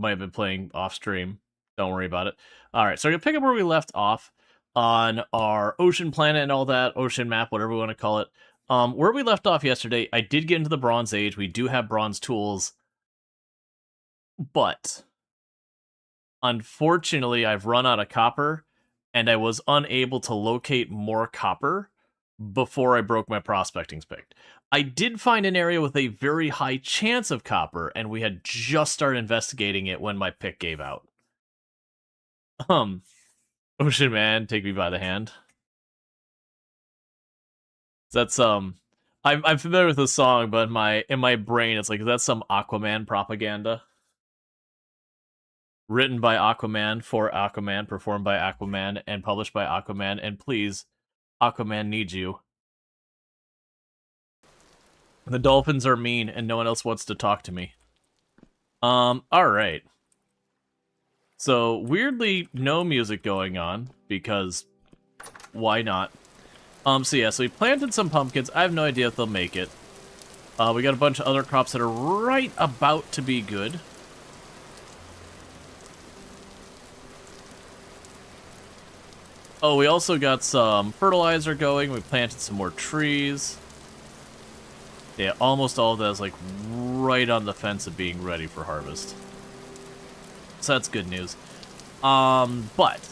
might have been playing off stream. Don't worry about it. All right, so I'm gonna pick up where we left off on our ocean planet and all that, ocean map, whatever we want to call it. Where we left off yesterday, I did get into the Bronze Age. We do have bronze tools, but unfortunately, I've run out of copper, and I was unable to locate more copper before I broke my prospecting pick. I did find an area with a very high chance of copper, and we had just started investigating it when my pick gave out. Ocean Man, take me by the hand. That's I'm familiar with the song, but in my brain it's like, is that some Aquaman propaganda? Written by Aquaman for Aquaman, performed by Aquaman, and published by Aquaman, and please, Aquaman needs you. The dolphins are mean, and no one else wants to talk to me. Alright. So, weirdly, no music going on, because why not? So yeah, so we planted some pumpkins. I have no idea if they'll make it. We got a bunch of other crops that are right about to be good. Oh, we also got some fertilizer going. We planted some more trees. Yeah, almost all of that is like right on the fence of being ready for harvest. So that's good news. But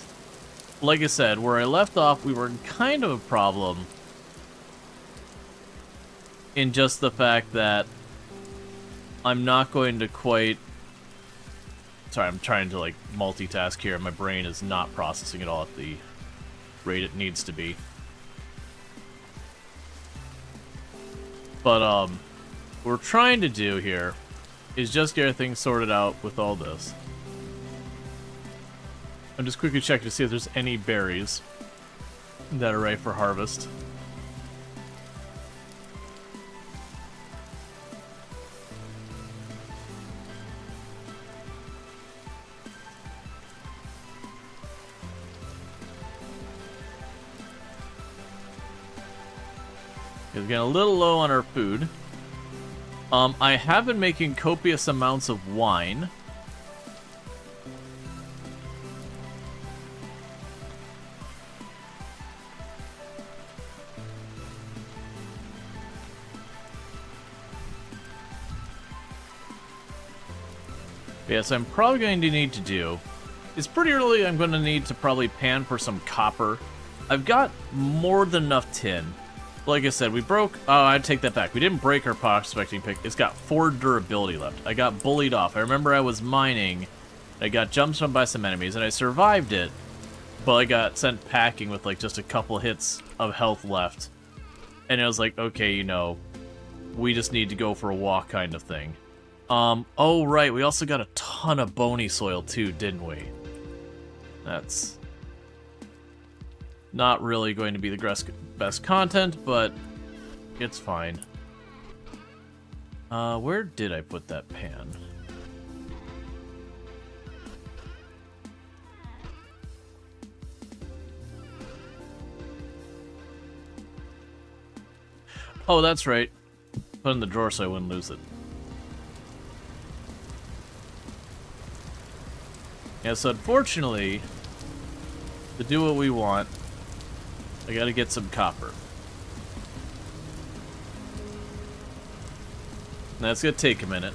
like I said, where I left off, we were in kind of a problem in just the fact that I'm not going to quite... Sorry, I'm trying to like multitask here, and my brain is not processing it all at the rate it needs to be. But what we're trying to do here is just get things sorted out with all this. I'm just quickly checking to see if there's any berries that are ready for harvest. We're getting a little low on our food. I have been making copious amounts of wine. Yes, I'm probably going to need to do is pretty early I'm going to need to probably pan for some copper. I've got more than enough tin. Like I said, we broke... Oh, I'd take that back. We didn't break our prospecting pick. It's got 4 durability left. I got bullied off. I remember I was mining. I got jumped on by some enemies, and I survived it. But I got sent packing with, like, just a couple hits of health left. And it was like, okay, you know, we just need to go for a walk kind of thing. Oh, right. We also got a ton of bony soil, too, didn't we? That's... not really going to be the best content, but it's fine. Where did I put that pan? Oh, that's right. Put it in the drawer so I wouldn't lose it. Yeah, so unfortunately, to do what we want, I gotta get some copper. That's gonna take a minute.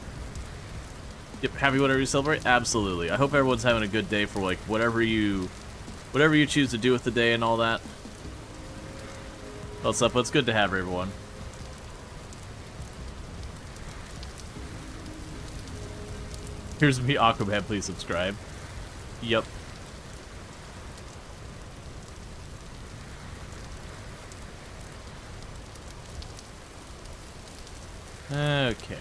Yep, happy whatever you celebrate? Absolutely. I hope everyone's having a good day for like whatever you choose to do with the day and all that. What's up? It's good to have everyone. Here's me, Aquaman, please subscribe. Yep. Okay.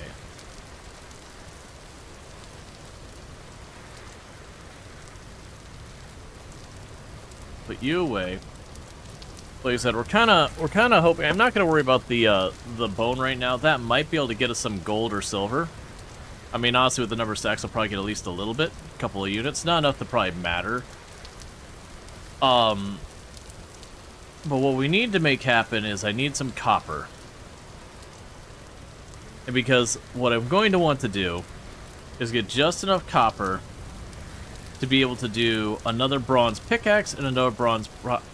Put you away. Like I said, we're kind of hoping. I'm not gonna worry about the bone right now. That might be able to get us some gold or silver. I mean, honestly, with the number of stacks, I'll probably get at least a little bit, a couple of units. Not enough to probably matter. But what we need to make happen is I need some copper. And because what I'm going to want to do is get just enough copper to be able to do another bronze pickaxe and another bronze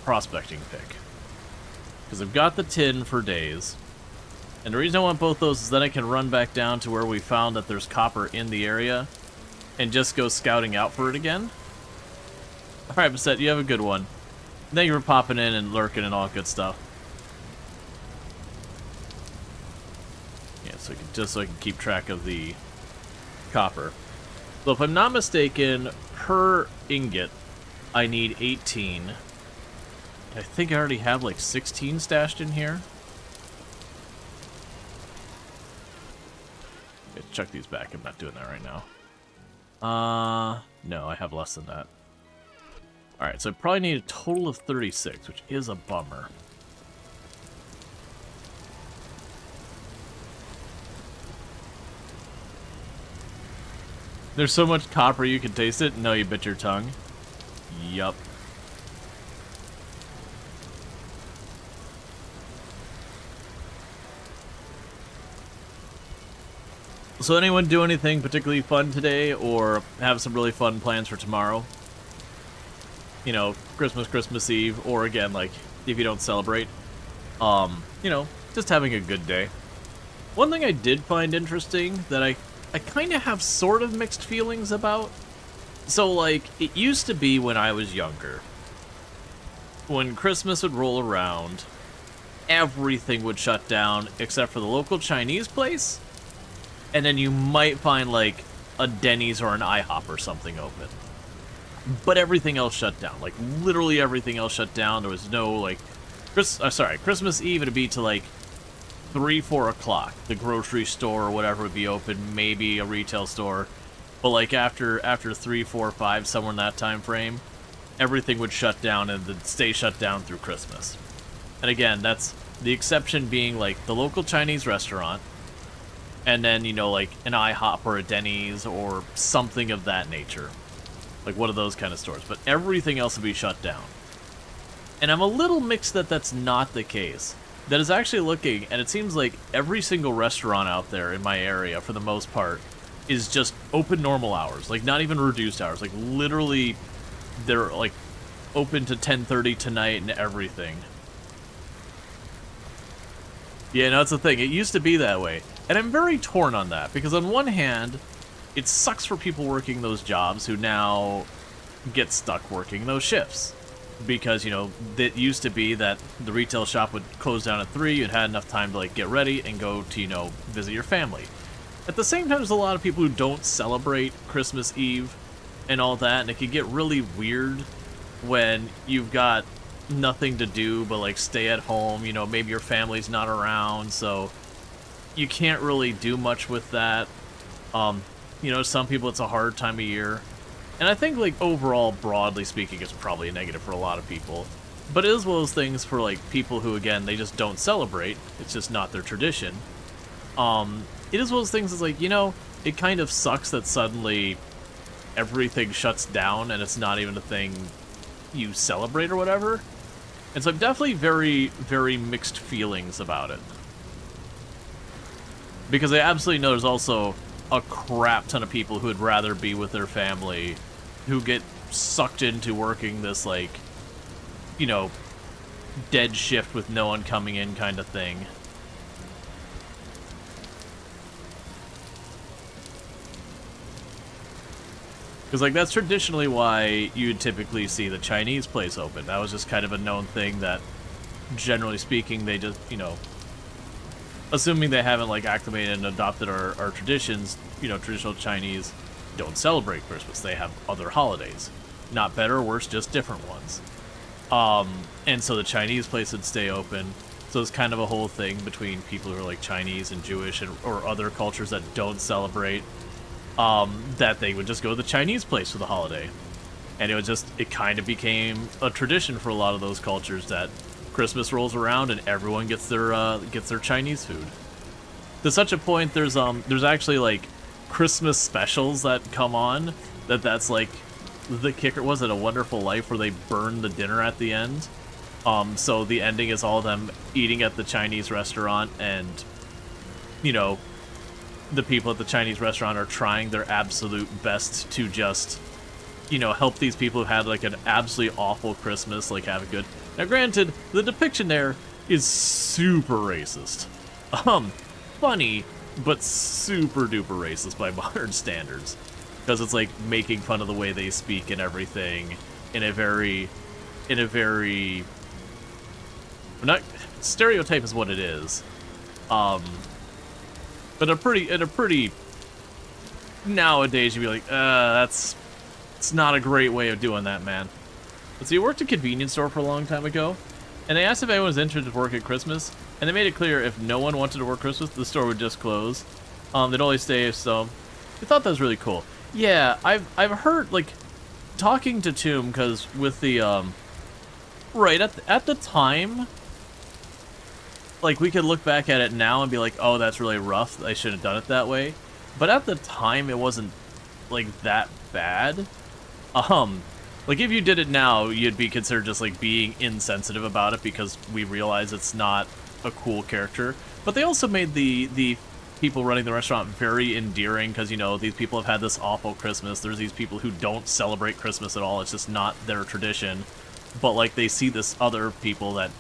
prospecting pick. Because I've got the tin for days. And the reason I want both those is then I can run back down to where we found that there's copper in the area and just go scouting out for it again. Alright, Bassett, you have a good one. Thank you for popping in and lurking and all good stuff. Yeah, so just so I can keep track of the copper. So if I'm not mistaken, per ingot, I need 18. I think I already have like 16 stashed in here. Okay, chuck these back. I'm not doing that right now. No, I have less than that. Alright, so I probably need a total of 36, which is a bummer. There's so much copper you can taste it. No, you bit your tongue. Yup. So anyone do anything particularly fun today or have some really fun plans for tomorrow? You know, Christmas Eve, or again, like, if you don't celebrate. You know, just having a good day. One thing I did find interesting that I kind of have sort of mixed feelings about. So, like, it used to be when I was younger, when Christmas would roll around, everything would shut down except for the local Chinese place, and then you might find, like, a Denny's or an IHOP or something open. But everything else shut down. Like, literally everything else shut down. There was no, like, Christmas Eve would be to, like, 3, 4 o'clock. The grocery store or whatever would be open, maybe a retail store. But, like, after 3, 4, 5, somewhere in that time frame, everything would shut down and would stay shut down through Christmas. And again, that's the exception being, like, the local Chinese restaurant, and then, you know, like, an IHOP or a Denny's or something of that nature. Like, one of those kind of stores. But everything else would be shut down. And I'm a little mixed that that's not the case. That is actually looking, and it seems like every single restaurant out there in my area, for the most part, is just open normal hours. Like, not even reduced hours. Like, literally, they're, like, open to 10:30 tonight and everything. Yeah, no, that's the thing. It used to be that way. And I'm very torn on that, because on one hand, it sucks for people working those jobs who now get stuck working those shifts. Because, you know, it used to be that the retail shop would close down at 3, you'd had enough time to, like, get ready and go to, you know, visit your family. At the same time, there's a lot of people who don't celebrate Christmas Eve and all that, and it can get really weird when you've got nothing to do but, like, stay at home. You know, maybe your family's not around, so you can't really do much with that. You know, some people it's a hard time of year. And I think, like, overall, broadly speaking, it's probably a negative for a lot of people. But it is one of those things for, like, people who, again, they just don't celebrate. It's just not their tradition. It is one of those things that's like, you know, it kind of sucks that suddenly everything shuts down and it's not even a thing you celebrate or whatever. And so I'm definitely very, very mixed feelings about it. Because I absolutely know there's also a crap ton of people who would rather be with their family, who get sucked into working this, like, you know, dead shift with no one coming in kind of thing. Because, like, that's traditionally why you'd typically see the Chinese place open. That was just kind of a known thing that, generally speaking, they just, you know, assuming they haven't, like, acclimated and adopted our traditions, you know, traditional Chinese don't celebrate Christmas. They have other holidays. Not better or worse, just different ones. And so the Chinese place would stay open. So it's kind of a whole thing between people who are, like, Chinese and Jewish or other cultures that don't celebrate, that they would just go to the Chinese place for the holiday. And it kind of became a tradition for a lot of those cultures that Christmas rolls around and everyone gets their Chinese food. To such a point, there's actually, like, Christmas specials that come on that's like the kicker. Was it A Wonderful Life where they burn the dinner at the end? So the ending is all them eating at the Chinese restaurant and, you know, the people at the Chinese restaurant are trying their absolute best to just, you know, help these people who had like an absolutely awful Christmas, like have a good. Now, granted, the depiction there is super racist. Funny, but super duper racist by modern standards, because it's like making fun of the way they speak and everything in a very, not stereotype is what it is, but in a pretty nowadays you'd be like, it's not a great way of doing that, man. But so you worked at a convenience store for a long time ago, and they asked if anyone was interested to work at Christmas, and they made it clear if no one wanted to work Christmas, the store would just close. They'd only stay if so. I thought that was really cool. Yeah, I've heard, like, talking to Tomb, because with the, right, at the time, like, we could look back at it now and be like, oh, that's really rough, I should have done it that way. But at the time, it wasn't, like, that bad. Like, if you did it now, you'd be considered just, like, being insensitive about it because we realize it's not a cool character. But they also made the people running the restaurant very endearing because, you know, these people have had this awful Christmas. There's these people who don't celebrate Christmas at all. It's just not their tradition. But, like, they see this other people that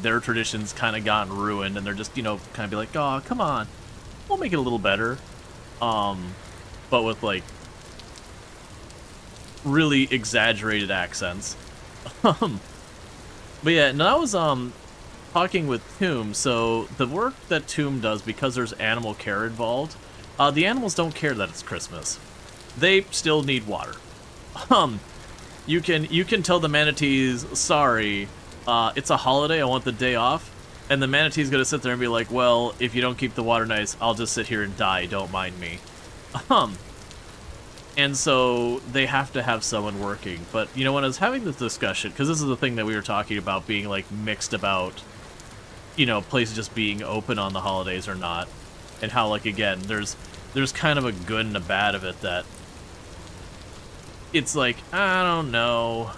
their tradition's kind of gotten ruined, and they're just, you know, kind of be like, oh, come on. We'll make it a little better. But with, like, really exaggerated accents. But yeah, no, that was talking with Tomb. So the work that Tomb does, because there's animal care involved, the animals don't care that it's Christmas. They still need water. You can tell the manatees, sorry, it's a holiday, I want the day off, and the manatee's gonna sit there and be like, well, if you don't keep the water nice, I'll just sit here and die, don't mind me. And so they have to have someone working. But, you know, when I was having this discussion, because this is the thing that we were talking about being, like, mixed about, you know, places just being open on the holidays or not, and how, like, again, there's kind of a good and a bad of it that it's like, I don't know.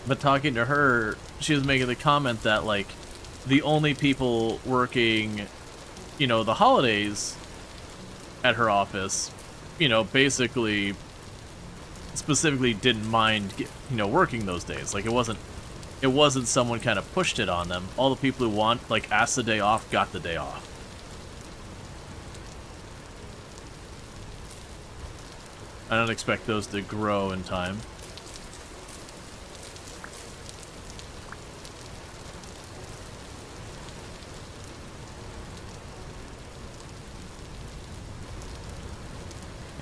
But talking to her, she was making the comment that, like, the only people working, you know, the holidays at her office, you know, basically, specifically didn't mind, you know, working those days. Like, it wasn't someone kind of pushed it on them. All the people who like, asked the day off, got the day off. I don't expect those to grow in time.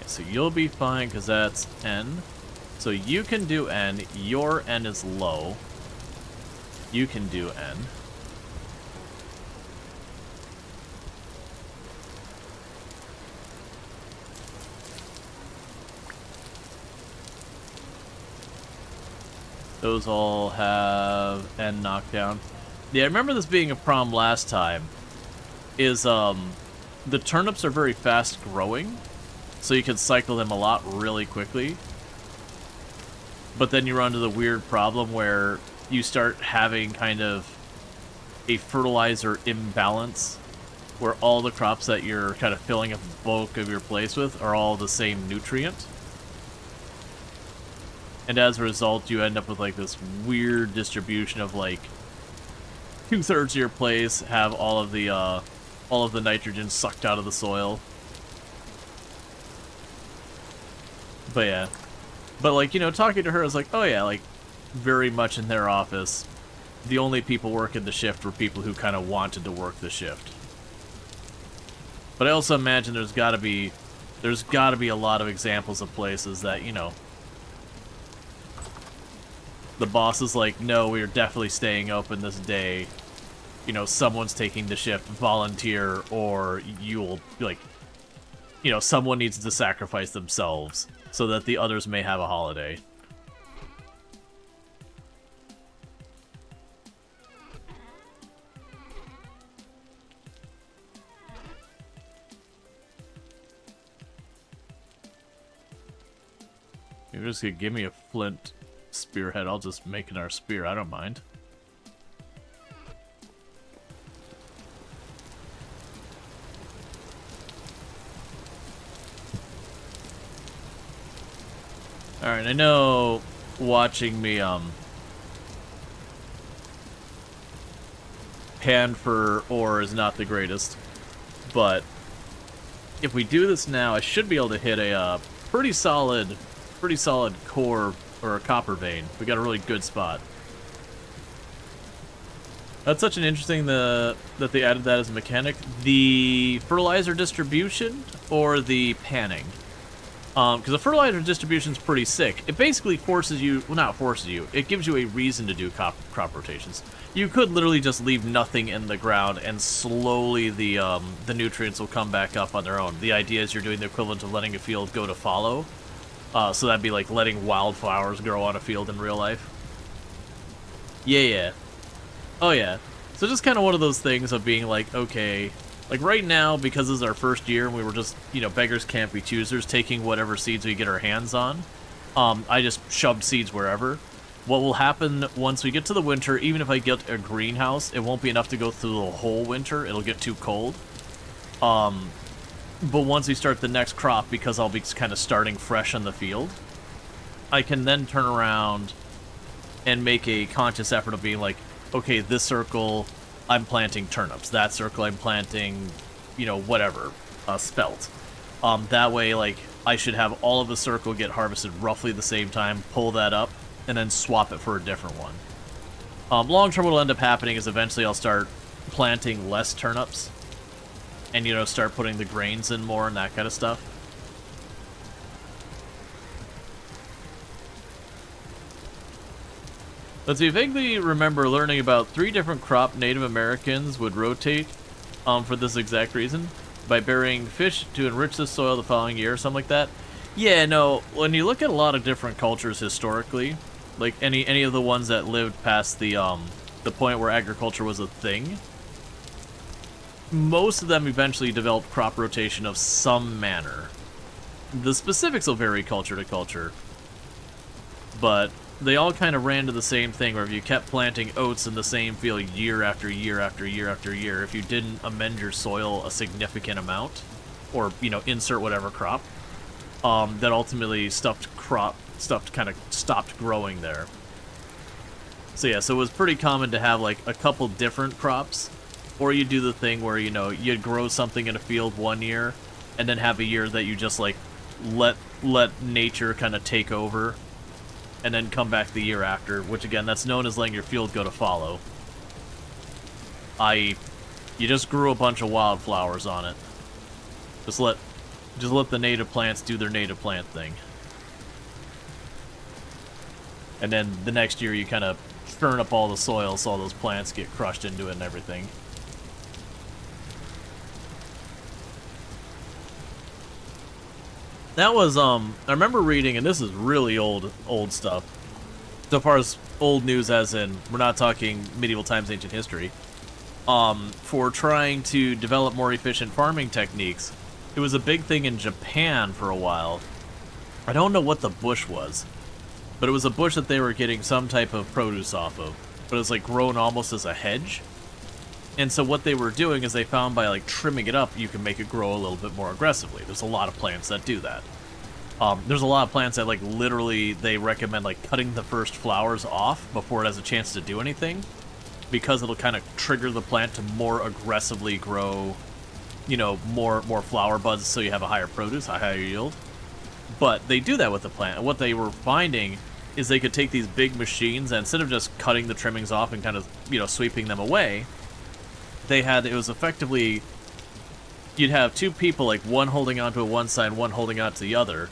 So you'll be fine, because that's N. So you can do N. Your N is low. You can do N. Those all have N knockdown. Yeah, I remember this being a problem last time. Is, the turnips are very fast growing. So you can cycle them a lot really quickly. But then you run into the weird problem where you start having kind of a fertilizer imbalance, where all the crops that you're kind of filling up the bulk of your place with are all the same nutrient. And as a result, you end up with like this weird distribution of like 2/3 of your place have all of the nitrogen sucked out of the soil. But yeah. But, like, you know, talking to her, I was like, oh yeah, like, very much in their office, the only people working the shift were people who kind of wanted to work the shift. But I also imagine there's gotta be a lot of examples of places that, you know, the boss is like, no, we're definitely staying open this day. You know, someone's taking the shift, volunteer, or you'll, like, you know, someone needs to sacrifice themselves so that the others may have a holiday. You're just gonna give me a flint spearhead, I'll just make it our spear, I don't mind. Alright, I know watching me, pan for ore is not the greatest, but if we do this now, I should be able to hit a pretty solid core or a copper vein. We got a really good spot. That's such an interesting that they added that as a mechanic. The fertilizer distribution or the panning? Because the fertilizer distribution is pretty sick. It basically forces you, well, not forces you, it gives you a reason to do crop rotations. You could literally just leave nothing in the ground and slowly the nutrients will come back up on their own. The idea is you're doing the equivalent of letting a field go to fallow. So that'd be like letting wildflowers grow on a field in real life. Yeah. Oh yeah. So just kind of one of those things of being like, okay, like right now, because this is our first year and we were just, you know, beggars can't be choosers, taking whatever seeds we get our hands on, I just shoved seeds wherever. What will happen once we get to the winter, even if I get a greenhouse, it won't be enough to go through the whole winter. It'll get too cold. But once we start the next crop, because I'll be kind of starting fresh on the field, I can then turn around and make a conscious effort of being like, okay, this circle, I'm planting turnips. That circle, I'm planting, you know, whatever, spelt. That way, like, I should have all of the circle get harvested roughly the same time, pull that up, and then swap it for a different one. Long term, what'll end up happening is eventually I'll start planting less turnips, and, you know, start putting the grains in more and that kind of stuff. Let's see, vaguely remember learning about 3 different crop Native Americans would rotate for this exact reason. By burying fish to enrich the soil the following year, or something like that. Yeah, no, when you look at a lot of different cultures historically, like any of the ones that lived past the point where agriculture was a thing, most of them eventually developed crop rotation of some manner. The specifics will vary culture to culture, but they all kind of ran to the same thing, where if you kept planting oats in the same field year after year after year after year, if you didn't amend your soil a significant amount, or, you know, insert whatever crop, that ultimately kind of stopped growing there. So yeah, so it was pretty common to have like a couple different crops, or you do the thing where, you know, you'd grow something in a field one year, and then have a year that you just like let nature kind of take over, and then come back the year after, which again, that's known as letting your field go to fallow. I.e., you just grew a bunch of wildflowers on it. Just let the native plants do their native plant thing. And then the next year you kind of churn up all the soil so all those plants get crushed into it and everything. That was, I remember reading, and this is really old stuff. So far as old news as in, we're not talking medieval times, ancient history. For trying to develop more efficient farming techniques, it was a big thing in Japan for a while. I don't know what the bush was, but it was a bush that they were getting some type of produce off of. But it was like grown almost as a hedge. And so what they were doing is they found by like trimming it up, you can make it grow a little bit more aggressively. There's a lot of plants that do that. There's a lot of plants that like literally they recommend like cutting the first flowers off before it has a chance to do anything, because it'll kind of trigger the plant to more aggressively grow, you know, more flower buds, so you have a higher produce, a higher yield. But they do that with the plant. And what they were finding is they could take these big machines and instead of just cutting the trimmings off and kind of, you know, sweeping them away, it was effectively, you'd have 2 people, like one holding onto one side, one holding onto the other,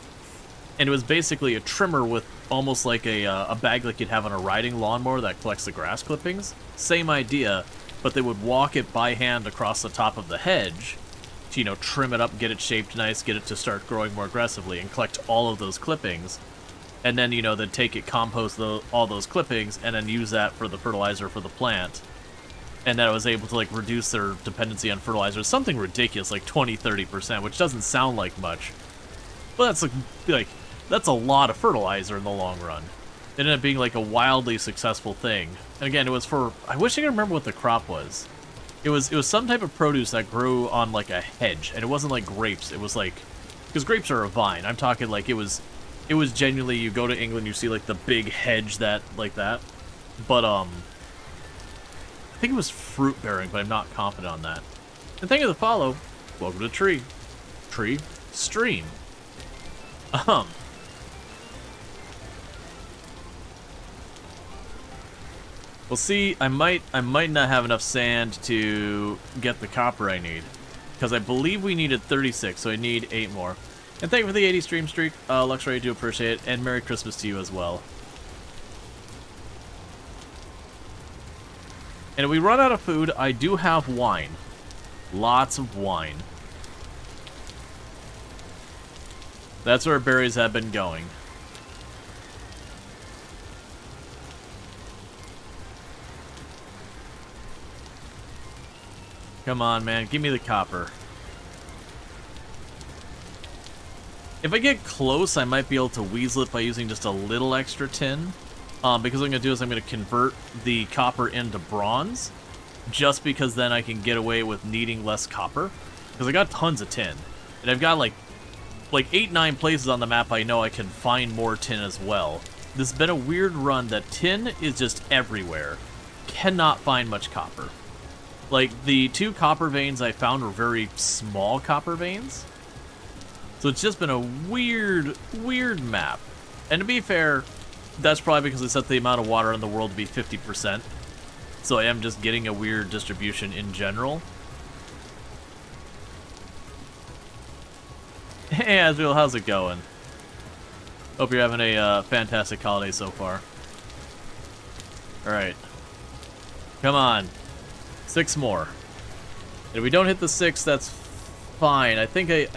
and it was basically a trimmer with almost like a bag like you'd have on a riding lawnmower that collects the grass clippings. Same idea, but they would walk it by hand across the top of the hedge to, you know, trim it up, get it shaped nice, get it to start growing more aggressively, and collect all of those clippings. And then, you know, then take it, compost all those clippings, and then use that for the fertilizer for the plant. And that was able to like reduce their dependency on fertilizer, something ridiculous, like 20-30%, which doesn't sound like much, but that's like that's a lot of fertilizer in the long run. It ended up being like a wildly successful thing. And again, it was for, I wish I could remember what the crop was. It was some type of produce that grew on like a hedge, and it wasn't like grapes. It was like, because grapes are a vine. I'm talking like it was it was genuinely, you go to England, you see like the big hedge that, like that. But, I think it was fruit bearing, but I'm not confident on that. And thank you for the follow. Welcome to Tree. Tree Stream. We'll see. I might not have enough sand to get the copper I need, because I believe we needed 36, so I need 8 more. And thank you for the 80 stream streak, Luxray, I do appreciate it, and Merry Christmas to you as well. And if we run out of food, I do have wine. Lots of wine. That's where berries have been going. Come on, man. Give me the copper. If I get close, I might be able to weasel it by using just a little extra tin. Because what I'm going to do is I'm going to convert the copper into bronze. Just because then I can get away with needing less copper. Because I got tons of tin. And I've got like 8-9 places on the map I know I can find more tin as well. This has been a weird run that tin is just everywhere. Cannot find much copper. Like, the 2 copper veins I found were very small copper veins. So it's just been a weird, weird map. And to be fair, that's probably because I set the amount of water in the world to be 50%. So I am just getting a weird distribution in general. Hey, Azriel, how's it going? Hope you're having a fantastic holiday so far. Alright. Come on. 6 more. And if we don't hit the 6, that's fine. I think I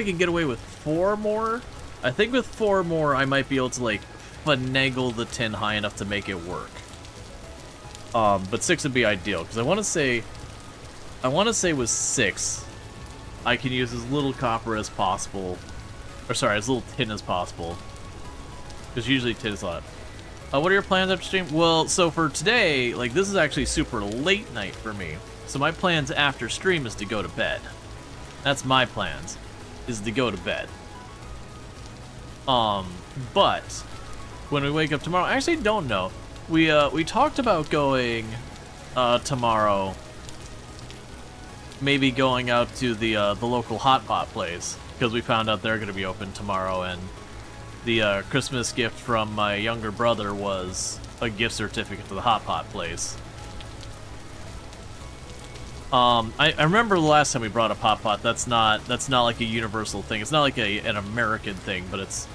can get away with 4 more. I think with 4 more, I might be able to, like, finagle the tin high enough to make it work. But 6 would be ideal, because I want to say with 6, I can use as little copper as possible. Or sorry, as little tin as possible. Because usually tin is a lot. What are your plans after stream? Well, so for today, like, this is actually super late night for me. So my plans after stream is to go to bed. That's my plans, is to go to bed. But when we wake up tomorrow, I actually don't know. We talked about going tomorrow, maybe going out to the local hot pot place, because we found out they're going to be open tomorrow, and the Christmas gift from my younger brother was a gift certificate to the hot pot place. I remember the last time we brought up hot pot. That's not like a universal thing. It's not like an American thing, but it's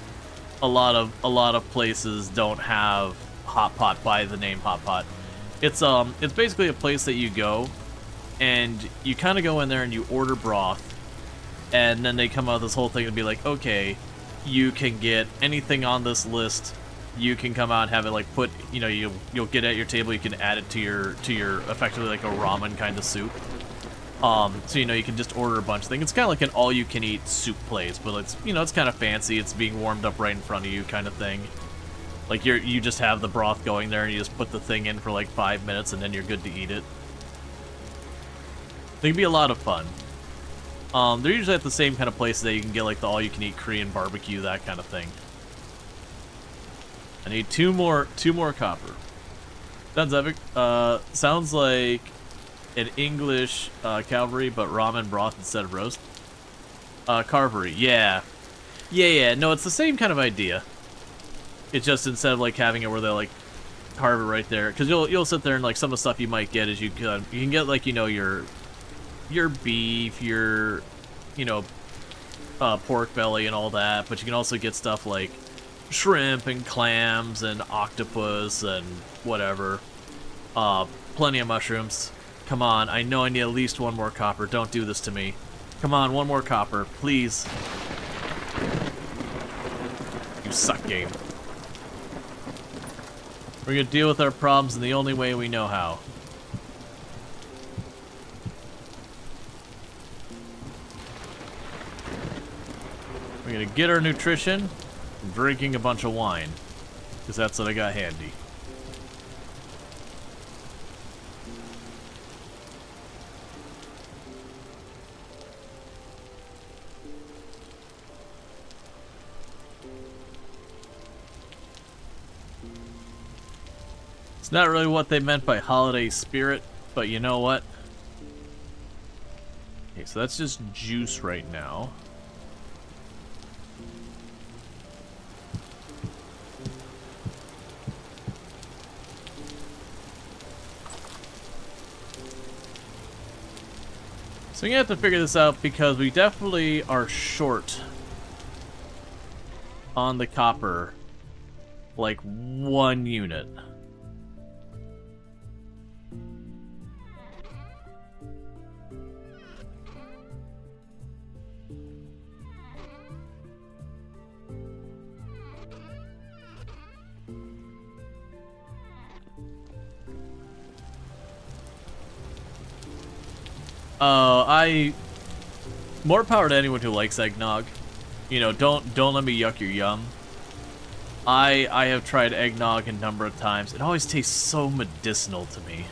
a lot of places don't have hot pot by the name hot pot. It's basically a place that you go, and you kind of go in there and you order broth, and then they come out with this whole thing and be like, okay, you can get anything on this list. You can come out and have it like put, you know, you'll get it at your table. You can add it to your effectively like a ramen kind of soup. So you know you can just order a bunch of things. It's kind of like an all-you-can-eat soup place, but it's, you know, it's kind of fancy. It's being warmed up right in front of you, kind of thing. Like you just have the broth going there, and you just put the thing in for like 5 minutes, and then you're good to eat it. They can be a lot of fun. They're usually at the same kind of places that you can get like the all-you-can-eat Korean barbecue, that kind of thing. I need two more copper. Sounds epic. Sounds like an English cavalry, but ramen broth instead of roast. Carvery, yeah. Yeah, no, it's the same kind of idea. It's just instead of like having it where they like carve it right there, because you'll sit there and like some of the stuff you might get is you can get like, you know, your beef, your, you know, pork belly and all that, but you can also get stuff like shrimp and clams and octopus and whatever. Plenty of mushrooms. Come on, I know I need at least 1 more copper. Don't do this to me. Come on, 1 more copper, please. You suck, game. We're gonna deal with our problems in the only way we know how. We're gonna get our nutrition from drinking a bunch of wine, because that's what I got handy. not really what they meant by holiday spirit, but you know what? Okay, so that's just juice right now. So we have to figure this out because we definitely are short on the copper, like 1 unit. More power to anyone who likes eggnog. You know, don't let me yuck your yum. I have tried eggnog a number of times. It always tastes so medicinal to me.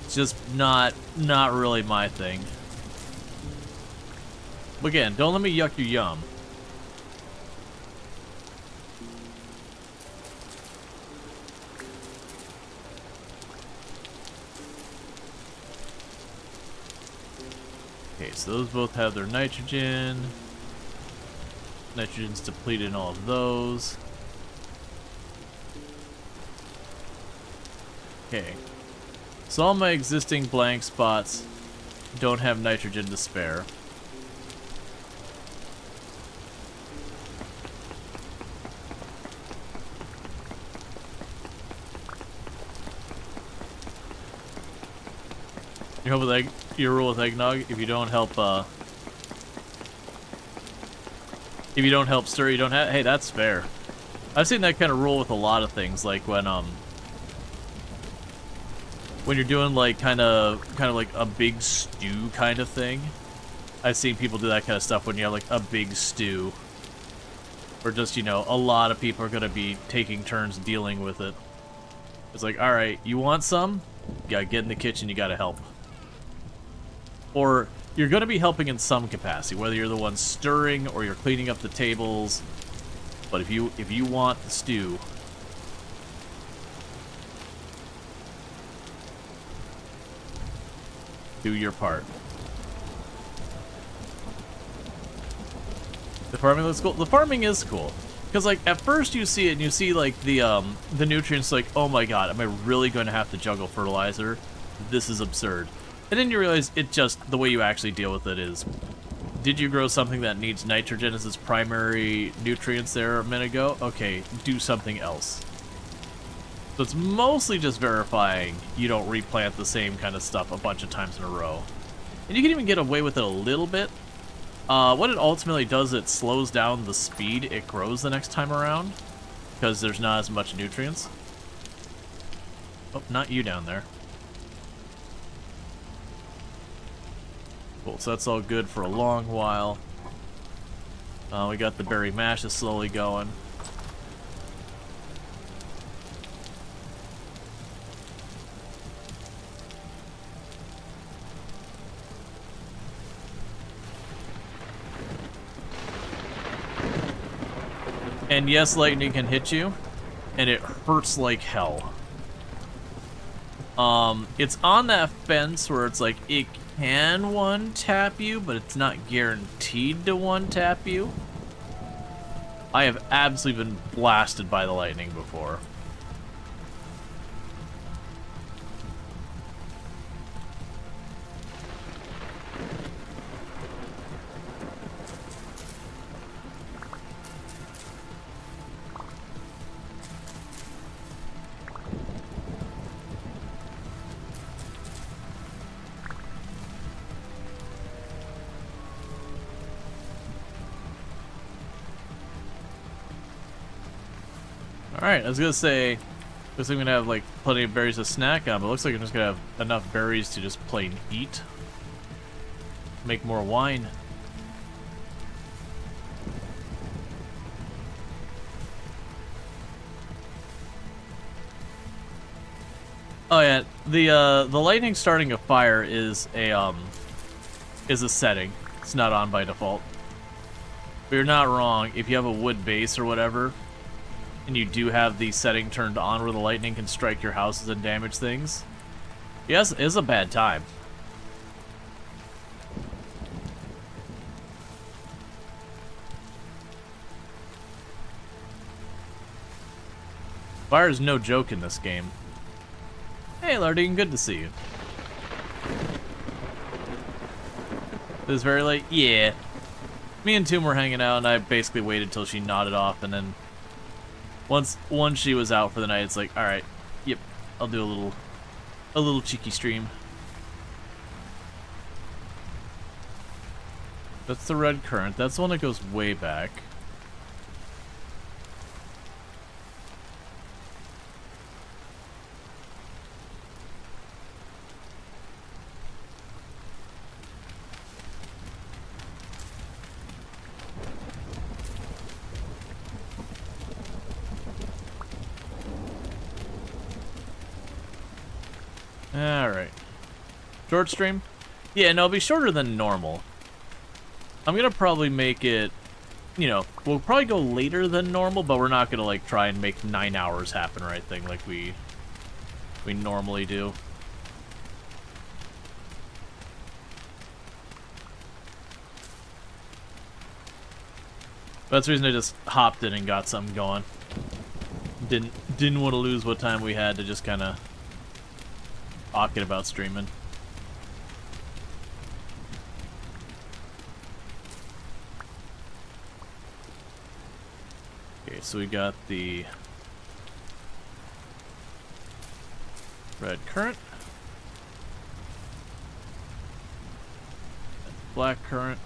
It's just not really my thing. But again, don't let me yuck your yum. Okay, so those both have their nitrogen. Nitrogen's depleted in all of those. Okay. So all my existing blank spots don't have nitrogen to spare. Your rule with eggnog, if you don't help stir, you don't have. Hey, that's fair. I've seen that kind of rule with a lot of things, like when you're doing like kind of like a big stew kind of thing. I've seen people do that kind of stuff when you have like a big stew, or just, you know, a lot of people are gonna be taking turns dealing with it. It's like, all right, you want some? You gotta get in the kitchen. You gotta help. Or you're going to be helping in some capacity, whether you're the one stirring or you're cleaning up the tables. But if you want the stew, do your part. The farming looks cool. The farming is cool because, like, at first you see it and you see like the nutrients, like, oh my god, am I really going to have to juggle fertilizer? This is absurd. And then you realize it just, the way you actually deal with it is, did you grow something that needs nitrogen as its primary nutrients there a minute ago? Okay, do something else. So it's mostly just verifying you don't replant the same kind of stuff a bunch of times in a row. And you can even get away with it a little bit. What it ultimately does, it slows down the speed it grows the next time around, because there's not as much nutrients. Oh, not you down there. Cool, so that's all good for a long while. We got the berry mash is slowly going. And yes, lightning can hit you, and it hurts like hell. It's on that fence where it's like, it can one-tap you, but it's not guaranteed to one-tap you. I have absolutely been blasted by the lightning before. Alright, I was gonna say, looks like I'm gonna have like plenty of berries to snack on, but it looks like I'm just gonna have enough berries to just plain eat. Make more wine. Oh yeah, the lightning starting a fire is a setting. It's not on by default. But you're not wrong. If you have a wood base or whatever, and you do have the setting turned on where the lightning can strike your houses and damage things, yes, it's a bad time. Fire is no joke in this game. Hey, Lardine, good to see you. It was very late? Yeah. Me and Toom were hanging out, and I basically waited till she nodded off, and then once she was out for the night, it's like, alright, yep, I'll do a little cheeky stream. That's the red current. That's the one that goes way back. Alright. Short stream? Yeah, no, it'll be shorter than normal. I'm gonna probably make it, you know, we'll probably go later than normal, but we're not gonna, like, try and make 9 hours happen or anything like we normally do. That's the reason I just hopped in and got something going. Didn't want to lose what time we had to just kind of talking about streaming. Okay, so we got the red current, black current.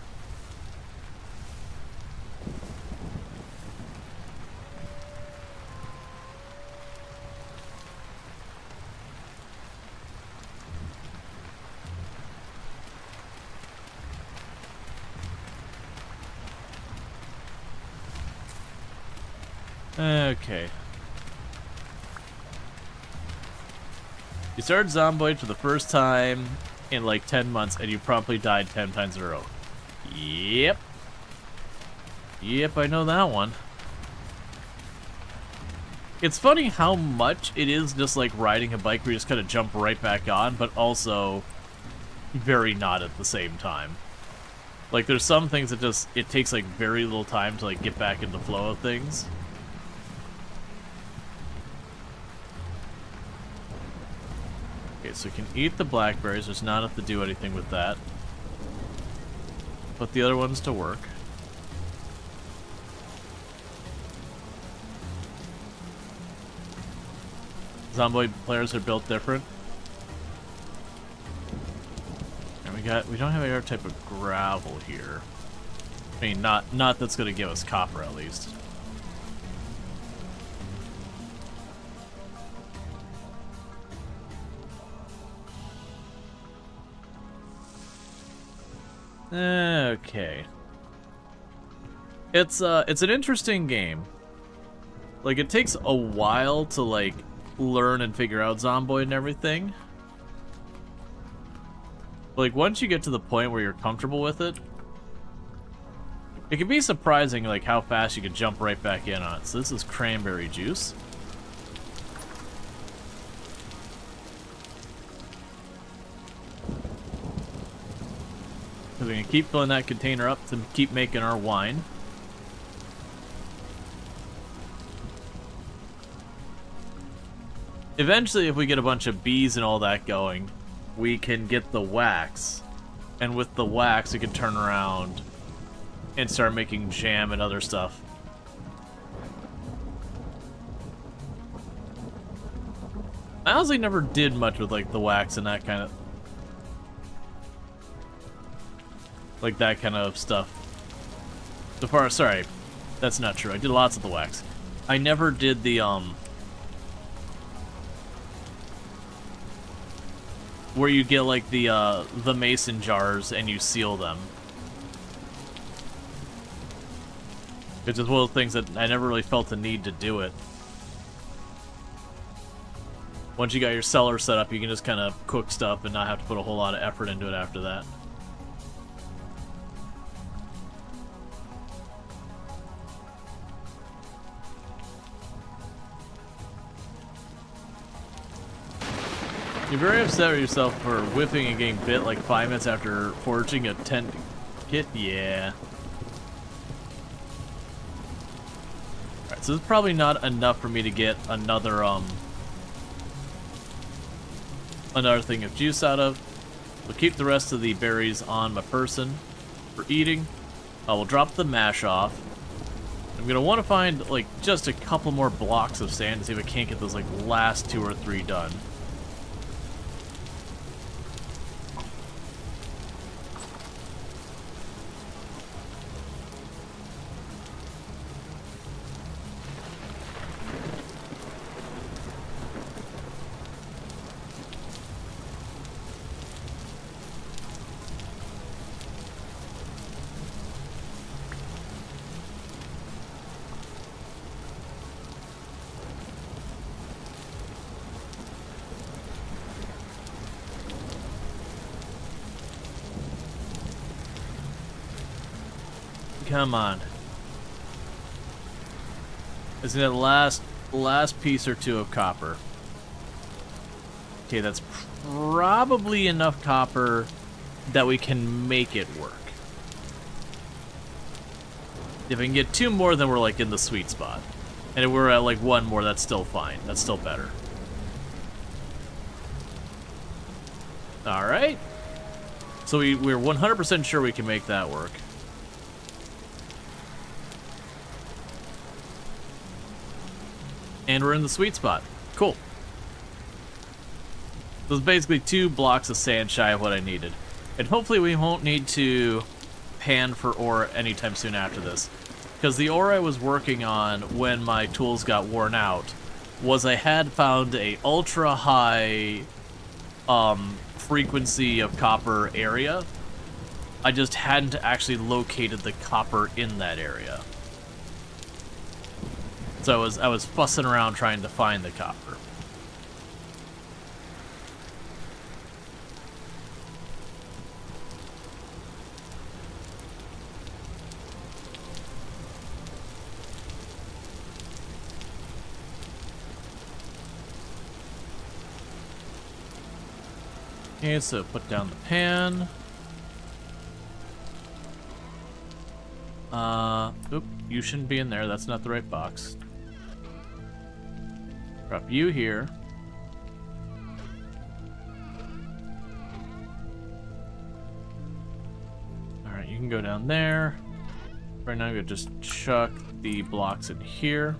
Okay. You started Zomboid for the first time in like 10 months and you promptly died 10 times in a row. Yep. Yep, I know that one. It's funny how much it is just like riding a bike where you just kind of jump right back on, but also very not at the same time. Like there's some things that just, it takes like very little time to like get back into the flow of things. Okay, so we can eat the blackberries. There's not enough to do anything with that. Put the other ones to work. Zomboid players are built different. And we don't have any other type of gravel here. I mean, not that's gonna give us copper at least. Okay. It's an interesting game. Like, it takes a while to, like, learn and figure out Zomboid and everything. Like, once you get to the point where you're comfortable with it, it can be surprising, like, how fast you can jump right back in on it. So this is cranberry juice. We can keep filling that container up to keep making our wine. Eventually, if we get a bunch of bees and all that going, we can get the wax. And with the wax, we can turn around and start making jam and other stuff. I honestly never did much with, like, the wax and that kind of... like that kind of stuff. So far, sorry, that's not true. I did lots of the wax. I never did the, where you get, like, the mason jars and you seal them. It's just one of the things that I never really felt the need to do it. Once you got your cellar set up, you can just kind of cook stuff and not have to put a whole lot of effort into it after that. You're very upset with yourself for whipping and getting bit like 5 minutes after forging a tent kit? Yeah. Alright, so this is probably not enough for me to get another thing of juice out of. We'll keep the rest of the berries on my person for eating. We'll drop the mash off. I'm gonna want to find like just a couple more blocks of sand to see if I can't get those like last 2 or 3 done. Come on. Isn't it last piece or 2 of copper? Okay, that's probably enough copper that we can make it work. If I can get 2 more, then we're like in the sweet spot. And if we're at like 1 more, that's still fine. That's still better. Alright. So we're 100% sure we can make that work. And we're in the sweet spot. Cool. So it's basically 2 blocks of sand shy of what I needed. And hopefully we won't need to pan for ore anytime soon after this. Because the ore I was working on when my tools got worn out was I had found a ultra high frequency of copper area. I just hadn't actually located the copper in that area. So I was fussing around trying to find the copper. Okay, so put down the pan. Oop, you shouldn't be in there. That's not the right box. Drop you here. Alright, you can go down there. Right now I'm gonna just chuck the blocks in here.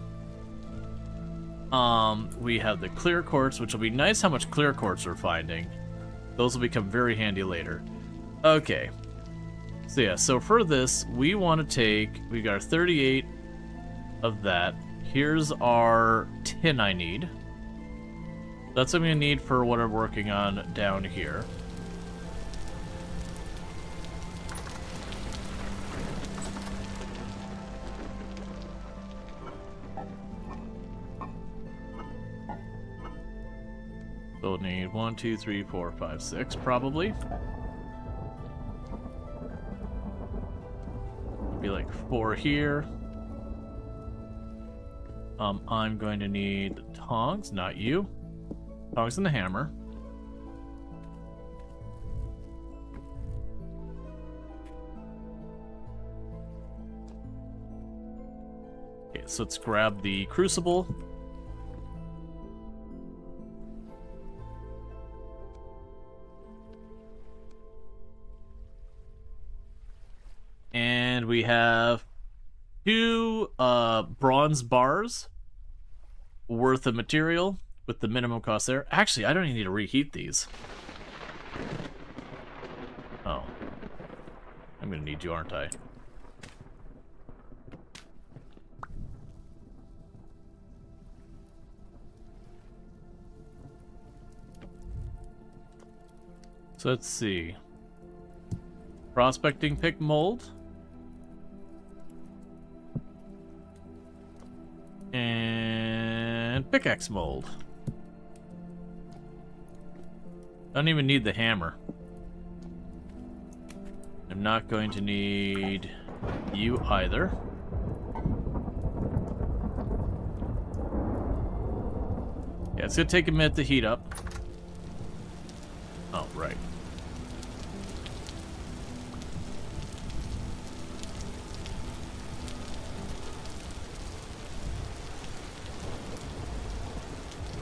We have the clear quartz, which will be nice how much clear quartz we're finding. Those will become very handy later. Okay. So yeah, so for this, we want to take, we got our 38 of that. Here's our tin I need. That's what I'm going to need for what I'm working on down here. So we'll need 1, 2, 3, 4, 5, 6 probably. Be like 4 here. I'm going to need tongs, not you. Tongs and the hammer. Okay, so let's grab the crucible. And we have 2 bronze bars worth of material with the minimum cost there. Actually, I don't even need to reheat these. Oh. I'm gonna need you, aren't I? So let's see. Prospecting pick mold. And pickaxe mold. Don't even need the hammer. I'm not going to need you either. Yeah, it's gonna take a minute to heat up. Oh, right.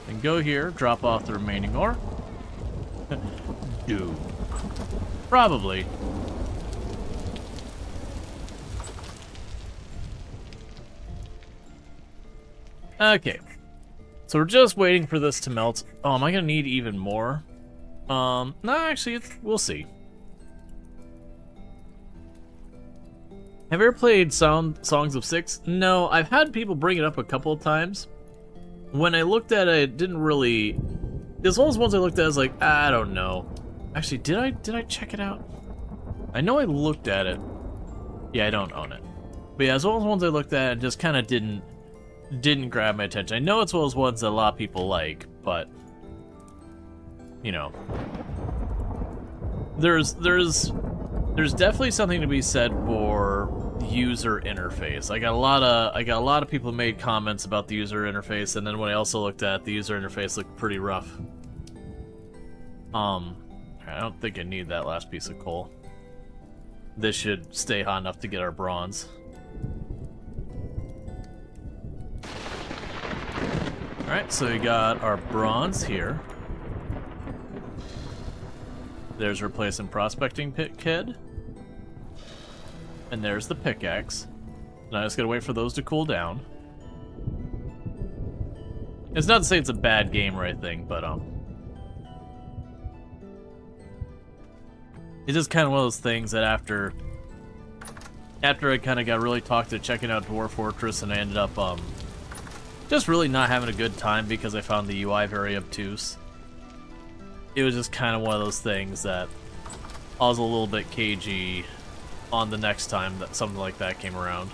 And go here, drop off the remaining ore. Dude. Probably. Okay. So we're just waiting for this to melt. Oh, am I gonna need even more? No, actually, we'll see. Have you ever played Songs of Six? No, I've had people bring it up a couple of times. When I looked at it, it didn't really... As well as ones I looked at, I was like, I don't know. Actually, did I check it out? I know I looked at it. Yeah, I don't own it. But yeah, as well as ones I looked at, it just kind of didn't grab my attention. I know it's one of those ones that a lot of people like, but... You know. There's definitely something to be said for user interface. I got a lot of people who made comments about the user interface, and then when I also looked at it, the user interface looked pretty rough. I don't think I need that last piece of coal. This should stay hot enough to get our bronze. Alright, so we got our bronze here. There's replacing prospecting pit kid. And there's the pickaxe. Now I just gotta wait for those to cool down. It's not to say it's a bad game or anything, but it's just kind of one of those things that after I kind of got really talked to checking out Dwarf Fortress, and I ended up just really not having a good time because I found the UI very obtuse. It was just kind of one of those things that I was a little bit cagey on the next time that something like that came around.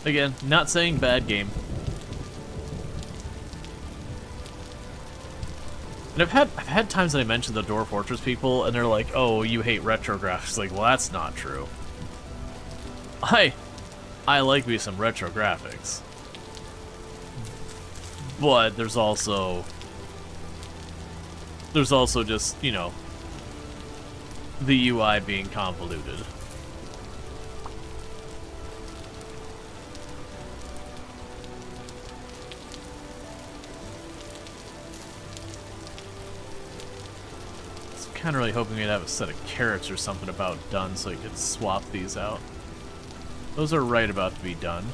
Again, not saying bad game. And I've had times that I mentioned the Dwarf Fortress people, and they're like, "Oh, you hate retro graphics." Like, well, that's not true. I like me some retro graphics, but there's also just, you know, the UI being convoluted. Kind of really hoping we'd have a set of carrots or something about done so you could swap these out. Those are right about to be done.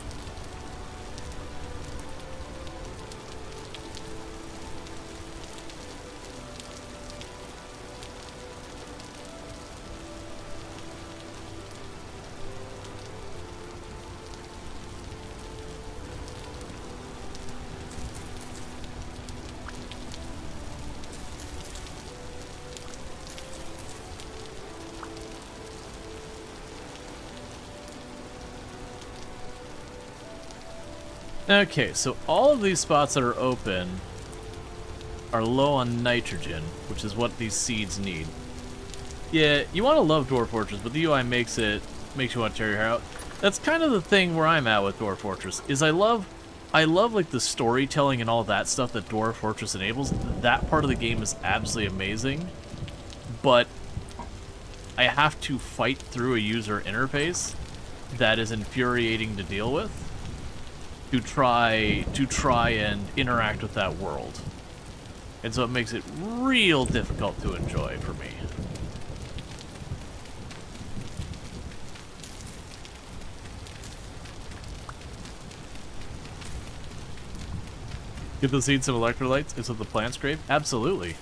Okay, so all of these spots that are open are low on nitrogen, which is what these seeds need. Yeah, you want to love Dwarf Fortress, but the UI makes you want to tear your hair out. That's kind of the thing where I'm at with Dwarf Fortress, is I love like the storytelling and all that stuff that Dwarf Fortress enables. That part of the game is absolutely amazing, but I have to fight through a user interface that is infuriating to deal with. To try and interact with that world. And so it makes it real difficult to enjoy for me. Give the seeds some electrolytes? Is what the plants crave? Absolutely.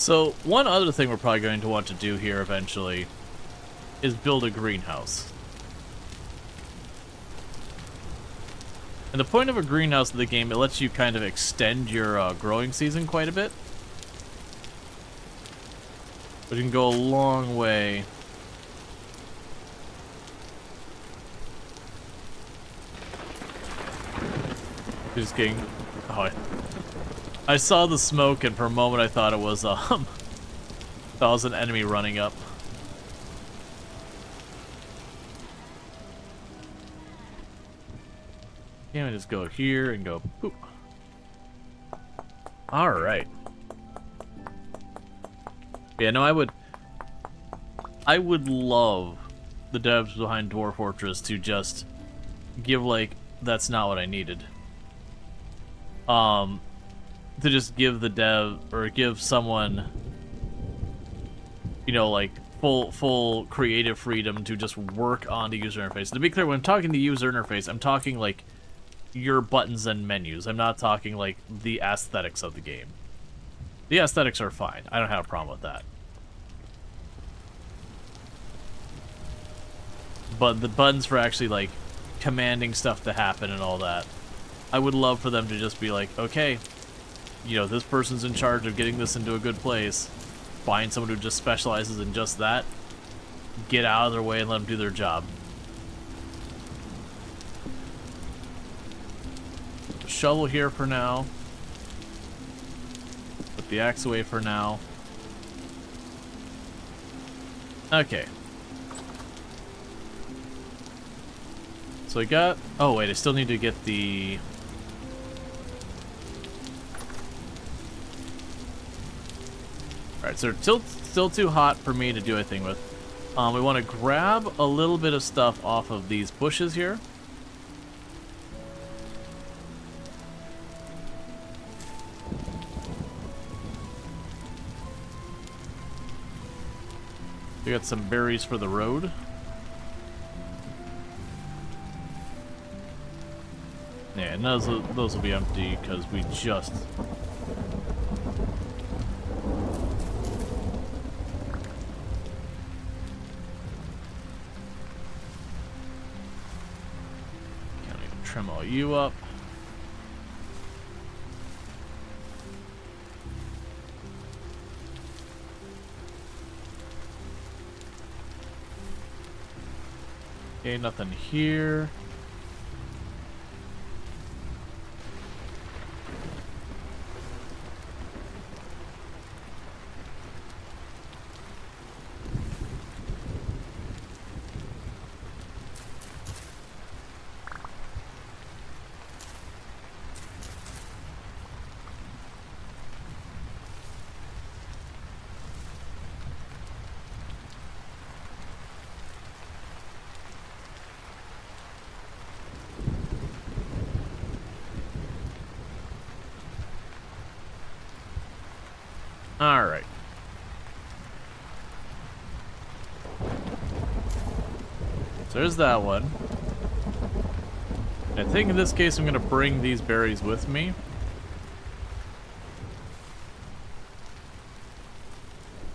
So, one other thing we're probably going to want to do here eventually is build a greenhouse. And the point of a greenhouse in the game, it lets you kind of extend your growing season quite a bit. But you can go a long way. Just getting... Oh, I saw the smoke, and for a moment I thought it was, that was an enemy running up. Can't we just go here and go poop? Alright. Yeah, no, I would love the devs behind Dwarf Fortress to just give, like, that's not what I needed. To just give the dev, or give someone, you know, like, full creative freedom to just work on the user interface. To be clear, when I'm talking the user interface, I'm talking, like, your buttons and menus. I'm not talking, like, the aesthetics of the game. The aesthetics are fine. I don't have a problem with that. But the buttons for actually, like, commanding stuff to happen and all that, I would love for them to just be like, okay, you know, this person's in charge of getting this into a good place. Find someone who just specializes in just that. Get out of their way and let them do their job. Shovel here for now. Put the axe away for now. Okay. So I got... Oh, wait, I still need to get the... Alright, so it's still too hot for me to do anything with. We want to grab a little bit of stuff off of these bushes here. We got some berries for the road. Yeah, and those will be empty because we just... Can't even trim all you up. Okay, nothing here. Alright. So there's that one. I think in this case I'm going to bring these berries with me.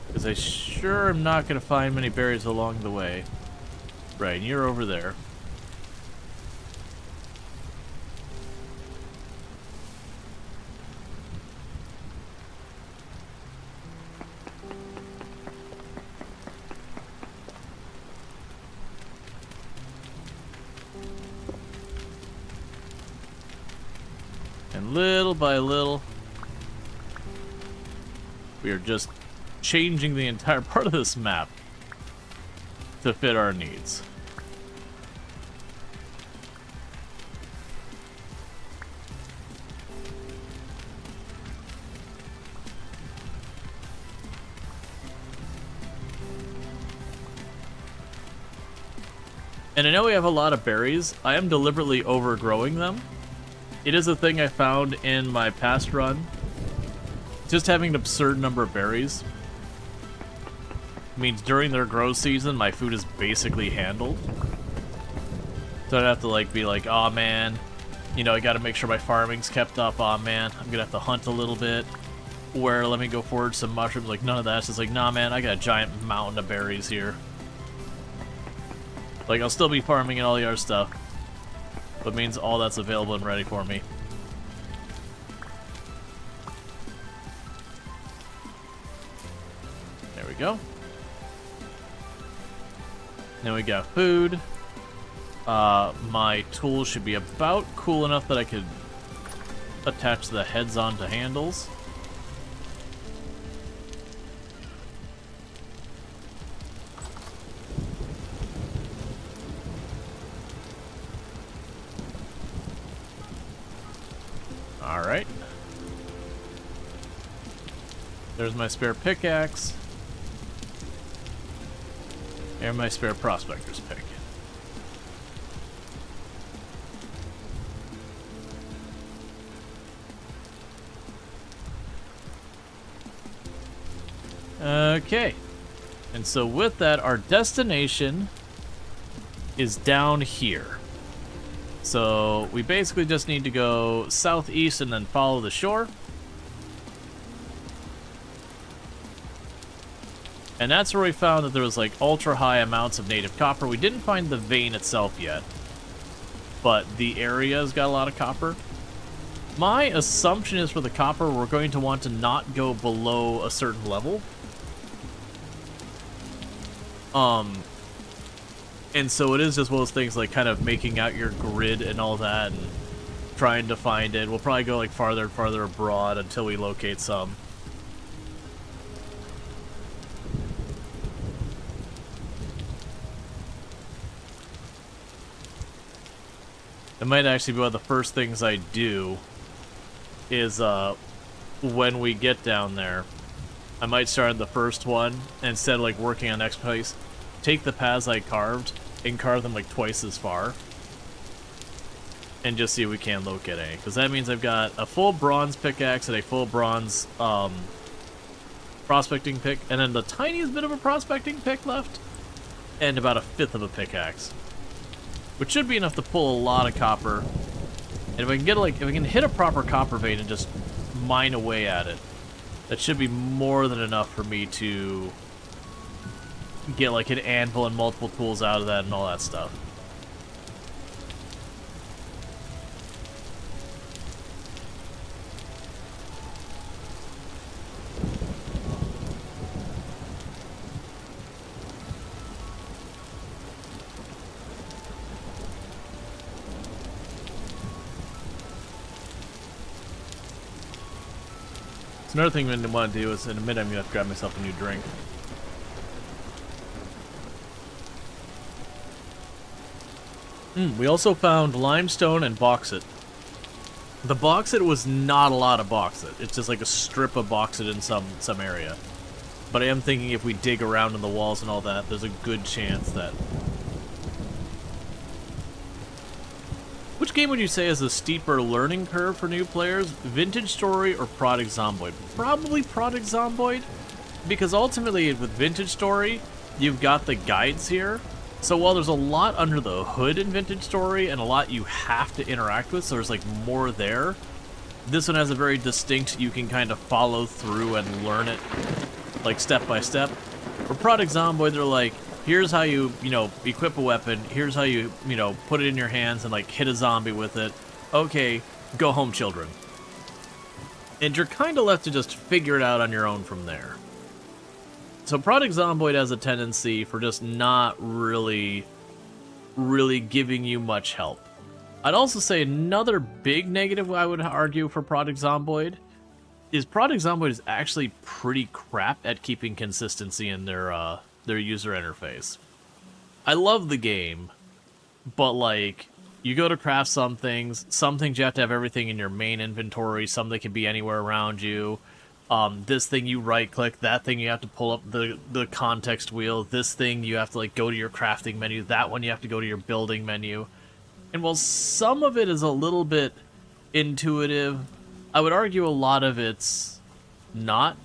Because I sure am not going to find many berries along the way. Right, and you're over there. And little by little, we are just changing the entire part of this map to fit our needs. And I know we have a lot of berries. I am deliberately overgrowing them. It is a thing I found in my past run. Just having an absurd number of berries means during their grow season, my food is basically handled. So I'd have to like be like, oh man, you know, I gotta make sure my farming's kept up. Oh man, I'm gonna have to hunt a little bit. Or let me go forage some mushrooms. Like none of that. It's just like, nah man, I got a giant mountain of berries here. Like I'll still be farming and all the other stuff. But means all that's available and ready for me. There we we go. Now we got food. My tools should be about cool enough that I could attach the heads onto handles. Alright. There's my spare pickaxe. And my spare prospector's pick. Okay. And so with that, our destination is down here. So we basically just need to go southeast and then follow the shore. And that's where we found that there was like ultra high amounts of native copper. We didn't find the vein itself yet, but the area's got a lot of copper. My assumption is for the copper, we're going to want to not go below a certain level. And so it is just one of those things like kind of making out your grid and all that and trying to find it. We'll probably go like farther and farther abroad until we locate some. It might actually be one of the first things I do is when we get down there, I might start on the first one, and instead of like working on next place, take the paths I carved and carve them like twice as far and just see if we can locate any, because that means I've got a full bronze pickaxe and a full bronze prospecting pick, and then the tiniest bit of a prospecting pick left and about a fifth of a pickaxe, which should be enough to pull a lot of copper. And if I can get like, if I can hit a proper copper vein and just mine away at it, that should be more than enough for me to get like an anvil and multiple tools out of that and all that stuff. So another thing I'm going to want to do is in a minute I'm going to have to grab myself a new drink. We also found limestone and bauxite. The bauxite was not a lot of bauxite. It's just like a strip of bauxite in some area. But I am thinking if we dig around in the walls and all that, there's a good chance that... Which game would you say has a steeper learning curve for new players? Vintage Story or Product Zomboid? Probably Product Zomboid, because ultimately with Vintage Story, you've got the guides here. So while there's a lot under the hood in Vintage Story and a lot you have to interact with, so there's like more there, this one has a very distinct, you can kind of follow through and learn it like step by step. For Product Zomboid, they're like, here's how you, equip a weapon, here's how you, put it in your hands and like hit a zombie with it. Okay, go home, children. And you're kind of left to just figure it out on your own from there. So Product Zomboid has a tendency for just not really giving you much help. I'd also say another big negative I would argue for Product Zomboid is Product Zomboid is actually pretty crap at keeping consistency in their user interface. I love the game, but like, you go to craft some things you have to have everything in your main inventory, some that can be anywhere around you. This thing you right click, that thing you have to pull up the context wheel, this thing you have to like go to your crafting menu, that one you have to go to your building menu. And while some of it is a little bit intuitive, I would argue a lot of it's not.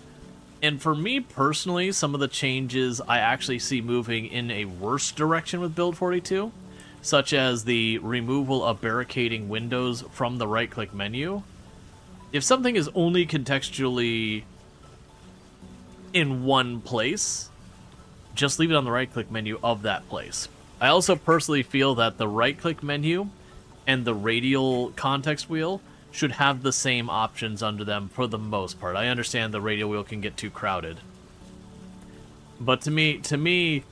And for me personally, some of the changes I actually see moving in a worse direction with Build 42, such as the removal of barricading windows from the right click menu. If something is only contextually in one place, just leave it on the right-click menu of that place. I also personally feel that the right-click menu and the radial context wheel should have the same options under them for the most part. I understand the radial wheel can get too crowded. But to me,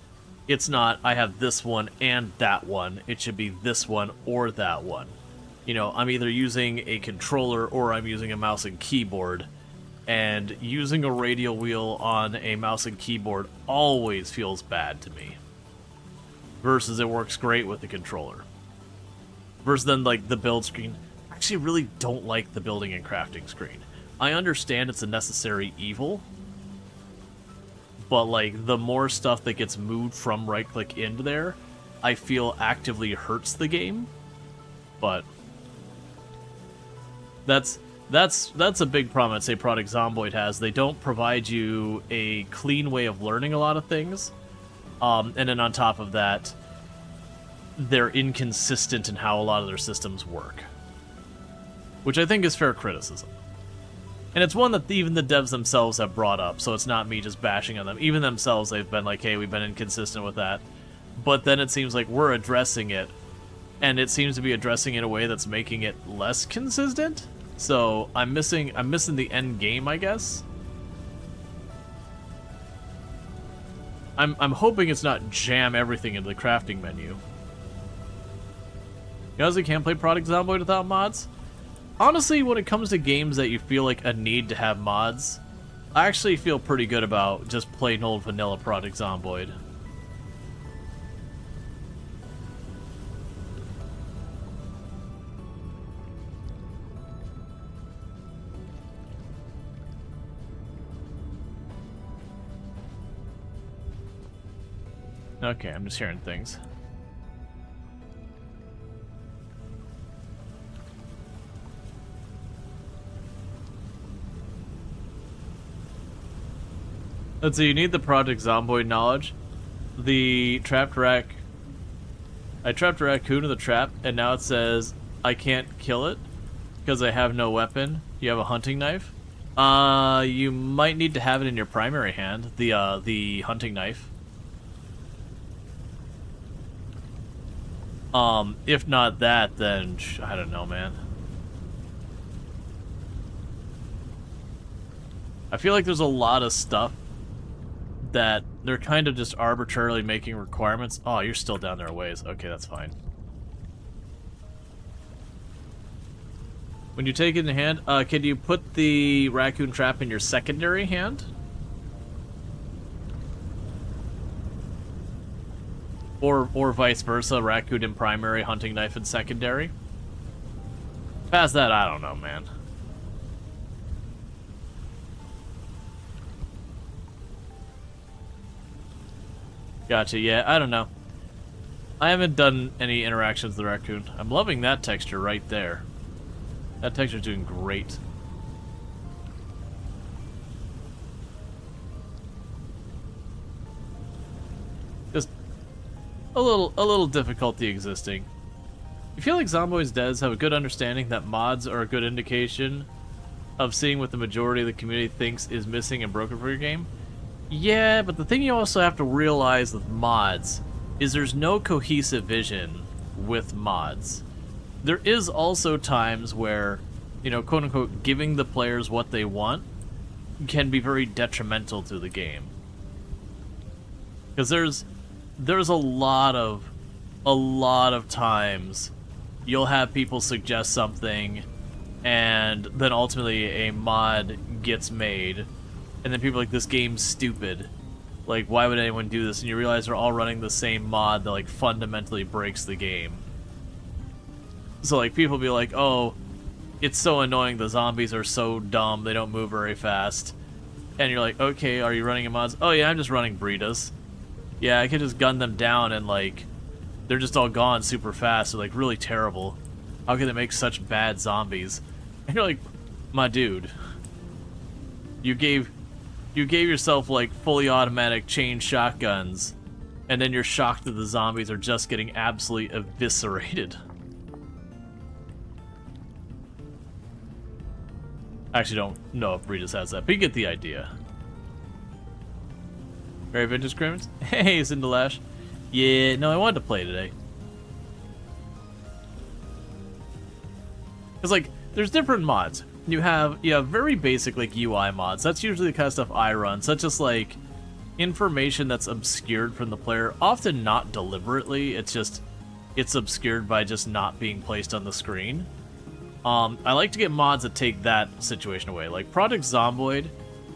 it's not, I have this one and that one. It should be this one or that one. You know, I'm either using a controller or I'm using a mouse and keyboard. And using a radial wheel on a mouse and keyboard always feels bad to me. Versus it works great with the controller. Versus then, like, the build screen. I actually really don't like the building and crafting screen. I understand it's a necessary evil. But, like, the more stuff that gets moved from right-click into there, I feel actively hurts the game. But that's a big problem I'd say Project Zomboid has. They don't provide you a clean way of learning a lot of things. And then on top of that, they're inconsistent in how a lot of their systems work. Which I think is fair criticism. And it's one that even the devs themselves have brought up, so it's not me just bashing on them. Even themselves, they've been like, hey, we've been inconsistent with that. But then it seems like we're addressing it, and it seems to be addressing it in a way that's making it less consistent. So I'm missing the end game, I guess. I'm hoping it's not jam everything into the crafting menu. You guys can't play Project Zomboid without mods? Honestly, when it comes to games that you feel like a need to have mods, I actually feel pretty good about just plain old vanilla Project Zomboid. Okay, I'm just hearing things. Let's see, you need the Project Zomboid knowledge. The trapped rack... I trapped a raccoon in the trap, and now it says I can't kill it because I have no weapon. You have a hunting knife? You might need to have it in your primary hand, the hunting knife. If not that, then I don't know, man. I feel like there's a lot of stuff that they're kind of just arbitrarily making requirements. Oh, you're still down there a ways. Okay, that's fine. When you take it in hand, can you put the raccoon trap in your secondary hand? Or vice versa, raccoon in primary, hunting knife in secondary? Past that, I don't know, man. Gotcha, yeah, I don't know. I haven't done any interactions with the raccoon. I'm loving that texture right there. That texture's doing great. Just a little difficulty existing. You feel like Zomboid's devs have a good understanding that mods are a good indication of seeing what the majority of the community thinks is missing and broken for your game? Yeah, but the thing you also have to realize with mods is there's no cohesive vision with mods. There is also times where, you know, quote-unquote, giving the players what they want can be very detrimental to the game. Because there's a lot of times you'll have people suggest something and then ultimately a mod gets made and then people are like, this game's stupid. Like, why would anyone do this? And you realize they're all running the same mod that, like, fundamentally breaks the game. So, like, people be like, oh, it's so annoying, the zombies are so dumb, they don't move very fast. And you're like, okay, are you running in mods? Oh, yeah, I'm just running Britas. Yeah, I can just gun them down and, like, they're just all gone super fast. They're, like, really terrible. How can they make such bad zombies? And you're like, my dude, you gave yourself, like, fully automatic chain shotguns, and then you're shocked that the zombies are just getting absolutely eviscerated. I actually don't know if Britas has that, but you get the idea. Very vintage criminals? Hey, Zindalash. Yeah, no, I wanted to play today. Because, like, there's different mods. You have very basic, like, UI mods. That's usually the kind of stuff I run, such as, like, information that's obscured from the player, often not deliberately, it's obscured by just not being placed on the screen. I like to get mods that take that situation away. Like Project Zomboid,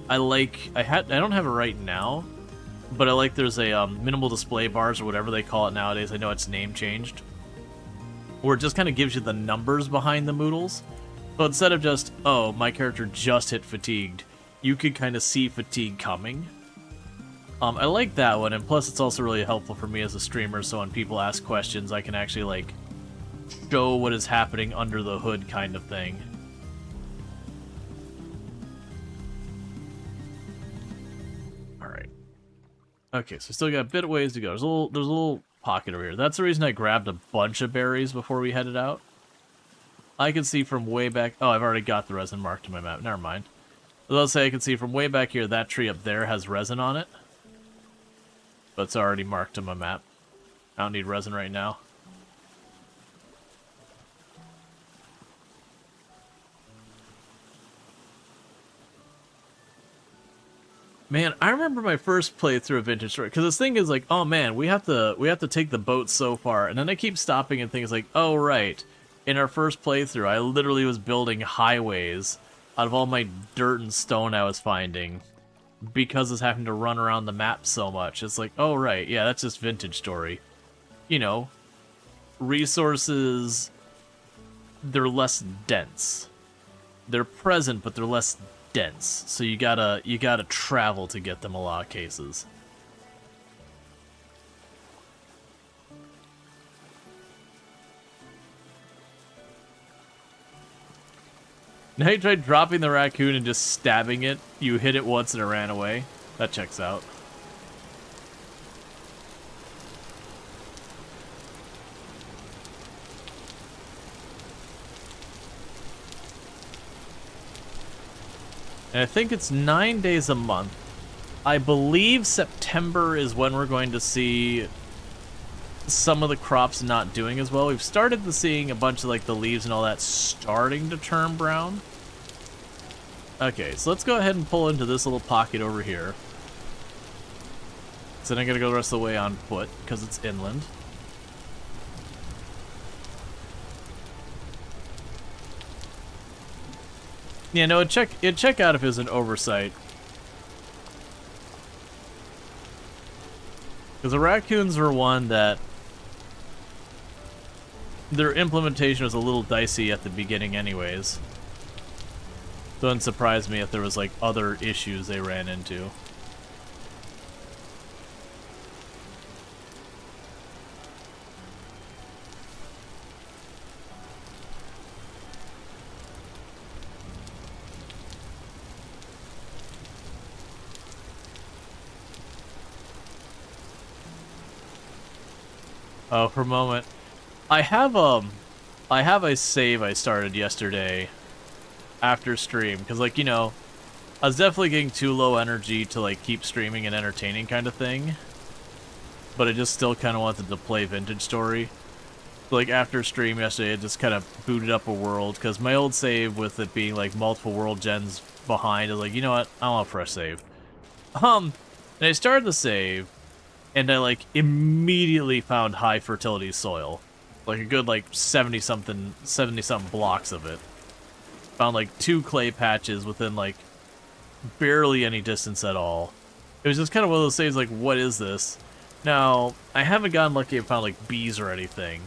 I don't have it right now, but I like there's a minimal display bars or whatever they call it nowadays. I know it's name changed, where it just kind of gives you the numbers behind the moodles. So instead of just, oh, my character just hit fatigued, you could kind of see fatigue coming. I like that one, and plus it's also really helpful for me as a streamer, so when people ask questions, I can actually, like, show what is happening under the hood kind of thing. Alright. Okay, so still got a bit of ways to go. There's a little pocket over here. That's the reason I grabbed a bunch of berries before we headed out. I can see from way back... Oh, I've already got the resin marked on my map. Never mind. Let's say I can see from way back here, that tree up there has resin on it. But it's already marked on my map. I don't need resin right now. Man, I remember my first playthrough of Vintage Story, because this thing is like, oh man, we have to take the boat so far, and then I keep stopping and things like, oh right, in our first playthrough, I literally was building highways out of all my dirt and stone I was finding, because I was having to run around the map so much. It's like, oh right, yeah, that's just Vintage Story. You know, resources, they're less dense. They're present, but they're less dense, so you gotta travel to get them a lot of cases. Now you tried dropping the raccoon and just stabbing it. You hit it once and it ran away. That checks out. And I think it's 9 days a month. I believe September is when we're going to see some of the crops not doing as well. We've started to seeing a bunch of like the leaves and all that starting to turn brown. Okay, so let's go ahead and pull into this little pocket over here. So then I'm gonna go the rest of the way on foot because it's inland. Yeah, no, it'd check out if it was an oversight. Because the raccoons were one that... their implementation was a little dicey at the beginning anyways. So it wouldn't surprise me if there was, like, other issues they ran into. Oh, for a moment. I have a save I started yesterday after stream, because, like, you know, I was definitely getting too low energy to, like, keep streaming and entertaining kind of thing. But I just still kind of wanted to play Vintage Story. So, like, after stream yesterday, I just kind of booted up a world, because my old save, with it being, like, multiple world gens behind, I was like, you know what, I want a fresh save. And I started the save, and I, like, immediately found high fertility soil. Like, a good, like, 70-something blocks of it. Found, like, 2 clay patches within, like, barely any distance at all. It was just kind of one of those saves, like, what is this? Now, I haven't gotten lucky and found, like, bees or anything.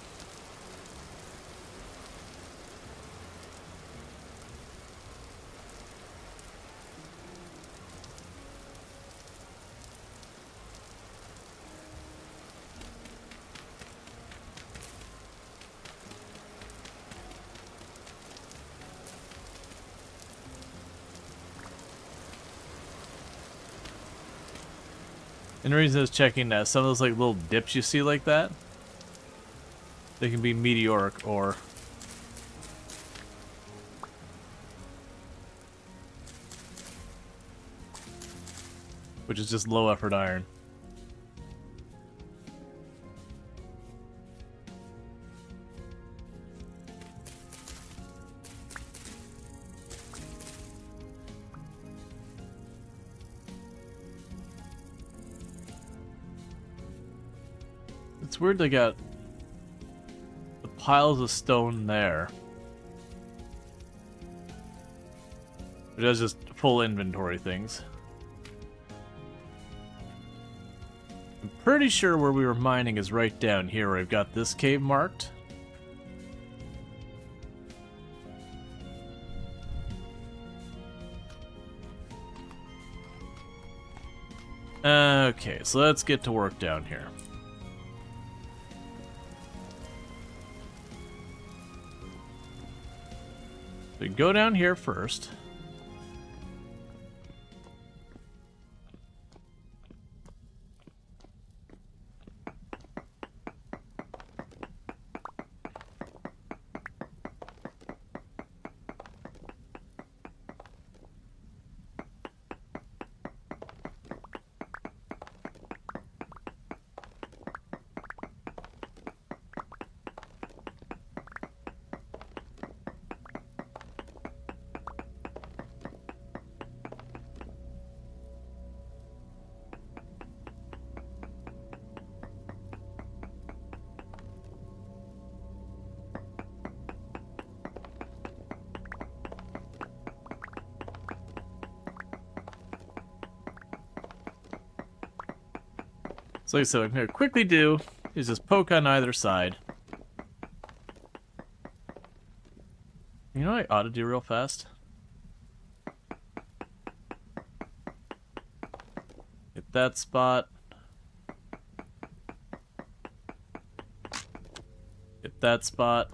And the reason I was checking that, some of those, like, little dips you see like that, they can be meteoric or... which is just low effort iron. It's weird they got the piles of stone there. It does just full inventory things. I'm pretty sure where we were mining is right down here where I've got this cave marked. Okay, so let's get to work down here. We go down here first. So like I said, what I'm going to quickly do is just poke on either side. You know what I ought to do real fast? Hit that spot. Hit that spot.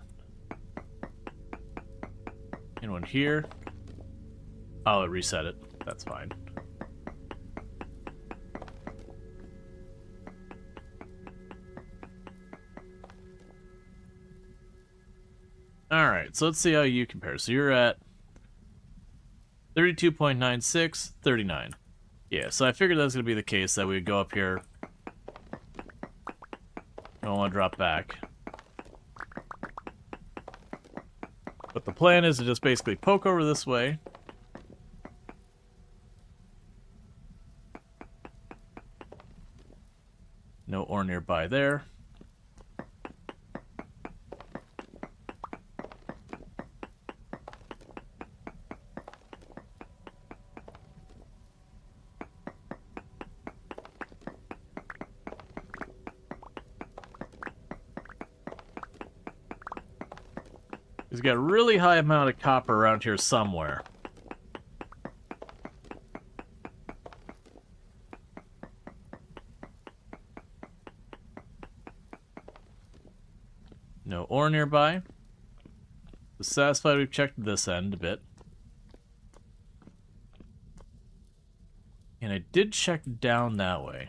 And one here. Oh, it reset it. That's fine. Alright, so let's see how you compare. So you're at 32.96, 39. Yeah, so I figured that was going to be the case, that we would go up here. I don't want to drop back. But the plan is to just basically poke over this way. No ore nearby there. He's got a really high amount of copper around here somewhere. No ore nearby. Satisfied we've checked this end a bit. And I did check down that way.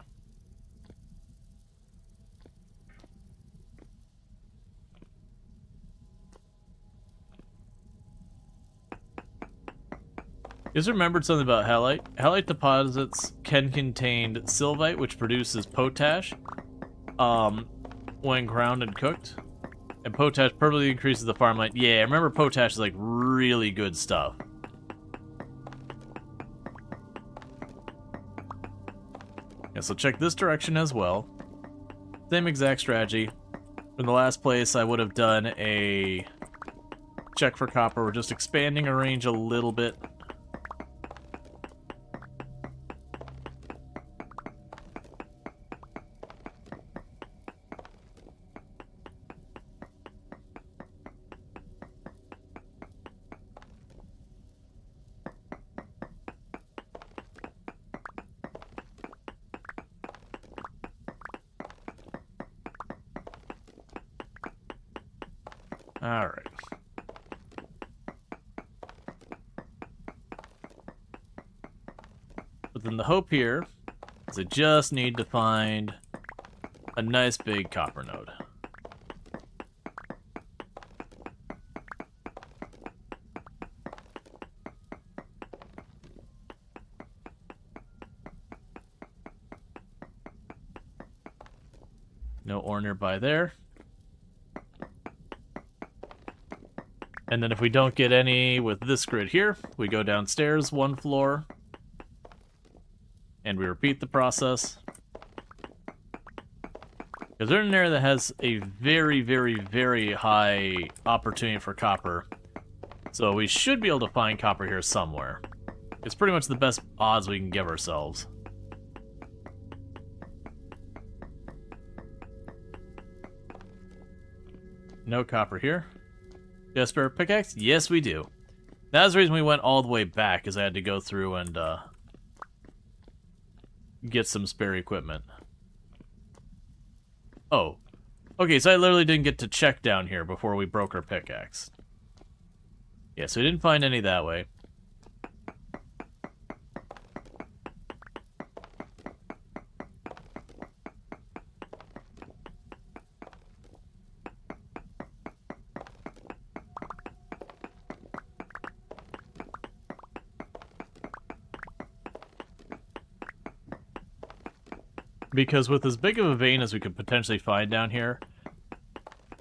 Just remembered something about halite. Halite deposits can contain sylvite, which produces potash when ground and cooked. And potash permanently increases the farmland. Yeah, I remember potash is like really good stuff. Yeah, so check this direction as well. Same exact strategy. In the last place, I would have done a check for copper. We're just expanding our range a little bit. Alright. But then the hope here is I just need to find a nice big copper node. No ore nearby there. And then if we don't get any with this grid here, we go downstairs one floor, and we repeat the process. Because they're in an area that has a very, very, very high opportunity for copper. So we should be able to find copper here somewhere. It's pretty much the best odds we can give ourselves. No copper here. Just for a pickaxe? Yes, we do. That's the reason we went all the way back, is I had to go through and get some spare equipment. Oh. Okay, so I literally didn't get to check down here before we broke our pickaxe. Yeah, so we didn't find any that way. Because with as big of a vein as we could potentially find down here,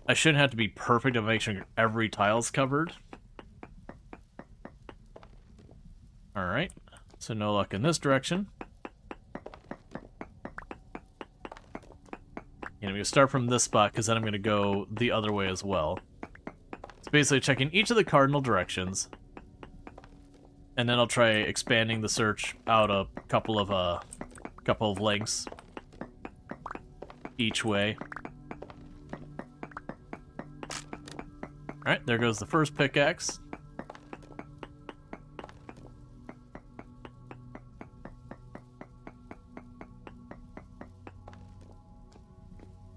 I shouldn't have to be perfect to make sure every tile's covered. Alright, so no luck in this direction. And I'm going to start from this spot, because then I'm going to go the other way as well. It's basically checking each of the cardinal directions, and then I'll try expanding the search out a couple of lengths each way. Alright, there goes the first pickaxe.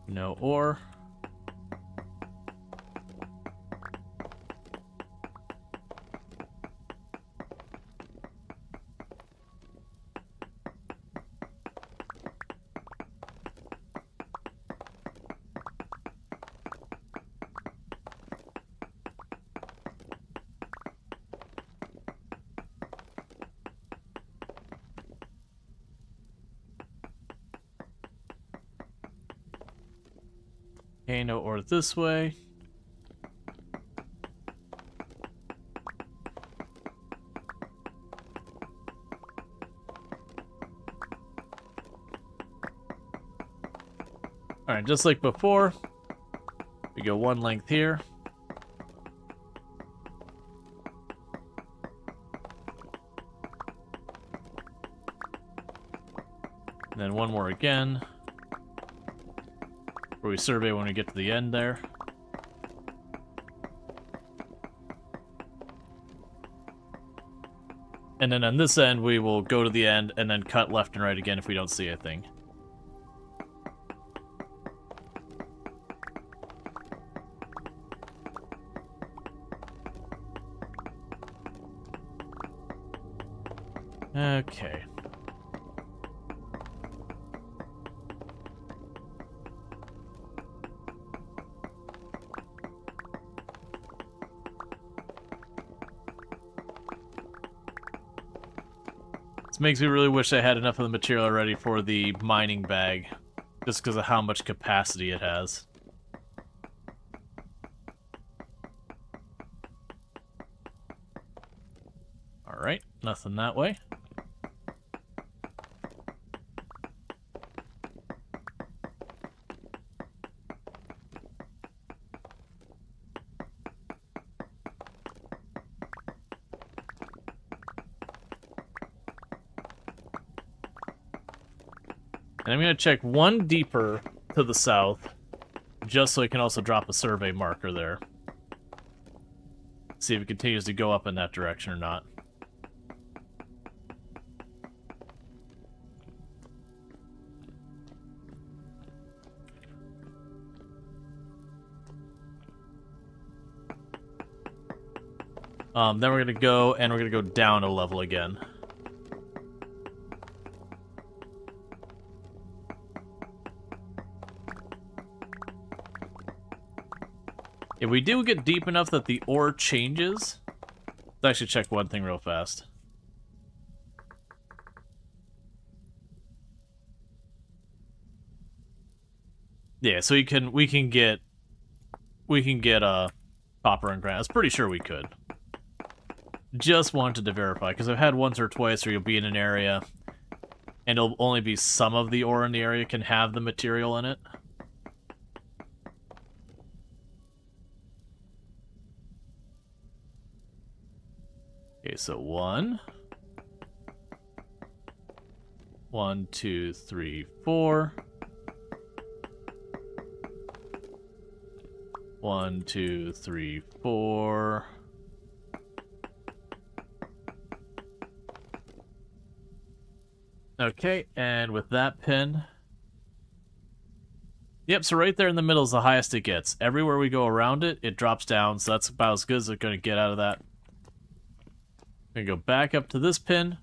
No ore. Okay, no ore this way. Alright, just like before, we go one length here. And then one more again. Where we survey when we get to the end there. And then on this end, we will go to the end and then cut left and right again if we don't see anything. Okay. This makes me really wish I had enough of the material already for the mining bag, just because of how much capacity it has. Alright, nothing that way. And I'm going to check one deeper to the south, just so I can also drop a survey marker there. See if it continues to go up in that direction or not. Then we're going to go, and we're going to go down a level again. If we do get deep enough that the ore changes... Let's actually check one thing real fast. Yeah, so we can get copper and granite. I was pretty sure we could. Just wanted to verify, because I've had once or twice where you'll be in an area and it'll only be some of the ore in the area can have the material in it. Okay, so 1. 1, 2, 3, 4. 1, 2, 3, 4. Okay, and with that pin... Yep, so right there in the middle is the highest it gets. Everywhere we go around it, it drops down, so that's about as good as it's going to get out of that. I'm going to go back up to this pin.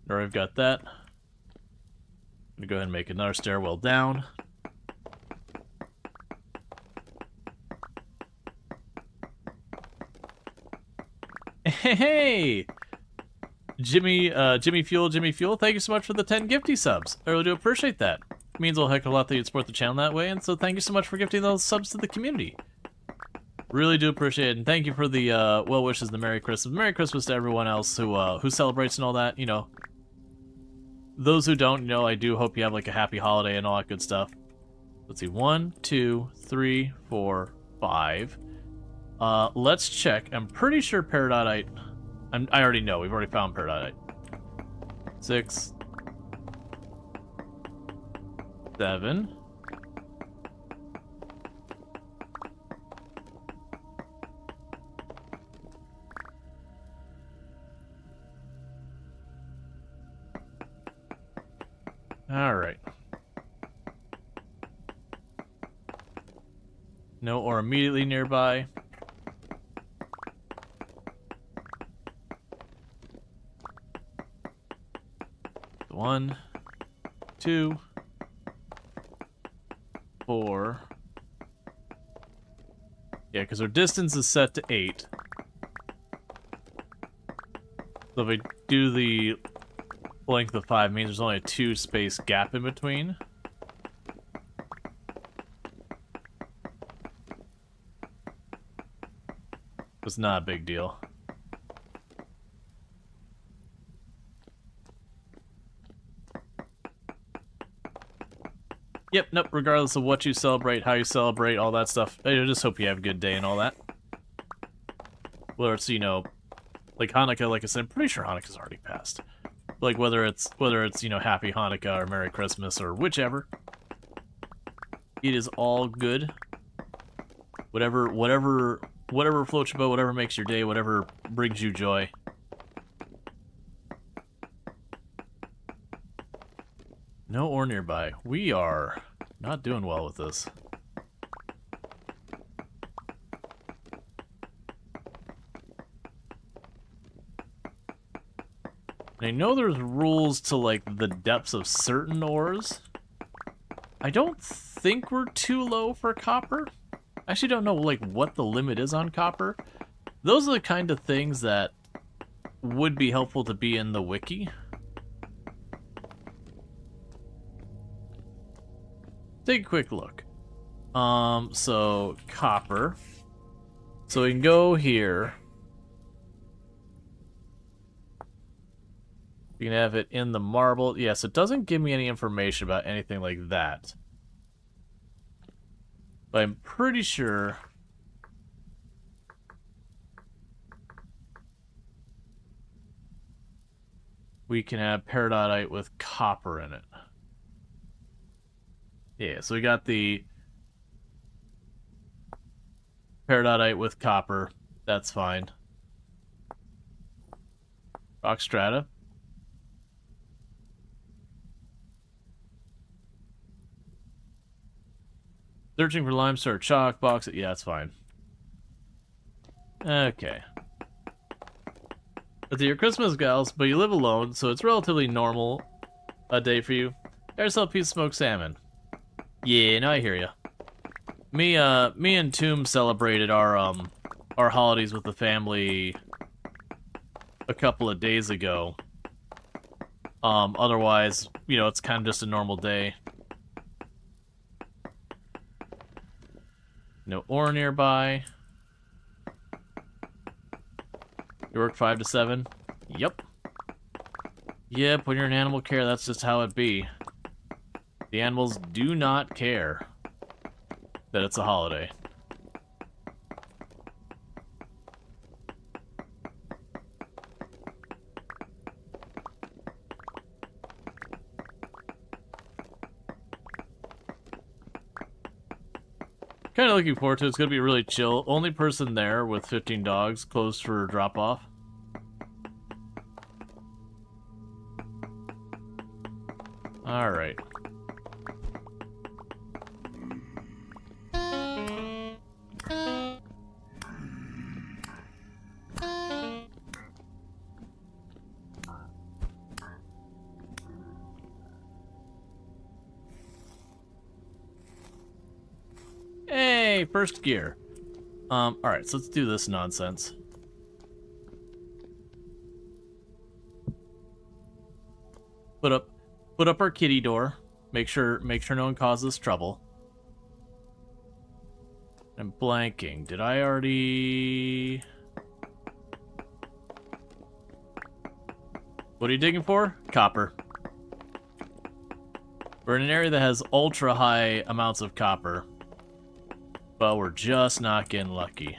Or I've got that. I'm going to go ahead and make another stairwell down. Hey! Jimmy Fuel, thank you so much for the 10 gifty subs. I really do appreciate that. It means a heck of a lot that you'd support the channel that way, and so thank you so much for gifting those subs to the community. Really do appreciate it, and thank you for the well wishes and the Merry Christmas. Merry Christmas to everyone else who celebrates and all that, you know. Those who don't, you know, I do hope you have like a happy holiday and all that good stuff. Let's see, 1, 2, 3, 4, 5. Let's check. I'm pretty sure Peridotite... I already know. We've already found Peridotite. 6. 7. All right. No ore immediately nearby. One, 2, 4. Yeah, because our distance is set to 8. So if we do the length of 5, means there's only a 2 space gap in between. It's not a big deal. Yep, nope, regardless of what you celebrate, how you celebrate, all that stuff, I just hope you have a good day and all that. Whether it's, you know, like Hanukkah, like I said, I'm pretty sure Hanukkah's already passed. Like whether it's, you know, Happy Hanukkah or Merry Christmas or whichever. It is all good. Whatever floats your boat, whatever makes your day, whatever brings you joy. No ore nearby. We are not doing well with this. And I know there's rules to, like, the depths of certain ores. I don't think we're too low for copper. I actually don't know, like, what the limit is on copper. Those are the kind of things that would be helpful to be in the wiki. Take a quick look. So copper. So we can go here. You can have it in the marble. Yes, it doesn't give me any information about anything like that. But I'm pretty sure we can have peridotite with copper in it. Yeah, so we got the peridotite with copper. That's fine. Rock strata. Searching for limestone or chalk box. Yeah, that's fine. Okay. It's your Christmas gals, but you live alone, so it's relatively normal a day for you. Got yourself a piece of smoked salmon. Yeah, no, I hear ya. Me and Tomb celebrated our holidays with the family a couple of days ago. Otherwise, you know, it's kind of just a normal day. No ore nearby. You work 5 to 7? Yep. Yep, when you're in animal care, that's just how it be. The animals do not care that it's a holiday. Kind of looking forward to it. It's going to be really chill. Only person there with 15 dogs, closed for drop-off. Alright. Hey, first gear. Alright, so let's do this nonsense. Put up our kitty door. Make sure no one causes trouble. I'm blanking. Did I already... What are you digging for? Copper. We're in an area that has ultra high amounts of copper. But we're just not getting lucky.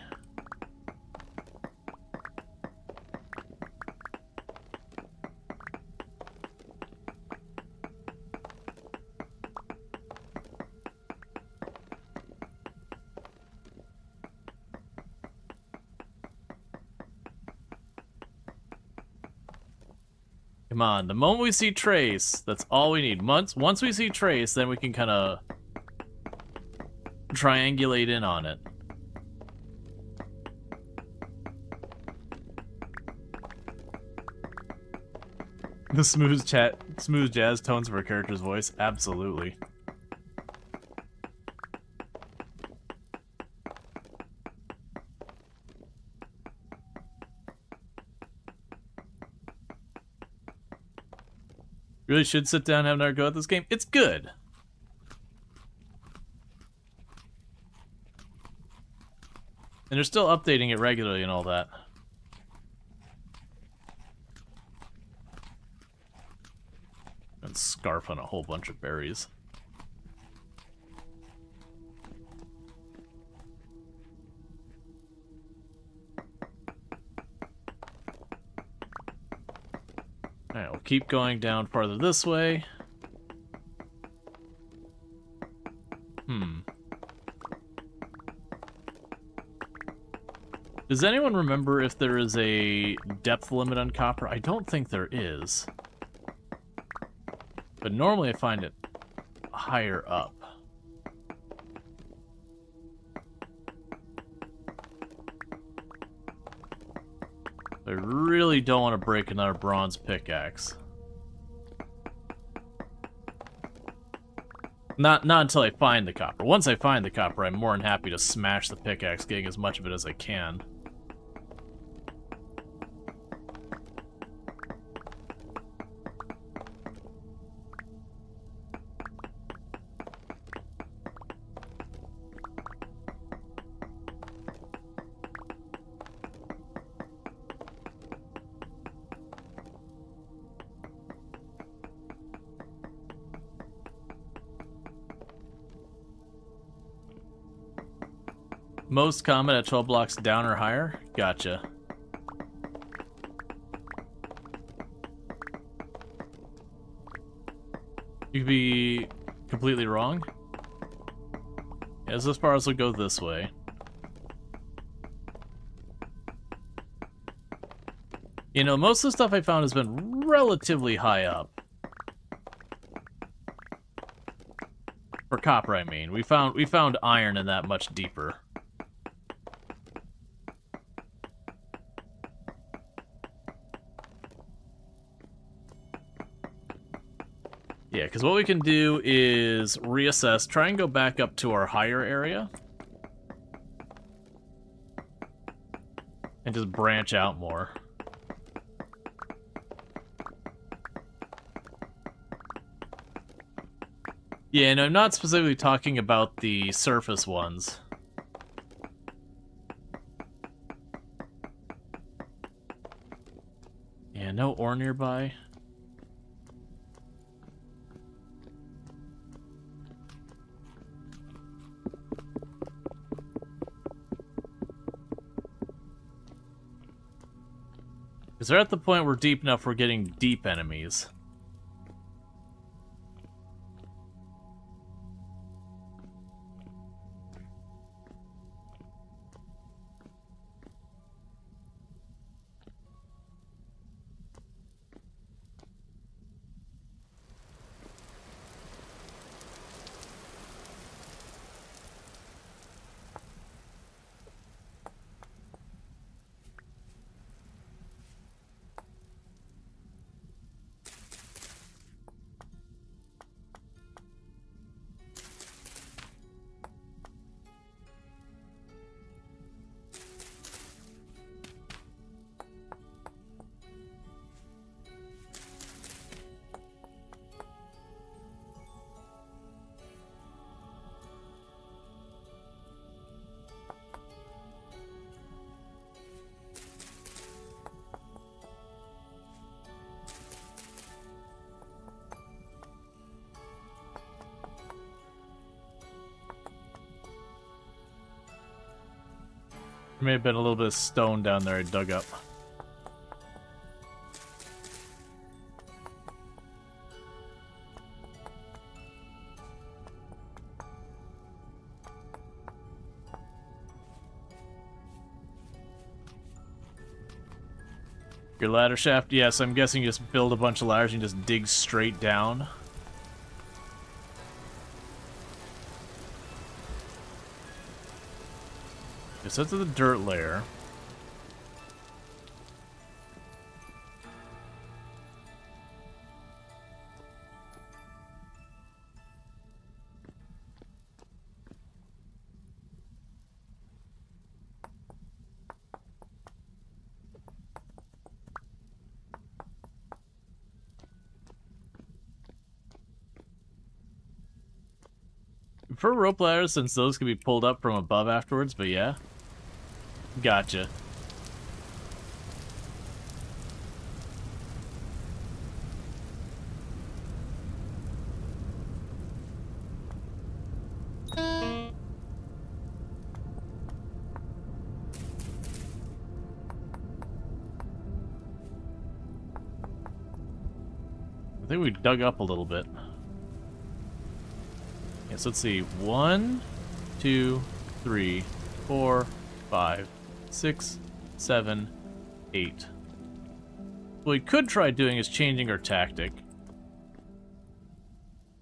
Come on, the moment we see Trace, that's all we need. Once we see Trace, then we can kind of triangulate in on it. The smooth jazz tones of our character's voice, absolutely. Really should sit down and have another go at this game. It's good. And they're still updating it regularly and all that. And scarf on a whole bunch of berries. Alright, we'll keep going down farther this way. Does anyone remember if there is a depth limit on copper? I don't think there is. But normally I find it higher up. I really don't want to break another bronze pickaxe. Not until I find the copper. Once I find the copper, I'm more than happy to smash the pickaxe, getting as much of it as I can. Most common at 12 blocks down or higher? Gotcha. You could be completely wrong. As far as we'll go this way. You know, most of the stuff I found has been relatively high up. For copper, I mean. We found iron in that much deeper. Yeah, because what we can do is reassess, try and go back up to our higher area. And just branch out more. Yeah, and I'm not specifically talking about the surface ones. Yeah, no ore nearby. Because they're at the point we're deep enough we're getting deep enemies. May have been a little bit of stone down there I dug up. Your ladder shaft? Yes, I'm guessing you just build a bunch of ladders and just dig straight down. Yes, that's the dirt layer. For rope ladders, since those can be pulled up from above afterwards, but yeah. Gotcha. I think we dug up a little bit. Yes, let's see. 1, 2, 3, 4, 5, 6, 7, 8. What we could try doing is changing our tactic.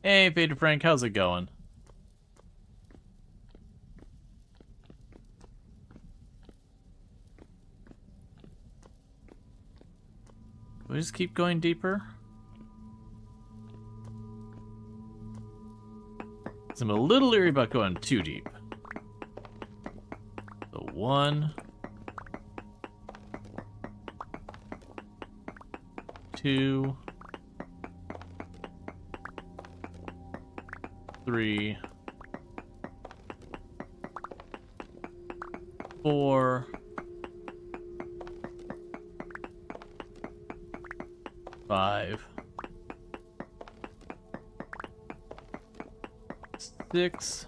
Hey, Vader Frank, how's it going? Do we just keep going deeper? I'm a little leery about going too deep. So 1, 2, 3, 4, 5, 6,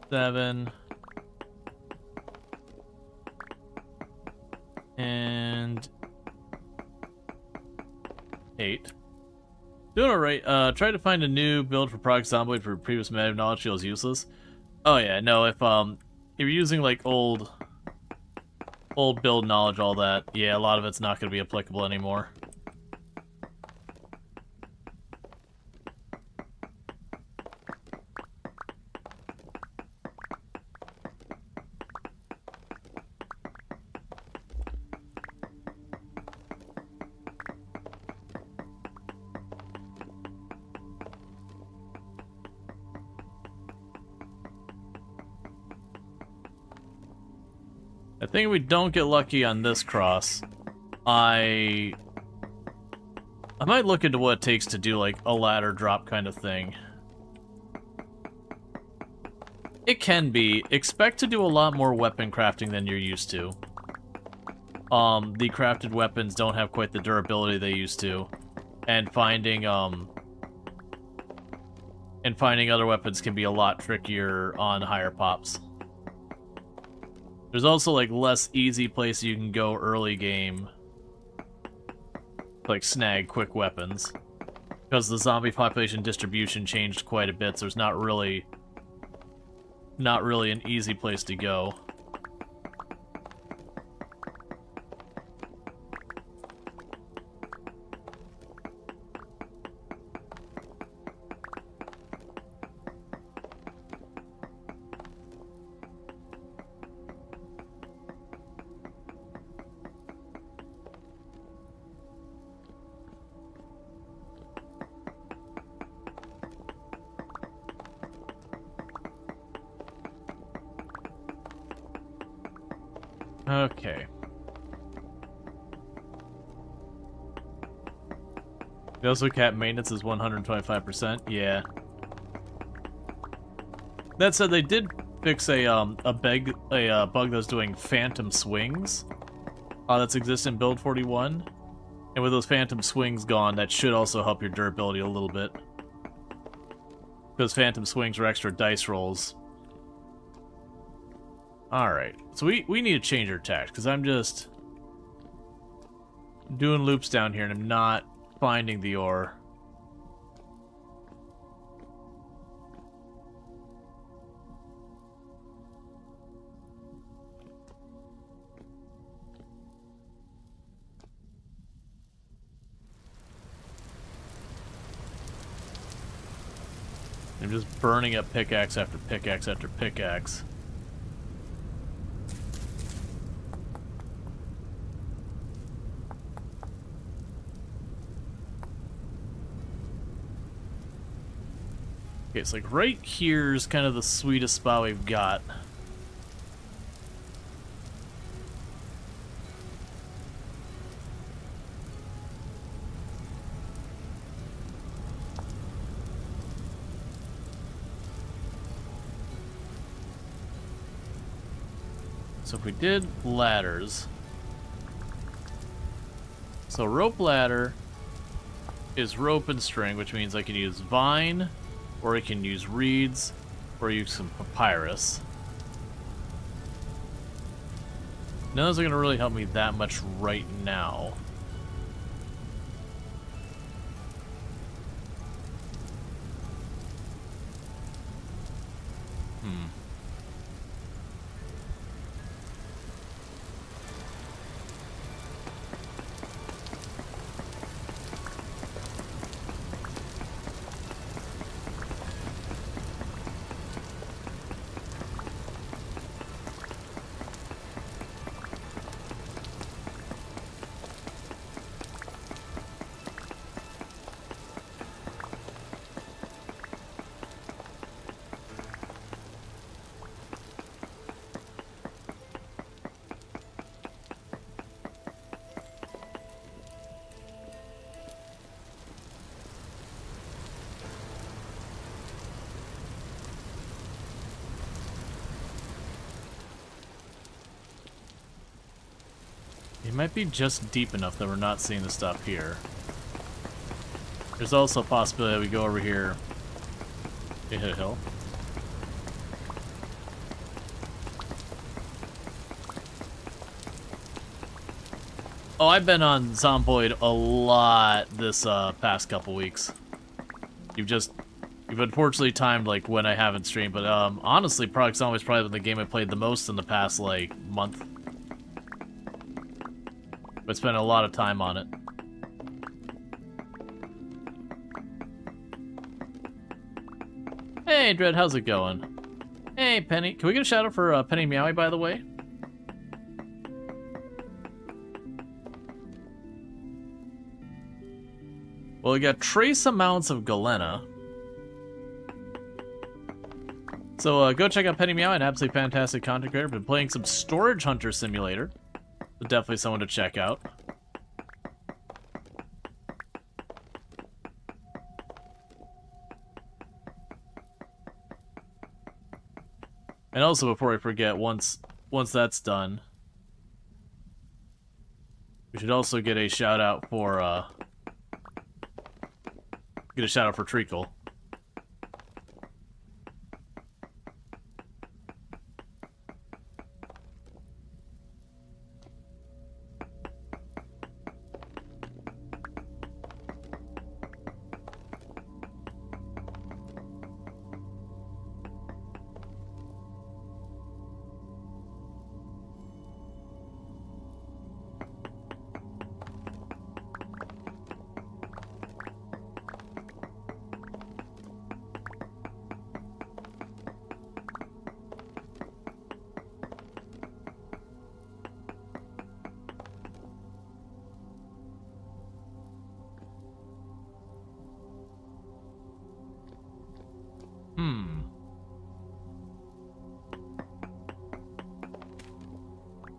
7, and 8. Doing alright. Try to find a new build for Proc Zomboid for previous meta knowledge feels useless. Oh yeah, no, if you're using like old build knowledge, all that, yeah, a lot of it's not gonna be applicable anymore. I think if we don't get lucky on this cross, I might look into what it takes to do like a ladder drop kind of thing. It can be. Expect to do a lot more weapon crafting than you're used to. The crafted weapons don't have quite the durability they used to, and finding other weapons can be a lot trickier on higher pops. There's also like less easy places you can go early game, like snag quick weapons, because the zombie population distribution changed quite a bit. So there's not really an easy place to go. Okay. We also cap maintenance is 125%. Yeah. That said, they did fix a bug that's doing phantom swings. That's exists in build 41. And with those phantom swings gone, that should also help your durability a little bit. Those phantom swings are extra dice rolls. Alright, so we need to change our tact, because I'm just doing loops down here and I'm not finding the ore. I'm just burning up pickaxe after pickaxe after pickaxe. Okay, it's like right here's kind of the sweetest spot we've got. So if we did ladders, so rope ladder is rope and string, which means I can use vine, or I can use reeds, or use some papyrus. None of those are going to really help me that much right now. It might be just deep enough that we're not seeing the stuff here. There's also a possibility that we go over here and hit a hill. Oh, I've been on Zomboid a lot this past couple weeks. You've unfortunately timed like when I haven't streamed, but honestly, Project Zombie's probably been the game I played the most in the past like month. But spent a lot of time on it. Hey, Dread, how's it going? Hey, Penny. Can we get a shout out for Penny Meowie, by the way? Well, we got trace amounts of Galena. So go check out Penny Meowie, an absolutely fantastic content creator. Been playing some Storage Hunter Simulator. Definitely someone to check out. And also, before I forget, once that's done, we should also get a shout out for Treacle.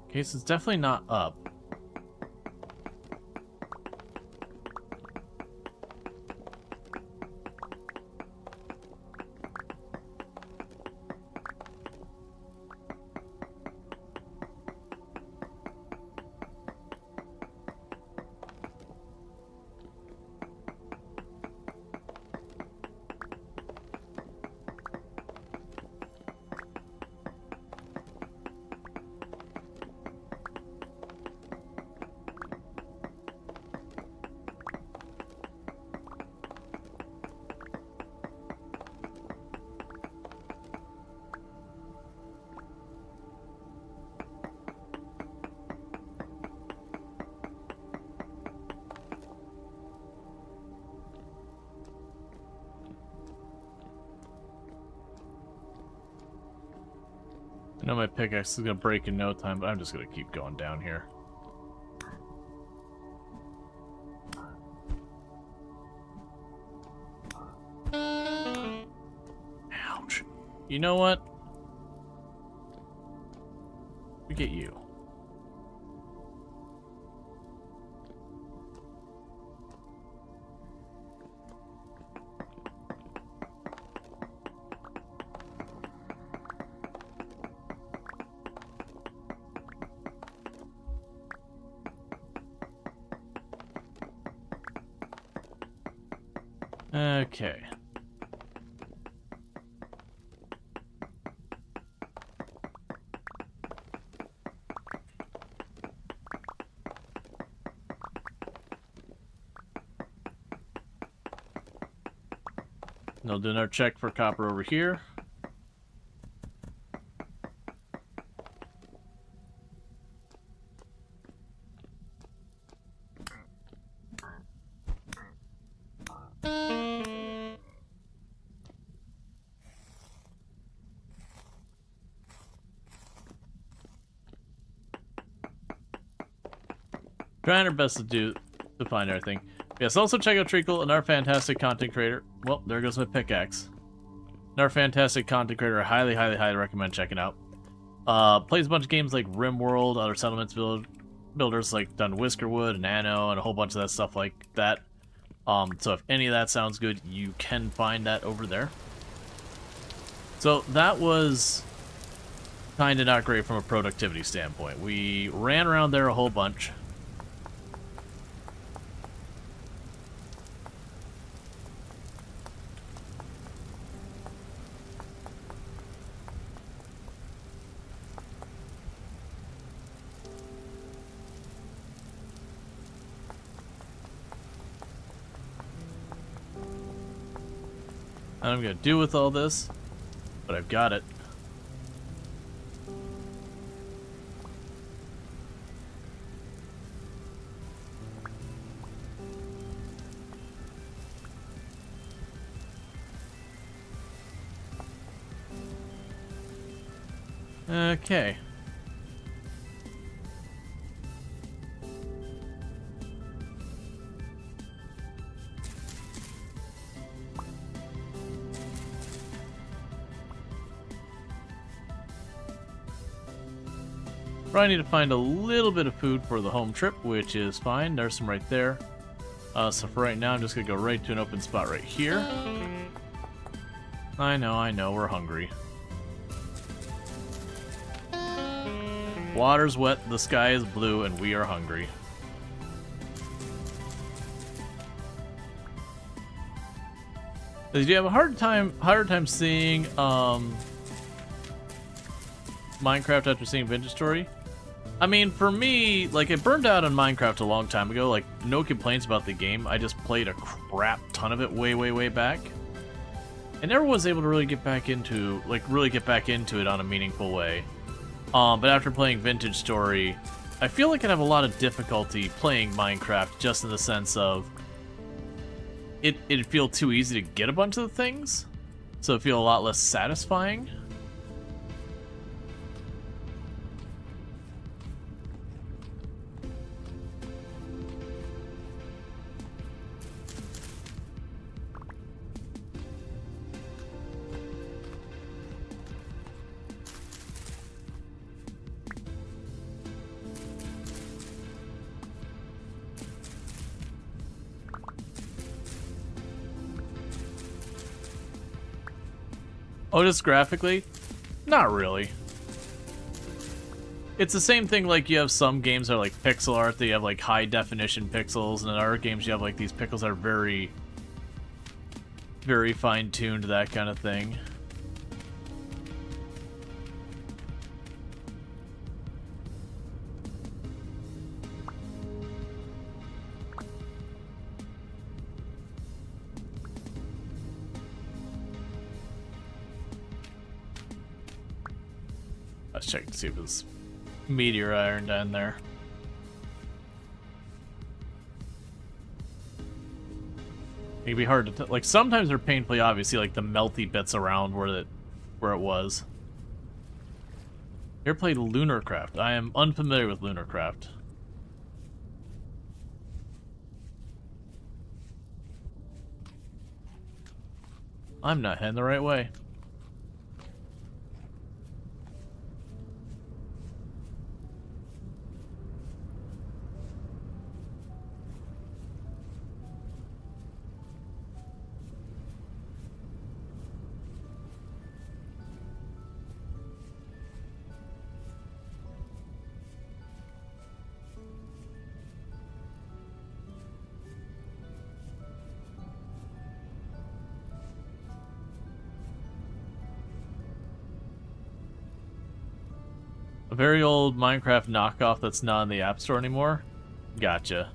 Okay, so it's definitely not up. I know my pickaxe is gonna break in no time, but I'm just gonna keep going down here. Ouch. You know what? Forget you. Okay. Now doing our check for copper over here. Trying our best to find everything. Yes, also check out Treacle, another fantastic content creator. Well, there goes my pickaxe. Another fantastic content creator I highly, highly, highly recommend checking out. Plays a bunch of games like RimWorld, other settlements builders like done Whiskerwood and Anno and a whole bunch of that stuff like that. So if any of that sounds good, you can find that over there. So that was kind of not great from a productivity standpoint. We ran around there a whole bunch. I don't know what I'm gonna do with all this, but I've got it. Okay. Probably need to find a little bit of food for the home trip, which is fine. There's some right there. So for right now, I'm just gonna go right to an open spot right here. I know, we're hungry. Water's wet, the sky is blue, and we are hungry. Did you have a harder time seeing Minecraft after seeing Vintage Story? I mean, for me, like, it burned out on Minecraft a long time ago. Like, no complaints about the game. I just played a crap ton of it way, way, way back. I never was able to really get back into, it on a meaningful way. But after playing Vintage Story, I feel like I'd have a lot of difficulty playing Minecraft just in the sense of it'd feel too easy to get a bunch of the things, so it'd feel a lot less satisfying. Oh, just graphically? Not really. It's the same thing, like you have some games that are like pixel art, they have like high definition pixels, and in other games you have like these pixels that are very, very fine-tuned, that kind of thing. Let's check to see if there's meteor iron down there. It can be hard to like. Sometimes they're painfully obvious. See, like the melty bits around where it was. You ever played Lunarcraft? I am unfamiliar with Lunarcraft. I'm not heading the right way. A very old Minecraft knockoff that's not in the App Store anymore? Gotcha.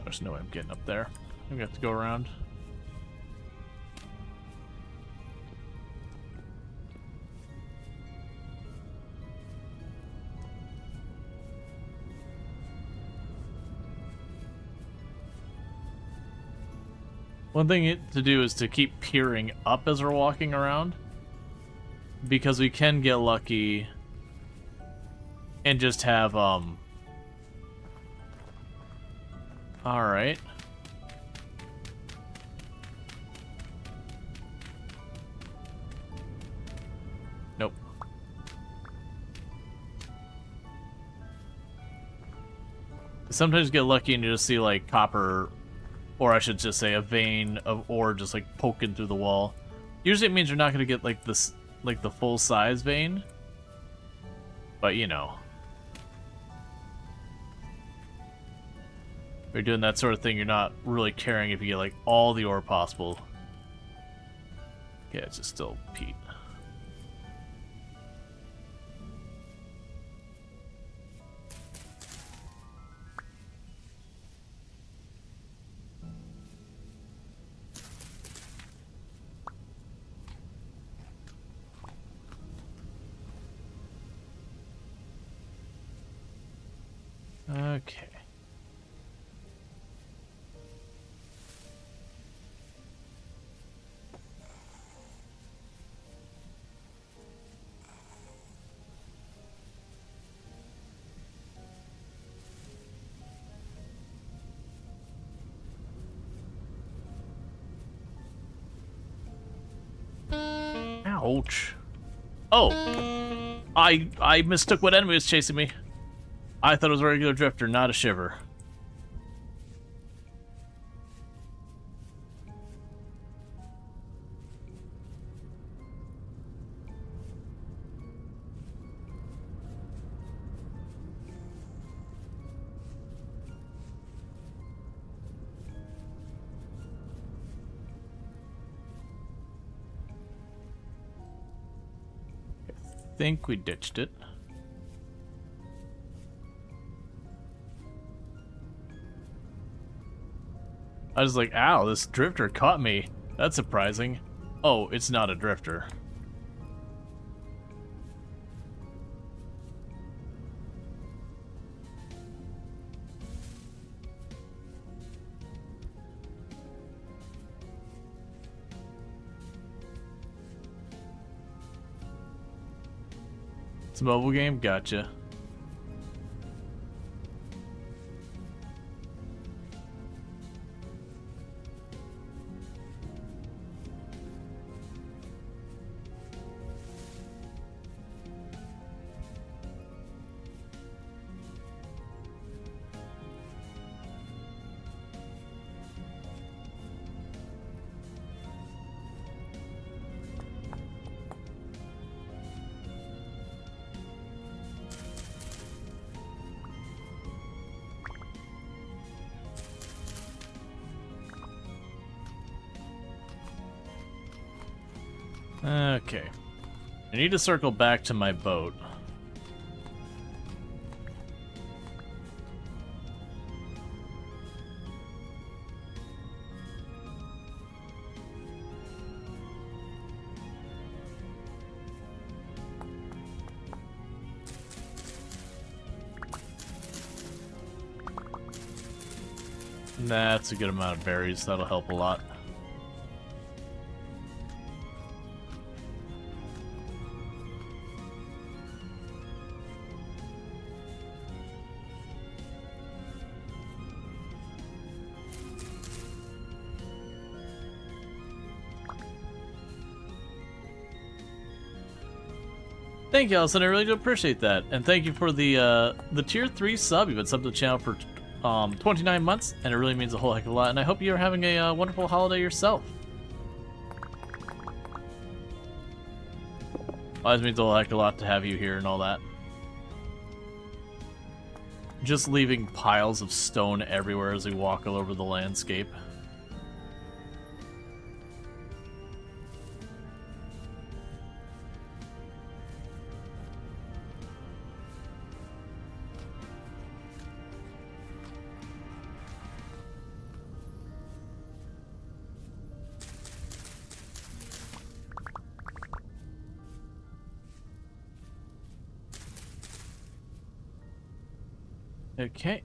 There's no way I'm getting up there. I'm gonna have to go around. One thing to do is to keep peering up as we're walking around, because we can get lucky and just have alright. Nope. Sometimes you get lucky and you just see like copper, or I should just say a vein of ore just like poking through the wall. Usually it means you're not going to get like this, like the full size vein, but you know. If you're doing that sort of thing, you're not really caring if you get like all the ore possible. Yeah, it's just still peat. Okay. Ouch. Oh! I mistook what enemy was chasing me. I thought it was a regular drifter, not a shiver. I think we ditched it. I was like, ow, this drifter caught me. That's surprising. Oh, it's not a drifter. It's a mobile game? Gotcha. Okay. I need to circle back to my boat. That's a good amount of berries. That'll help a lot. Thank you, Allison. I really do appreciate that, and thank you for the tier 3 sub. You've been subbed to the channel for 29 months, and it really means a whole heck of a lot. And I hope you're having a wonderful holiday yourself. Always means a whole heck of a lot to have you here and all that. Just leaving piles of stone everywhere as we walk all over the landscape. Okay.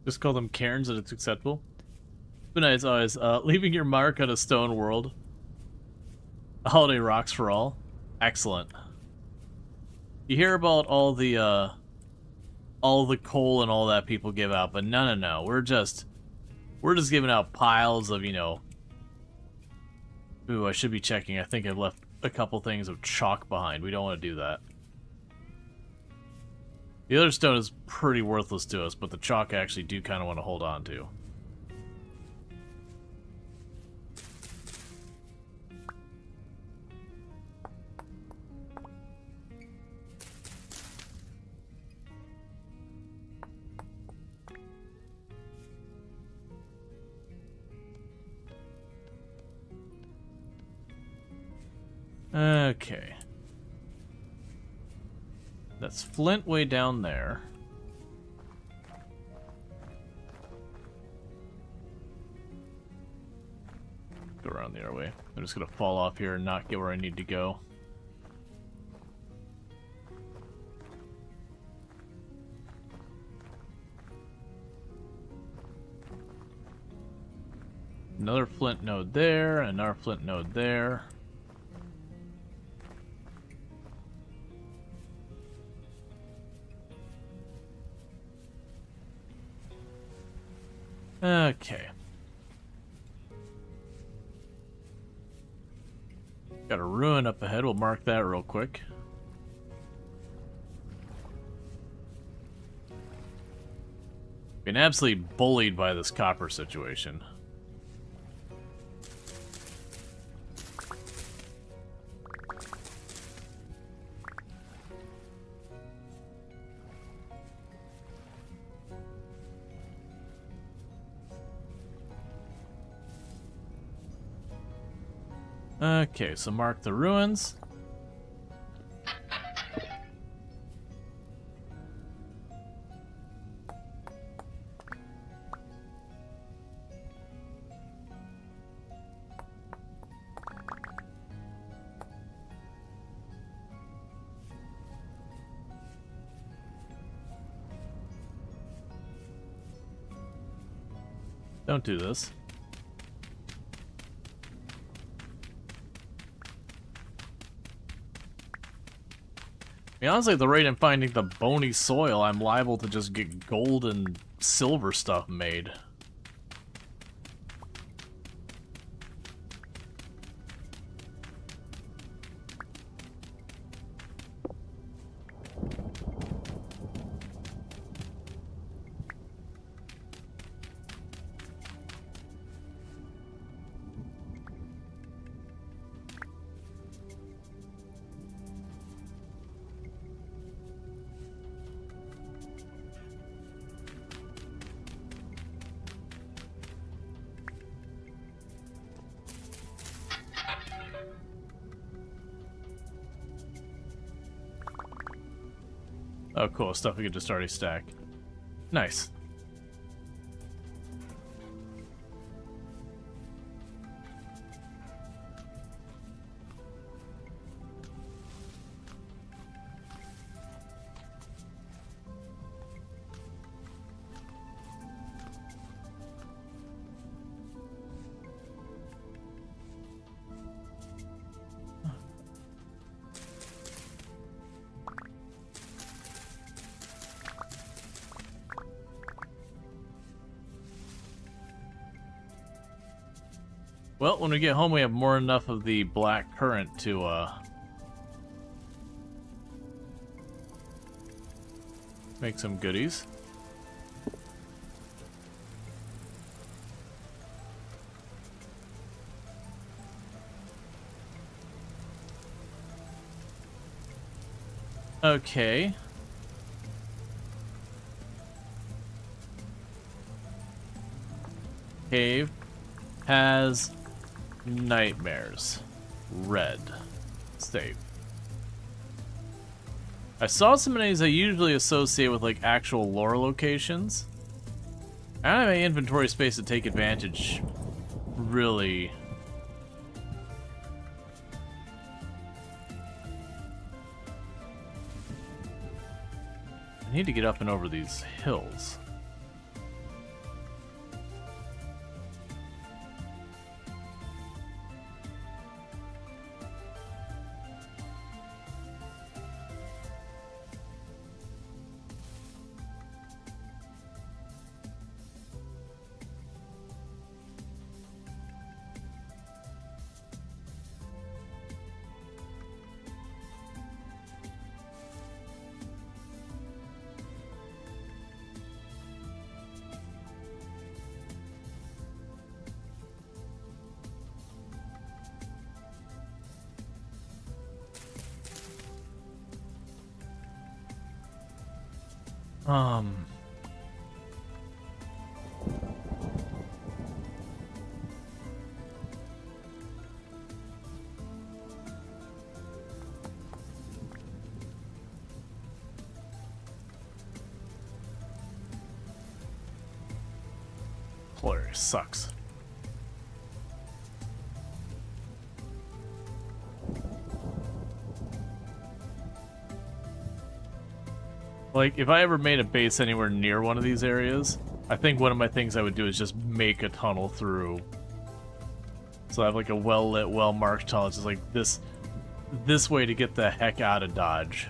Just call them cairns and it's acceptable. But nice always. Leaving your mark on a stone world. A holiday rocks for all. Excellent. You hear about all the coal and all that people give out, but no. We're just giving out piles of, you know. Ooh, I should be checking. I think I left a couple things of chalk behind. We don't want to do that. The other stone is pretty worthless to us, but the chalk I actually do kind of want to hold on to. Okay. That's flint way down there. Go around the other way. I'm just gonna fall off here and not get where I need to go. Another flint node there, another flint node there. Okay. Got a ruin up ahead. We'll mark that real quick. Been absolutely bullied by this copper situation. Okay, so mark the ruins. Don't do this. I mean, honestly, at the rate I'm finding the bony soil, I'm liable to just get gold and silver stuff made. Oh, cool. Stuff we could just already stack. Nice. Well, when we get home, we have more than enough of the black currant to, make some goodies. Okay. Cave has nightmares. Red. Save. I saw some names I usually associate with like actual lore locations. I don't have any inventory space to take advantage, really. I need to get up and over these hills. Employer sucks. Like, if I ever made a base anywhere near one of these areas, I think one of my things I would do is just make a tunnel through. So I have like a well-lit, well-marked tunnel. It's just like this way to get the heck out of Dodge.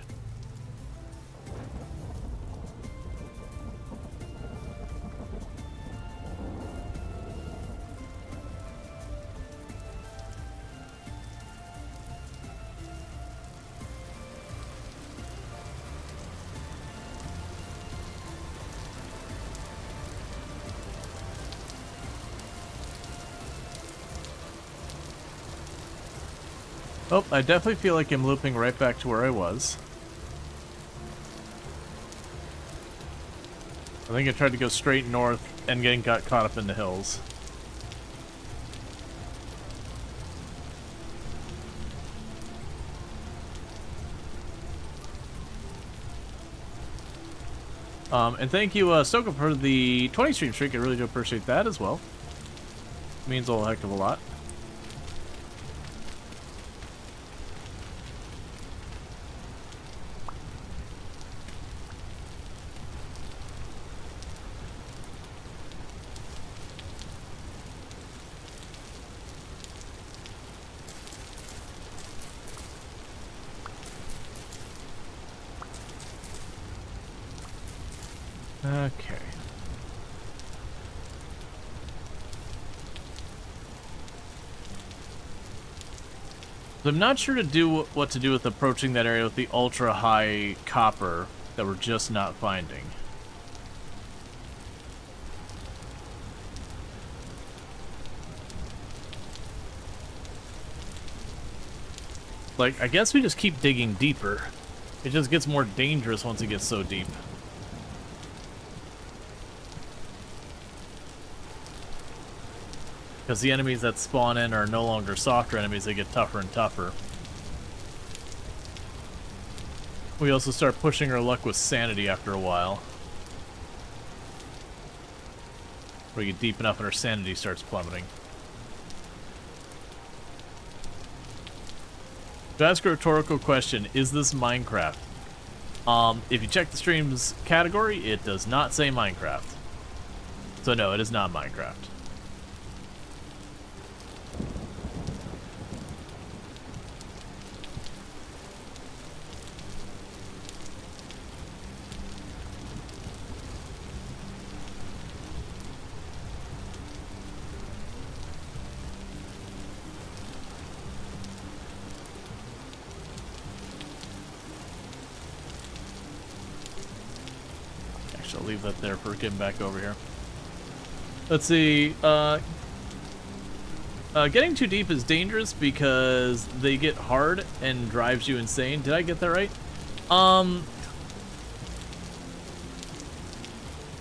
Oh, I definitely feel like I'm looping right back to where I was. I think I tried to go straight north and got caught up in the hills. And thank you, Stoka, for the 20 stream streak. I really do appreciate that as well. It means a whole heck of a lot. Okay. So I'm not sure to do what to do with approaching that area with the ultra high copper that we're just not finding. Like, I guess we just keep digging deeper. It just gets more dangerous once it gets so deep. Because the enemies that spawn in are no longer softer enemies, they get tougher and tougher. We also start pushing our luck with sanity after a while. We get deep enough and our sanity starts plummeting. To ask a rhetorical question, is this Minecraft? If you check the stream's category, it does not say Minecraft. So no, it is not Minecraft. Actually, I'll leave that there for getting back over here. Let's see, getting too deep is dangerous because they get hard and drives you insane. Did I get that right?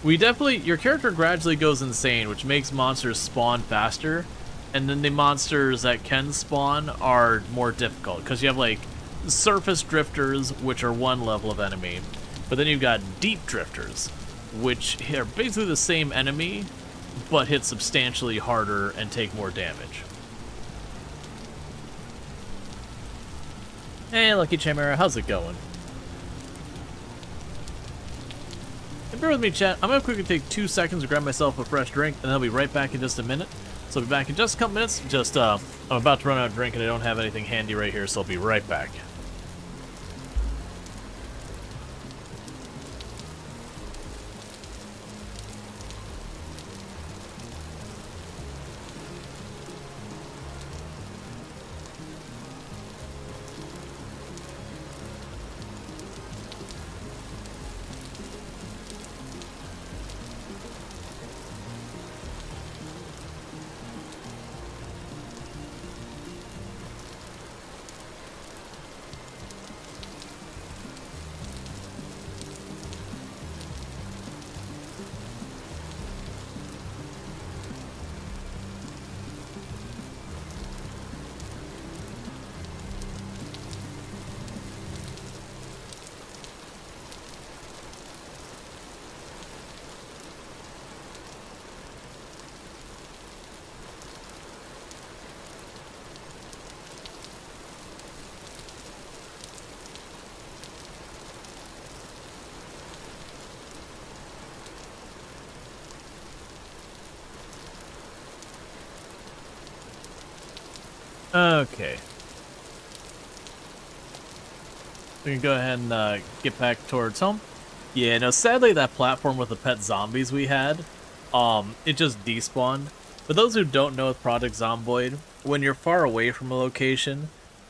Your character gradually goes insane, which makes monsters spawn faster, and then the monsters that can spawn are more difficult, because you have, like, surface drifters, which are one level of enemy, but then you've got deep drifters, which are basically the same enemy, but hit substantially harder and take more damage. Hey, Lucky Chimera, how's it going? And bear with me, chat. I'm gonna quickly take 2 seconds to grab myself a fresh drink, and I'll be right back in just a minute. So I'll be back in just a couple minutes. Just, I'm about to run out of drink, and I don't have anything handy right here, so I'll be right back. Okay. We can go ahead and get back towards home. Yeah, no, sadly that platform with the pet zombies we had, it just despawned. For those who don't know with Project Zomboid, when you're far away from a location,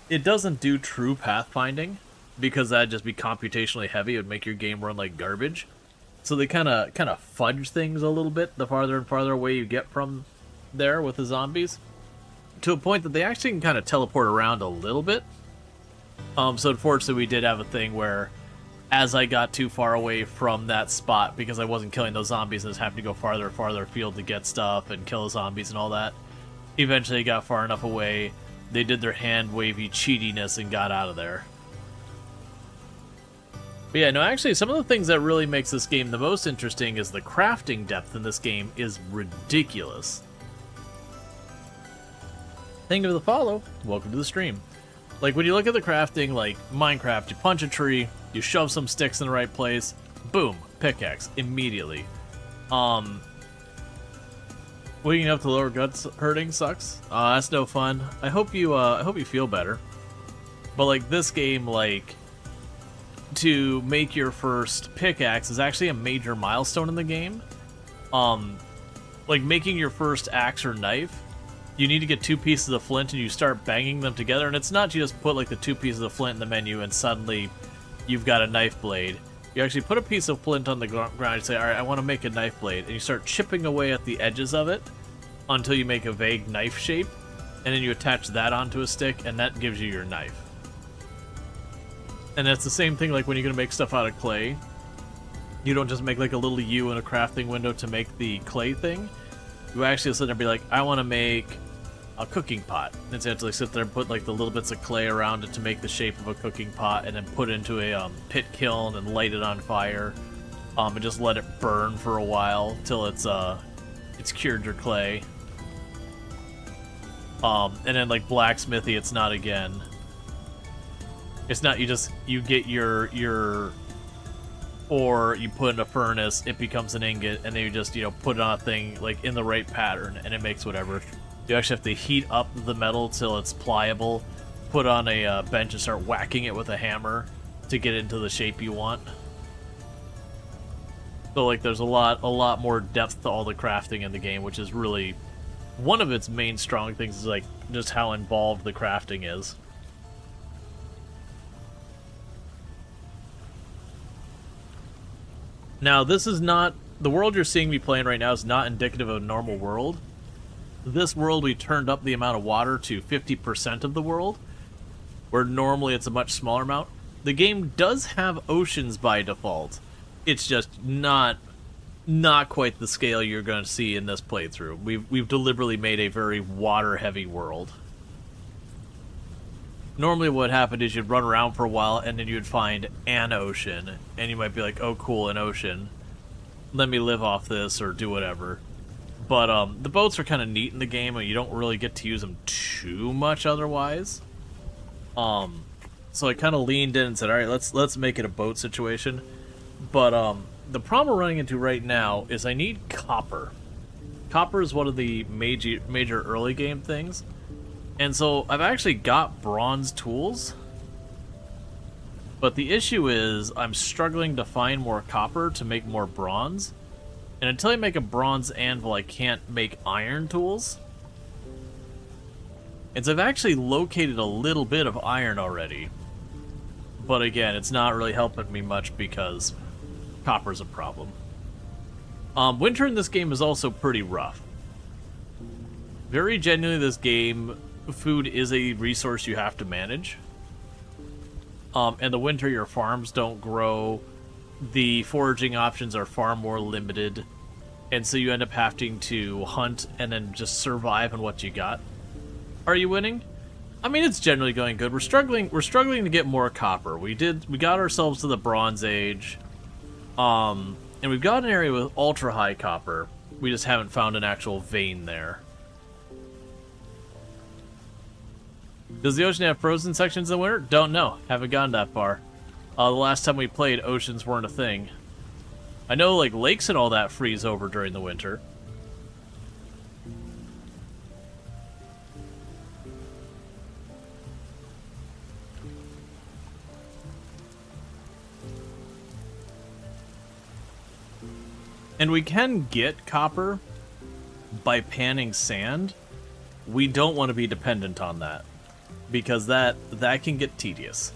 it doesn't do true pathfinding, because that'd just be computationally heavy. It would make your game run like garbage. So they kind of fudge things a little bit the farther and farther away you get from there with the zombies, to a point that they actually can kind of teleport around a little bit. So unfortunately we did have a thing where, as I got too far away from that spot, because I wasn't killing those zombies, I was having to go farther and farther afield to get stuff and kill the zombies and all that. Eventually got far enough away, they did their hand wavy cheatiness and got out of there. But yeah, no, actually some of the things that really makes this game the most interesting is the crafting depth in this game is ridiculous. Thank you for the follow. Welcome to the stream. Like, when you look at the crafting, like Minecraft, you punch a tree, you shove some sticks in the right place, boom, pickaxe, immediately. Waking up to lower guts hurting sucks. That's no fun. I hope you feel better. But like this game, like, to make your first pickaxe is actually a major milestone in the game. Like making your first axe or knife, you need to get 2 pieces of flint and you start banging them together, and it's not you just put like the 2 pieces of flint in the menu and suddenly you've got a knife blade. You actually put a piece of flint on the ground and say, alright, I want to make a knife blade, and you start chipping away at the edges of it until you make a vague knife shape, and then you attach that onto a stick, and that gives you your knife. And that's the same thing like when you're going to make stuff out of clay. You don't just make like a little U in a crafting window to make the clay thing. You actually sit there and be like, I want to make a cooking pot. And so you have to like sit there and put like the little bits of clay around it to make the shape of a cooking pot, and then put it into a pit kiln and light it on fire, and just let it burn for a while till it's cured your clay. And then like blacksmithy, it's not again. It's not you get your ore, you put in a furnace, it becomes an ingot, and then you just, put it on a thing like in the right pattern and it makes whatever. You actually have to heat up the metal till it's pliable, put on a bench and start whacking it with a hammer to get it into the shape you want. So like there's a lot more depth to all the crafting in the game, which is really one of its main strong things, is like just how involved the crafting is. Now, this is not... The world you're seeing me playing right now is not indicative of a normal world. This world, we turned up the amount of water to 50% of the world, where normally it's a much smaller amount. The game does have oceans by default. It's just not quite the scale you're going to see in this playthrough. We've deliberately made a very water-heavy world. Normally what happened is you'd run around for a while, and then you'd find an ocean, and you might be like, oh cool, an ocean. Let me live off this, or do whatever. But the boats are kind of neat in the game, and you don't really get to use them too much otherwise. So I kind of leaned in and said, alright, let's make it a boat situation. But the problem we're running into right now is I need copper. Copper is one of the major early game things. And so I've actually got bronze tools, but the issue is I'm struggling to find more copper to make more bronze. And until I make a bronze anvil, I can't make iron tools. And so I've actually located a little bit of iron already. But again, it's not really helping me much because copper's a problem. Winter in this game is also pretty rough. Very genuinely, this game... Food is a resource you have to manage. In the winter, your farms don't grow. The foraging options are far more limited. And so you end up having to hunt and then just survive on what you got. Are you winning? I mean, it's generally going good. We're struggling to get more copper. We got ourselves to the Bronze Age. And we've got an area with ultra high copper. We just haven't found an actual vein there. Does the ocean have frozen sections in the winter? Don't know. Haven't gone that far. The last time we played, oceans weren't a thing. I know, like, lakes and all that freeze over during the winter. And we can get copper by panning sand. We don't want to be dependent on that, because that can get tedious.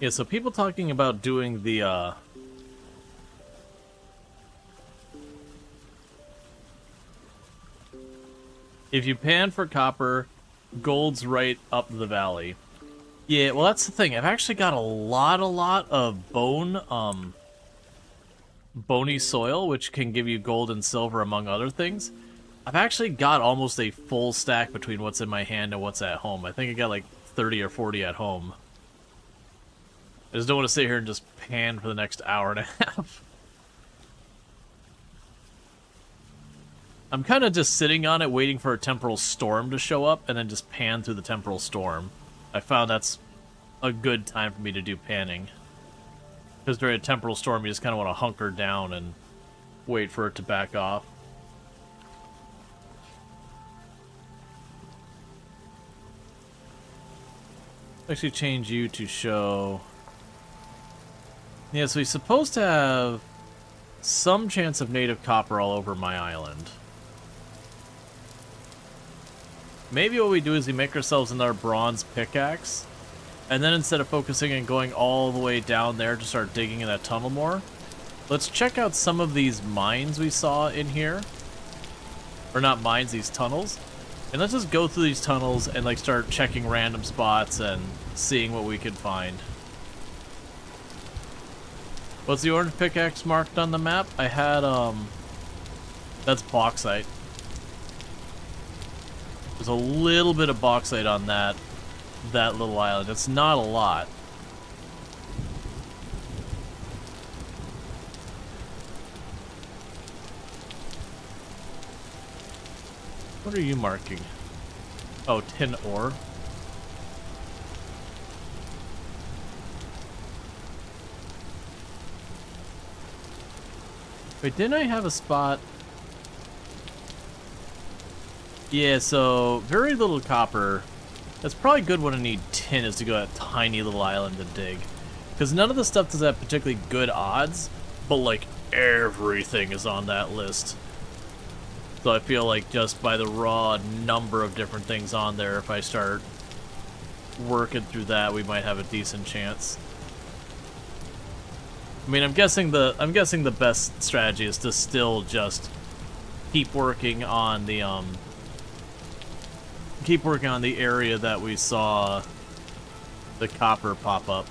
Yeah, so people talking about doing the, if you pan for copper, gold's right up the valley. Yeah, well, that's the thing. I've actually got a lot of bony soil, which can give you gold and silver, among other things. I've actually got almost a full stack between what's in my hand and what's at home. I think I got like 30 or 40 at home. I just don't want to sit here and just pan for the next hour and a half. I'm kind of just sitting on it, waiting for a temporal storm to show up, and then just pan through the temporal storm. I found that's a good time for me to do panning. Because during a temporal storm, you just kind of want to hunker down and wait for it to back off. Actually change you to show... Yeah, so he's supposed to have some chance of native copper all over my island. Maybe what we do is we make ourselves another bronze pickaxe, And then instead of focusing and going all the way down there to start digging in that tunnel more, let's check out some of these mines we saw in here. Or not mines, these tunnels. And let's just go through these tunnels and like start checking random spots and seeing what we can find. What's the orange pickaxe marked on the map? I had, that's bauxite. There's a little bit of bauxite on that little island. It's not a lot. What are you marking? Oh, tin ore. Wait, didn't I have a spot? Yeah, so very little copper. That's probably good when I need tin is to go to that tiny little island to dig. Because none of the stuff does have particularly good odds, but like everything is on that list. So I feel like just by the raw number of different things on there, if I start working through that, we might have a decent chance. I mean, I'm guessing the best strategy is to still just keep working on the area that we saw the copper pop up.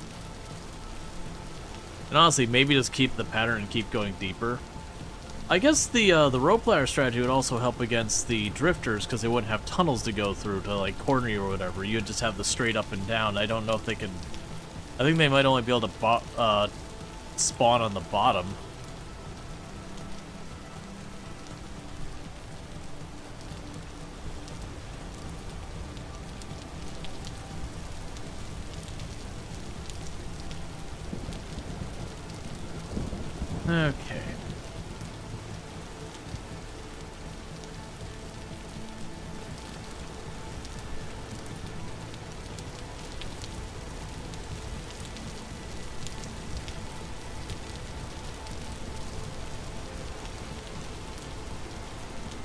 And honestly, maybe just keep the pattern and keep going deeper. I guess the rope ladder strategy would also help against the drifters because they wouldn't have tunnels to go through to like corner you or whatever. You'd just have the straight up and down. I don't know if they could. I think they might only be able to spawn on the bottom. Okay.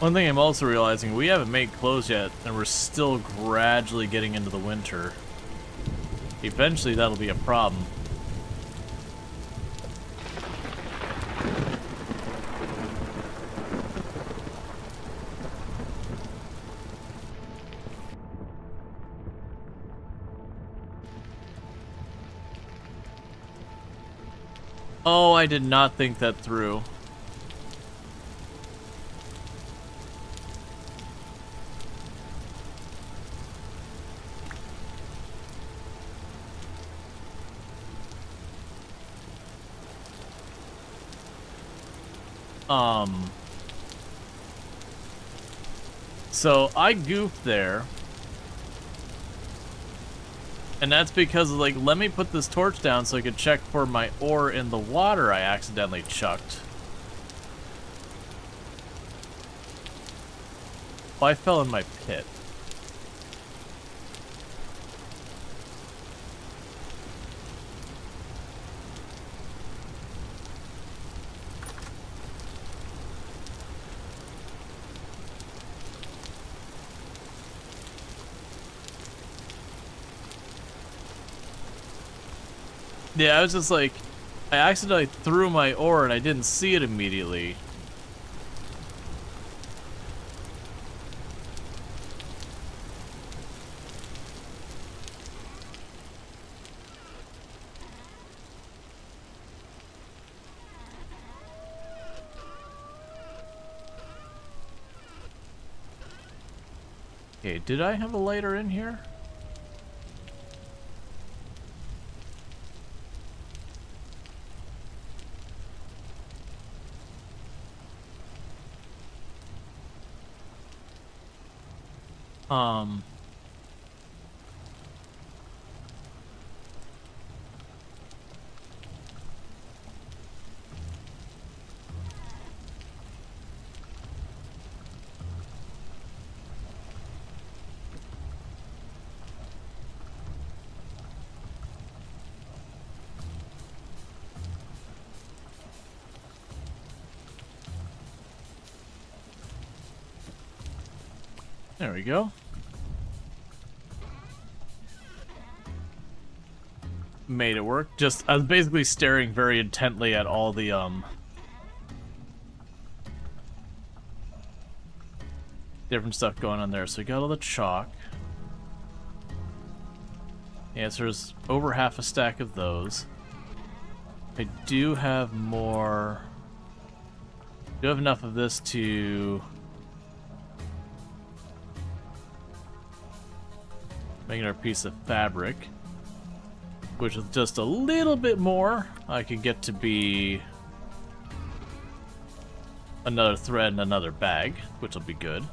One thing I'm also realizing, we haven't made clothes yet, and we're still gradually getting into the winter. Eventually that'll be a problem. Oh, I did not think that through. So I goofed there. And that's because, like, let me put this torch down so I could check for my ore in the water I accidentally chucked. Oh, I fell in my pit. Yeah, I was just like, I accidentally threw my ore and I didn't see it immediately. Okay, did I have a lighter in here? There we go. made it work. Just, I was basically staring very intently at all the, different stuff going on there. So we got all the chalk. Yeah, so there's over half a stack of those. I do have more... I do have enough of this to... make another piece of fabric. Which with just a little bit more, I could get to be... another thread and another bag, which will be good.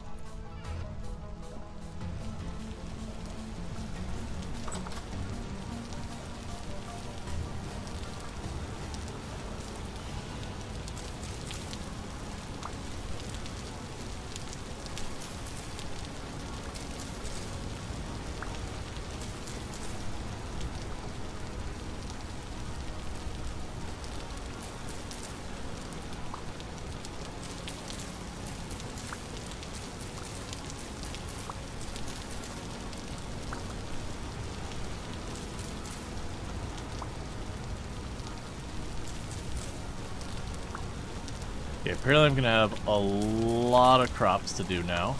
Okay, apparently I'm gonna have a lot of crops to do now.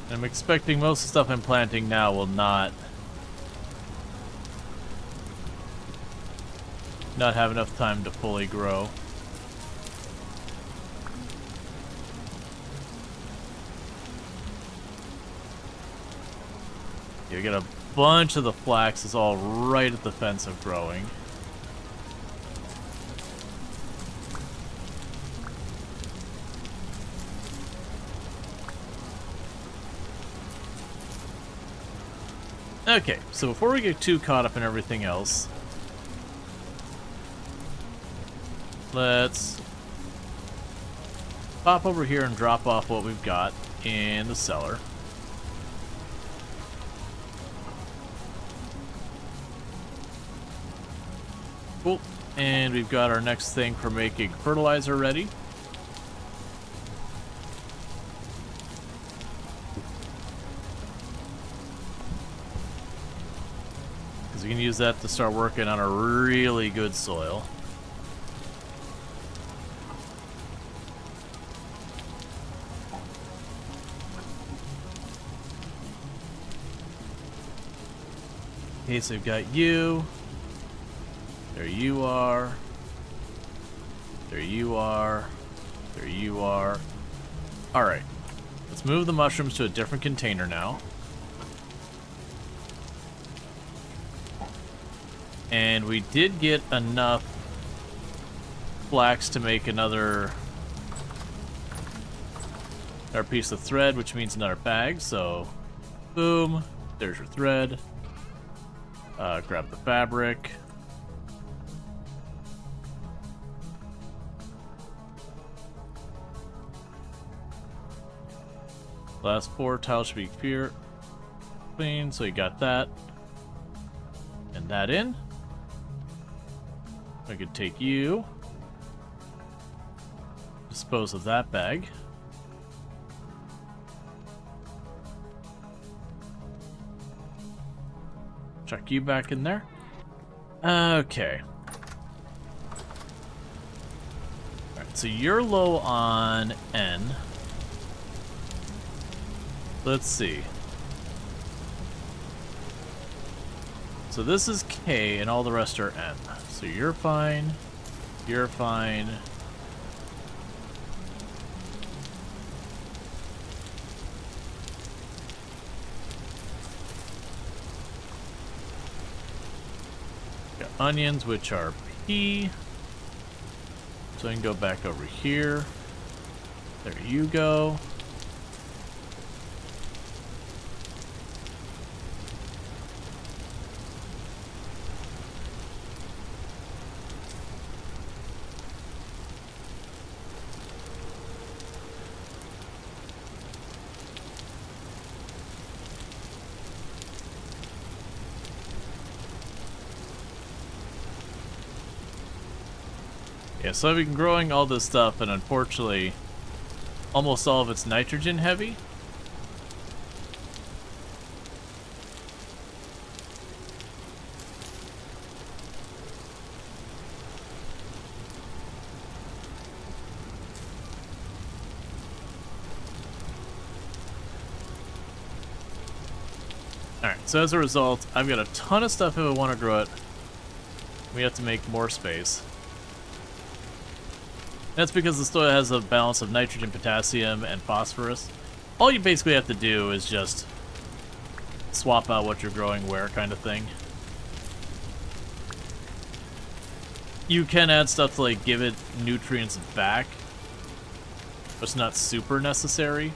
I'm expecting most of the stuff I'm planting now will not have enough time to fully grow. You get a bunch of the flax is all right at the fence of growing. Okay, so before we get too caught up in everything else, let's pop over here and drop off what we've got in the cellar. Cool. And we've got our next thing for making fertilizer ready. Because we can use that to start working on a really good soil. Okay, so we've got you. There you are. There you are. There you are. Alright. Let's move the mushrooms to a different container now. And we did get enough flax to make another piece of thread, which means another bag. So, boom. There's your thread. Grab the fabric. Last 4 tiles should be clean, so you got that. And that in. I could take you. Dispose of that bag. Chuck you back in there. Okay. Alright, so you're low on N. Let's see. So this is K and all the rest are N. So you're fine. You're fine. Got onions, which are P. So I can go back over here. There you go. Yeah, so I've been growing all this stuff, and unfortunately, almost all of it's nitrogen heavy. Alright, so as a result, I've got a ton of stuff if I want to grow it. We have to make more space. That's because the soil has a balance of nitrogen, potassium, and phosphorus. All you basically have to do is just swap out what you're growing where, kind of thing. You can add stuff to like give it nutrients back, but it's not super necessary.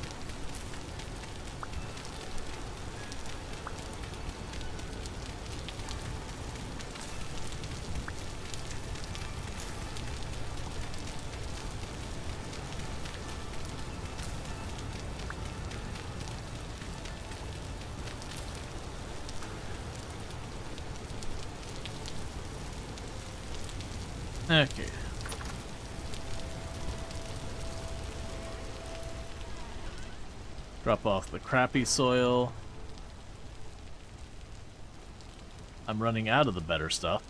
Okay. Drop off the crappy soil. I'm running out of the better stuff.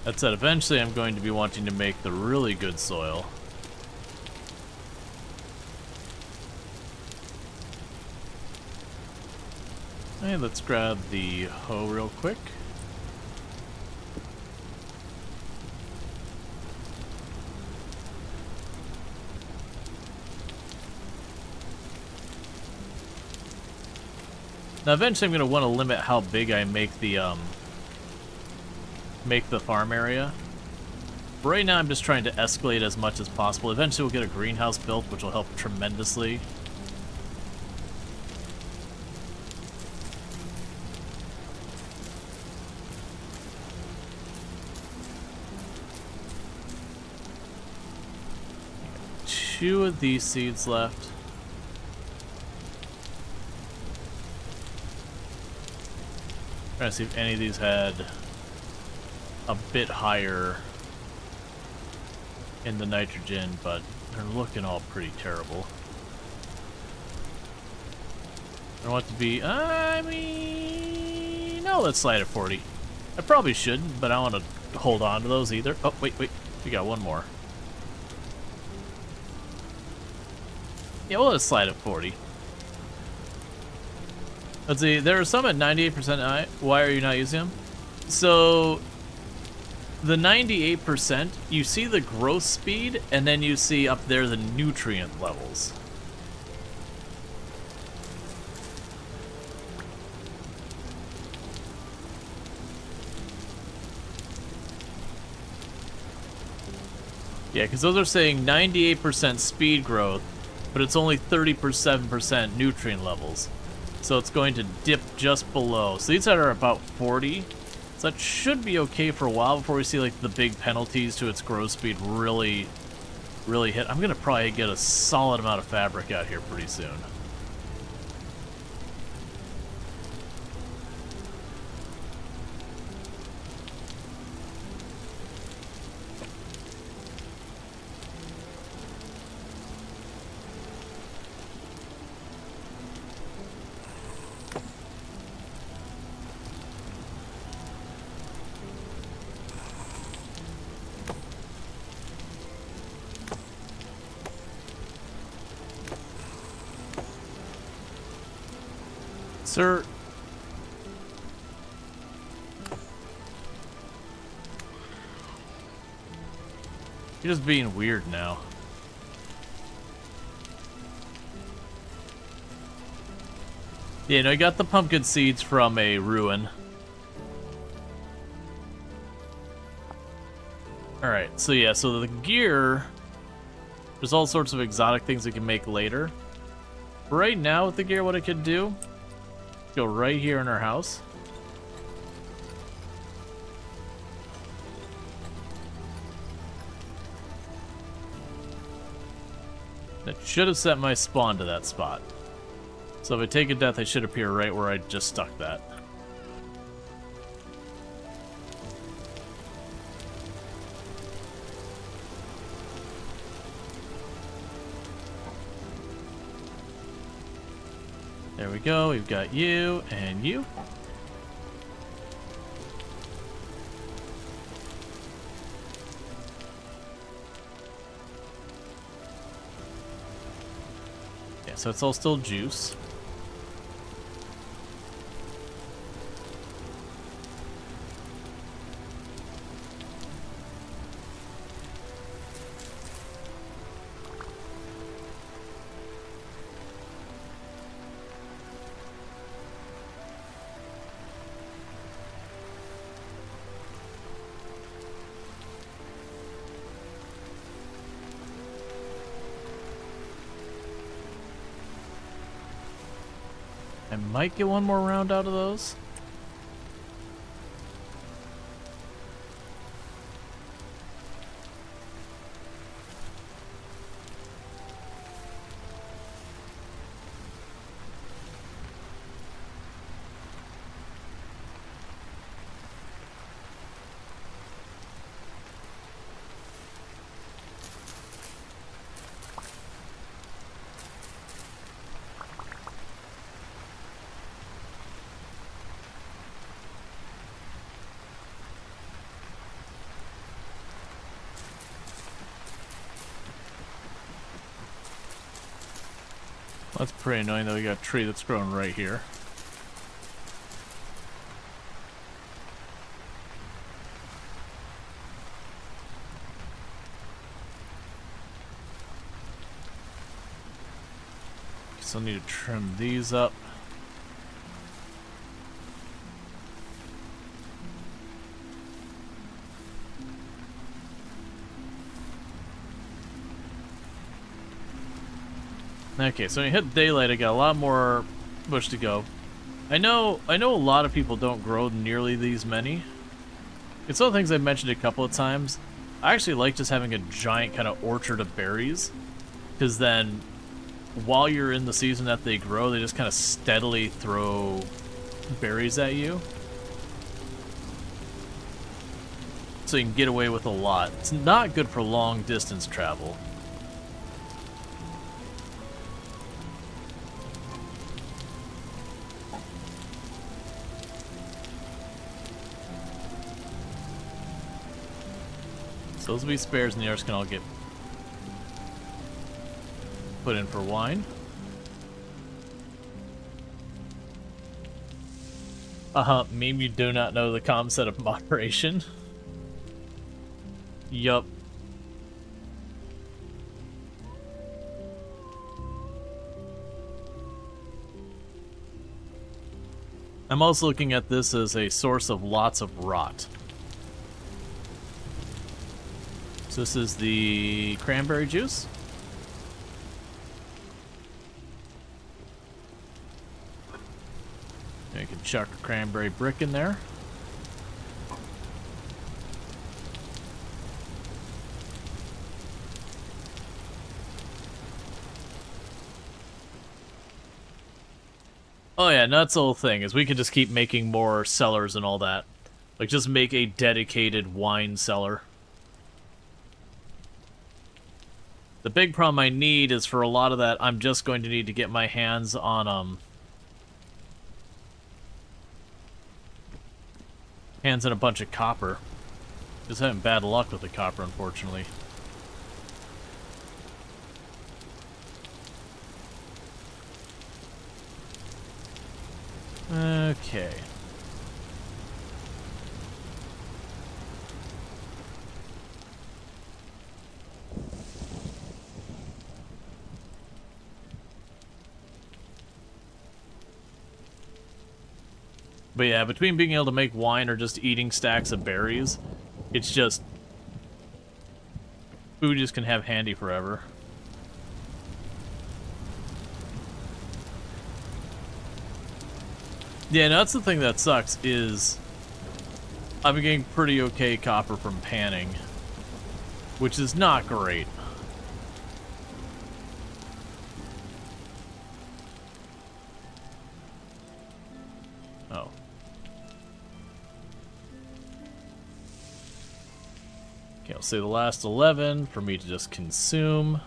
That said, eventually I'm going to be wanting to make the really good soil. Hey, let's grab the hoe real quick. Now eventually I'm going to want to limit how big I make the farm area. Right now I'm just trying to escalate as much as possible. Eventually we'll get a greenhouse built, which will help tremendously. Two of these seeds left. Trying to see if any of these had a bit higher in the nitrogen, but they're looking all pretty terrible. I want it to be, I mean, no, let's slide at 40. I probably shouldn't, but I want to hold on to those either. Oh, wait, we got one more. Yeah, well, let's slide at 40. Let's see, there are some at 98%. Why are you not using them? So, the 98%, you see the growth speed, and then you see up there the nutrient levels. Yeah, because those are saying 98% speed growth, but it's only 37% nutrient levels. So it's going to dip just below. So these are about 40. So that should be okay for a while before we see like the big penalties to its growth speed really hit. I'm going to probably get a solid amount of fabric out here pretty soon. Sir, you're just being weird now. Yeah, no, I got the pumpkin seeds from a ruin. Alright, so yeah, so the gear, there's all sorts of exotic things we can make later. Right now with the gear, what I could do, go right here in our house. That should have set my spawn to that spot. So if I take a death, I should appear right where I just stuck that. There we go, we've got you and you. Yeah, so it's all still juice. I might get one more round out of those. That's pretty annoying that we got a tree that's growing right here. So I need to trim these up. Okay, so when you hit daylight, I got a lot more bush to go. I know a lot of people don't grow nearly these many. It's one of the things I've mentioned a couple of times. I actually like just having a giant kind of orchard of berries, because then while you're in the season that they grow, they just kind of steadily throw berries at you. So you can get away with a lot. It's not good for long distance travel. Those will be spares, and the others can all get put in for wine. Meme, you do not know the concept of moderation. Yup. I'm also looking at this as a source of lots of rot. So this is the cranberry juice. You can chuck a cranberry brick in there. Oh yeah, and that's the whole thing, is we can just keep making more cellars and all that. Like, just make a dedicated wine cellar. The big problem I need is, for a lot of that, I'm just going to need to get my hands on, hands on a bunch of copper. Just having bad luck with the copper, unfortunately. Okay. But yeah, between being able to make wine or just eating stacks of berries, it's just... food just can have handy forever. Yeah, no, that's the thing that sucks, is I've been getting pretty okay copper from panning, which is not great. Okay, I'll say the last 11 for me to just consume.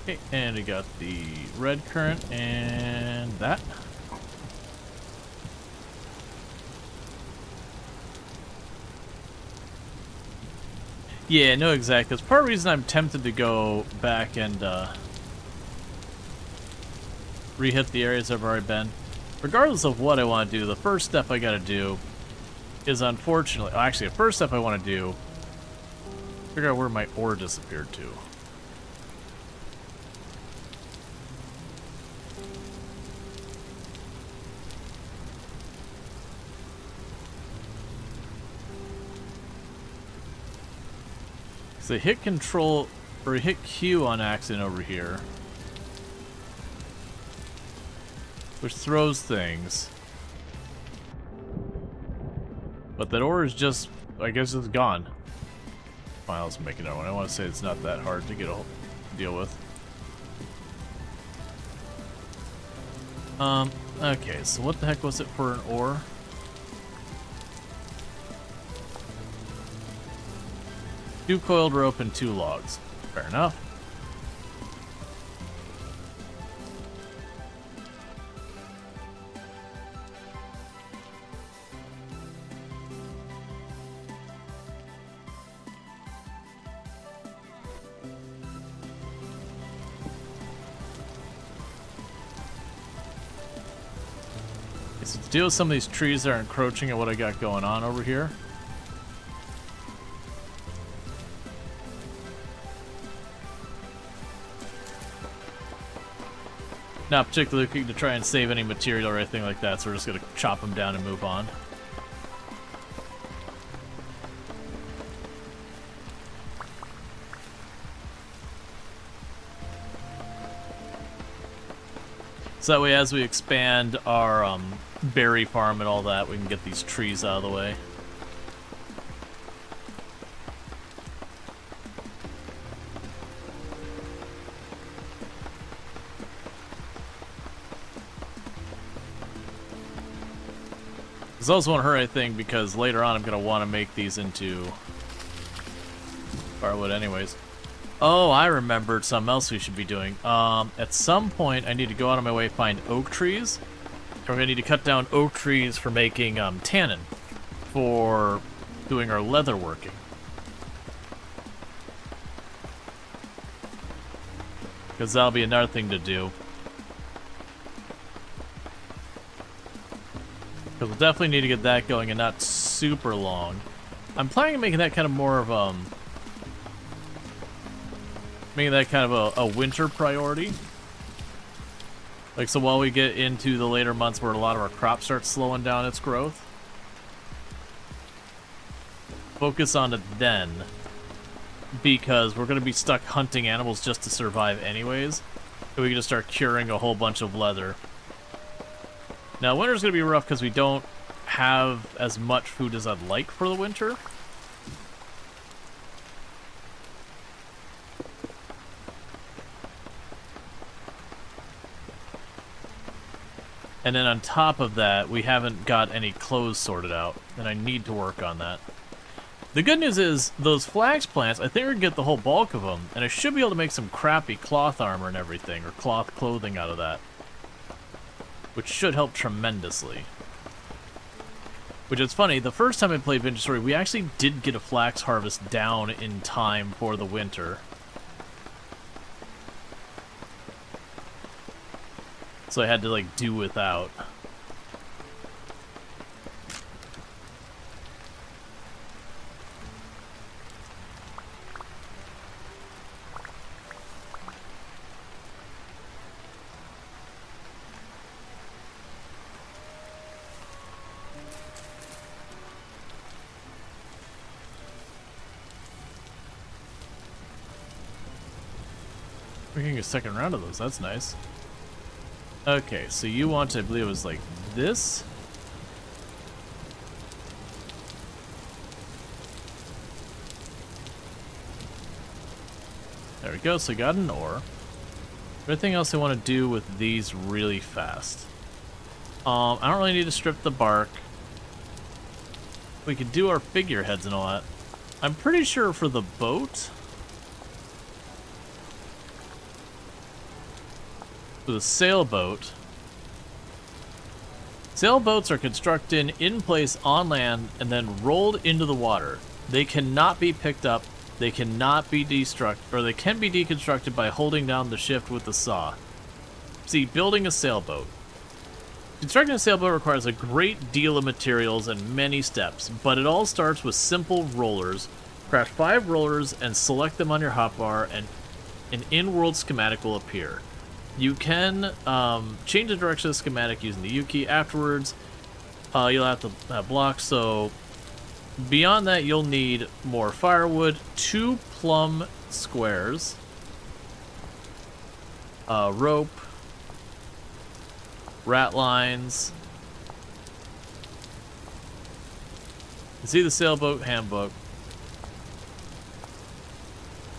Okay, and we got the red currant and that. Yeah, no, exactly. That's part of the reason I'm tempted to go back and re-hit the areas I've already been. Regardless of what I want to do, the first step I gotta do is unfortunately... Actually, the first step I want to do... Figure out where my ore disappeared to. So hit control, or hit Q on accident over here. Which throws things. But that ore is just, I guess it's gone. Fine, let's make another one. I want to say it's not that hard to deal with. Okay, so what the heck was it for an ore? Two coiled rope and 2 logs. Fair enough. So to deal with some of these trees that are encroaching at what I got going on over here. Not particularly looking to try and save any material or anything like that, so we're just going to chop them down and move on. So that way, as we expand our berry farm and all that, we can get these trees out of the way. This also won't hurt anything because later on I'm going to want to make these into firewood anyways. Oh, I remembered something else we should be doing. At some point, I need to go out of my way and find oak trees. We're going to need to cut down oak trees for making tannin for doing our leather working. Because that'll be another thing to do. Because we'll definitely need to get that going and not super long. I'm planning on making that kind of more of making that kind of a winter priority. Like, so while we get into the later months where a lot of our crops start slowing down its growth, focus on it then, because we're going to be stuck hunting animals just to survive anyways, and we can just start curing a whole bunch of leather. Now, winter's going to be rough because we don't have as much food as I'd like for the winter. And then on top of that, we haven't got any clothes sorted out, and I need to work on that. The good news is, those flax plants, I think we're going to get the whole bulk of them, and I should be able to make some crappy cloth armor and everything, or cloth clothing out of that. Which should help tremendously. Which is funny, the first time I played Vintage Story, we actually did get a flax harvest down in time for the winter. So I had to, like, do without. We're getting a second round of those. That's nice. Okay, so you want to, I believe it was like this. There we go, so I got an ore. Everything else I want to do with these really fast. I don't really need to strip the bark. We could do our figureheads and all that. I'm pretty sure for the boat, for the sailboat, sailboats are constructed in place on land and then rolled into the water. They cannot be picked up. They cannot be they can be deconstructed by holding down the shift with the saw. See, building a sailboat. Constructing a sailboat requires a great deal of materials and many steps, but it all starts with simple rollers. Craft 5 rollers and select them on your hotbar, and an in-world schematic will appear. You can change the direction of the schematic using the U key afterwards. You'll have to have blocks, so beyond that, you'll need more firewood, 2 plumb squares, rope, rat lines. You see the sailboat handbook.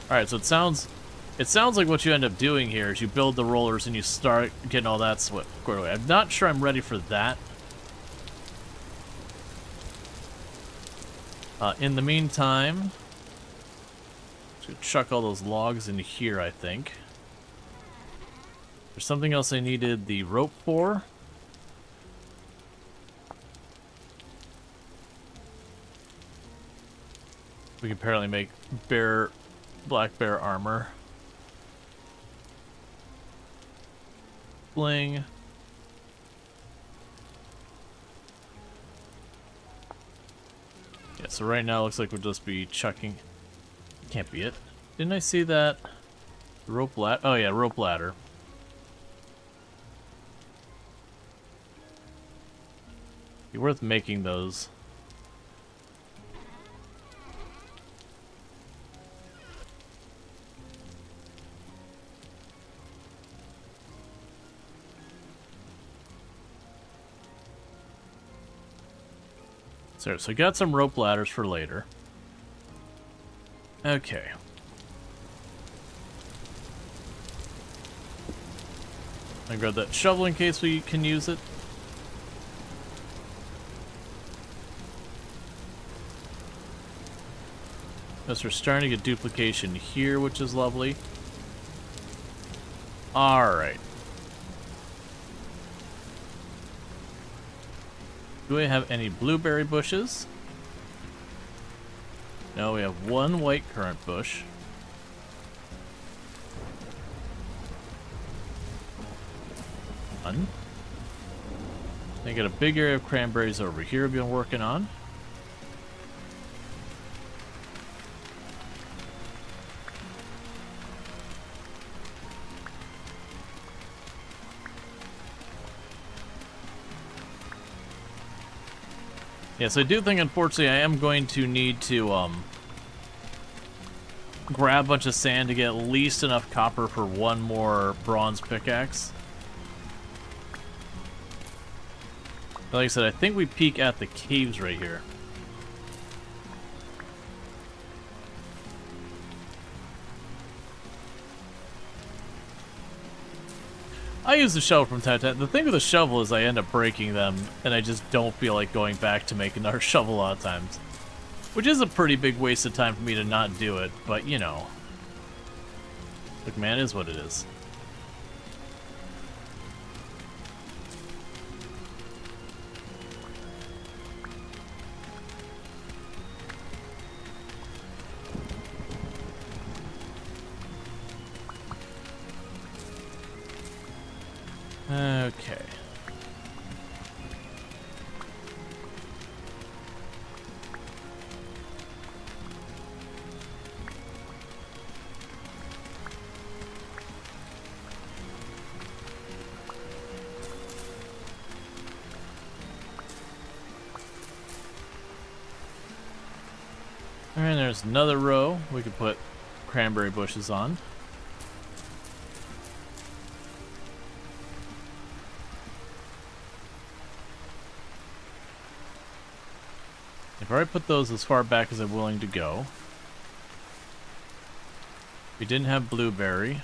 Alright, so it sounds like what you end up doing here is you build the rollers and you start getting all that squared away. I'm not sure I'm ready for that. In the meantime, just chuck all those logs in here, I think. There's something else I needed the rope for. We can apparently make black bear armor. Bling. Yeah, so right now it looks like we'll just be chucking. Can't be it. Didn't I see that? Rope ladder? Oh yeah, rope ladder. Be worth making those. So I got some rope ladders for later. Okay. I grab that shovel in case we can use it. Yes, we're starting to get duplication here, which is lovely. Alright. Do we have any blueberry bushes? No, we have one white currant bush. One. I got a big area of cranberries over here we've been working on. Yes, I do think, unfortunately, I am going to need to grab a bunch of sand to get at least enough copper for one more bronze pickaxe. But like I said, I think we peak at the caves right here. I use the shovel from time to time. The thing with the shovel is I end up breaking them, and I just don't feel like going back to make another shovel a lot of times. Which is a pretty big waste of time for me to not do it, but you know. Look, man, it is what it is. Okay. Alright, there's another row we could put cranberry bushes on. I've already put those as far back as I'm willing to go. We didn't have blueberry.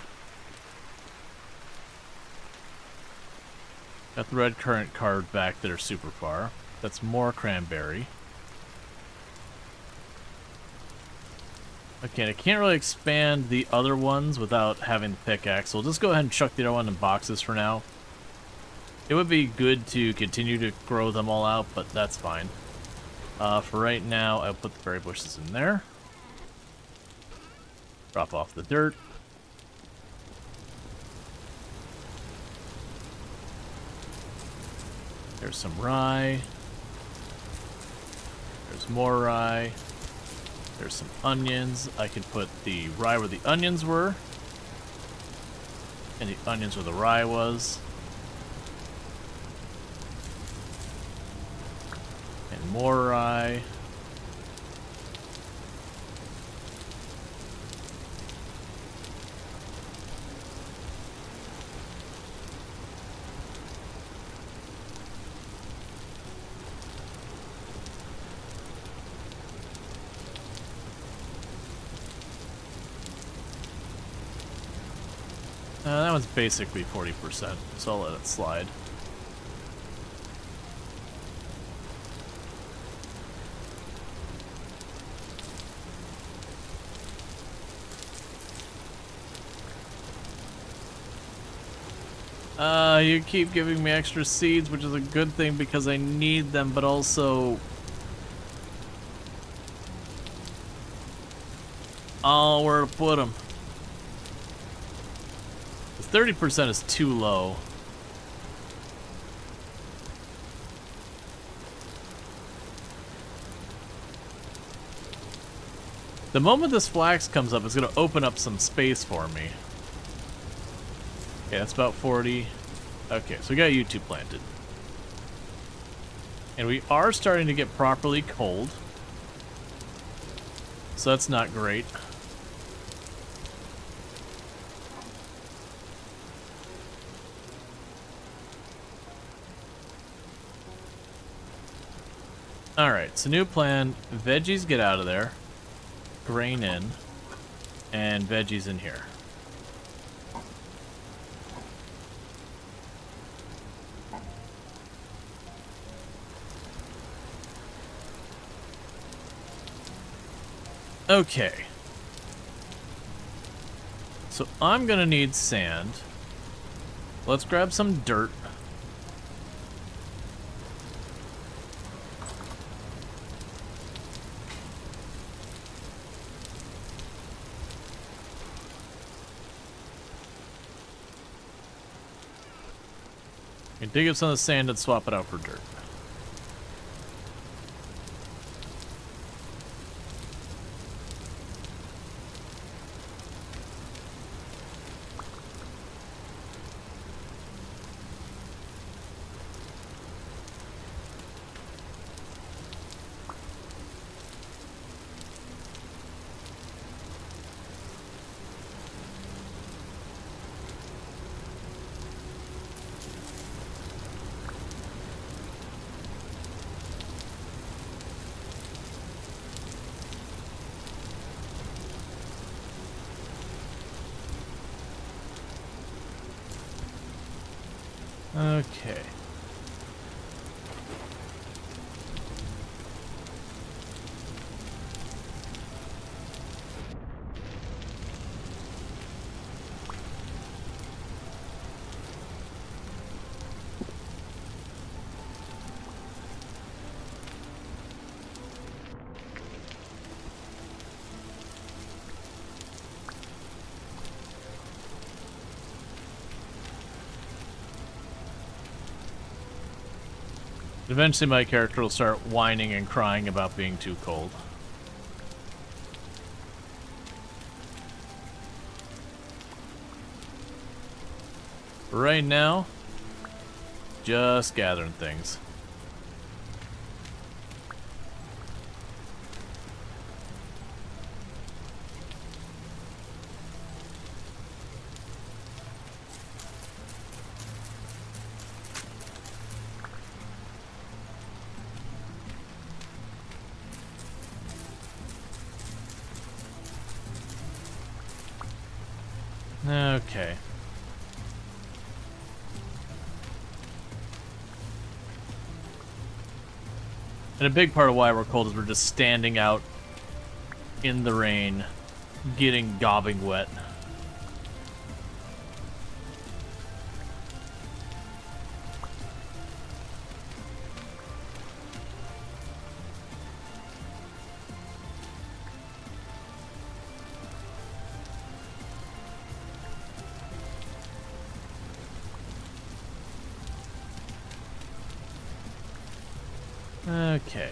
Got the red currant card back that are super far. That's more cranberry. Okay, I can't really expand the other ones without having the pickaxe. So we'll just go ahead and chuck the other one in boxes for now. It would be good to continue to grow them all out, but that's fine. For right now, I'll put the berry bushes in there. Drop off the dirt. There's some rye. There's more rye. There's some onions. I can put the rye where the onions were. And the onions where the rye was. And more rye. That one's basically 40%, so I'll let it slide. You keep giving me extra seeds, which is a good thing because I need them, but also... oh, where to put them? 30% is too low. The moment this flax comes up, it's going to open up some space for me. Okay, that's about 40. Okay, so we got you two planted. And we are starting to get properly cold. So that's not great. Alright, so new plan. Veggies get out of there. Grain in. And veggies in here. Okay. So I'm gonna need sand. Let's grab some dirt. And dig up some of the sand and swap it out for dirt. Okay. Eventually my character will start whining and crying about being too cold. Right now, just gathering things. Okay. And a big part of why we're cold is we're just standing out in the rain, getting gobbing wet. Okay.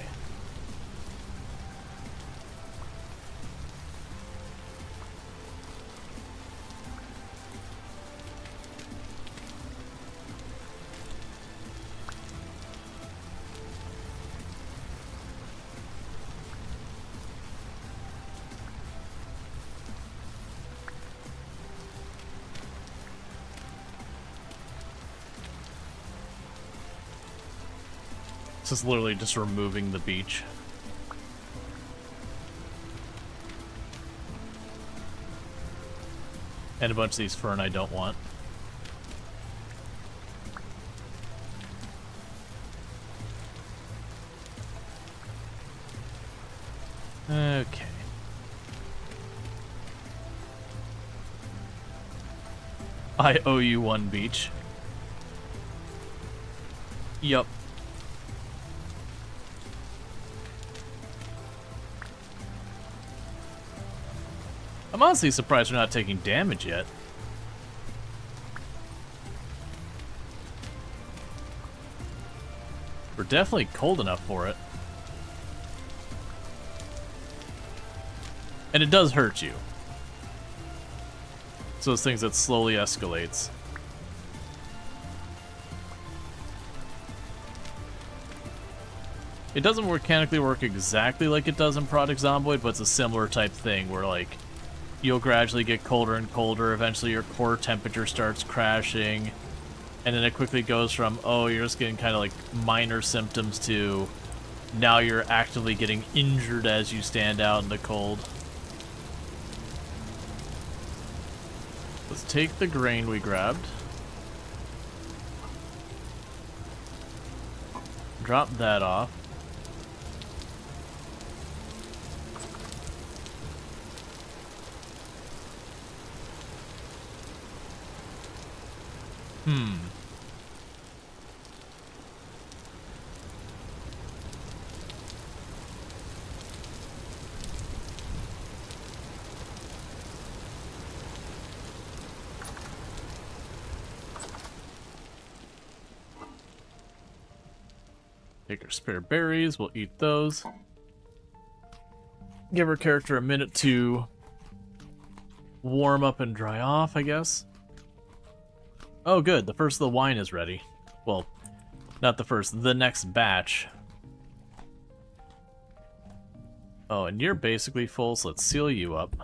This is literally just removing the beach. And a bunch of these fern I don't want. Okay. I owe you one beach. Yup. I'm honestly surprised we're not taking damage yet. We're definitely cold enough for it. And it does hurt you. It's those things that slowly escalates. It doesn't mechanically work exactly like it does in Project Zomboid, but it's a similar type thing where, like, you'll gradually get colder and colder. Eventually your core temperature starts crashing. And then it quickly goes from, oh, you're just getting kind of like minor symptoms to now you're actively getting injured as you stand out in the cold. Let's take the grain we grabbed. Drop that off. Take our spare berries, we'll eat those. Give our character a minute to warm up and dry off, I guess. Oh good, the first of the wine is ready. Well, not the first, the next batch. Oh, and you're basically full, so let's seal you up.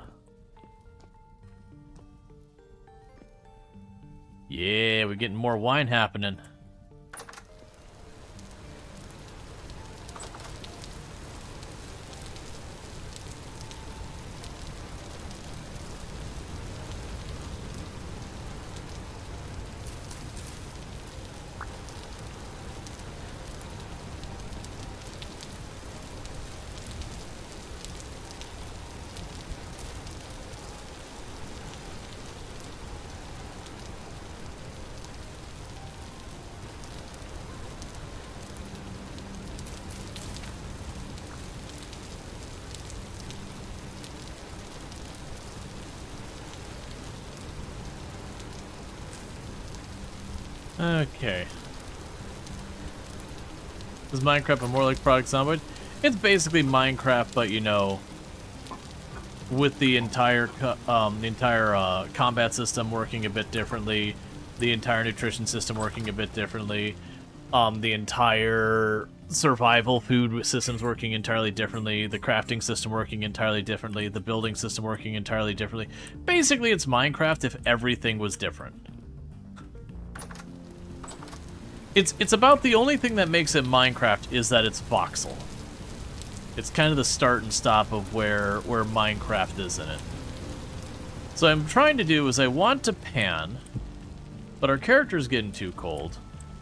Yeah, we're getting more wine happening. Okay. Is Minecraft more like Project Zomboid? It's basically Minecraft, but you know, with the entire combat system working a bit differently, the entire nutrition system working a bit differently, the entire survival food systems working entirely differently, the crafting system working entirely differently, the building system working entirely differently. Basically, it's Minecraft if everything was different. It's about the only thing that makes it Minecraft is that it's voxel. It's kind of the start and stop of where Minecraft is in it. So what I'm trying to do is I want to pan, but our character's getting too cold.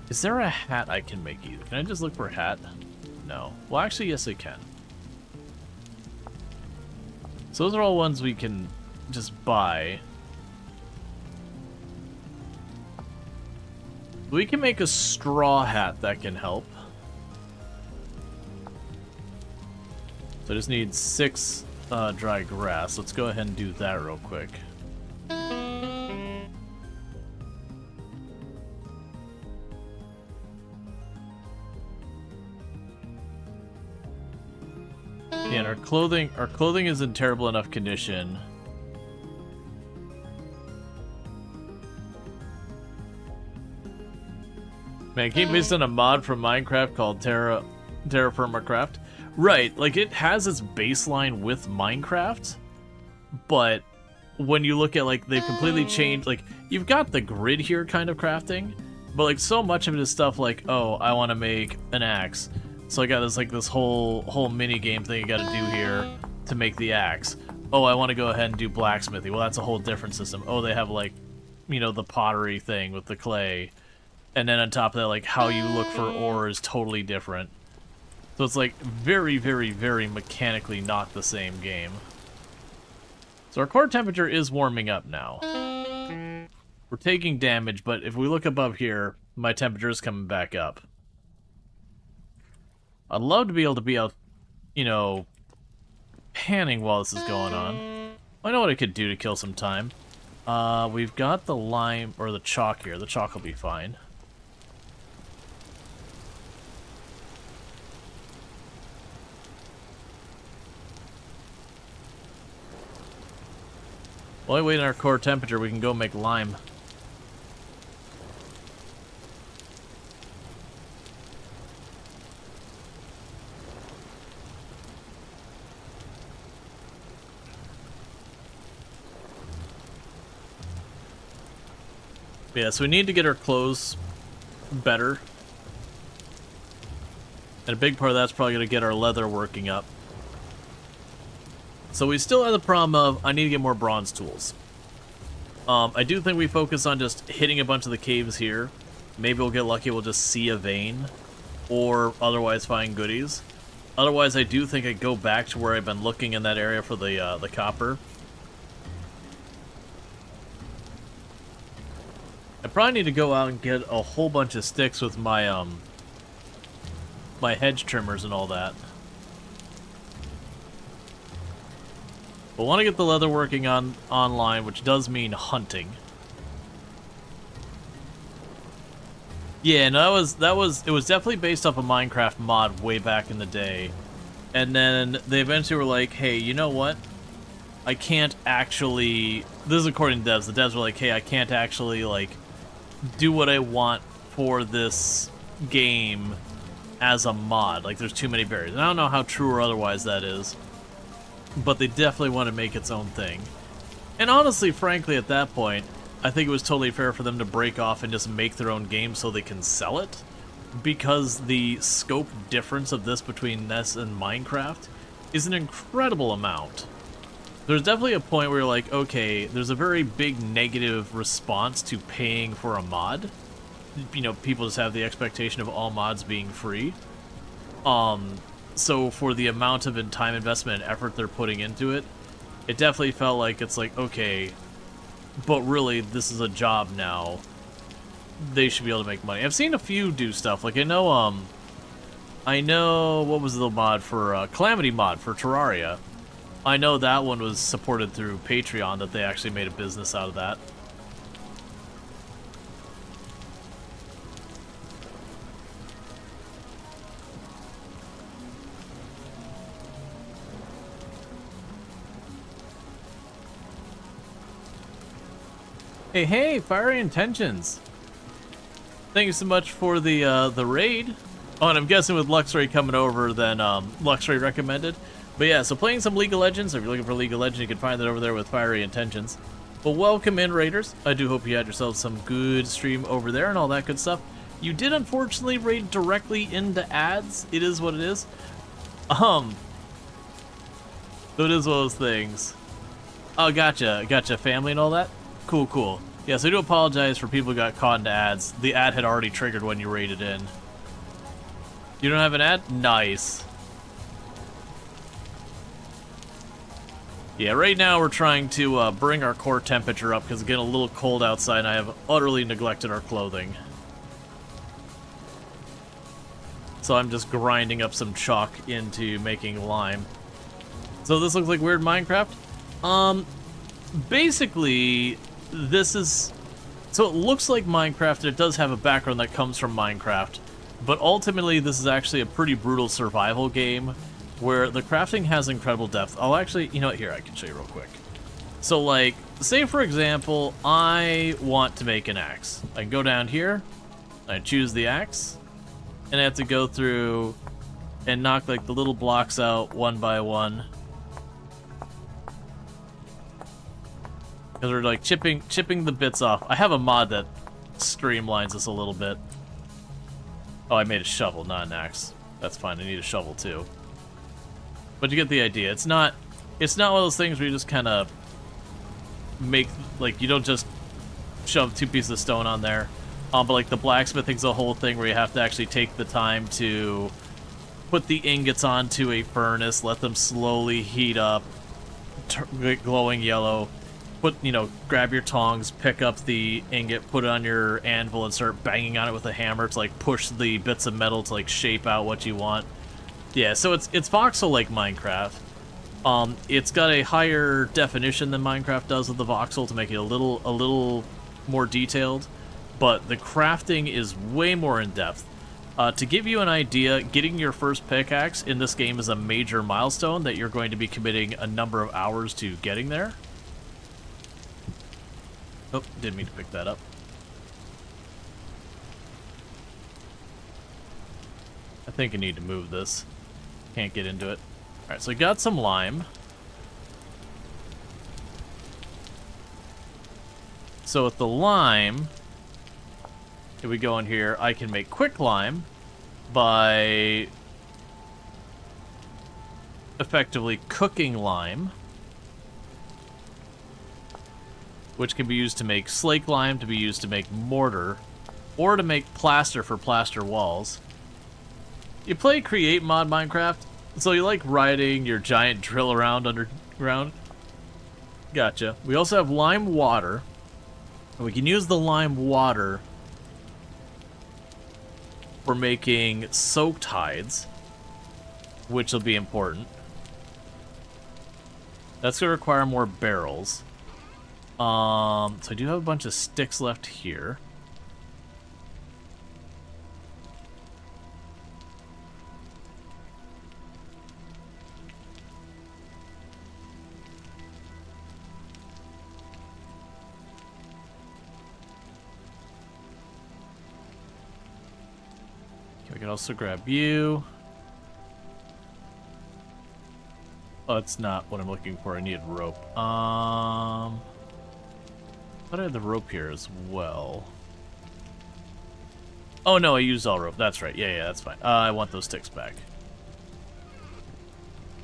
Is there a hat I can make either? Can I just look for a hat? No. Well, actually, yes, I can. So those are all ones we can just buy. We can make a straw hat that can help. So I just need 6 dry grass. Let's go ahead and do that real quick. Yeah, and our clothing is in terrible enough condition. Man, game based on a mod from Minecraft called Terraformacraft. Right, like it has its baseline with Minecraft, but when you look at like they've completely changed, like you've got the grid here kind of crafting, but like so much of it is stuff like, oh, I want to make an axe. So I got this whole mini game thing I got to do here to make the axe. Oh, I want to go ahead and do blacksmithy. Well, that's a whole different system. Oh, they have like, you know, the pottery thing with the clay. And then on top of that, like how you look for ore is totally different. So it's like very, very, very mechanically not the same game. So our core temperature is warming up now. We're taking damage, but if we look above here, my temperature is coming back up. I'd love to be able to be out, you know, panning while this is going on. I know what I could do to kill some time. We've got the lime, or the chalk here. The chalk will be fine. While we wait on our core temperature, we can go make lime. Yeah, so we need to get our clothes better. And a big part of that's probably going to get our leather working up. So we still have the problem of, I need to get more bronze tools. I do think we focus on just hitting a bunch of the caves here. Maybe we'll get lucky, we'll just see a vein. Or otherwise find goodies. Otherwise, I do think I go back to where I've been looking in that area for the copper. I probably need to go out and get a whole bunch of sticks with my my hedge trimmers and all that. But want to get the leather working online, which does mean hunting. Yeah, no, it was definitely based off a Minecraft mod way back in the day. And then they eventually were like, hey, you know what? I can't actually, this is according to devs, the devs were like, hey, I can't actually like do what I want for this game as a mod. Like, there's too many barriers. And I don't know how true or otherwise that is, but they definitely want to make its own thing. And honestly, frankly, at that point, I think it was totally fair for them to break off and just make their own game so they can sell it, because the scope difference of this between this and Minecraft is an incredible amount. There's definitely a point where you're like, okay, there's a very big negative response to paying for a mod. You know, people just have the expectation of all mods being free. So for the amount of time investment and effort they're putting into it, it definitely felt like it's like, okay, but really, this is a job now. They should be able to make money. I've seen a few do stuff. Like, I know, what was the mod for, Calamity mod for Terraria? I know that one was supported through Patreon, that they actually made a business out of that. Hey, Fiery Intentions! Thank you so much for the raid. Oh, and I'm guessing with Luxray coming over, then Luxray recommended. But yeah, so playing some League of Legends. If you're looking for League of Legends, you can find that over there with Fiery Intentions. But welcome in, Raiders. I do hope you had yourselves some good stream over there and all that good stuff. You did unfortunately raid directly into ads. It is what it is. So it is one of those things. Oh, gotcha. Gotcha. Family and all that? Cool, cool. Yes, I do apologize for people who got caught into ads. The ad had already triggered when you raided in. You don't have an ad? Nice. Yeah, right now we're trying to bring our core temperature up because it's getting a little cold outside and I have utterly neglected our clothing. So I'm just grinding up some chalk into making lime. So this looks like weird Minecraft? Basically, this is... So it looks like Minecraft, and it does have a background that comes from Minecraft, but ultimately this is actually a pretty brutal survival game where the crafting has incredible depth. I'll actually, you know what, here, I can show you real quick. So like, say for example, I want to make an axe. I can go down here, I choose the axe, and I have to go through and knock like the little blocks out one by one. Because we're like chipping the bits off. I have a mod that streamlines this a little bit. Oh, I made a shovel, not an axe. That's fine, I need a shovel too. But you get the idea. It's not one of those things where you just kind of make, like, you don't just shove 2 pieces of stone on there. But like the blacksmithing's a whole thing where you have to actually take the time to put the ingots onto a furnace, let them slowly heat up, get glowing yellow. Grab your tongs, pick up the ingot, put it on your anvil, and start banging on it with a hammer to like push the bits of metal to like shape out what you want. Yeah, so it's voxel like Minecraft. It's got a higher definition than Minecraft does with the voxel to make it a little more detailed, but the crafting is way more in depth. To give you an idea, getting your first pickaxe in this game is a major milestone that you're going to be committing a number of hours to getting there. Oh, didn't mean to pick that up. I think I need to move this. Can't get into it. Alright, so I got some lime. So with the lime, if we go in here, I can make quick lime by effectively cooking lime, which can be used to make slake lime, to be used to make mortar, or to make plaster for plaster walls. You play Create Mod Minecraft, so you like riding your giant drill around underground? Gotcha. We also have lime water, and we can use the lime water for making soaked hides, which will be important. That's going to require more barrels. So I do have a bunch of sticks left here. Okay, we can also grab you. Oh, that's not what I'm looking for. I need rope. But I had the rope here as well. Oh no, I used all rope. That's right. Yeah, that's fine. I want those sticks back.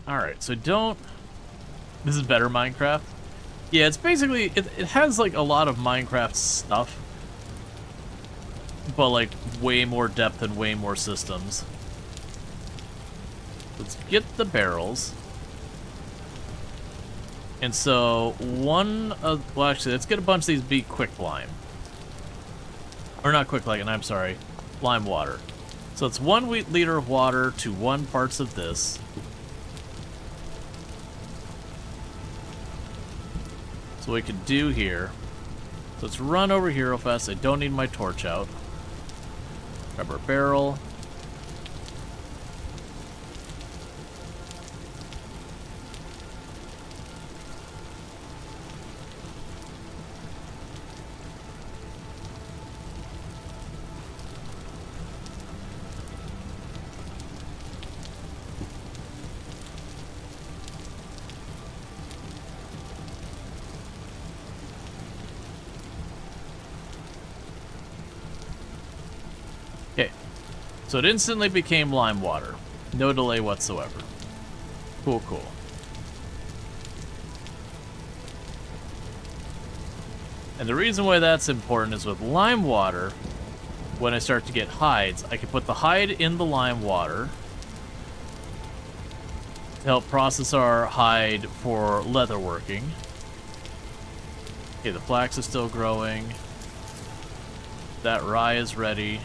Alright, so don't... This is better Minecraft. Yeah, it's basically... It has like a lot of Minecraft stuff. But like way more depth and way more systems. Let's get the barrels. And so, well actually, let's get a bunch of these be quick lime. Or not quick lime, I'm sorry, lime water. So it's 1 liter of water to 1 parts of this. So what we could do here, so let's run over here real fast. I don't need my torch out. Grab our barrel. Okay, so it instantly became lime water. No delay whatsoever. Cool, cool. And the reason why that's important is with lime water, when I start to get hides, I can put the hide in the lime water to help process our hide for leatherworking. Okay, the flax is still growing. That rye is ready.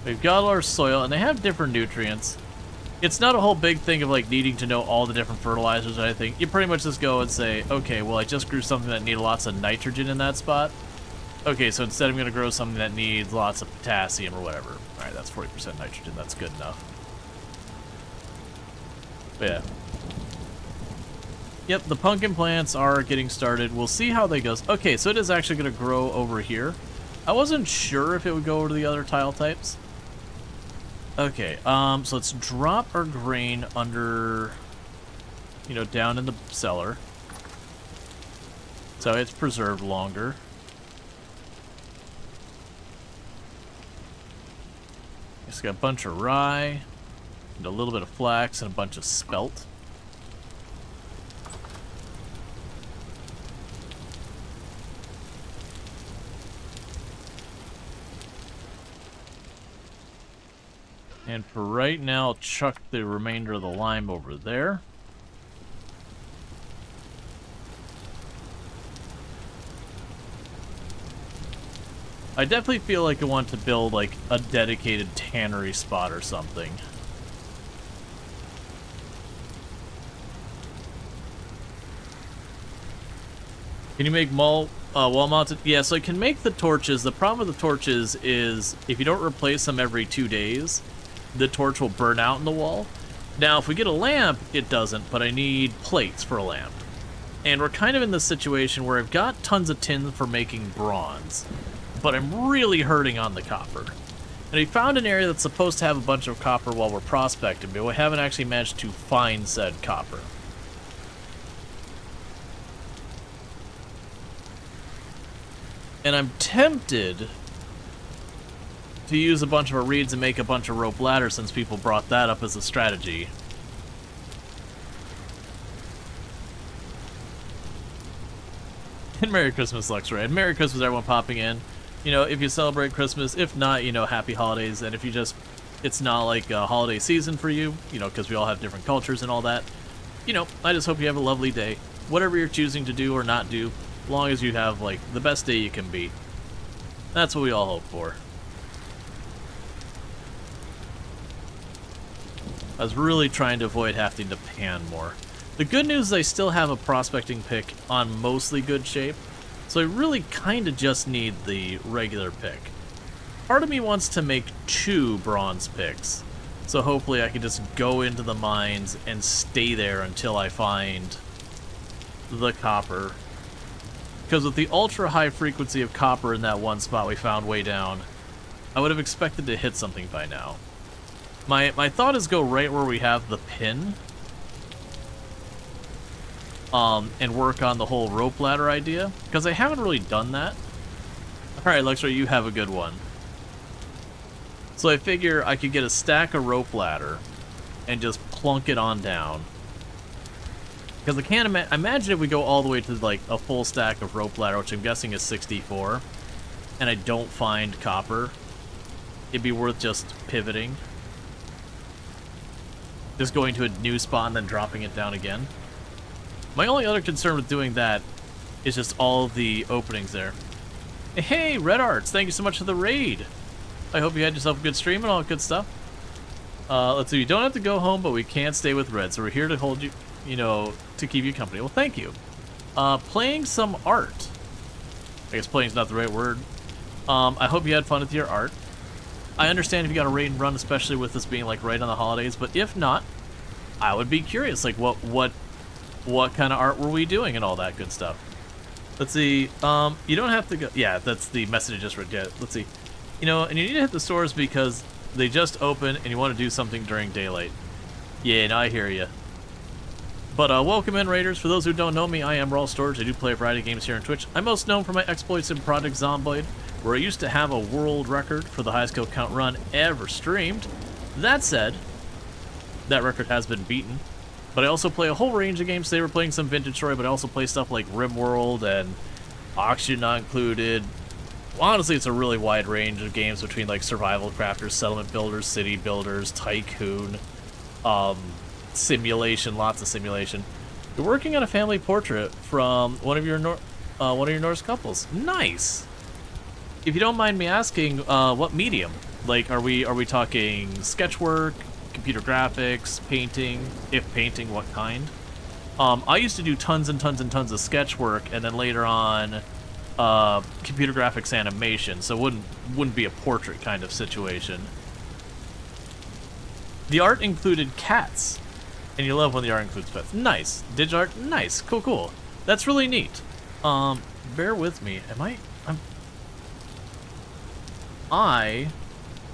We've got our soil, and they have different nutrients. It's not a whole big thing of like needing to know all the different fertilizers or anything. You pretty much just go and say, okay, well, I just grew something that needed lots of nitrogen in that spot. Okay, so instead I'm going to grow something that needs lots of potassium or whatever. All right, that's 40% nitrogen. That's good enough. But yeah. Yep, the pumpkin plants are getting started. We'll see how they go. Okay, so it is actually going to grow over here. I wasn't sure if it would go over to the other tile types. Okay, so let's drop our grain under, you know, down in the cellar. So it's preserved longer. It's got a bunch of rye, and a little bit of flax, and a bunch of spelt. And for right now, I'll chuck the remainder of the lime over there. I definitely feel like I want to build like a dedicated tannery spot or something. Can you make wall-mounted? Yeah, so I can make the torches. The problem with the torches is if you don't replace them every 2 days, the torch will burn out in the wall. Now, if we get a lamp, it doesn't, but I need plates for a lamp. And we're kind of in this situation where I've got tons of tin for making bronze, but I'm really hurting on the copper. And we found an area that's supposed to have a bunch of copper while we're prospecting, but we haven't actually managed to find said copper. And I'm tempted to use a bunch of our reeds and make a bunch of rope ladders since people brought that up as a strategy. And Merry Christmas, Luxray. And Merry Christmas, everyone popping in. You know, if you celebrate Christmas, if not, you know, happy holidays. And if you just, it's not like a holiday season for you, you know, because we all have different cultures and all that. You know, I just hope you have a lovely day. Whatever you're choosing to do or not do, as long as you have, like, the best day you can be. That's what we all hope for. I was really trying to avoid having to pan more. The good news is I still have a prospecting pick on mostly good shape, so I really kind of just need the regular pick. Part of me wants to make 2 bronze picks, so hopefully I can just go into the mines and stay there until I find the copper. Because with the ultra high frequency of copper in that one spot we found way down, I would have expected to hit something by now. My thought is go right where we have the pin, and work on the whole rope ladder idea, because I haven't really done that. Alright, Luxray, you have a good one. So I figure I could get a stack of rope ladder and just plunk it on down. Because I can't imagine if we go all the way to like a full stack of rope ladder, which I'm guessing is 64, and I don't find copper, it'd be worth just pivoting. Just going to a new spot and then dropping it down again. My only other concern with doing that is just all the openings there. Hey, Red Arts, thank you so much for the raid. I hope you had yourself a good stream and all that good stuff. Let's see, you don't have to go home, but we can't stay with Red, so we're here to hold you, you know, to keep you company. Well, thank you. Playing some art. I guess playing's not the right word. I hope you had fun with your art. I understand if you got a raid and run, especially with this being like right on the holidays, but if not, I would be curious, like what kind of art were we doing and all that good stuff. Let's see, you don't have to go, yeah, that's the message I just read, yeah, let's see. You know, and you need to hit the stores because they just open and you want to do something during daylight. Yeah, no, I hear you. But welcome in, Raiders. For those who don't know me, I am Rual Storge. I do play a variety of games here on Twitch. I'm most known for my exploits in Project Zomboid, where I used to have a world record for the highest kill count run ever streamed. That said, that record has been beaten. But I also play a whole range of games. They were playing some vintage story, but I also play stuff like RimWorld and Oxygen Not Included. Honestly, it's a really wide range of games between like survival crafters, settlement builders, city builders, tycoon, simulation, lots of simulation. You're working on a family portrait from one of your Norse couples. Nice. If you don't mind me asking, what medium? Like, are we talking sketchwork, computer graphics, painting? If painting, what kind? I used to do tons and tons and tons of sketchwork, and then later on, computer graphics animation. So it wouldn't be a portrait kind of situation. The art included cats, and you love when the art includes pets. Nice. Dig art, nice. Cool, cool. That's really neat. Bear with me. I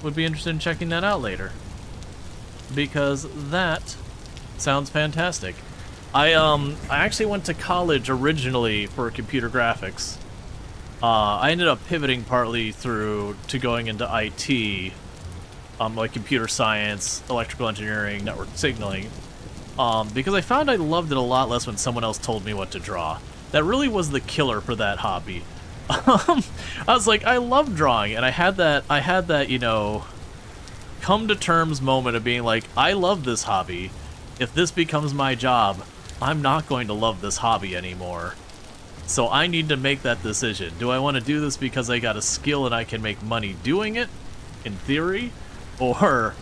would be interested in checking that out later, because that sounds fantastic. I actually went to college originally for computer graphics. I ended up pivoting partly to going into IT, like computer science, electrical engineering, network signaling, because I found I loved it a lot less when someone else told me what to draw. That really was the killer for that hobby. I was like, I love drawing, and I had that, you know, come to terms moment of being like, I love this hobby. If this becomes my job, I'm not going to love this hobby anymore. So I need to make that decision. Do I want to do this because I got a skill and I can make money doing it, in theory? Or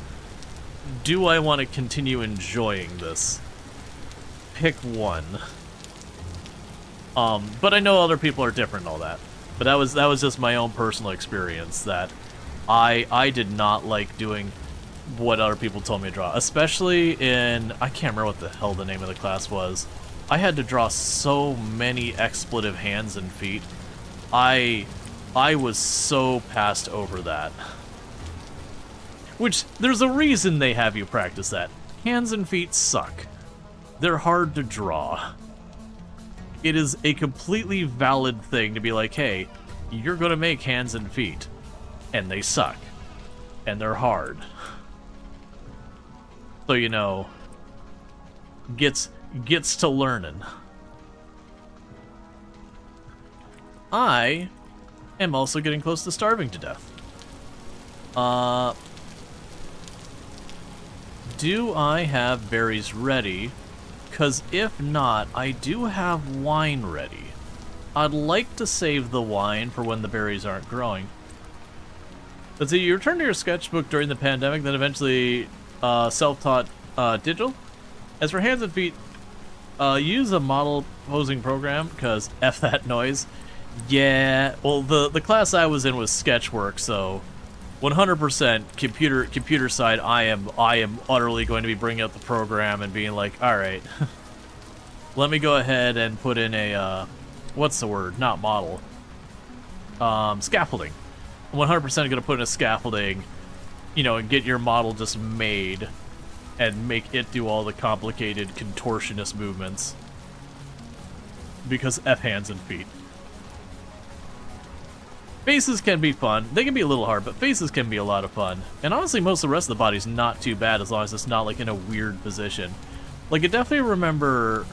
do I want to continue enjoying this? Pick one. But I know other people are different and all that. But that was just my own personal experience, that I did not like doing what other people told me to draw. Especially in, I can't remember what the hell the name of the class was. I had to draw so many expletive hands and feet. I was so passed over that. Which, there's a reason they have you practice that. Hands and feet suck. They're hard to draw. It is a completely valid thing to be like, hey, you're gonna make hands and feet, and they suck, and they're hard. So, you know, gets to learning. I am also getting close to starving to death. Do I have berries ready? Because if not, I do have wine ready. I'd like to save the wine for when the berries aren't growing. Let's see, you returned to your sketchbook during the pandemic, then eventually self-taught digital. As for hands and feet, use a model posing program, because F that noise. Yeah, well, the class I was in was sketchwork, so 100% computer side, I am utterly going to be bringing up the program and being like, all right, let me go ahead and put in a, what's the word? Not model. Scaffolding. 100% going to put in a scaffolding, you know, and get your model just made and make it do all the complicated contortionist movements. Because F hands and feet. Faces can be fun. They can be a little hard, but faces can be a lot of fun. And honestly, most of the rest of the body's not too bad as long as it's not like in a weird position. Like, I definitely remember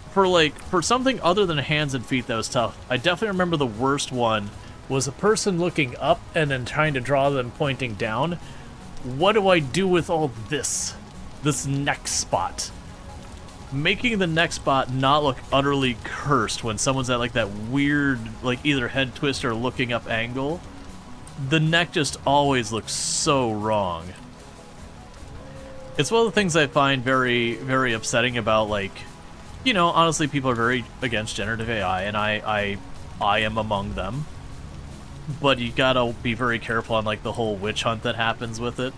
for something other than hands and feet that was tough, I definitely remember the worst one was a person looking up and then trying to draw them pointing down. What do I do with all this neck spot? Making the neck spot not look utterly cursed when someone's at like that weird, like either head twist or looking up angle. The neck just always looks so wrong. It's one of the things I find very, very upsetting about, like, you know, honestly, people are very against generative AI, and I am among them. But you gotta be very careful on like the whole witch hunt that happens with it.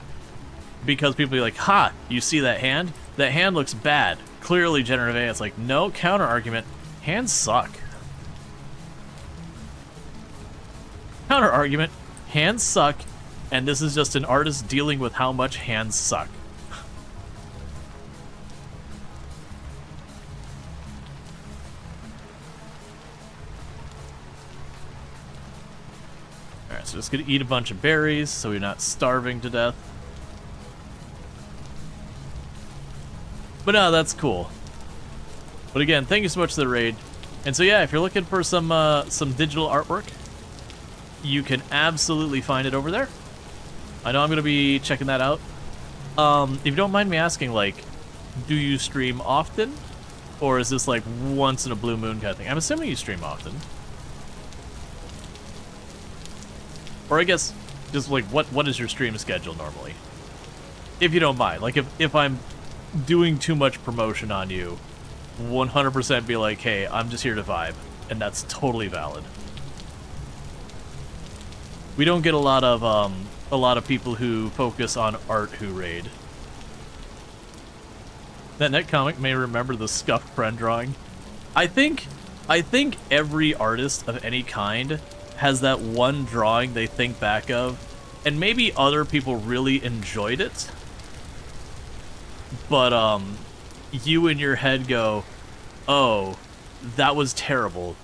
Because people be like, ha, you see that hand? That hand looks bad. Clearly generative AI. It's like, no, counter argument. Hands suck. Counter argument. Hands suck. And this is just an artist dealing with how much hands suck. Alright, so just gonna eat a bunch of berries so we're not starving to death. But no, that's cool. But again, thank you so much for the raid. And so yeah, if you're looking for some digital artwork, you can absolutely find it over there. I know I'm gonna be checking that out. If you don't mind me asking, like, do you stream often? Or is this like once in a blue moon kind of thing? I'm assuming you stream often. Or I guess, just like, what is your stream schedule normally? If you don't mind. Like, if I'm doing too much promotion on you, 100% be like, hey, I'm just here to vibe. And that's totally valid. We don't get a lot of people who focus on art who raid. That netcomic may remember the scuffed friend drawing. I think every artist of any kind has that one drawing they think back of, and maybe other people really enjoyed it, but you in your head go, oh, that was terrible.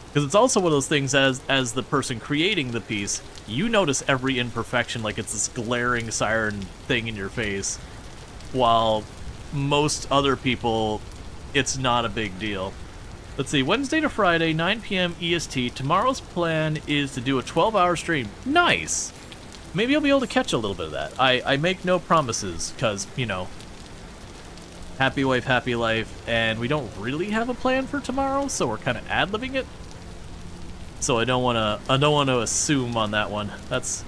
Because it's also one of those things, as the person creating the piece, you notice every imperfection like it's this glaring siren thing in your face, while most other people, it's not a big deal. Let's see, Wednesday to Friday, 9 p.m. EST. Tomorrow's plan is to do a 12-hour stream. Nice! Maybe I'll be able to catch a little bit of that. I make no promises, because, you know, happy wife, happy life, and we don't really have a plan for tomorrow, so we're kind of ad-libbing it. So I don't want to assume on that one. It's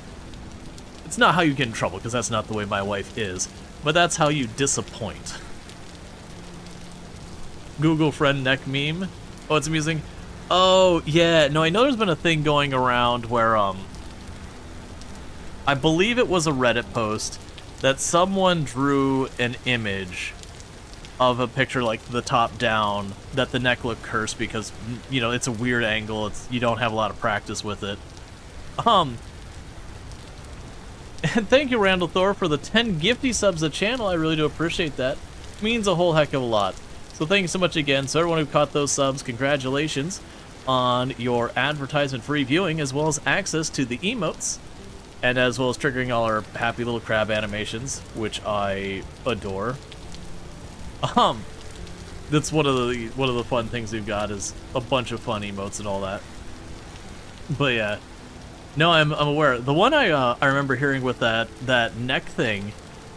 not how you get in trouble, because that's not the way my wife is. But that's how you disappoint. Google friend neck meme. Oh, it's amusing. Oh, yeah. No, I know there's been a thing going around where, I believe it was a Reddit post that someone drew an image of a picture like the top down that the neck looked cursed because, you know, it's a weird angle. You don't have a lot of practice with it. And thank you, Randall Thor, for the 10 gifty subs to the channel. I really do appreciate that. It means a whole heck of a lot. So thank you so much again. So everyone who caught those subs, congratulations on your advertisement-free viewing, as well as access to the emotes, and as well as triggering all our happy little crab animations, which I adore. That's one of the fun things we've got, is a bunch of fun emotes and all that. But yeah. No, I'm aware. The one I remember hearing with that neck thing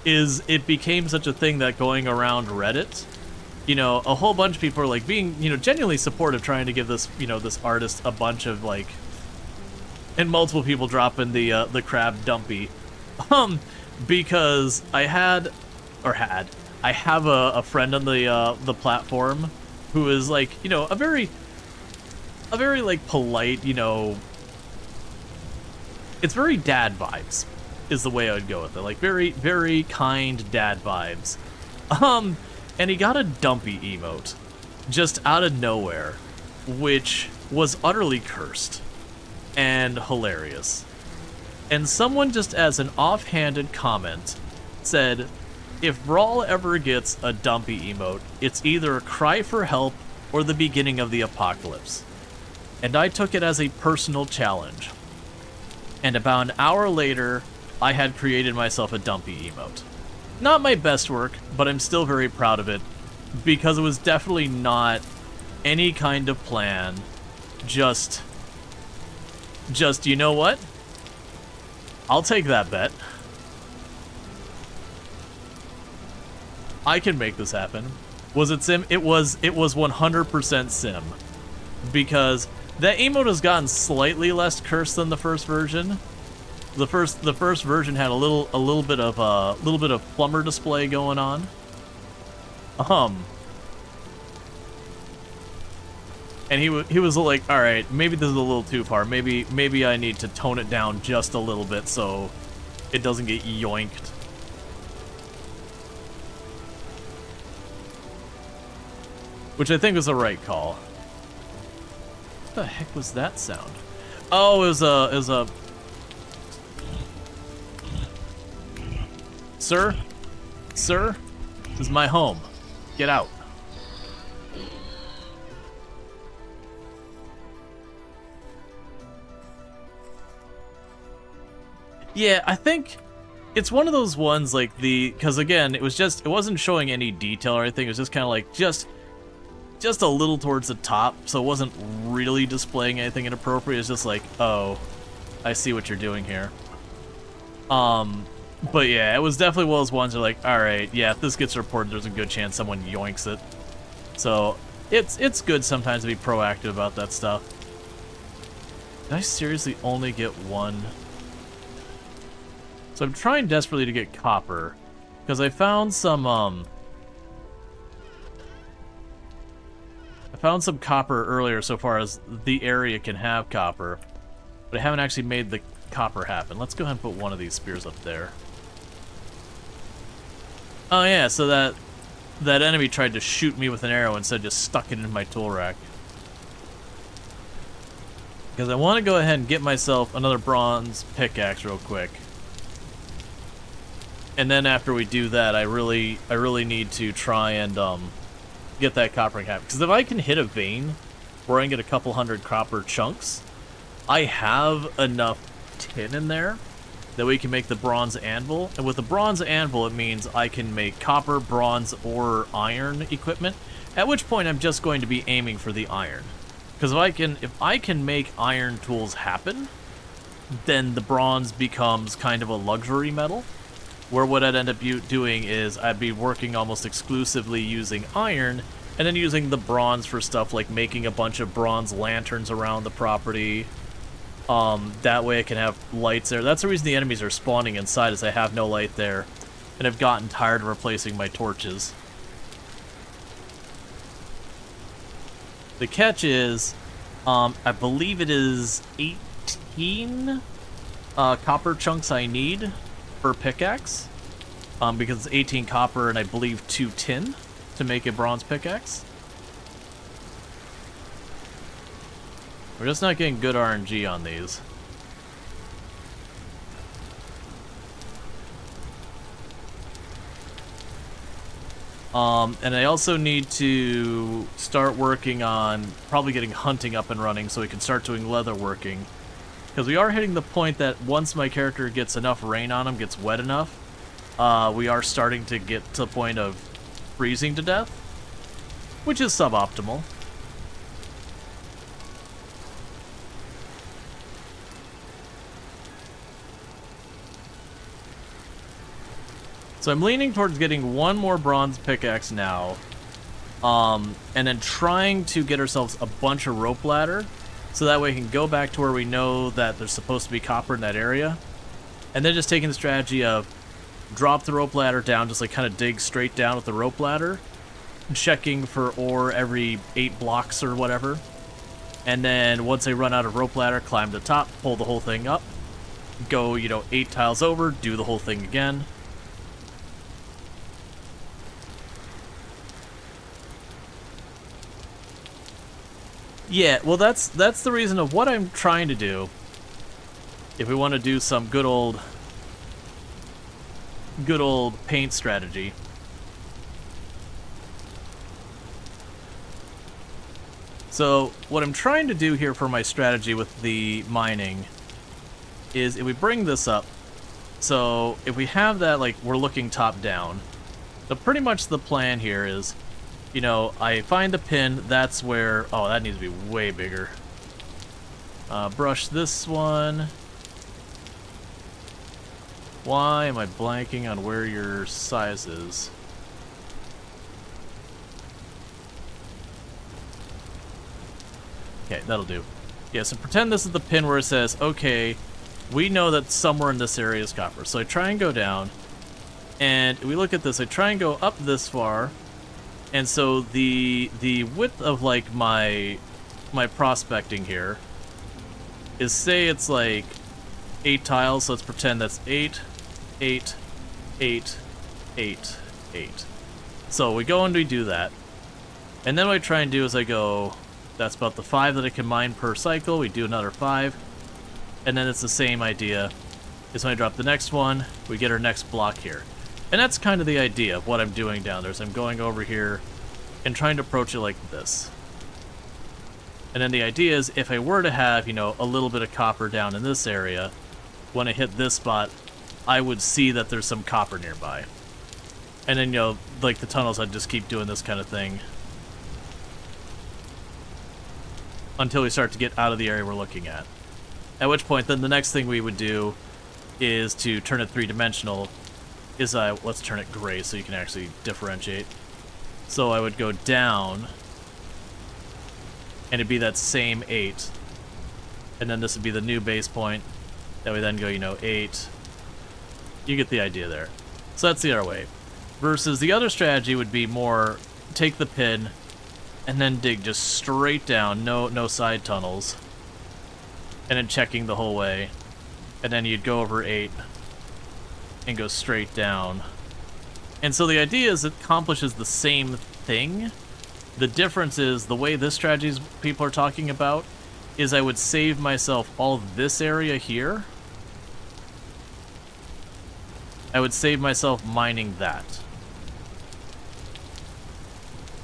is it became such a thing that going around Reddit, you know, a whole bunch of people are like being, you know, genuinely supportive, trying to give this, you know, this artist a bunch of like, and multiple people dropping the crab dumpy, because I have a friend on the platform who is like, you know, a very like polite, you know. It's very dad vibes, is the way I would go with it. Like, very, very kind dad vibes. And he got a dumpy emote, just out of nowhere, which was utterly cursed and hilarious. And someone, just as an offhanded comment, said, if Rual ever gets a dumpy emote, it's either a cry for help or the beginning of the apocalypse. And I took it as a personal challenge. And about an hour later, I had created myself a dumpy emote. Not my best work, but I'm still very proud of it, because it was definitely not any kind of plan. Just, you know what? I'll take that bet. I can make this happen. Was it sim? It was 100% sim, because that emote has gotten slightly less cursed than the first version. The first version had a little bit of plumber display going on. And he was like, all right, maybe this is a little too far. Maybe I need to tone it down just a little bit so it doesn't get yoinked. Which I think was the right call. What the heck was that sound? Oh, it was a... Sir? Sir? This is my home. Get out. Yeah, I think It's one of those ones like because again, it wasn't showing any detail or anything. It was just kind of like just a little towards the top, so it wasn't really displaying anything inappropriate. It's just like, oh, I see what you're doing here. But yeah, it was definitely one of those ones that are like, all right, yeah, if this gets reported, there's a good chance someone yoinks it. So it's good sometimes to be proactive about that stuff. Did I seriously only get one? So I'm trying desperately to get copper, because I found some copper earlier so far as the area can have copper, but I haven't actually made the copper happen. Let's go ahead and put one of these spears up there. Oh yeah, so that enemy tried to shoot me with an arrow instead just stuck it in my tool rack. Because I want to go ahead and get myself another bronze pickaxe real quick. And then after we do that, I really need to try and get that copper happen. Because if I can hit a vein where I can get a couple hundred copper chunks, I have enough tin in there that we can make the bronze anvil. And with the bronze anvil, it means I can make copper, bronze, or iron equipment. At which point, I'm just going to be aiming for the iron. Because if I can make iron tools happen, then the bronze becomes kind of a luxury metal. Where what I'd end up doing is I'd be working almost exclusively using iron, and then using the bronze for stuff like making a bunch of bronze lanterns around the property. That way I can have lights there. That's the reason the enemies are spawning inside, is I have no light there, and I've gotten tired of replacing my torches. The catch is, I believe it is 18 copper chunks I need per pickaxe, because it's 18 copper and I believe 2 tin to make a bronze pickaxe. We're just not getting good RNG on these. And I also need to start working on probably getting hunting up and running so we can start doing leather working. Because we are hitting the point that once my character gets enough rain on him, gets wet enough, we are starting to get to the point of freezing to death, which is suboptimal. So I'm leaning towards getting one more bronze pickaxe now, and then trying to get ourselves a bunch of rope ladder, so that way we can go back to where we know that there's supposed to be copper in that area, and then just taking the strategy of drop the rope ladder down, just like kind of dig straight down with the rope ladder, checking for ore every 8 blocks or whatever, and then once I run out of rope ladder, climb to the top, pull the whole thing up, go, 8 tiles over, do the whole thing again. Yeah, well that's the reason of what I'm trying to do. If we want to do some good old paint strategy. So what I'm trying to do here for my strategy with the mining is if we bring this up, so if we have that, like, we're looking top down, so pretty much the plan here is, I find the pin, that's where, oh, that needs to be way bigger. Brush this one. Why am I blanking on where your size is? Okay, that'll do. Yeah, so pretend this is the pin where it says, okay, we know that somewhere in this area is copper. So I try and go down, and we look at this, I try and go up this far. And so the width of, like, my prospecting here is, say it's like 8 tiles, so let's pretend that's 8, 8, 8, 8, 8. So we go and we do that. And then what I try and do is I go, that's about the 5 that I can mine per cycle, we do another 5. And then it's the same idea. Is when I drop the next one, we get our next block here. And that's kind of the idea of what I'm doing down there. So I'm going over here and trying to approach it like this. And then the idea is, if I were to have, a little bit of copper down in this area, when I hit this spot, I would see that there's some copper nearby. And then, you know, like the tunnels, I'd just keep doing this kind of thing until we start to get out of the area we're looking at. At which point, then the next thing we would do is to turn it three-dimensional. Let's turn it gray so you can actually differentiate. So I would go down, and it'd be that same 8. And then this would be the new base point. That would then go, you know, 8. You get the idea there. So that's the other way. Versus the other strategy would be more take the pin and then dig just straight down, no side tunnels. And then checking the whole way. And then you'd go over 8 and go straight down. And so the idea is it accomplishes the same thing. The difference is the way this strategy people are talking about is I would save myself all this area here. I would save myself mining that.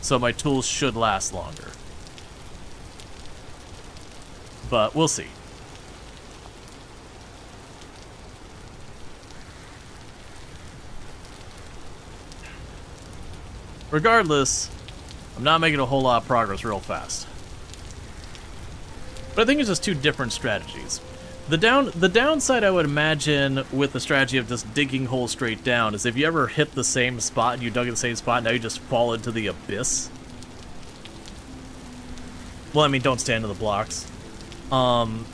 So my tools should last longer. But we'll see. Regardless, I'm not making a whole lot of progress real fast. But I think it's just two different strategies. The downside I would imagine with the strategy of just digging holes straight down is if you ever hit the same spot and you dug in the same spot, now you just fall into the abyss. Well, I mean, don't stand in the blocks. And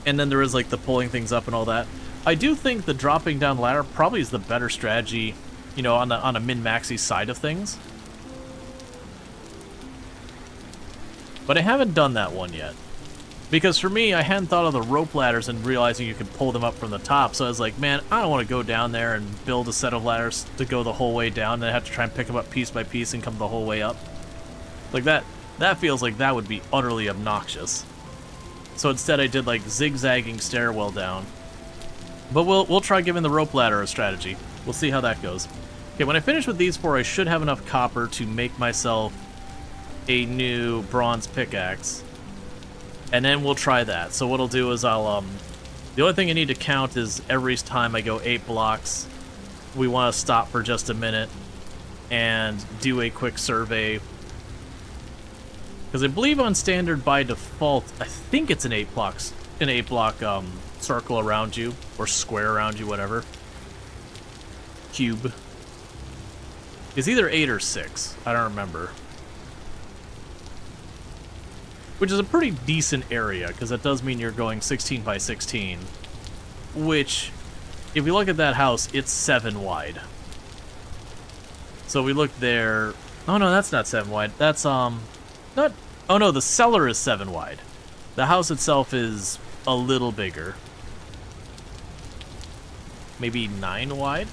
then there is like the pulling things up and all that. I do think the dropping down ladder probably is the better strategy, you know, on a min-maxy side of things. But I haven't done that one yet. Because for me, I hadn't thought of the rope ladders and realizing you could pull them up from the top. So I was like, man, I don't want to go down there and build a set of ladders to go the whole way down. And I have to try and pick them up piece by piece and come the whole way up. Like that feels like that would be utterly obnoxious. So instead I did like zigzagging stairwell down. But we'll try giving the rope ladder a strategy. We'll see how that goes. Okay, when I finish with these 4, I should have enough copper to make myself a new bronze pickaxe. And then we'll try that. So what I'll do is the only thing I need to count is every time I go 8 blocks, we want to stop for just a minute and do a quick survey. Because I believe on standard by default, I think it's an 8 block circle around you, or square around you, whatever. Cube. It's either 8 or 6. I don't remember. Which is a pretty decent area, because that does mean you're going 16 by 16. Which, if we look at that house, it's 7 wide. So we look there... Oh no, that's not 7 wide. That's, not... Oh no, the cellar is 7 wide. The house itself is a little bigger. Maybe 9 wide?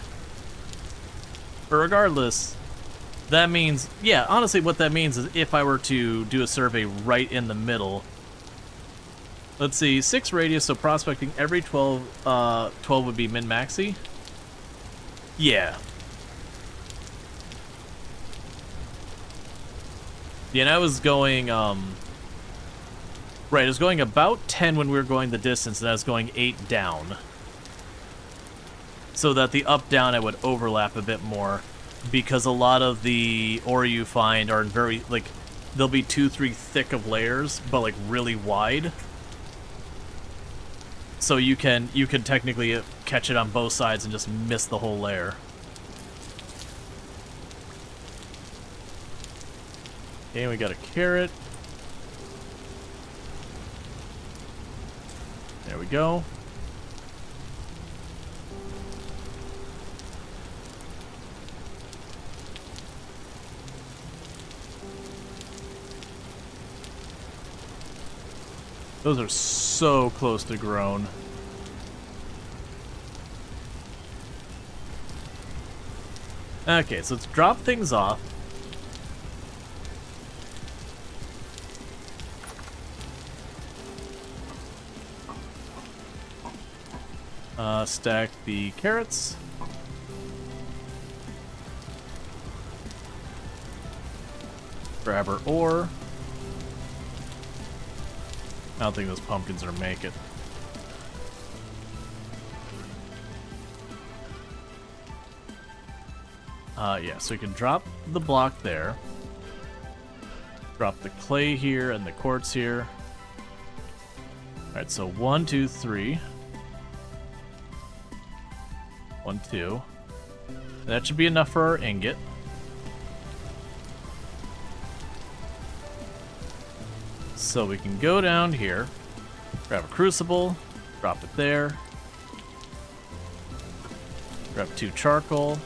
But regardless... That means, yeah, honestly what that means is if I were to do a survey right in the middle. Let's see, 6 radius, so prospecting every 12 would be min-maxi? Yeah. Yeah, and I was going, right, I was going about 10 when we were going the distance, and I was going 8 down. So that the up-down I would overlap a bit more. Because a lot of the ore you find are in very, like, there'll be 2-3 thick of layers, but like really wide. So you can technically catch it on both sides and just miss the whole layer. Okay, we got a carrot. There we go. Those are so close to grown. Okay, so let's drop things off. Stack the carrots. Grab our ore. I don't think those pumpkins are make it. Yeah, so you can drop the block there. Drop the clay here and the quartz here. Alright, so 1, 2, 3. 1, 2. That should be enough for our ingot. So we can go down here, grab a crucible, drop it there. Grab 2 charcoal.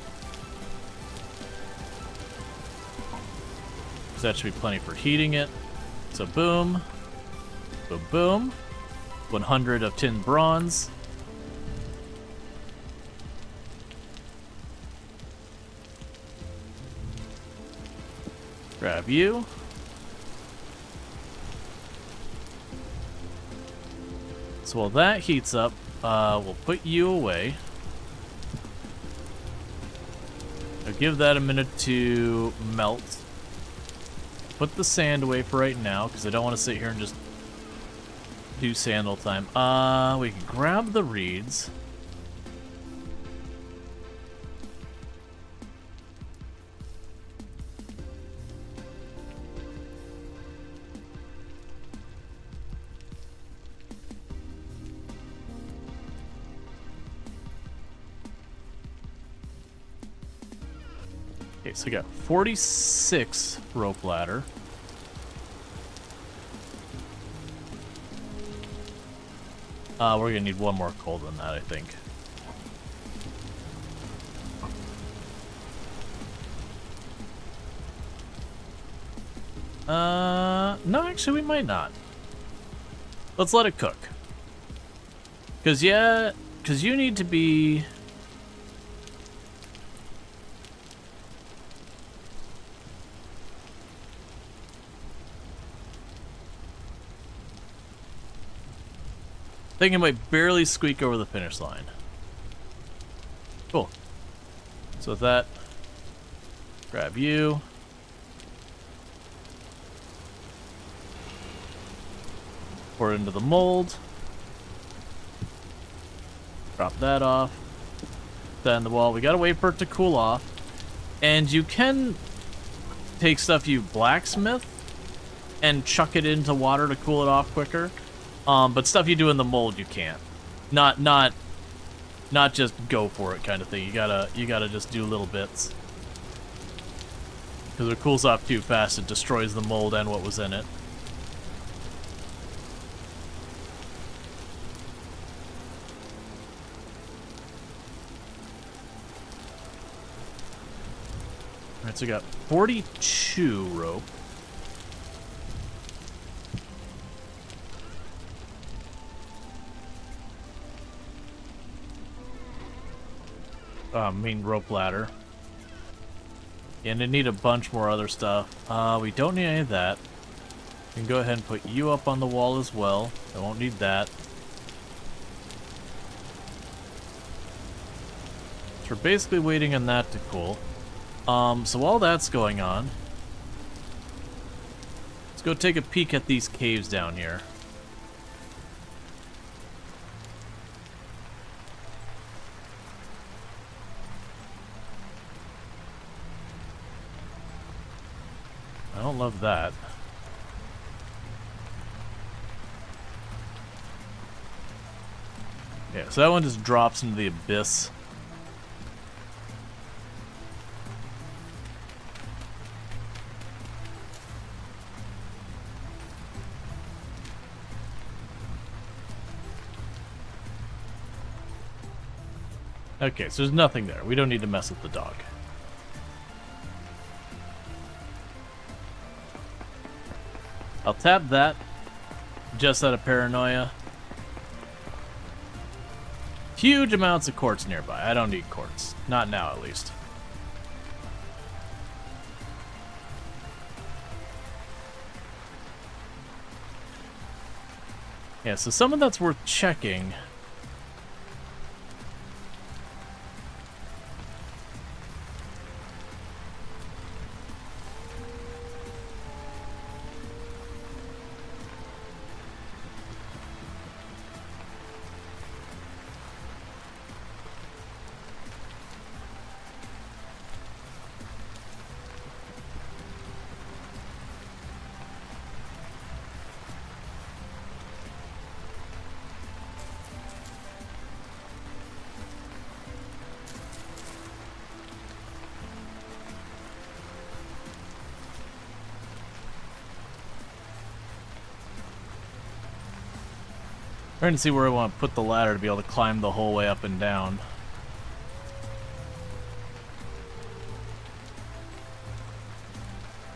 So that should be plenty for heating it. So boom. Boom, boom. 100 of tin bronze. Grab you. So while that heats up, we'll put you away. I'll give that a minute to melt. Put the sand away for right now, because I don't want to sit here and just do sand all the time. We can grab the reeds. Okay, so we got 46 rope ladder. We're gonna need one more coal than that, I think. No, actually, we might not. Let's let it cook. Cause you need to be... I think it might barely squeak over the finish line. Cool. So with that, grab you. Pour it into the mold. Drop that off. Put that in the wall. We gotta wait for it to cool off. And you can take stuff you blacksmith and chuck it into water to cool it off quicker. But stuff you do in the mold, you can't. Not just go for it kind of thing. You gotta just do little bits. Because if it cools off too fast, it destroys the mold and what was in it. Alright, so we got 42 rope. Main rope ladder. And I need a bunch more other stuff. We don't need any of that. We can go ahead and put you up on the wall as well. I won't need that. So we're basically waiting on that to cool. So while that's going on, let's go take a peek at these caves down here. I don't love that. Yeah, so that one just drops into the abyss. Okay, so there's nothing there. We don't need to mess with the dog. I'll tap that just out of paranoia. Huge amounts of quartz nearby. I don't need quartz. Not now, at least. Yeah, so some of that's worth checking. Trying to see where I want to put the ladder to be able to climb the whole way up and down.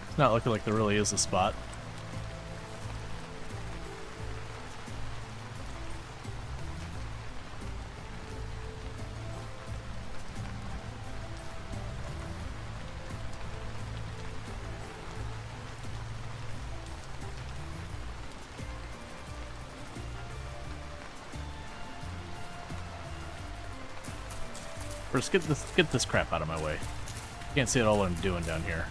It's not looking like there really is a spot. First, get this crap out of my way. Can't see at all what I'm doing down here.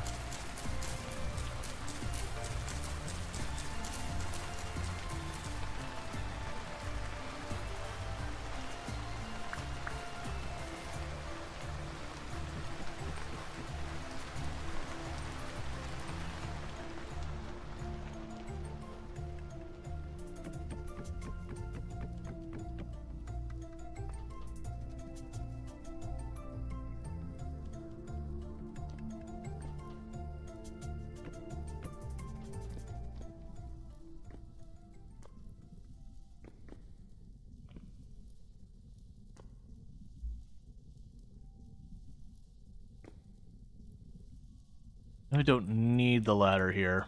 I don't need the ladder here,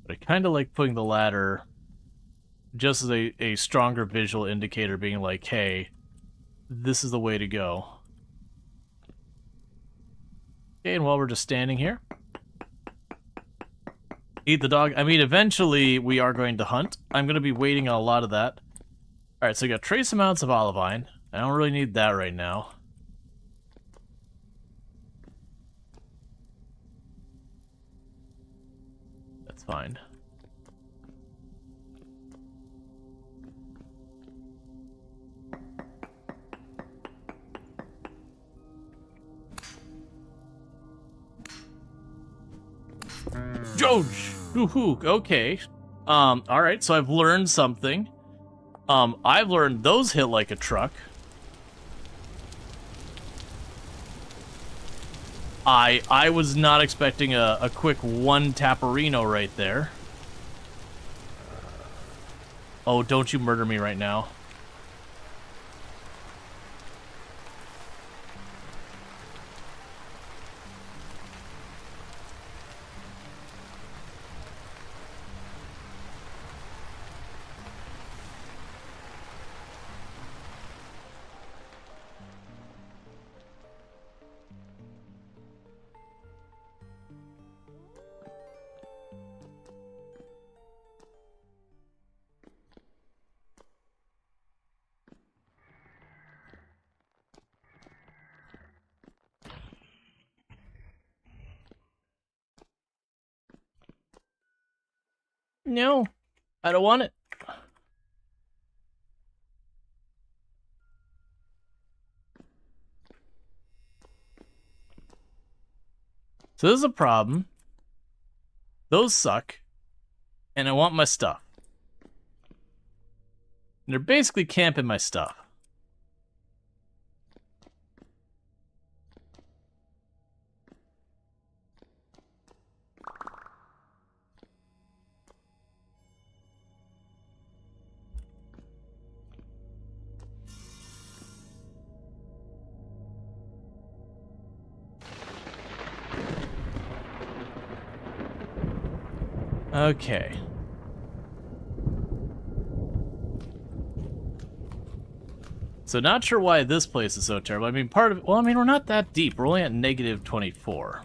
but I kind of like putting the ladder just as a stronger visual indicator, being like, hey, this is the way to go. Okay, and while we're just standing here, eat the dog. I mean, eventually we are going to hunt. I'm going to be waiting on a lot of that. Alright, so we got trace amounts of olivine. I don't really need that right now. Fine. George! Woohoo, okay. Alright, so I've learned something. I've learned those hit like a truck. I was not expecting a quick one Taparino right there. Oh, don't you murder me right now. No, I don't want it. So this is a problem. Those suck. And I want my stuff. And they're basically camping my stuff. Okay. So not sure why this place is so terrible. I mean, part of it, well, I mean, we're not that deep. We're only at negative 24.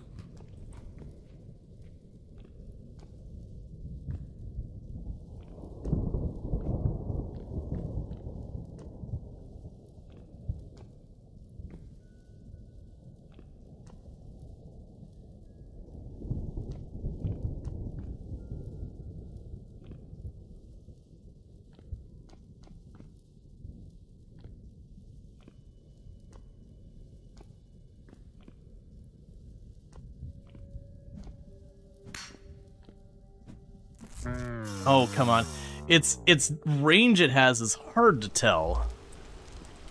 Oh, come on. Its range it has is hard to tell.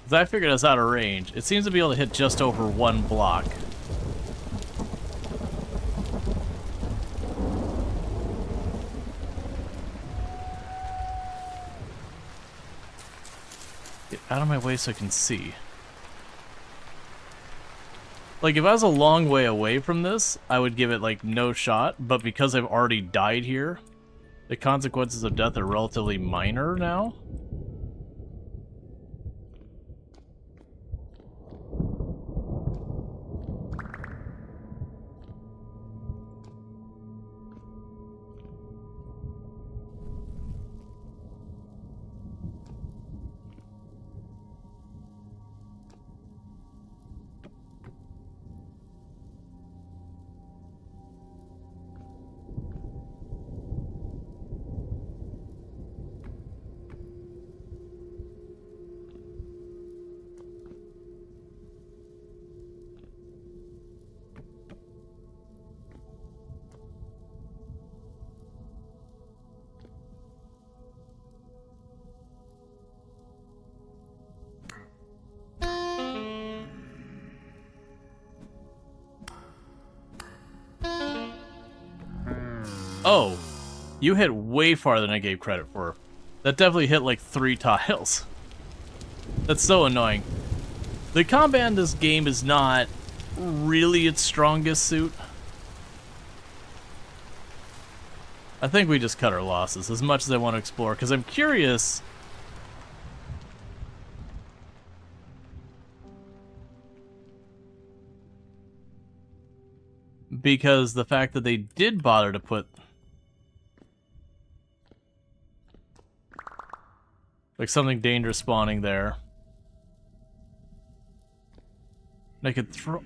'Cause I figured it's out of range. It seems to be able to hit just over one block. Get out of my way so I can see. Like, if I was a long way away from this, I would give it, like, no shot, but because I've already died here, the consequences of death are relatively minor now. Oh, you hit way farther than I gave credit for. That definitely hit like 3 tiles. That's so annoying. The combat in this game is not really its strongest suit. I think we just cut our losses as much as I want to explore, because I'm curious. Because the fact that they did bother to put like something dangerous spawning there. I could throw...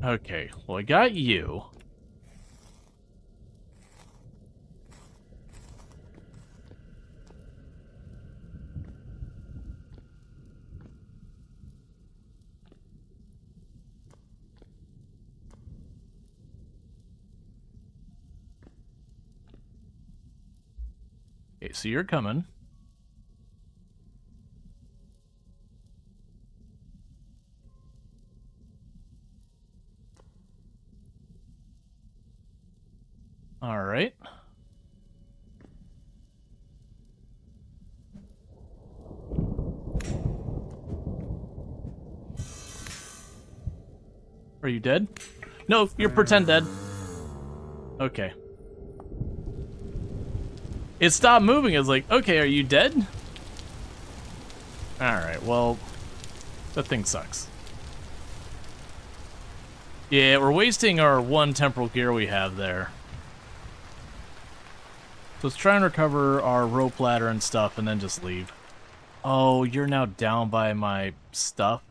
Okay, well I got you. Okay, so you're coming. All right. Are you dead? No, you're pretend dead. Okay. It stopped moving. I was like, okay, are you dead? Alright, well, that thing sucks. Yeah, we're wasting our 1 temporal gear we have there. So let's try and recover our rope ladder and stuff and then just leave. Oh, you're now down by my stuff?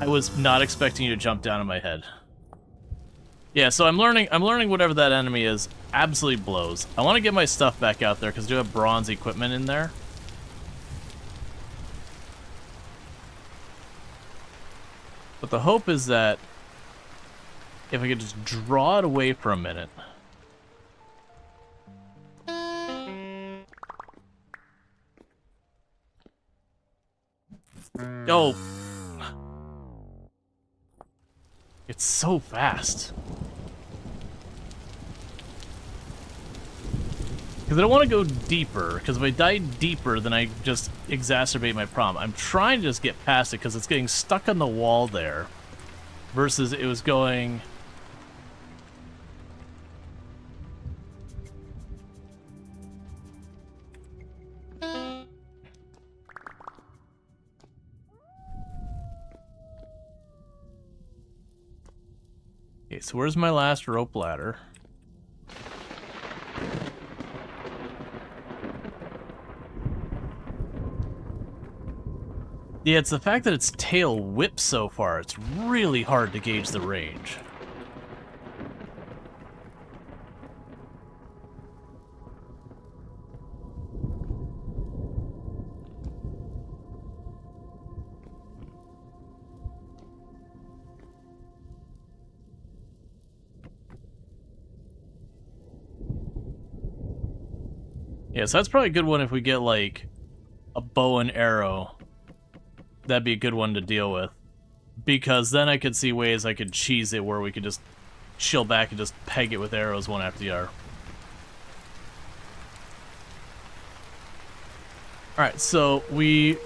I was not expecting you to jump down on my head. Yeah, so I'm learning whatever that enemy is absolutely blows. I want to get my stuff back out there because I do have bronze equipment in there. But the hope is that if I could just draw it away for a minute. Oh. It's so fast. Because I don't want to go deeper, because if I die deeper, then I just exacerbate my problem. I'm trying to just get past it, because it's getting stuck on the wall there, versus it was going... Okay, so where's my last rope ladder? Yeah, it's the fact that its tail whips so far. It's really hard to gauge the range. Yeah, so that's probably a good one if we get, like, a bow and arrow. That'd be a good one to deal with. Because then I could see ways I could cheese it where we could just chill back and just peg it with arrows one after the other. Alright, so we...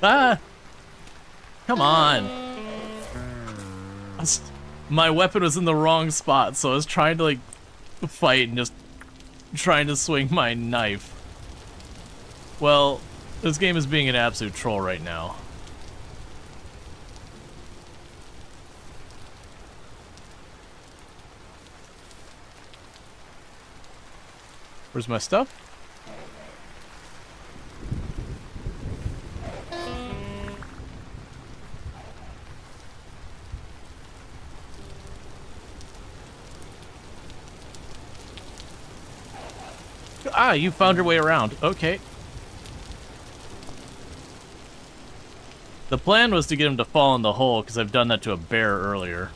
Ah! Come on! My weapon was in the wrong spot, so I was trying to, like, fight and just trying to swing my knife. Well, this game is being an absolute troll right now. Where's my stuff? Ah, you found your way around. Okay. The plan was to get him to fall in the hole, because I've done that to a bear earlier.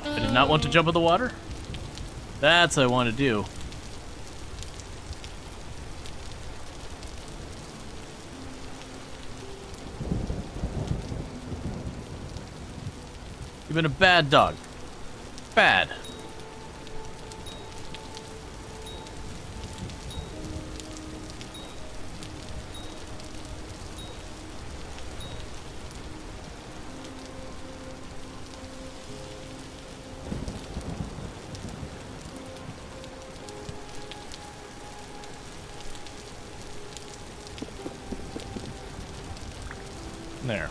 I did not want to jump in the water? That's what I want to do. You've been a bad dog. Bad. There.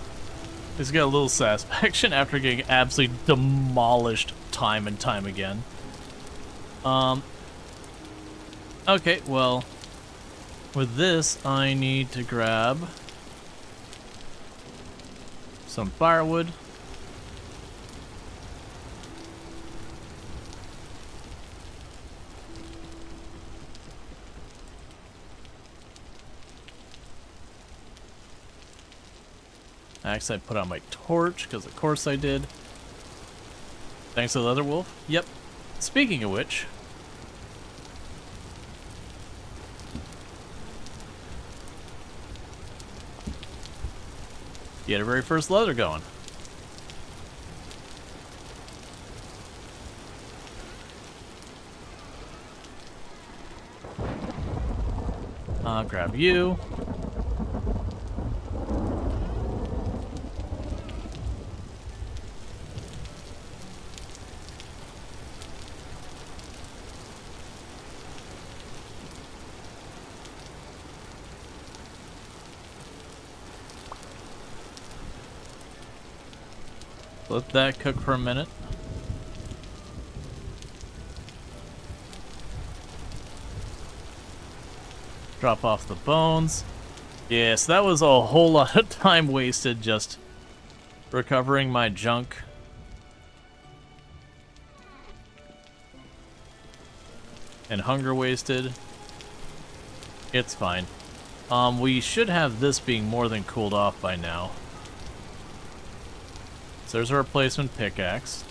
He's got a little satisfaction after getting absolutely demolished time and time again. Okay, well, with this, I need to grab some firewood. Actually, I put on my torch, because of course I did. Thanks to the other wolf. Yep. Speaking of which... get our very first leather going. I'll grab you. Let that cook for a minute. Drop off the bones. Yes, that was a whole lot of time wasted just recovering my junk. And hunger wasted. It's fine. We should have this being more than cooled off by now. So there's a replacement pickaxe.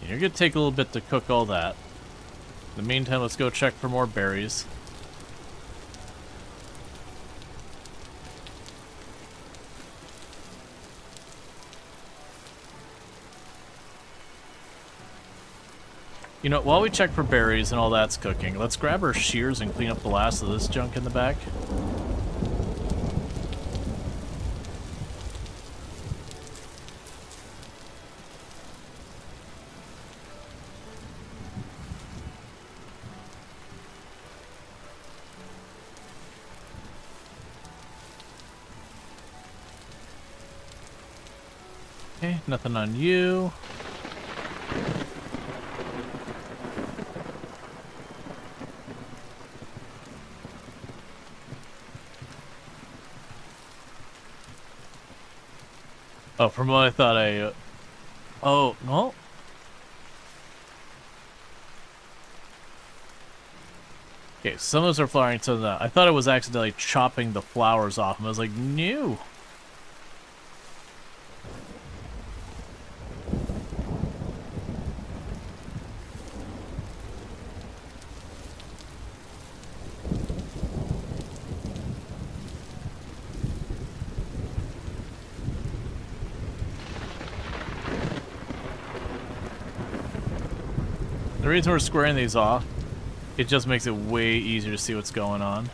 You're gonna take a little bit to cook all that. In the meantime, let's go check for more berries. You know, while we check for berries and all that's cooking, let's grab our shears and clean up the last of this junk in the back. Okay, nothing on you. Oh, from what I thought oh, well. Okay, some of those are flowering, so I thought it was accidentally chopping the flowers off, and I was like, no. The reason we're squaring these off, it just makes it way easier to see what's going on.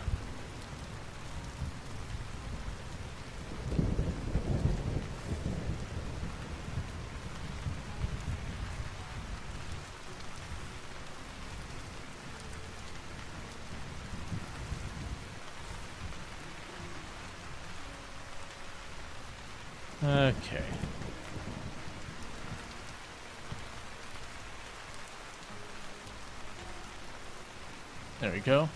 Okay. There we go.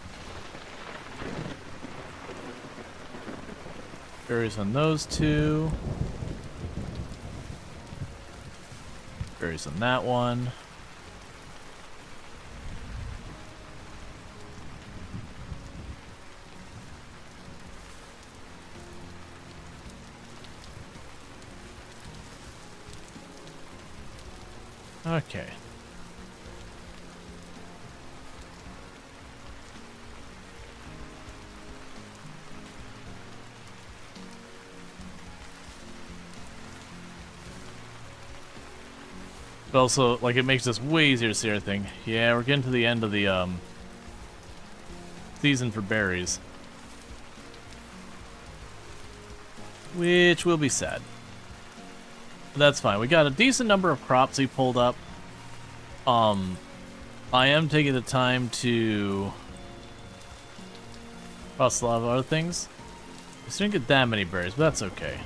Berries on those two. Berries on that one. Okay. But also, like, it makes this way easier to see everything. Yeah, we're getting to the end of the, season for berries. Which will be sad. But that's fine. We got a decent number of crops we pulled up. I am taking the time to process a lot of other things. I didn't get that many berries, but that's okay.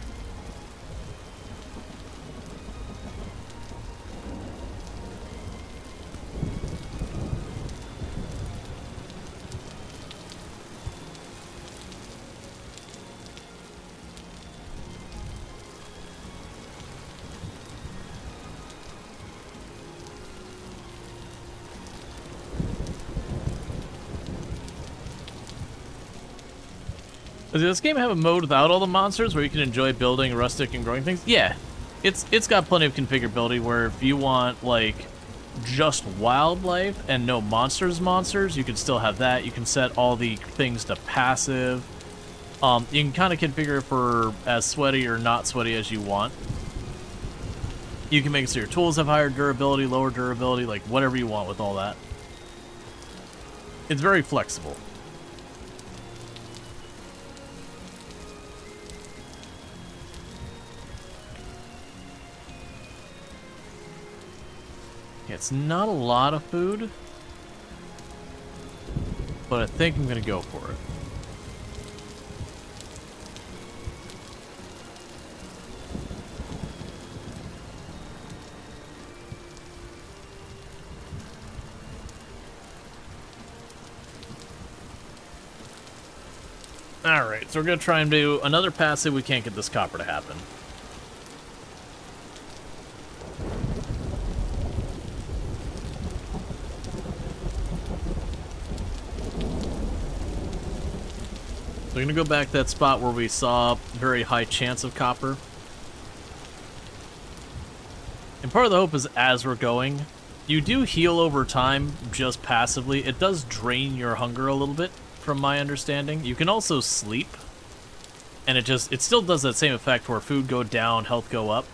Does this game have a mode without all the monsters where you can enjoy building rustic and growing things? Yeah. It's got plenty of configurability where if you want, like, just wildlife and no monsters, you can still have that. You can set all the things to passive. You can kind of configure it for as sweaty or not sweaty as you want. You can make it so your tools have higher durability, lower durability, like whatever you want with all that. It's very flexible. It's not a lot of food, but I think I'm gonna go for it. Alright, so we're gonna try and do another pass if we can't get this copper to happen. So we're going to go back to that spot where we saw very high chance of copper. And part of the hope is as we're going, you do heal over time just passively. It does drain your hunger a little bit, from my understanding. You can also sleep, and it still does that same effect where food go down, health go up.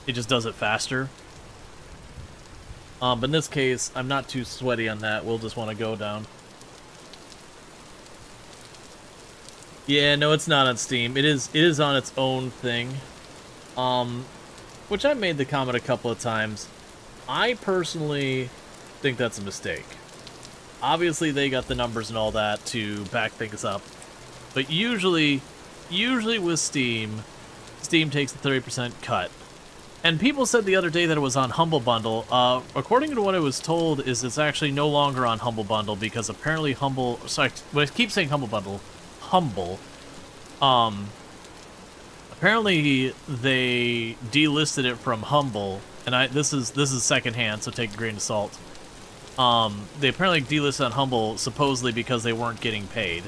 It just does it faster. But in this case, I'm not too sweaty on that. We'll just want to go down. Yeah, no, it's not on Steam. It is on its own thing. Which I've made the comment a couple of times. I personally think that's a mistake. Obviously, they got the numbers and all that to back things up. But usually with Steam takes the 30% cut. And people said the other day that it was on Humble Bundle. According to what I was told, is it's actually no longer on Humble Bundle because apparently Humble... Sorry, when I keep saying Humble Bundle, Humble. Apparently they delisted it from Humble, and this is secondhand, so take a grain of salt. They apparently delisted on Humble supposedly because they weren't getting paid.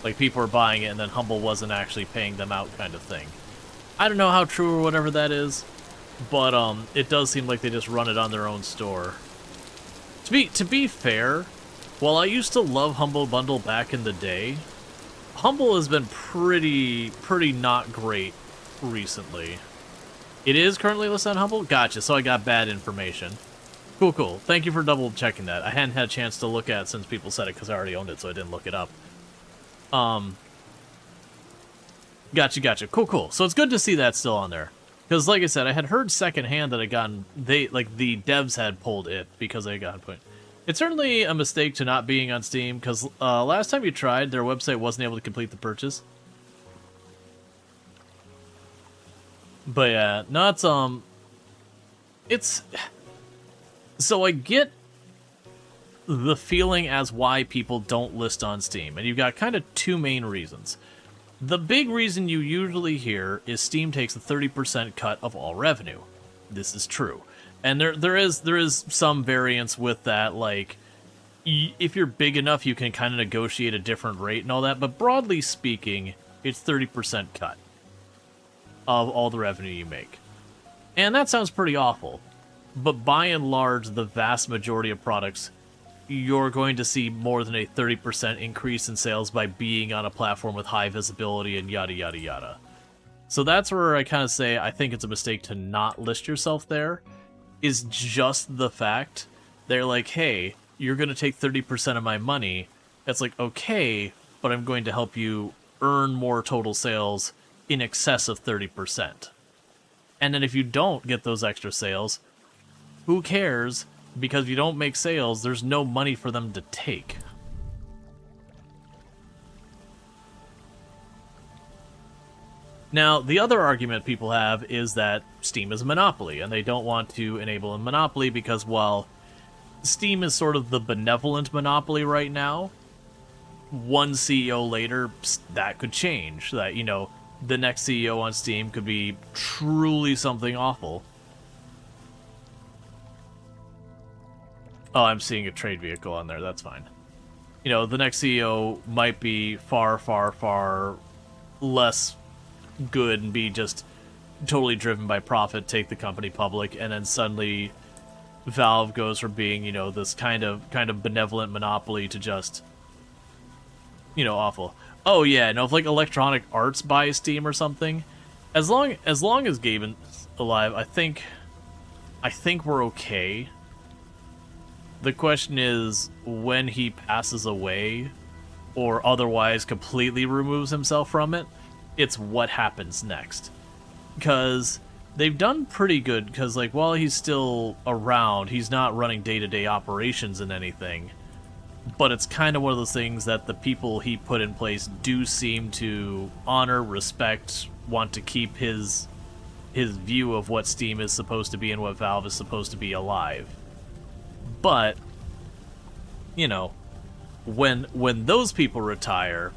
Like, people were buying it and then Humble wasn't actually paying them out kind of thing. I don't know how true or whatever that is, but it does seem like they just run it on their own store. To be fair, while I used to love Humble Bundle back in the day, Humble has been pretty not great recently. It is currently listed on Humble? Gotcha, so I got bad information. Cool. Thank you for double checking that. I hadn't had a chance to look at it since people said it because I already owned it, so I didn't look it up. Gotcha. Cool. So it's good to see that still on there. Because, like I said, I had heard secondhand that the devs had pulled it because they got put. It's certainly a mistake to not being on Steam, because last time you tried, their website wasn't able to complete the purchase. But yeah, no, it's... So I get the feeling as why people don't list on Steam, and you've got kind of two main reasons. The big reason you usually hear is Steam takes a 30% cut of all revenue. This is true. And there is some variance with that, like, if you're big enough, you can kind of negotiate a different rate and all that, but broadly speaking, it's 30% cut of all the revenue you make. And that sounds pretty awful, but by and large, the vast majority of products, you're going to see more than a 30% increase in sales by being on a platform with high visibility and yada yada yada. So that's where I kind of say I think it's a mistake to not list yourself there, is just the fact they're like, hey, you're going to take 30% of my money. It's like, okay, but I'm going to help you earn more total sales in excess of 30%. And then if you don't get those extra sales, who cares? Because if you don't make sales, there's no money for them to take. Now, the other argument people have is that Steam is a monopoly, and they don't want to enable a monopoly because, while Steam is sort of the benevolent monopoly right now, one CEO later, that could change. That, you know, the next CEO on Steam could be truly something awful. Oh, I'm seeing a trade vehicle on there, that's fine. You know, the next CEO might be far less good and be just totally driven by profit, take the company public, and then suddenly Valve goes from being, you know, this kind of benevolent monopoly to just, you know, awful. Oh yeah, no, if like Electronic Arts buys Steam or something, as long as Gaben's alive, I think we're okay. The question is, when he passes away, or otherwise completely removes himself from it, it's what happens next. Because they've done pretty good, because, like, while he's still around, he's not running day-to-day operations in anything. But it's kind of one of those things that the people he put in place do seem to honor, respect, want to keep his view of what Steam is supposed to be and what Valve is supposed to be alive. But, you know, when those people retire,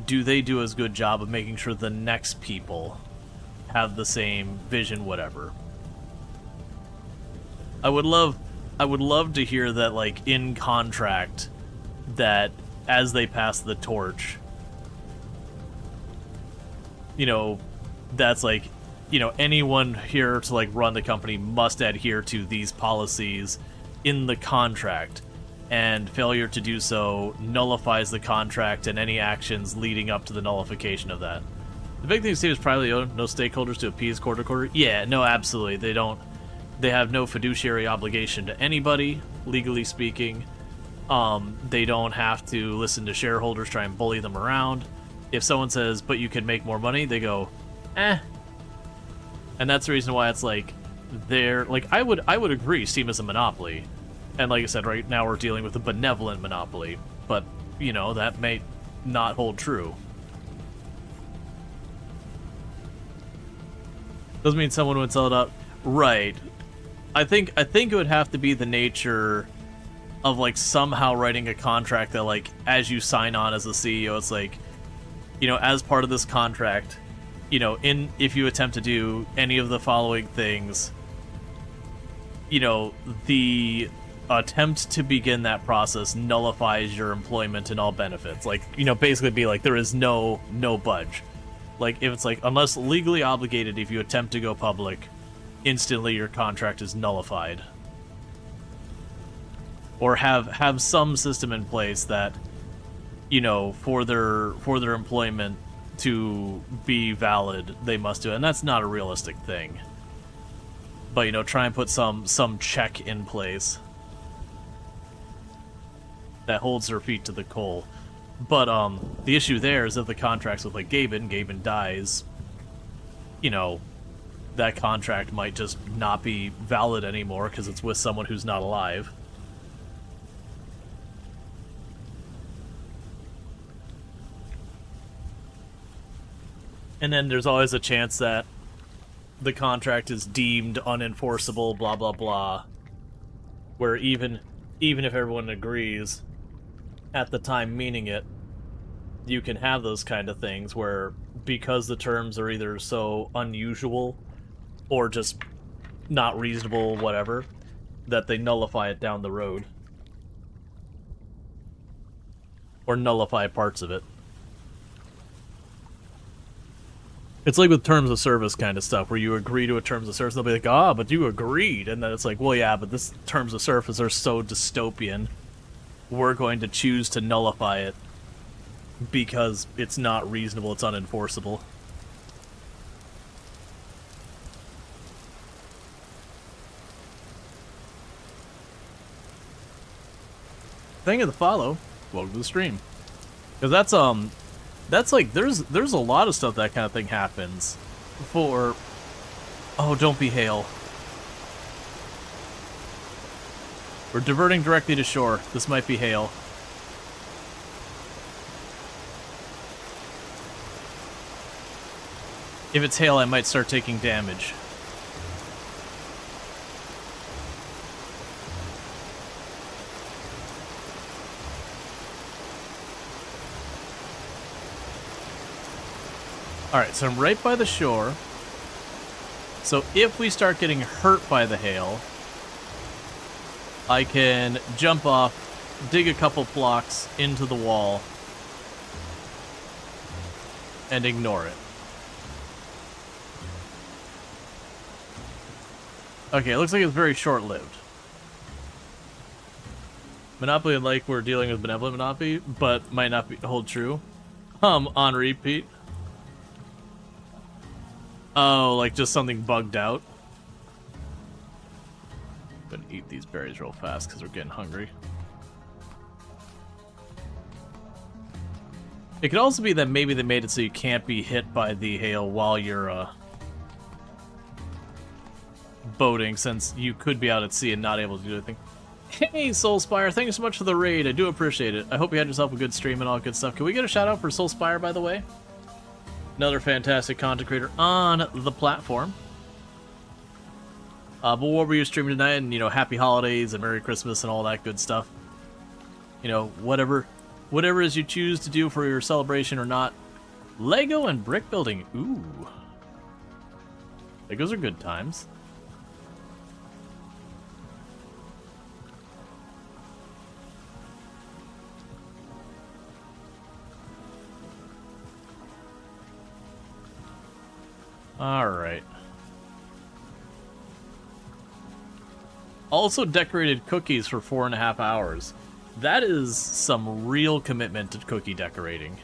do they do as good job of making sure the next people have the same vision, whatever? I would love to hear that, like, in contract, that as they pass the torch, you know, that's like, you know, anyone here to, like, run the company must adhere to these policies in the contract, and failure to do so nullifies the contract and any actions leading up to the nullification of that. The big thing to say is probably no stakeholders to appease quarter to quarter. Yeah, no, absolutely. They have no fiduciary obligation to anybody, legally speaking. They don't have to listen to shareholders try and bully them around. If someone says, but you can make more money, they go, eh. And that's the reason why it's like, they're like, I would agree Steam is a monopoly, and like I said, right now we're dealing with a benevolent monopoly, but you know, that may not hold true. Doesn't mean someone would sell it out. Right. I think it would have to be the nature of like somehow writing a contract that like as you sign on as the CEO, it's like, you know, as part of this contract, you know, if you attempt to do any of the following things, you know, the attempt to begin that process nullifies your employment and all benefits. Like, you know, basically be like there is no budge. Like if it's like unless legally obligated, if you attempt to go public, instantly your contract is nullified. Or have some system in place that, you know, for their employment to be valid, they must do it. And that's not a realistic thing. But, you know, try and put some check in place that holds their feet to the coal. But the issue there is if the contract's with like Gaben dies, you know, that contract might just not be valid anymore because it's with someone who's not alive. And then there's always a chance that the contract is deemed unenforceable, blah, blah, blah. Where even if everyone agrees, at the time meaning it, you can have those kind of things where, because the terms are either so unusual or just not reasonable, whatever, that they nullify it down the road. Or nullify parts of it. It's like with terms of service kind of stuff, where you agree to a terms of service, they'll be like, ah, but you agreed. And then it's like, well, yeah, but this terms of service are so dystopian, we're going to choose to nullify it because it's not reasonable, it's unenforceable. Thank you for the follow. Welcome to the stream. Because that's like, there's a lot of stuff that kind of thing happens for... Oh, don't be hail. We're diverting directly to shore. This might be hail. If it's hail, I might start taking damage. Alright, so I'm right by the shore. So if we start getting hurt by the hail, I can jump off, dig a couple blocks into the wall, and ignore it. Okay, it looks like it's very short-lived. Monopoly, like we're dealing with benevolent Monopoly, but might not hold true. On repeat. Oh, like just something bugged out. I'm gonna eat these berries real fast because we're getting hungry. It could also be that maybe they made it so you can't be hit by the hail while you're boating, since you could be out at sea and not able to do anything. Hey, Soulspire, thank you so much for the raid. I do appreciate it. I hope you had yourself a good stream and all good stuff. Can we get a shout out for Soulspire, by the way? Another fantastic content creator on the platform. But what were you streaming tonight? And, you know, happy holidays and Merry Christmas and all that good stuff. You know, whatever it is you choose to do for your celebration or not. Lego and brick building. Ooh. Legos are good times. Alright. Also decorated cookies for 4.5 hours. That is some real commitment to cookie decorating.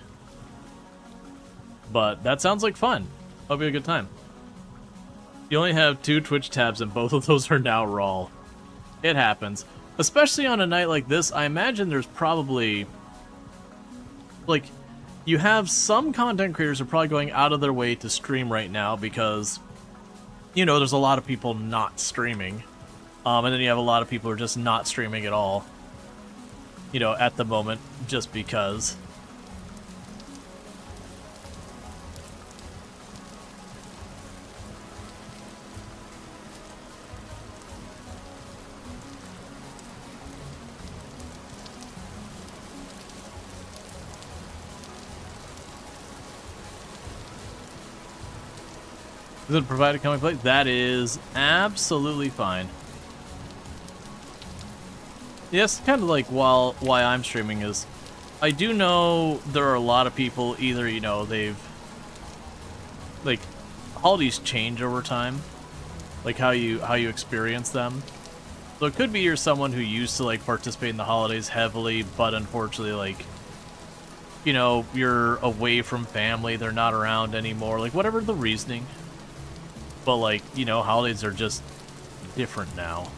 But that sounds like fun. That'll be a good time. You only have 2 Twitch tabs and both of those are now Rual. It happens. Especially on a night like this, I imagine there's probably... like... you have some content creators who are probably going out of their way to stream right now because, you know, there's a lot of people not streaming. And then you have a lot of people who are just not streaming at all, you know, at the moment, just because. Is it provided coming plate? That is absolutely fine. Yes, kind of like why I'm streaming is, I do know there are a lot of people, either, you know, they've, like, holidays change over time, like how you experience them. So it could be you're someone who used to, like, participate in the holidays heavily, but unfortunately, like, you know, you're away from family, they're not around anymore, like, whatever the reasoning. But, like, you know, holidays are just different now.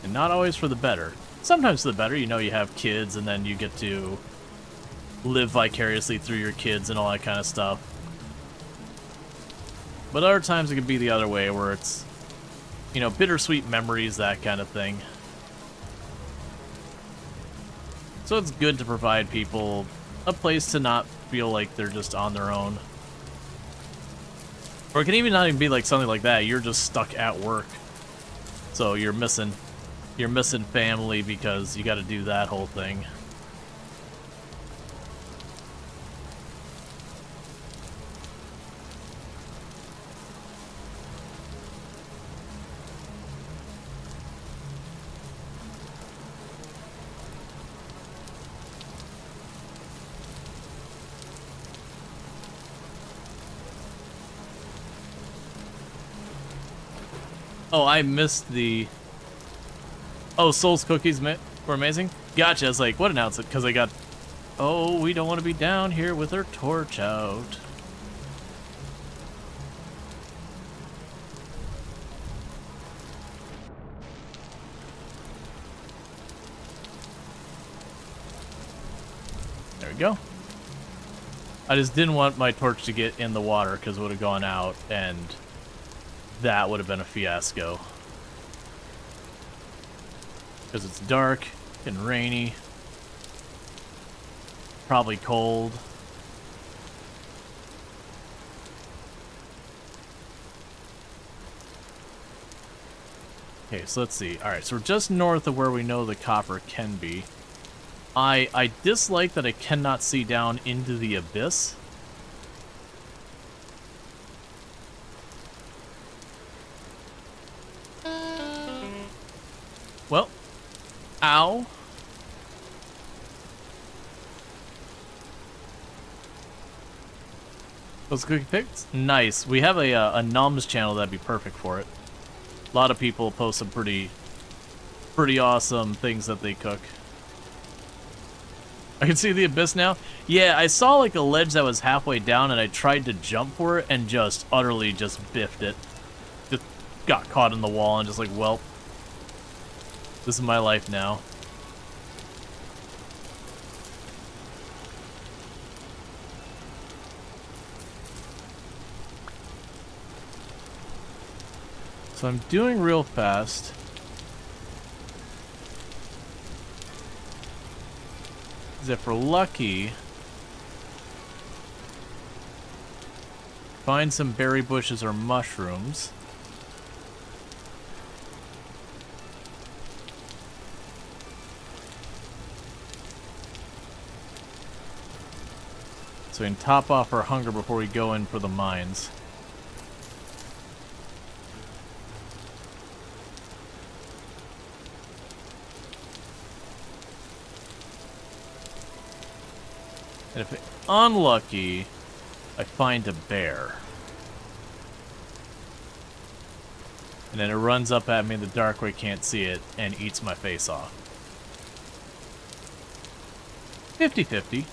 And not always for the better. Sometimes for the better, you know, you have kids and then you get to live vicariously through your kids and all that kind of stuff. But other times it could be the other way, where it's, you know, bittersweet memories, that kind of thing. So it's good to provide people a place to not feel like they're just on their own. Or it can even not even be like something like that. You're just stuck at work, so you're missing family because you got to do that whole thing. Oh, I missed the... Oh, Soul's cookies were amazing? Gotcha, I was like, what announcement? Because I got... Oh, we don't want to be down here with our torch out. There we go. I just didn't want my torch to get in the water because it would have gone out, and that would have been a fiasco. Because it's dark and rainy. Probably cold. Okay, so let's see. Alright, so we're just north of where we know the copper can be. I dislike that I cannot see down into the abyss. Well, ow. Those cookie picks? Nice. We have a Nums channel that'd be perfect for it. A lot of people post some pretty awesome things that they cook. I can see the abyss now. Yeah, I saw like a ledge that was halfway down and I tried to jump for it and just utterly just biffed it. Just got caught in the wall and just like, well, this is my life now. So I'm doing real fast. Because if we're lucky, find some berry bushes or mushrooms. So we can top off our hunger before we go in for the mines. And if unlucky, I find a bear. And then it runs up at me in the dark where I can't see it and eats my face off. 50-50.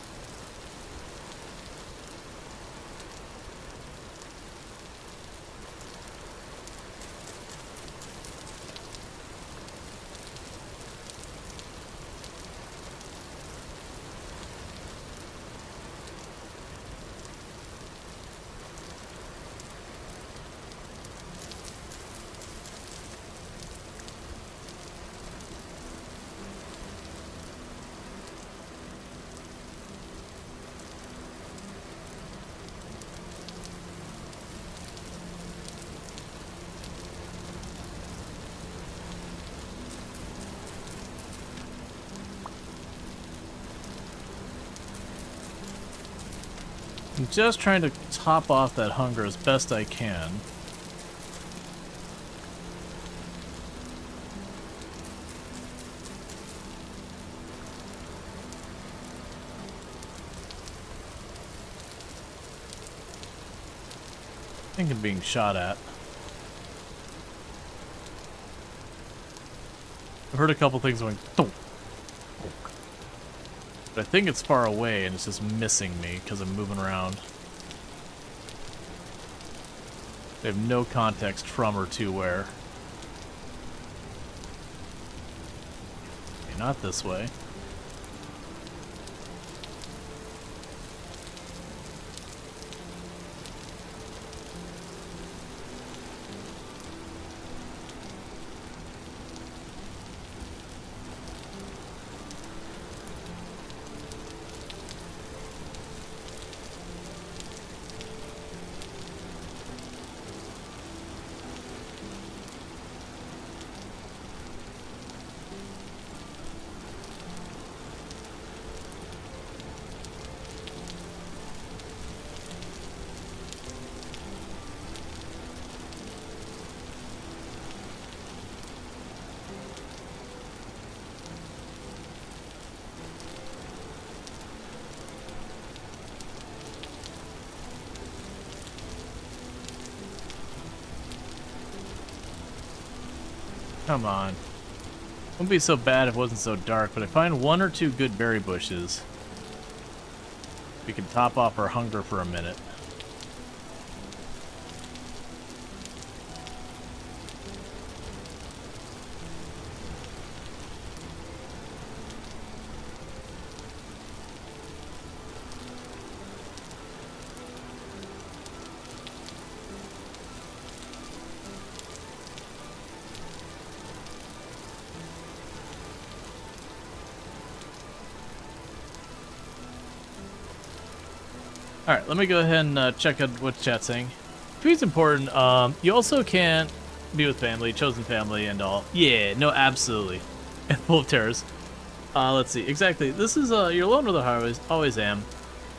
I'm just trying to top off that hunger as best I can. think I'm being shot at. I've heard a couple things going, thunk, thunk. But I think it's far away and it's just missing me because I'm moving around. I have no context from or to where. Okay, not this way. Come on. Wouldn't be so bad if it wasn't so dark, but I find 1 or 2 good berry bushes. We can top off our hunger for a minute. Alright, let me go ahead and check out what chat's saying. Food's important. You also can't be with family, chosen family, and all. Yeah, no, absolutely. And full of terrors. Let's see. Exactly. This is, you're alone with the highways. Always am.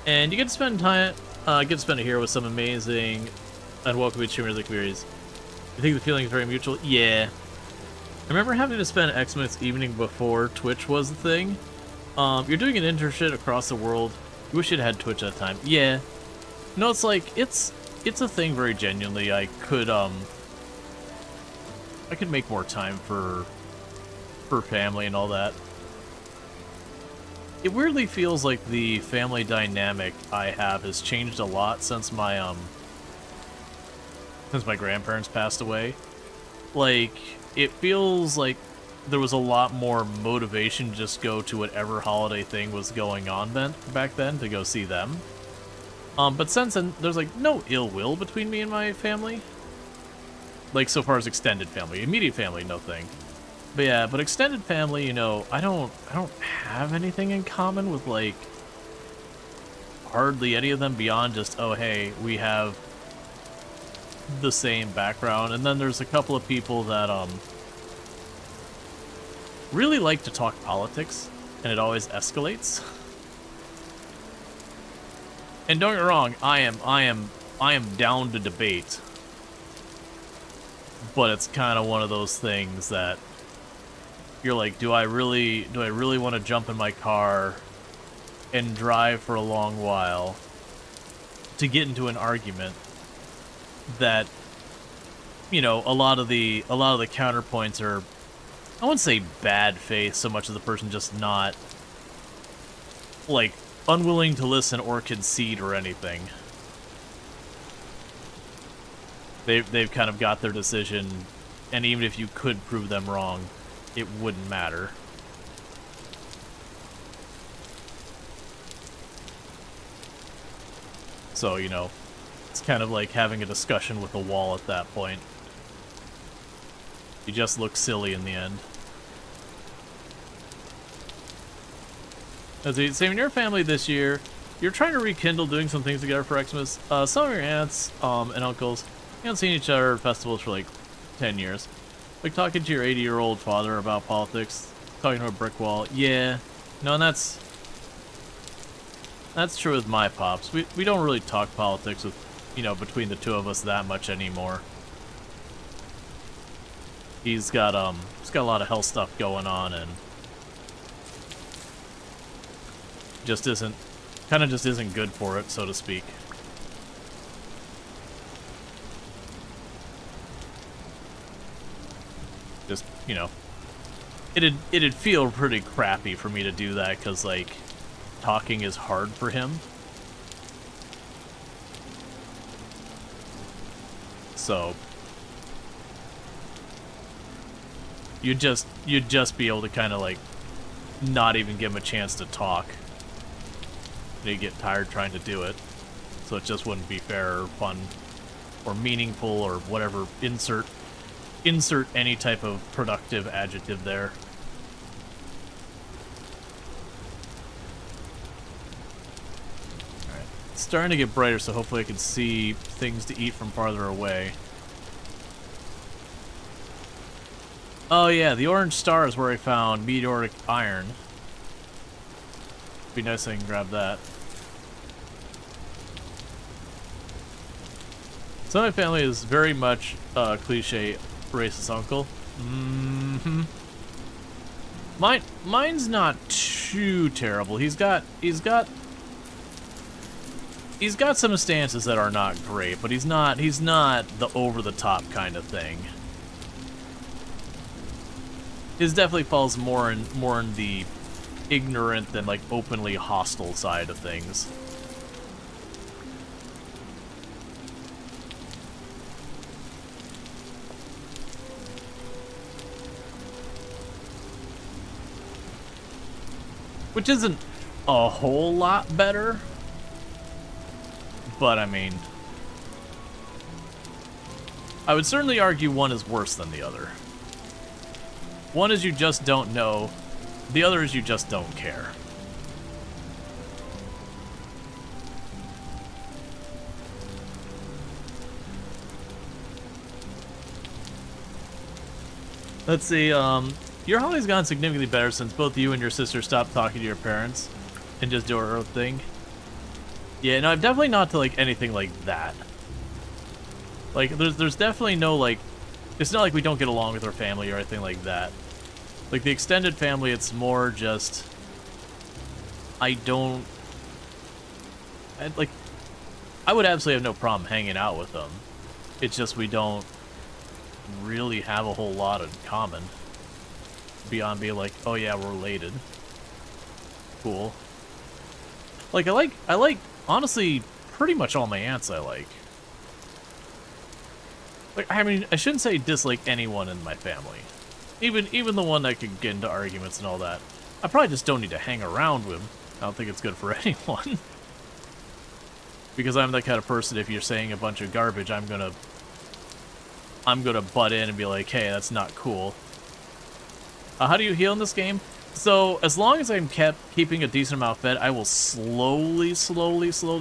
And you get to spend time, it here with some amazing and welcoming streamers and communities. You think the feeling is very mutual? Yeah. I remember having to spend Xmas evening before Twitch was the thing. You're doing an internship across the world. You wish it had Twitch at the time. Yeah. No, it's like, it's a thing very genuinely. I could make more time for family and all that. It weirdly feels like the family dynamic I have has changed a lot since my grandparents passed away. Like, it feels like there was a lot more motivation to just go to whatever holiday thing was going on back then to go see them. But since then, there's like no ill will between me and my family. Like so far as extended family, immediate family, no thing. But yeah, but extended family, you know, I don't have anything in common with like hardly any of them beyond just, oh hey, we have the same background. And then there's a couple of people that really like to talk politics, and it always escalates. And don't get me wrong, I am down to debate. But it's kind of one of those things that you're like, do I really want to jump in my car and drive for a long while to get into an argument that, you know, a lot of the counterpoints are, I wouldn't say bad faith so much as the person just not, like, unwilling to listen or concede or anything. They've kind of got their decision, and even if you could prove them wrong, it wouldn't matter. So, you know, it's kind of like having a discussion with a wall at that point. You just look silly in the end. As you say, in your family this year, you're trying to rekindle doing some things together for Xmas. Some of your aunts and uncles, you haven't seen each other at festivals for like 10 years. Like talking to your 80-year-old father about politics, talking to a brick wall. Yeah, no, and that's true with my pops. We don't really talk politics with, you know, between the two of us that much anymore. He's got a lot of health stuff going on, and just isn't good for it, so to speak. Just, you know, it'd feel pretty crappy for me to do that, because, like, talking is hard for him. So you'd just be able to kind of, like, not even give him a chance to talk. He'd get tired trying to do it. So it just wouldn't be fair or fun or meaningful or whatever. Insert any type of productive adjective there. Alright. It's starting to get brighter, so hopefully I can see things to eat from farther away. Oh yeah, the orange star is where I found meteoric iron. Be nice if I can grab that. So my family is very much cliche racist uncle. Mine's not too terrible. He's got some stances that are not great, but he's not the over the top kind of thing. His definitely falls more in the ignorant than, like, openly hostile side of things. Which isn't a whole lot better, but I mean, I would certainly argue one is worse than the other. One is you just don't know, the other is you just don't care. Let's see, your Holly's gone significantly better since both you and your sister stopped talking to your parents and just do her own thing. Yeah, no, I'm definitely not to, like, anything like that. Like, there's definitely no, like, it's not like we don't get along with our family or anything like that. Like, the extended family, it's more just, I would absolutely have no problem hanging out with them. It's just we don't really have a whole lot in common. Beyond being like, oh yeah, we're related. Cool. Like, I like, honestly, pretty much all my aunts I like. Like, I mean, I shouldn't say dislike anyone in my family. Even the one that could get into arguments and all that. I probably just don't need to hang around with him. I don't think it's good for anyone. Because I'm that kind of person, if you're saying a bunch of garbage, I'm gonna butt in and be like, hey, that's not cool. How do you heal in this game? So, as long as I'm keeping a decent amount fed, I will slowly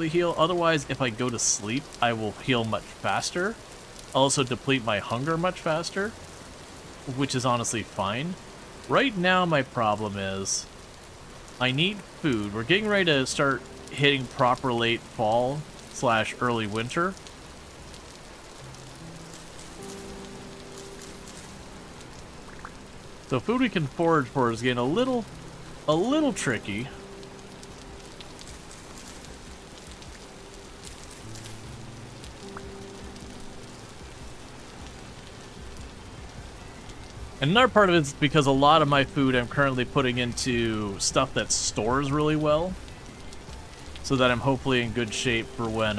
heal. Otherwise, if I go to sleep, I will heal much faster. I'll also deplete my hunger much faster, which is honestly fine. Right now, my problem is I need food. We're getting ready to start hitting proper late fall / early winter. So food we can forage for is getting a little tricky. And another part of it is because a lot of my food I'm currently putting into stuff that stores really well, so that I'm hopefully in good shape for when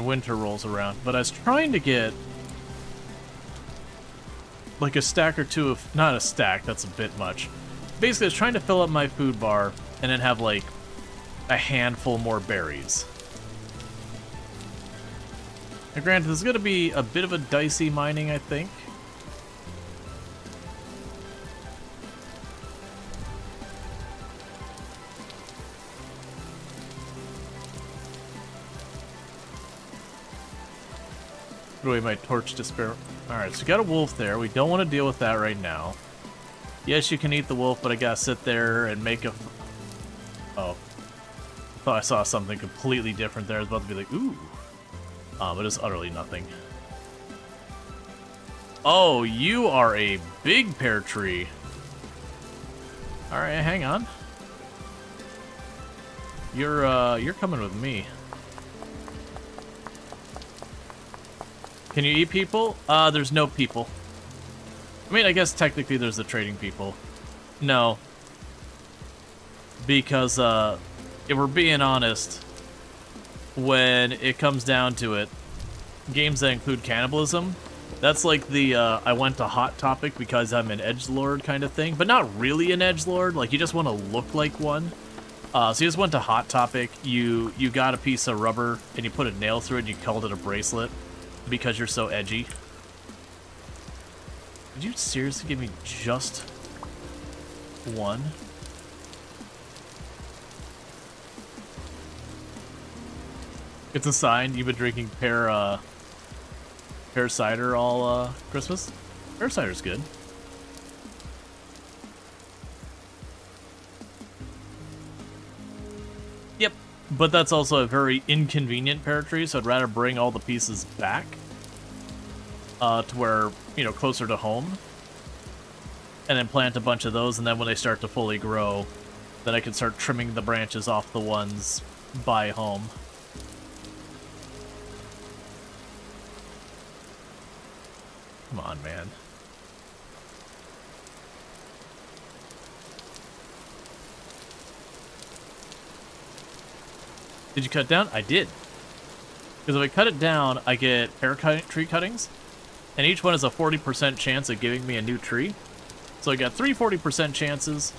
winter rolls around. But I was trying to get like a stack or two of, not a stack, that's a bit much. Basically, I was trying to fill up my food bar and then have like a handful more berries. Now granted, this is going to be a bit of a dicey mining, I think. Put away my torch despair. Alright, so we got a wolf there. We don't want to deal with that right now. Yes, you can eat the wolf, but I gotta sit there and make a... Oh. I thought I saw something completely different there. I was about to be like, ooh. But it's utterly nothing. Oh, you are a big pear tree. Alright, hang on. You're coming with me. Can you eat people? There's no people. I mean, I guess technically there's the trading people. No. Because, if we're being honest, when it comes down to it, games that include cannibalism, that's like the, I went to Hot Topic because I'm an edgelord kind of thing, but not really an edgelord, like you just want to look like one. So you just went to Hot Topic, you got a piece of rubber, and you put a nail through it, and you called it a bracelet, because you're so edgy. Did you seriously give me just one? It's a sign you've been drinking pear cider all Christmas. Pear cider's good. Yep, but that's also a very inconvenient pear tree, so I'd rather bring all the pieces back to where, you know, closer to home, and then plant a bunch of those, and then when they start to fully grow, then I can start trimming the branches off the ones by home. Come on, man. Did you cut it down? I did. Because if I cut it down, I get pear tree cuttings, and each one has a 40% chance of giving me a new tree. So I got 3 40% chances.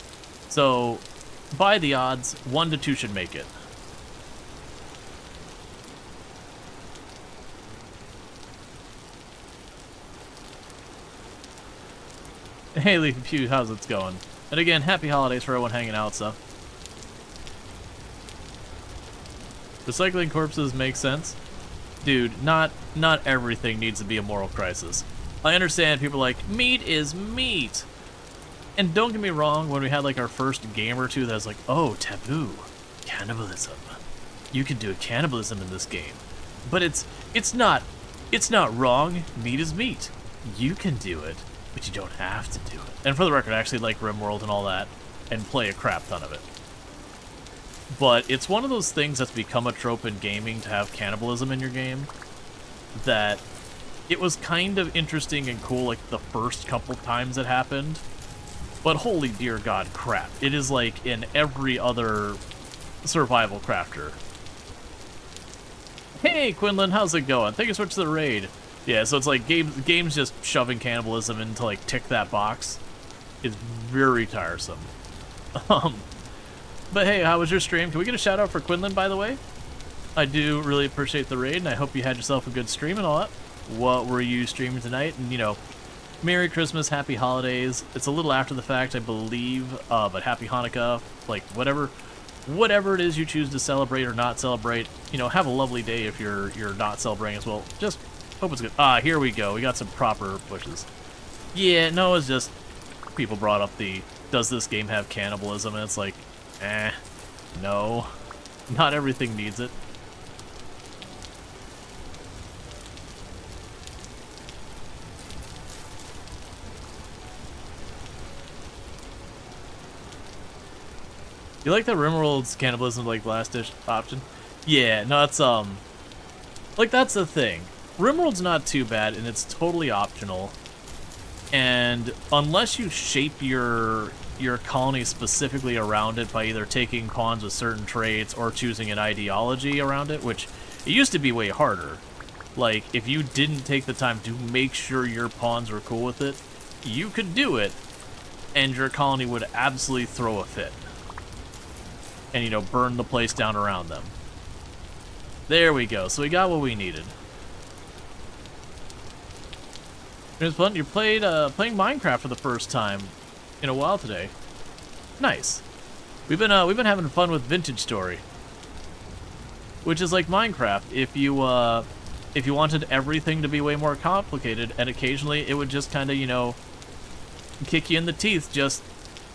So, by the odds, 1 to 2 should make it. Hey, Leafy Pew, how's it going? And again, happy holidays for everyone hanging out, so. Recycling corpses makes sense. Dude, not everything needs to be a moral crisis. I understand people are like, meat is meat. And don't get me wrong, when we had like our first game or two that was like, oh, taboo, cannibalism. You can do cannibalism in this game. But it's not wrong. Meat is meat. You can do it, but you don't have to do it. And for the record, I actually like RimWorld and all that, and play a crap ton of it. But it's one of those things that's become a trope in gaming to have cannibalism in your game, that it was kind of interesting and cool like the first couple times it happened, but holy dear god crap, it is like in every other survival crafter. Hey Quinlan, how's it going? Thank you so much for the raid. Yeah, so it's like games just shoving cannibalism into like tick that box is very tiresome. But hey, how was your stream? Can we get a shout out for Quinlan, by the way? I do really appreciate the raid, and I hope you had yourself a good stream and all that. What were you streaming tonight? And, you know, Merry Christmas, Happy Holidays. It's a little after the fact, I believe, but Happy Hanukkah. Like, whatever it is you choose to celebrate or not celebrate, you know, have a lovely day if you're not celebrating as well. Just hope it's good. Ah, here we go. We got some proper bushes. Yeah, no, it's just people brought up the, does this game have cannibalism? And it's like, no. Not everything needs it. You like that RimWorld's cannibalism like last dish option? Yeah, no, it's like that's the thing. RimWorld's not too bad and it's totally optional. And unless you shape your colony specifically around it by either taking pawns with certain traits or choosing an ideology around it, which it used to be way harder. Like, if you didn't take the time to make sure your pawns were cool with it, you could do it, and your colony would absolutely throw a fit. And, you know, burn the place down around them. There we go, so we got what we needed. It was fun. You playing Minecraft for the first time in a while today. Nice. We've been having fun with Vintage Story, which is like Minecraft. If you wanted everything to be way more complicated, and occasionally it would just kind of, you know, kick you in the teeth just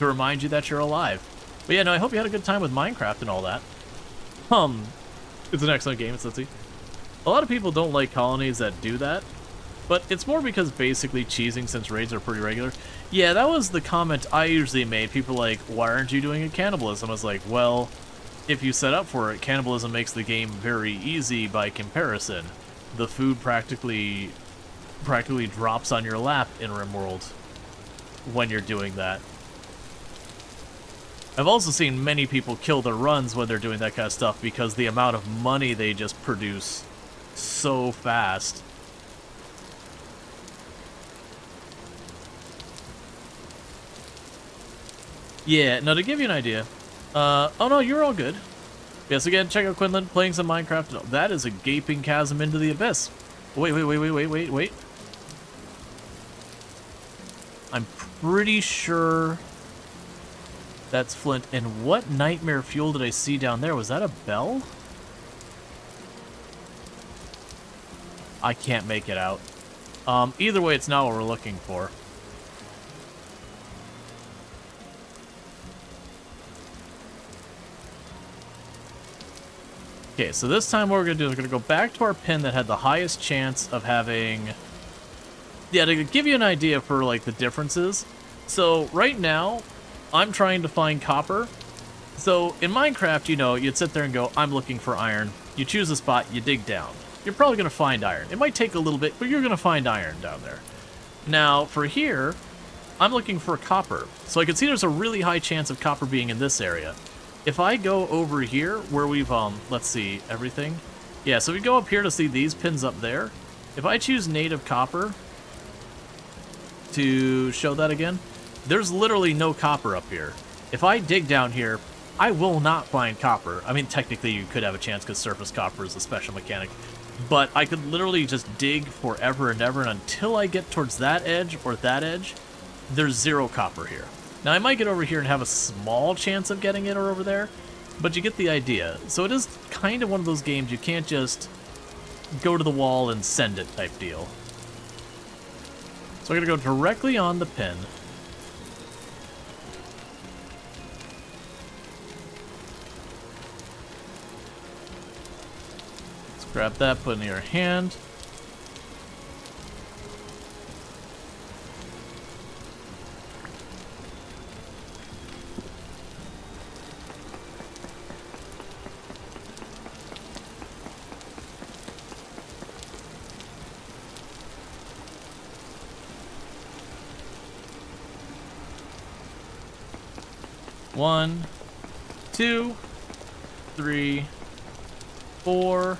to remind you that you're alive. But yeah, no, I hope you had a good time with Minecraft and all that. It's an excellent game. Let's see. A lot of people don't like colonies that do that. But it's more because basically cheesing since raids are pretty regular. Yeah, that was the comment I usually made. People like, why aren't you doing a cannibalism? I was like, well, if you set up for it, cannibalism makes the game very easy by comparison. The food practically practically drops on your lap in RimWorld when you're doing that. I've also seen many people kill their runs when they're doing that kind of stuff because the amount of money they just produce so fast. Yeah, no, to give you an idea. Oh no, you're all good. Yes, again, check out Quinlan playing some Minecraft. That is a gaping chasm into the abyss. Wait. I'm pretty sure that's flint. And what nightmare fuel did I see down there? Was that a bell? I can't make it out. Either way, it's not what we're looking for. Okay, so this time what we're going to do is we're going to go back to our pin that had the highest chance of having... Yeah, to give you an idea for, like, the differences. So, right now, I'm trying to find copper. So, in Minecraft, you know, you'd sit there and go, I'm looking for iron. You choose a spot, you dig down. You're probably going to find iron. It might take a little bit, but you're going to find iron down there. Now, for here, I'm looking for copper. So I can see there's a really high chance of copper being in this area. If I go over here, where we've, let's see, everything. Yeah, so we go up here to see these pins up there. If I choose native copper to show that again, there's literally no copper up here. If I dig down here, I will not find copper. I mean, technically you could have a chance because surface copper is a special mechanic. But I could literally just dig forever and ever, and until I get towards that edge or that edge, there's zero copper here. Now, I might get over here and have a small chance of getting it or over there, but you get the idea. So it is kind of one of those games you can't just go to the wall and send it type deal. So I'm going to go directly on the pin. Let's grab that, put it in your hand. One, 2, 3, 4.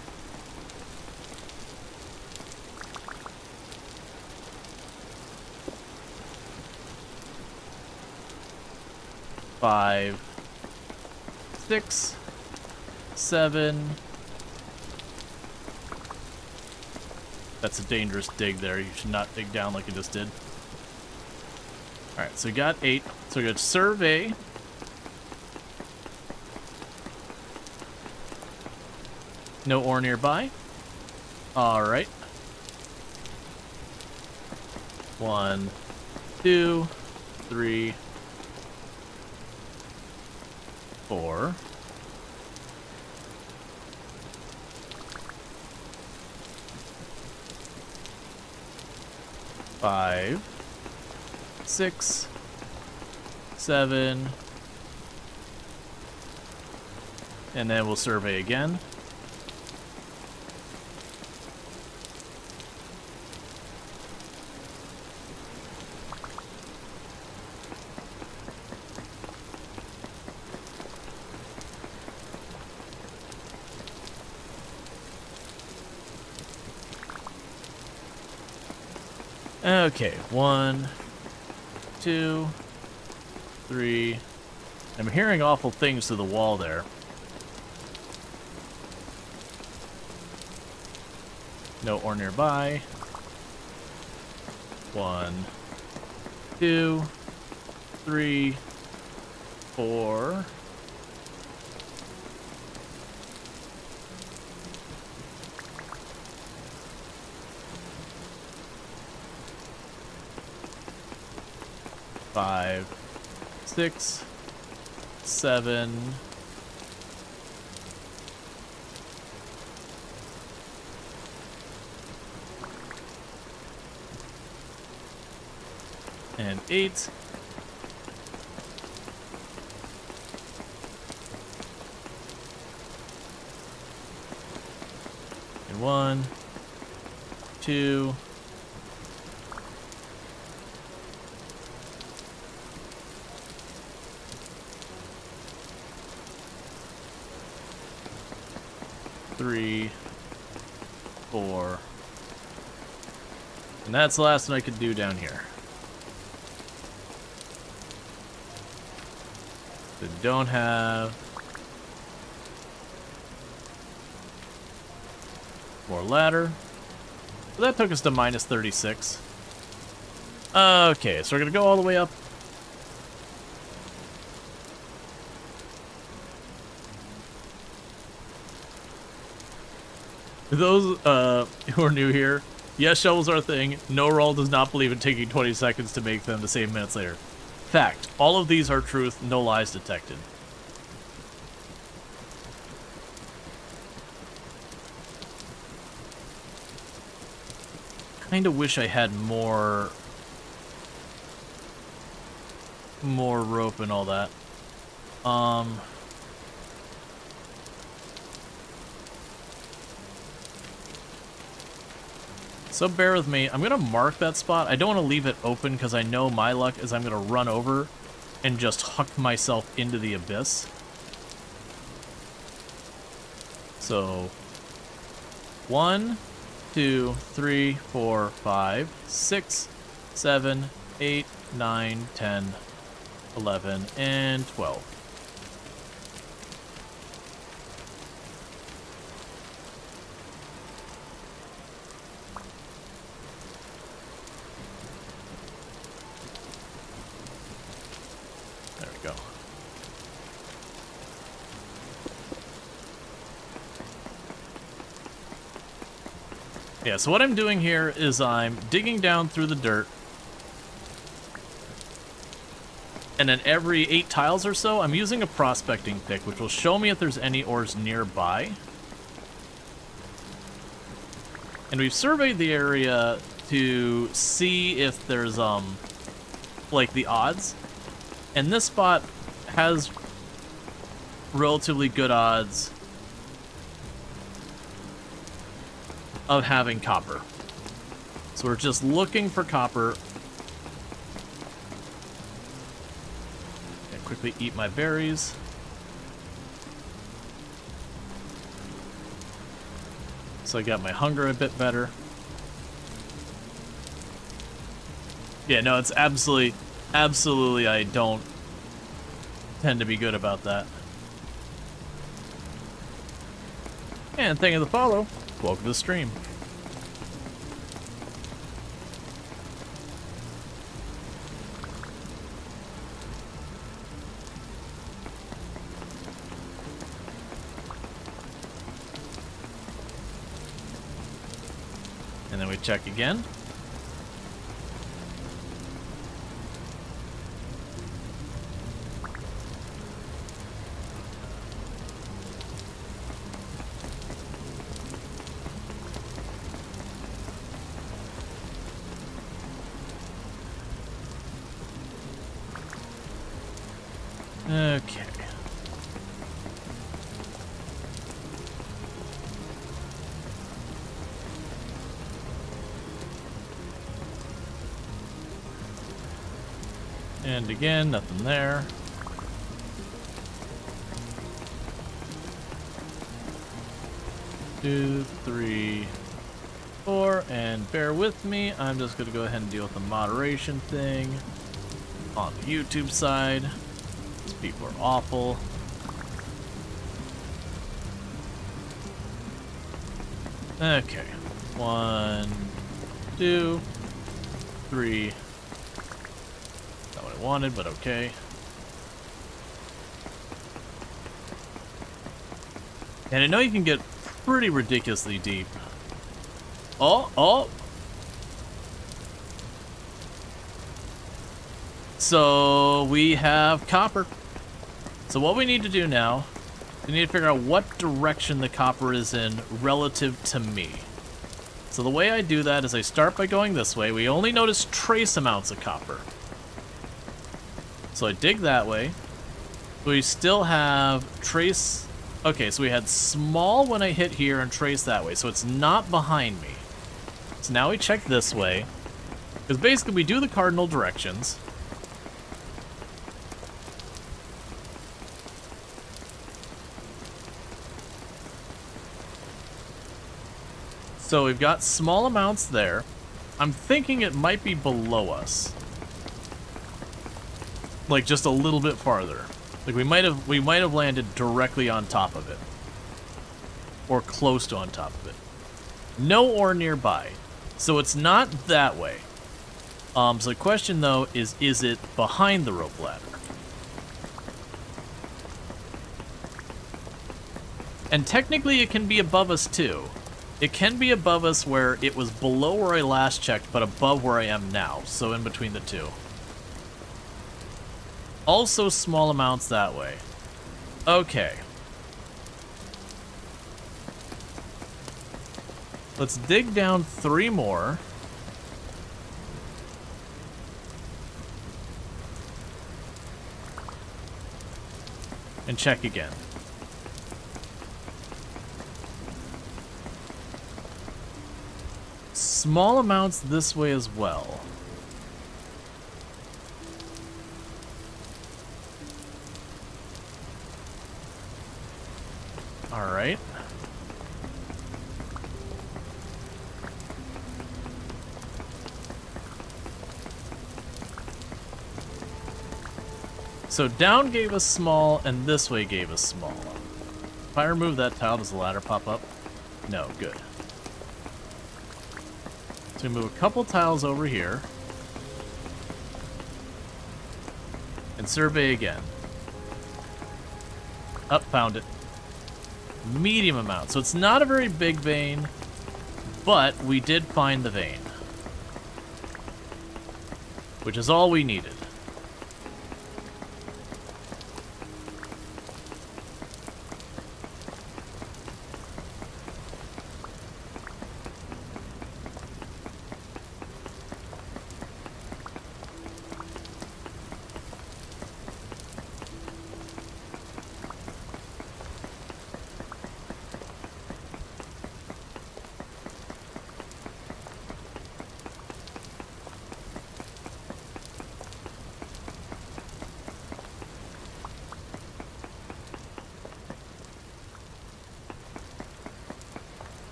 Five, 6, 7. That's a dangerous dig there. You should not dig down like you just did. Alright, so we got 8. So we got survey. No ore nearby. Alright. 1, 2, 3, 4. 5, 6, 7. And then we'll survey again. Okay, 1, 2, 3. I'm hearing awful things through the wall there. No ore nearby. 1, 2, 3, 4. Five, 6, 7. And 8. And 1, 2, 3, 4. And that's the last one I could do down here. So don't have more ladder. So that took us to minus 36. Okay, so we're gonna go all the way up. For those who are new here, yes, shovels are a thing. No Rual does not believe in taking 20 seconds to make them to save minutes later. Fact. All of these are truth, no lies detected. Kinda wish I had more rope and all that. So bear with me. I'm going to mark that spot. I don't want to leave it open because I know my luck is I'm going to run over and just huck myself into the abyss. So 1, 2, 3, 4, 5, 6, 7, 8, 9, 10, 11, and 12. Yeah, so what I'm doing here is I'm digging down through the dirt. And then every 8 tiles or so, I'm using a prospecting pick, which will show me if there's any ores nearby. And we've surveyed the area to see if there's, like, the odds. And this spot has relatively good odds of having copper. So we're just looking for copper. And quickly eat my berries. So I got my hunger a bit better. Yeah, no, it's absolutely I don't tend to be good about that. And thank you for the follow. Welcome to the stream. And then we check again. Okay. And again, nothing there. Two, three, 4, and bear with me. I'm just gonna go ahead and deal with the moderation thing on the YouTube side. These people are awful. Okay. 1, 2, 3. Not what I wanted, but okay. And I know you can get pretty ridiculously deep. Oh! So we have copper. So what we need to do now, we need to figure out what direction the copper is in relative to me. So the way I do that is I start by going this way. We only notice trace amounts of copper. So I dig that way. We still have trace. Okay, so we had small when I hit here and trace that way. So it's not behind me. So now we check this way. Because basically we do the cardinal directions. So we've got small amounts there. I'm thinking it might be below us. Like just a little bit farther. Like we might have landed directly on top of it. Or close to on top of it. No ore nearby. So it's not that way. So the question though is it behind the rope ladder? And technically it can be above us too. It can be above us where it was below where I last checked, but above where I am now. So in between the two. Also small amounts that way. Okay. Let's dig down 3 more. And check again. Small amounts this way as well. All right. So down gave us small, and this way gave us small. If I remove that tile, does the ladder pop up? No, good. So we move a couple tiles over here. And survey again. Up, found it. Medium amount. So it's not a very big vein, but we did find the vein. Which is all we needed.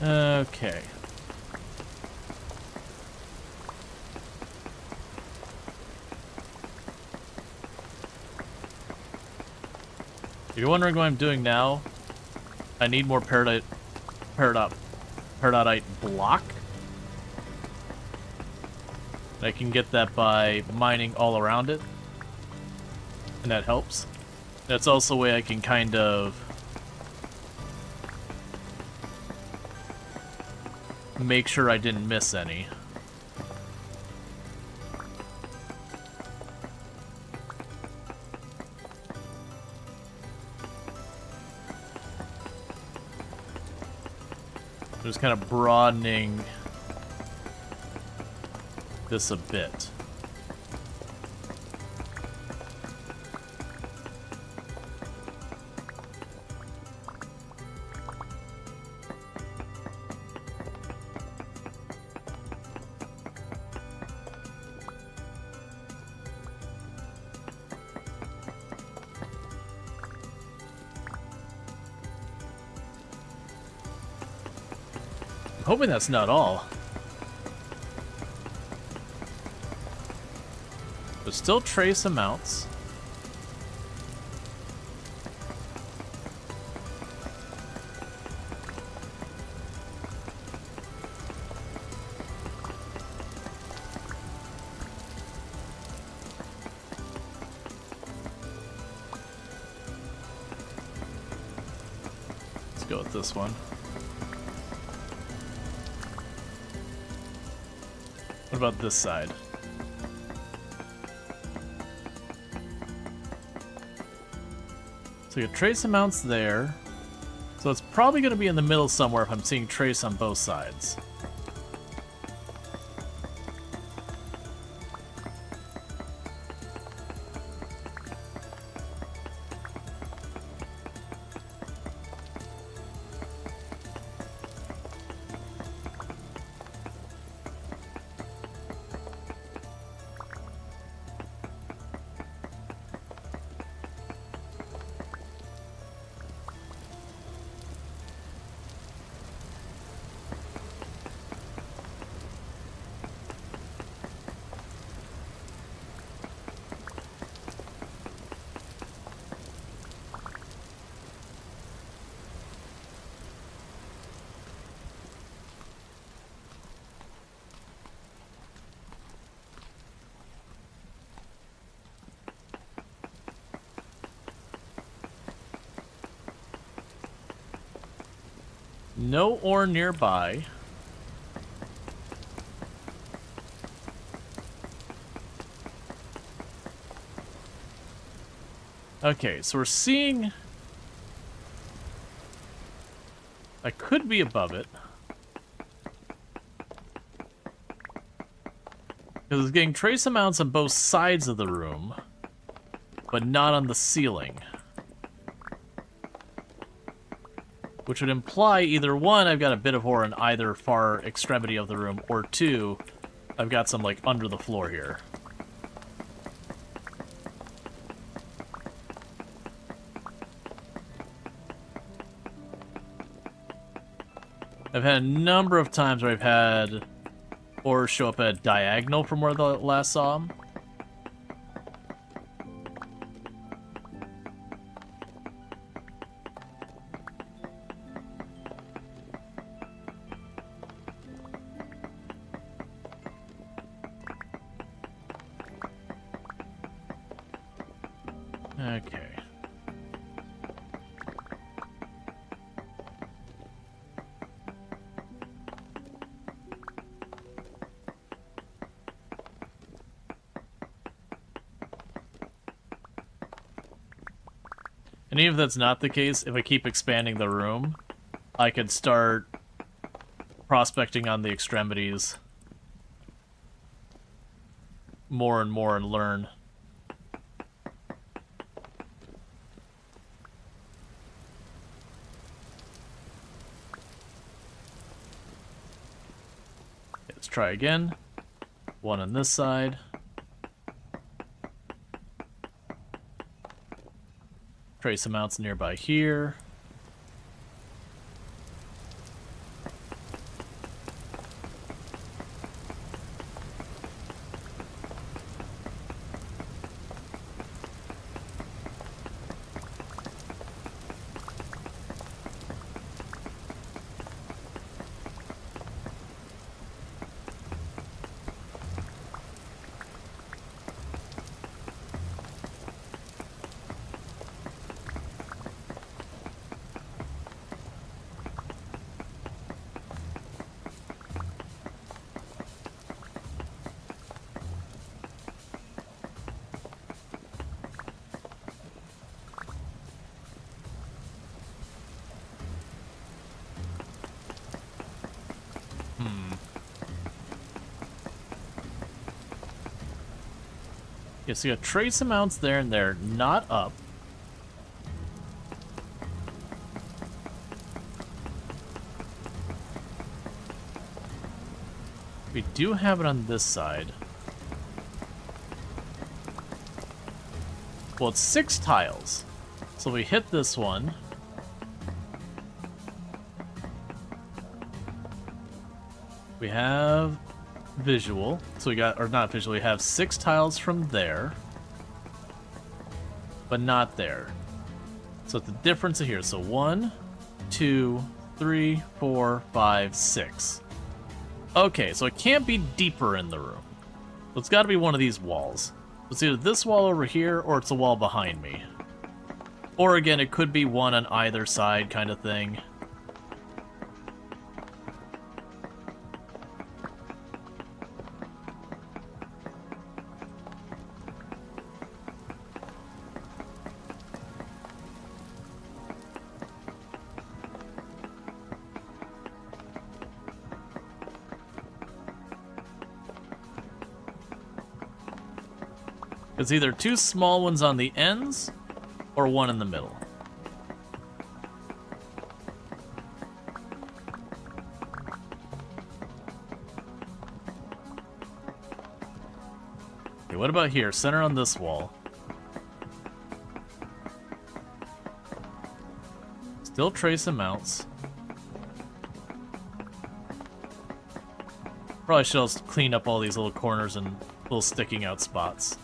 Okay. If you're wondering what I'm doing now, I need more peridotite block. I can get that by mining all around it, and that helps. That's also a way I can kind of make sure I didn't miss any. Just kind of broadening this a bit. I'm hoping that's not all. But still trace amounts. Let's go with this one. What about this side? So you have trace amounts there. So it's probably going to be in the middle somewhere if I'm seeing trace on both sides. No ore nearby. Okay, so we're seeing... I could be above it. Because it's getting trace amounts on both sides of the room, but not on the ceiling. Which would imply either one, I've got a bit of ore in either far extremity of the room, or two, I've got some like under the floor here. I've had a number of times where I've had ores show up at diagonal from where the last saw them. Okay. And even if that's not the case, if I keep expanding the room, I could start prospecting on the extremities more and more and learn. Let's try again. One on this side. Trace amounts nearby here. Yeah, so you got trace amounts there and there, not up. We do have it on this side. Well, it's 6 tiles. So we hit this one. We have visual. So we got, or not visual, we have 6 tiles from there. But not there. So the difference here. So 1, 2, 3, 4, 5, 6. Okay, so it can't be deeper in the room. So it's got to be one of these walls. It's either this wall over here, or it's a wall behind me. Or again, it could be one on either side kind of thing. It's either 2 small ones on the ends, or one in the middle. Okay, what about here? Center on this wall. Still trace amounts. Probably should also clean up all these little corners and little sticking out spots.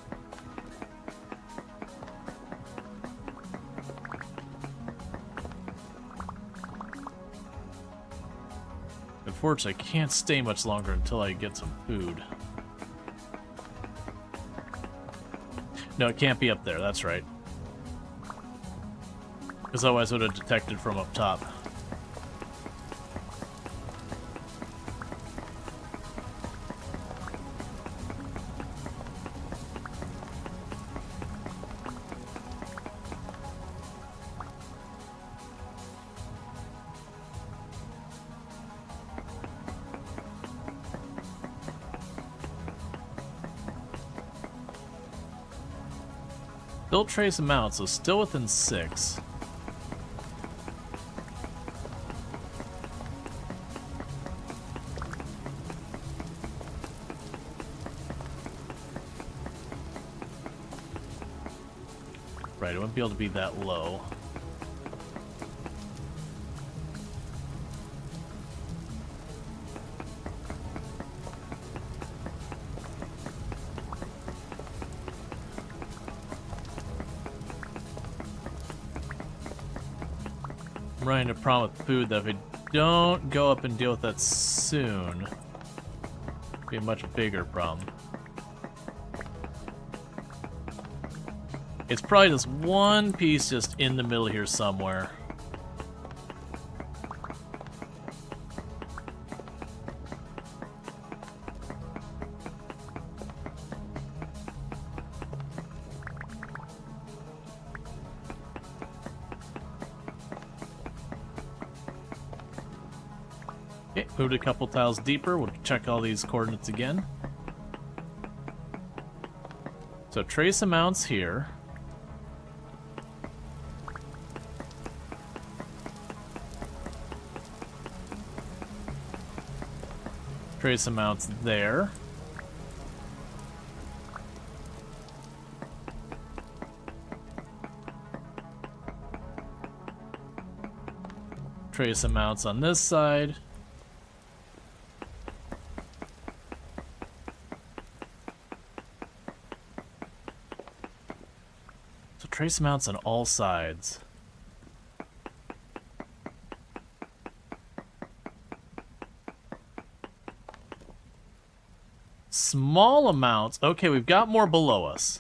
Unfortunately, I can't stay much longer until I get some food. No, it can't be up there, that's right. Because otherwise I would have detected from up top. Still trace amount, so still within 6. Right, it wouldn't be able to be that low. I'm running a problem with food that if I don't go up and deal with that soon, it'll be a much bigger problem. It's probably just one piece just in the middle here somewhere. Okay, moved a couple tiles deeper. We'll check all these coordinates again. So trace amounts here. Trace amounts there. Trace amounts on this side. So trace amounts on all sides. Small amounts. Okay, we've got more below us.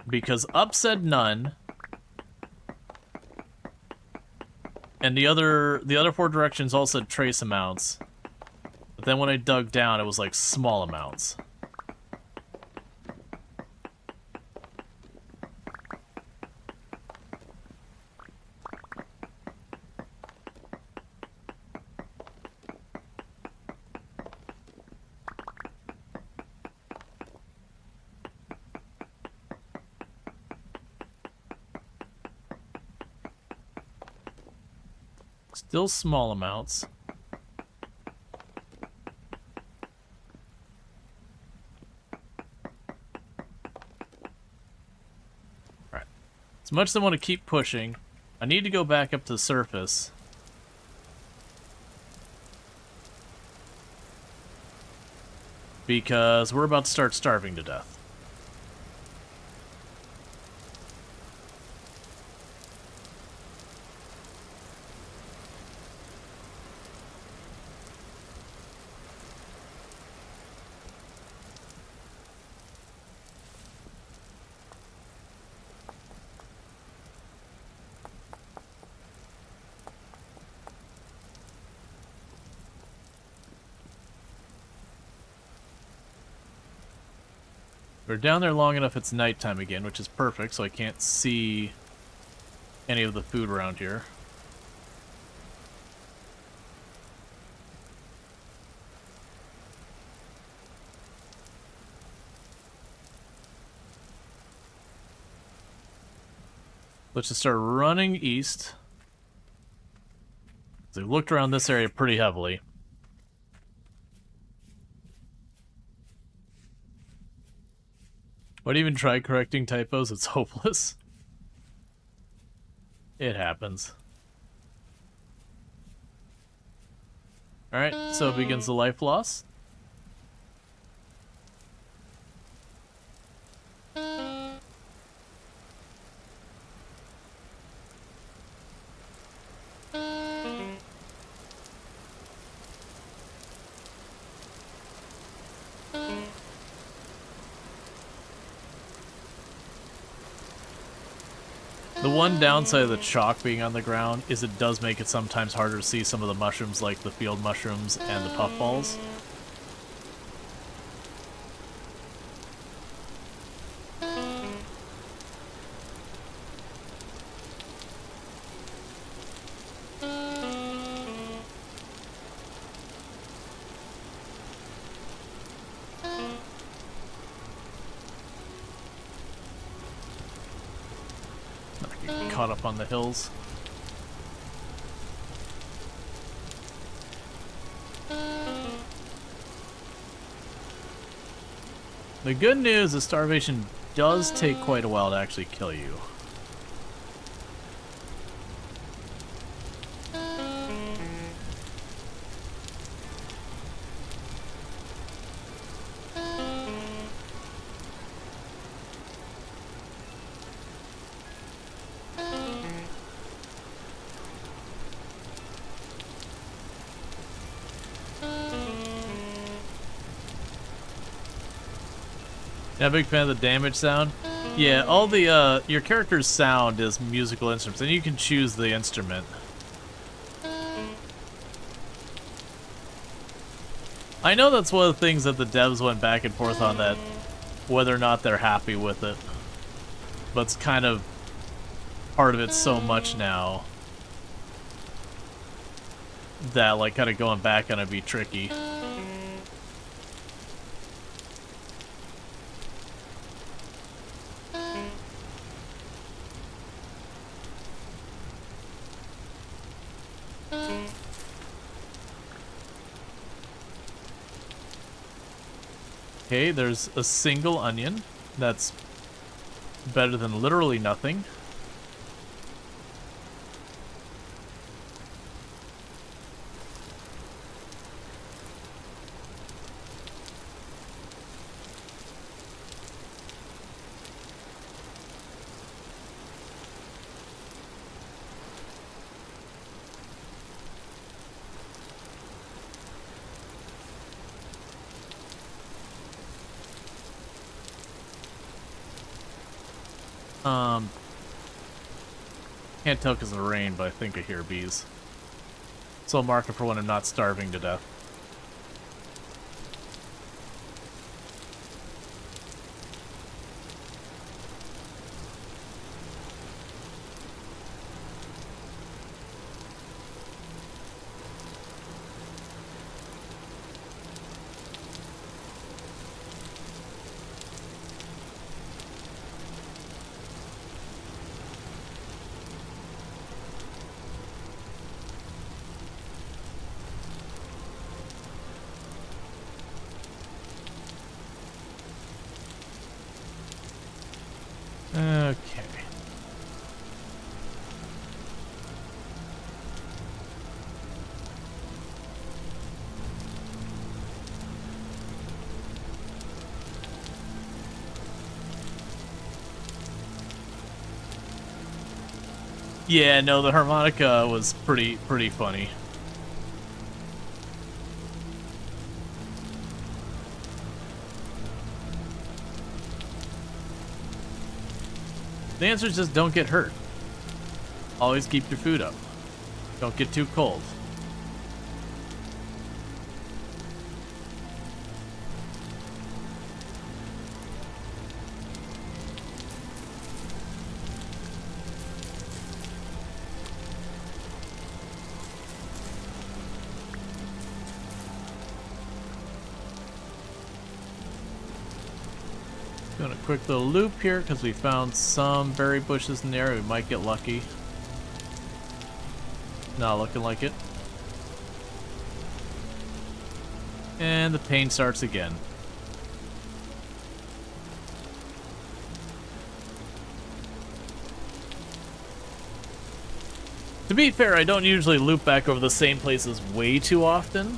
Because up said none. And the other 4 directions all said trace amounts. But then when I dug down, it was like small amounts. Still small amounts. As much as I want to keep pushing, I need to go back up to the surface. Because we're about to start starving to death. We're down there long enough it's nighttime again, which is perfect, so I can't see any of the food around here. Let's just start running east. So we looked around this area pretty heavily. Would even try correcting typos? It's hopeless. It happens. Alright, so begins the life loss. The one downside of the chalk being on the ground is it does make it sometimes harder to see some of the mushrooms, like the field mushrooms and the puffballs. caught up on the hills. The good news is starvation does take quite a while to actually kill you. Yeah, big fan of the damage sound. Yeah, all the, your character's sound is musical instruments, and you can choose the instrument. I know that's one of the things that the devs went back and forth on, that whether or not they're happy with it. But it's kind of part of it so much now that, like, kind of going back on it'd be tricky. Okay, there's a single onion. That's better than literally nothing. Can't tell because of the rain, but I think I hear bees. So I'll mark it for when I'm not starving to death. Okay. Yeah, no, the harmonica was pretty funny. The answer is just don't get hurt. Always keep your food up. Don't get too cold. Doing a quick little loop here because we found some berry bushes in the area. We might get lucky. Not looking like it. And the pain starts again. To be fair, I don't usually loop back over the same places way too often,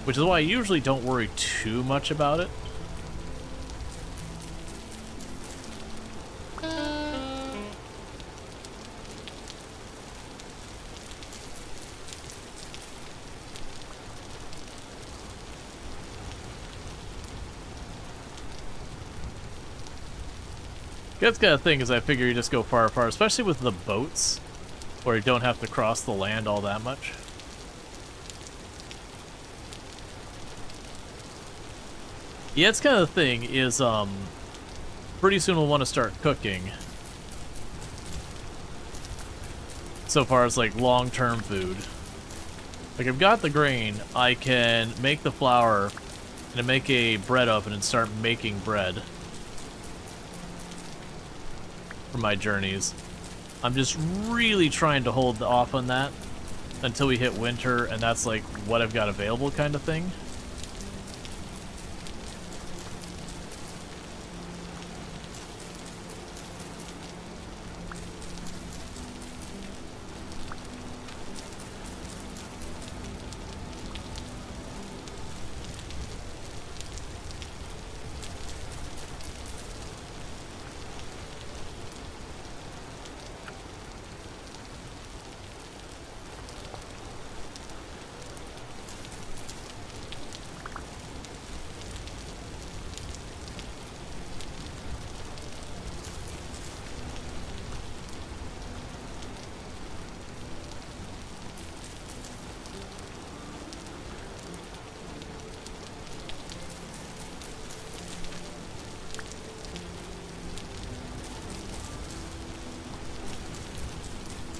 which is why I usually don't worry too much about it. That's kind of thing is I figure you just go far apart, especially with the boats, where you don't have to cross the land all that much. Yeah, it's kind of the thing is, pretty soon we'll want to start cooking. So far as like long-term food. Like I've got the grain, I can make the flour and make a bread oven and start making bread for my journeys. I'm just really trying to hold off on that until we hit winter, and that's like what I've got available kind of thing.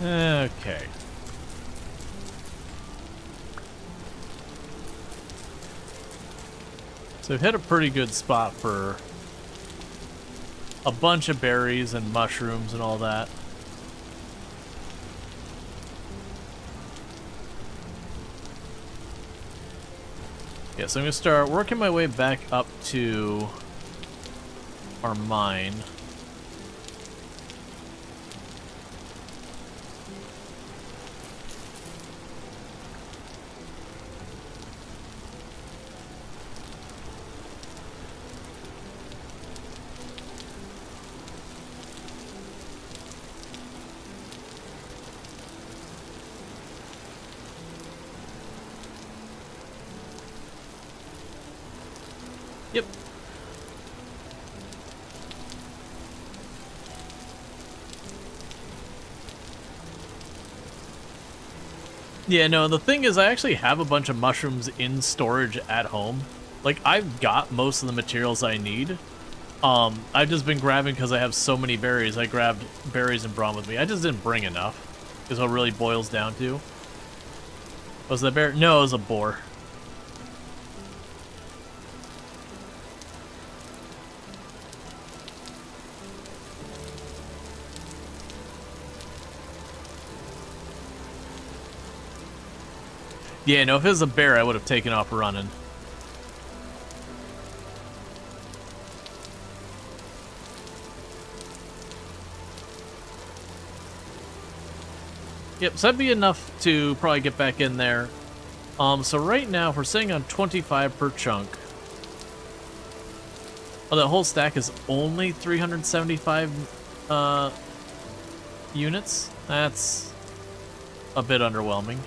Okay. So we've hit a pretty good spot for a bunch of berries and mushrooms and all that. Yeah, so I'm gonna start working my way back up to our mine. Yep. Yeah, no, the thing is I actually have a bunch of mushrooms in storage at home. Like, I've got most of the materials I need. I've just been grabbing because I have so many berries. I grabbed berries and brought them with me. I just didn't bring enough, is what it really boils down to. Was that a bear? No, it was a boar. Yeah, no, if it was a bear, I would have taken off running. Yep, so that'd be enough to probably get back in there. So right now, if we're sitting on 25 per chunk. Oh, that whole stack is only 375 units? That's a bit underwhelming.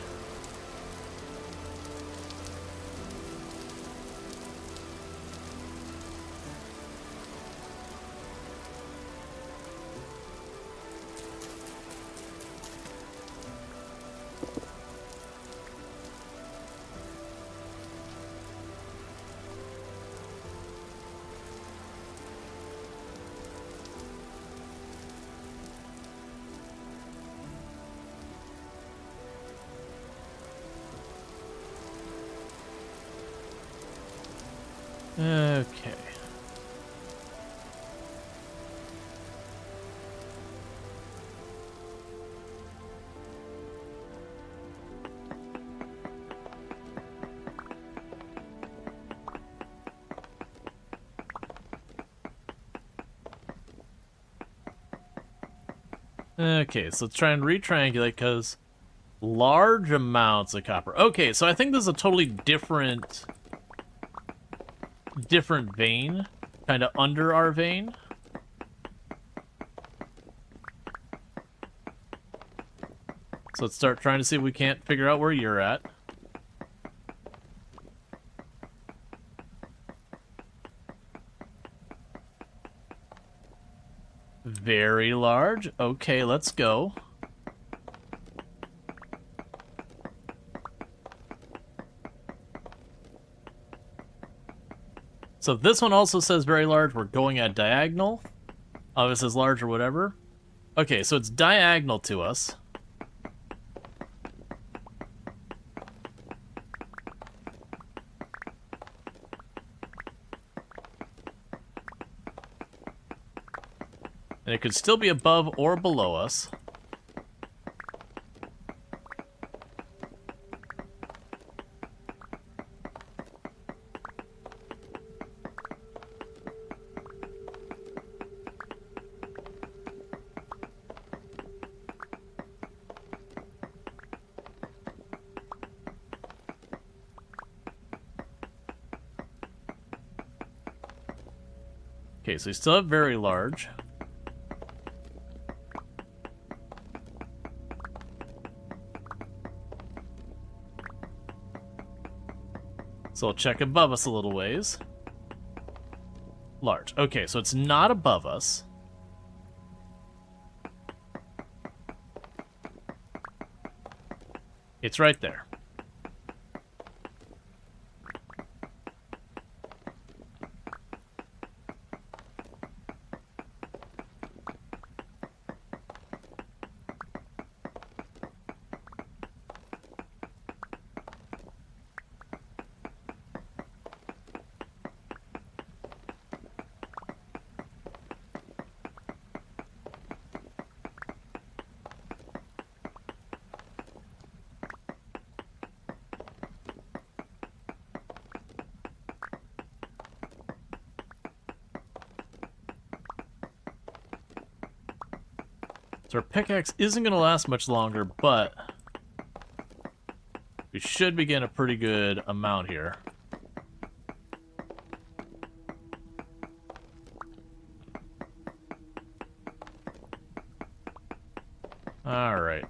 Okay. Okay, so let's try and retriangulate, because large amounts of copper. Okay, so I think this is a totally different vein, kind of under our vein. So let's start trying to see if we can't figure out where you're at. Very large. Okay, let's go. So this one also says very large. We're going at diagonal. Oh, it says large or whatever. Okay, so it's diagonal to us. And it could still be above or below us. Okay, so we still have very large. So I'll check above us a little ways. Large. Okay, so it's not above us. It's right there. So our pickaxe isn't going to last much longer, but we should be getting a pretty good amount here. All right.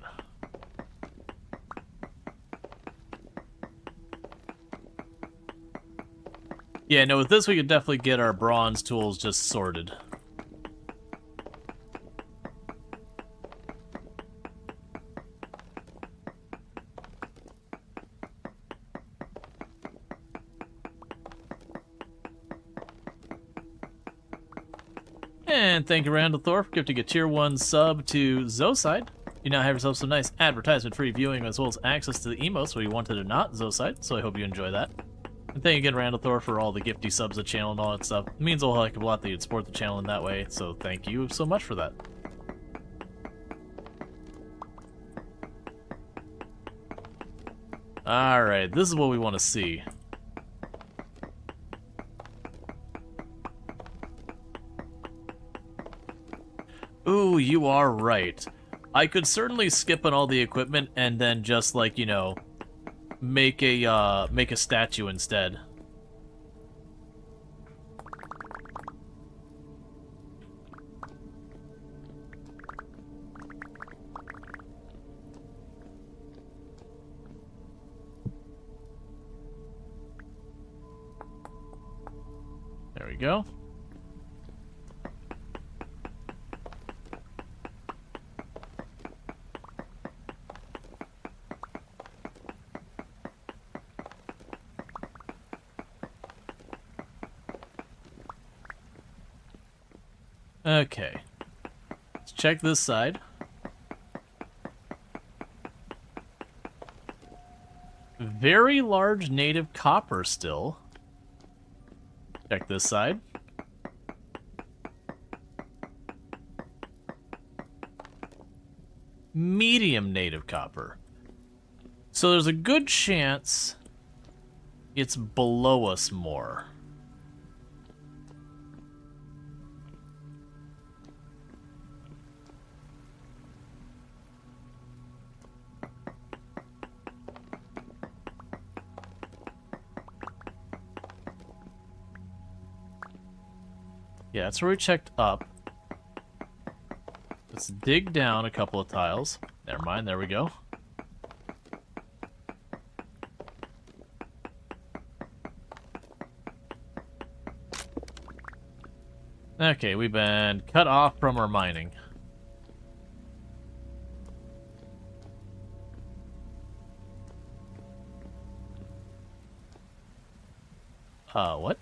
Yeah, no, with this we could definitely get our bronze tools just sorted. And thank you, Randall Thorpe, for gifting a tier 1 sub to Zoeside. You now have yourself some nice advertisement-free viewing as well as access to the emotes whether you wanted or not, Zoeside, so I hope you enjoy that. And thank you again, Randall Thorpe, for all the gifty subs to the channel and all that stuff. It means a whole heck of a lot that you'd support the channel in that way, so thank you so much for that. Alright, this is what we want to see. Ooh, you are right. I could certainly skip on all the equipment and then just, like, you know, make a statue instead. There we go. Okay. Let's check this side. Very large native copper still. Check this side. Medium native copper. So there's a good chance it's below us more. Yeah, that's where we checked up. Let's dig down a couple of tiles. Never mind, there we go. Okay, we've been cut off from our mining. What?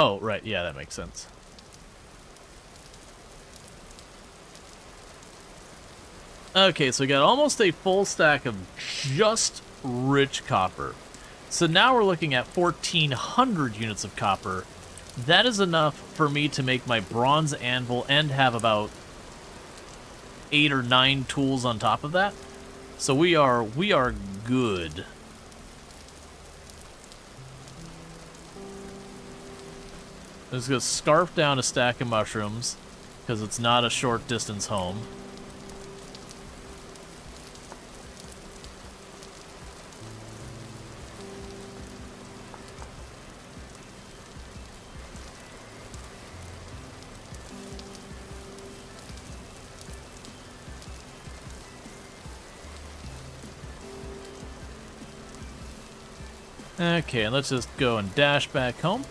Oh, right, yeah, that makes sense. Okay, so we got almost a full stack of just rich copper. So now we're looking at 1,400 units of copper. That is enough for me to make my bronze anvil and have about 8 or 9 tools on top of that. So we are good. I'm just gonna scarf down a stack of mushrooms because it's not a short distance home. Okay, and let's just go and dash back home.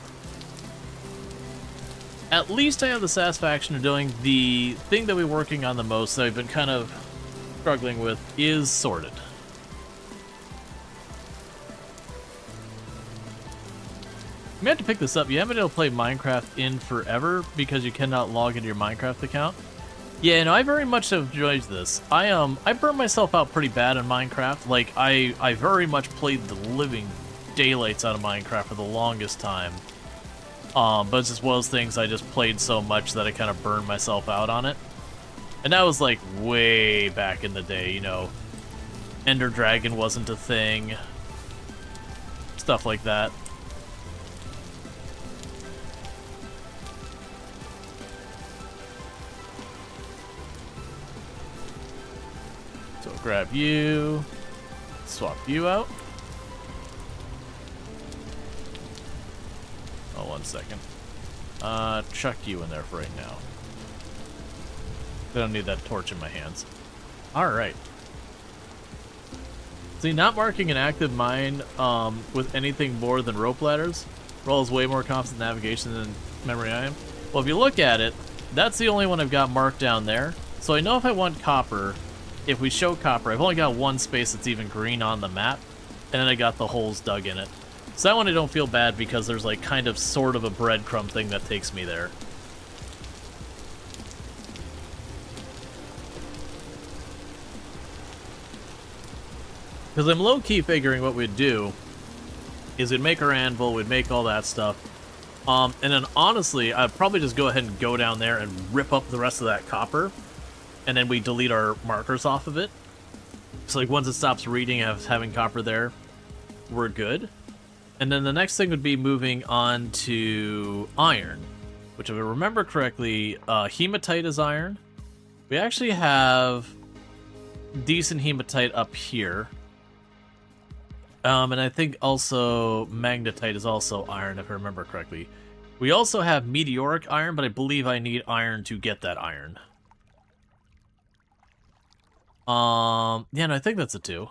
At least I have the satisfaction of doing the thing that we're working on the most that I've been kind of struggling with is sorted. You may have to pick this up. You haven't been able to play Minecraft in forever because you cannot log into your Minecraft account. Yeah, no, I very much have enjoyed this. I burned myself out pretty bad in Minecraft. Like, I very much played the living daylights out of Minecraft for the longest time. But it's just one of those things I just played so much that I kind of burned myself out on it. And that was like way back in the day, you know. Ender Dragon wasn't a thing. Stuff like that. So grab you, swap you out. Oh, 1 second. Chuck you in there for right now. I don't need that torch in my hands. Alright. See, not marking an active mine with anything more than rope ladders. Rual is way more confident in navigation than memory I am. Well, if you look at it, that's the only one I've got marked down there. So I know if I want copper, if we show copper, I've only got one space that's even green on the map, and then I got the holes dug in it. So that one I don't feel bad because there's like kind of sort of a breadcrumb thing that takes me there. Because I'm low-key figuring what we'd do is we'd make our anvil, we'd make all that stuff, and then honestly, I'd probably just go ahead and go down there and rip up the rest of that copper, and then we delete our markers off of it. So like once it stops reading as having copper there, we're good. And then the next thing would be moving on to iron, which if I remember correctly, hematite is iron. We actually have decent hematite up here. And I think also magnetite is also iron, if I remember correctly. We also have meteoric iron, but I believe I need iron to get that iron. Yeah, no, I think that's a 2.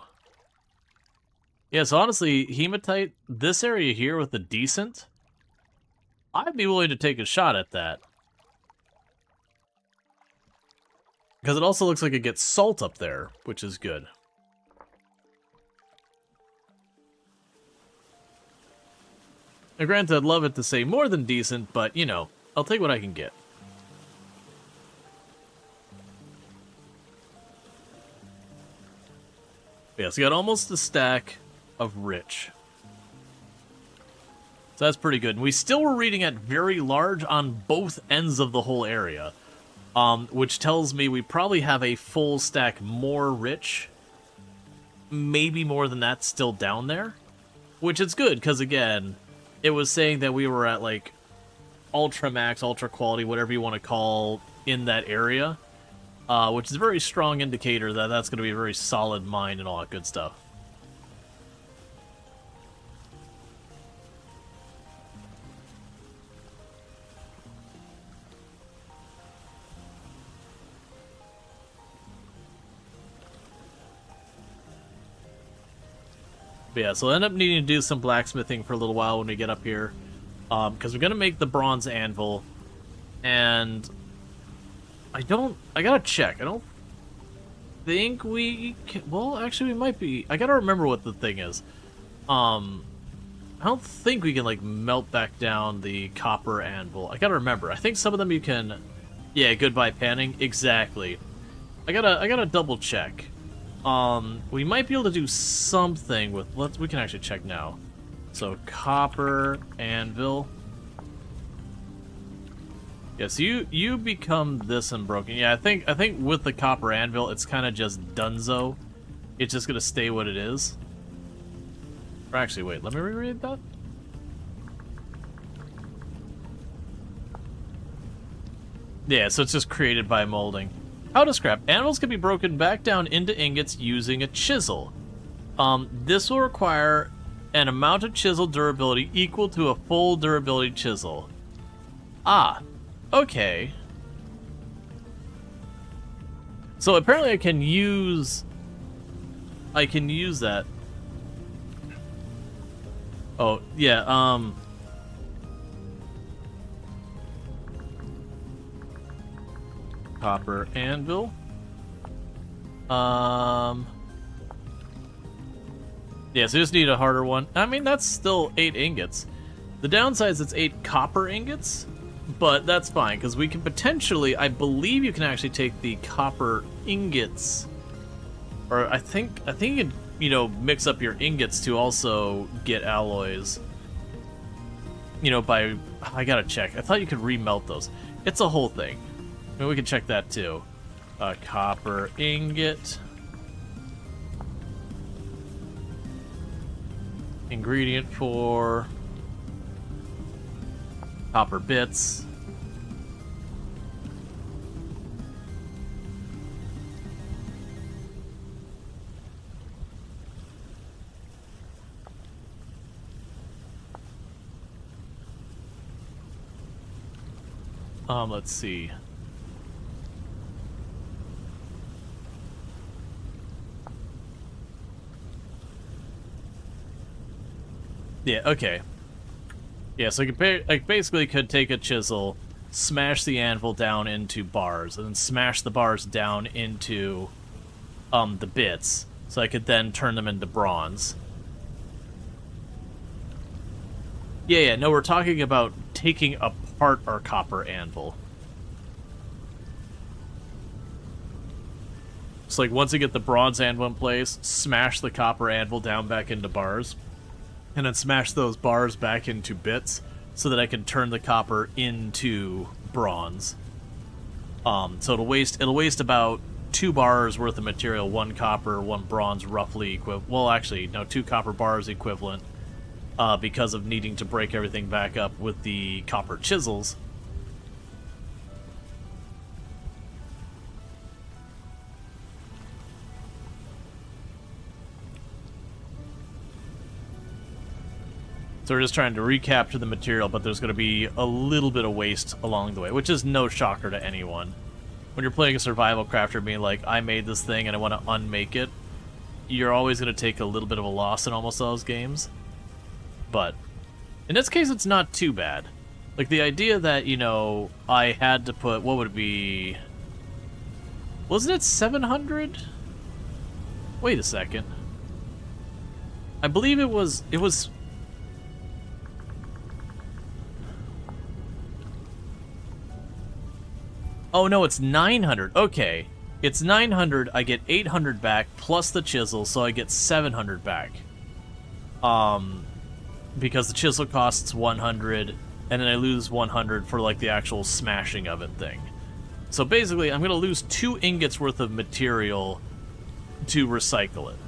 Yeah, so honestly, hematite, this area here with the decent, I'd be willing to take a shot at that. Because it also looks like it gets salt up there, which is good. Now, granted, I'd love it to say more than decent, but, you know, I'll take what I can get. Yeah, so we got almost a stack of rich. So that's pretty good. And we still were reading at very large on both ends of the whole area, which tells me we probably have a full stack more rich. Maybe more than that still down there, which is good, because again, it was saying that we were at like ultra max, ultra quality, whatever you want to call in that area, which is a very strong indicator that that's going to be a very solid mine and all that good stuff. But yeah, so I'll end up needing to do some blacksmithing for a little while when we get up here, because we're going to make the bronze anvil, and I gotta check, I don't think we can, well, actually we might be, I gotta remember what the thing is. I don't think we can, like, melt back down the copper anvil. I gotta remember, I think some of them you can, yeah, goodbye panning, exactly. I gotta double check. We might be able to do something with, we can actually check now. So, copper anvil. Yeah, so you become this unbroken. Yeah, I think with the copper anvil, it's kind of just dunzo. It's just gonna stay what it is. Or actually, wait, let me reread that. Yeah, so it's just created by molding. How to scrap. Anvils can be broken back down into ingots using a chisel. This will require an amount of chisel durability equal to a full durability chisel. Ah, okay. So apparently I can use that. Oh, yeah, copper anvil. Yeah, so you just need a harder one. I mean, that's still 8 ingots. The downside is it's 8 copper ingots, but that's fine, because we can potentially, I believe you can actually take the copper ingots, or I think you can, you know, mix up your ingots to also get alloys, you know, by, I gotta check. I thought you could remelt those. It's a whole thing. I mean, we can check that too. Copper ingot. Ingredient for copper bits. Let's see. Yeah, okay. Yeah, so I basically could take a chisel, smash the anvil down into bars, and then smash the bars down into the bits, so I could then turn them into bronze. Yeah, no, we're talking about taking apart our copper anvil. So, like, once I get the bronze anvil in place, smash the copper anvil down back into bars, and then smash those bars back into bits, so that I can turn the copper into bronze. So it'll waste about 2 bars worth of material, 1 copper, 1 bronze, roughly equivalent. Well, actually, no, 2 copper bars equivalent, because of needing to break everything back up with the copper chisels. So we're just trying to recapture the material, but there's going to be a little bit of waste along the way, which is no shocker to anyone. When you're playing a survival crafter being like, I made this thing and I want to unmake it, you're always going to take a little bit of a loss in almost all those games. But in this case, it's not too bad. Like, the idea that, you know, I had to put, what would it be? Wasn't it 700? Wait a second. I believe it was... Oh, no, it's 900. Okay. It's 900, I get 800 back, plus the chisel, so I get 700 back. Because the chisel costs 100, and then I lose 100 for, like, the actual smashing of it thing. So basically, I'm going to lose 2 ingots worth of material to recycle it.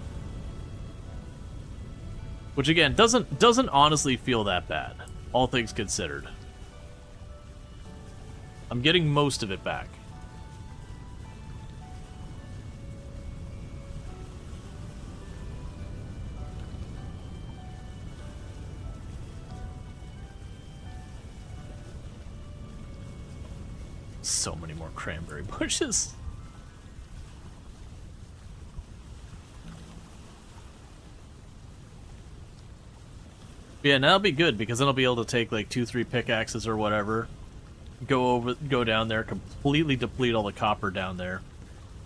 Which, again, doesn't honestly feel that bad, all things considered. I'm getting most of it back. So many more cranberry bushes. Yeah, and that'll be good, because then I'll be able to take like 2-3 pickaxes or whatever, go down there, completely deplete all the copper down there,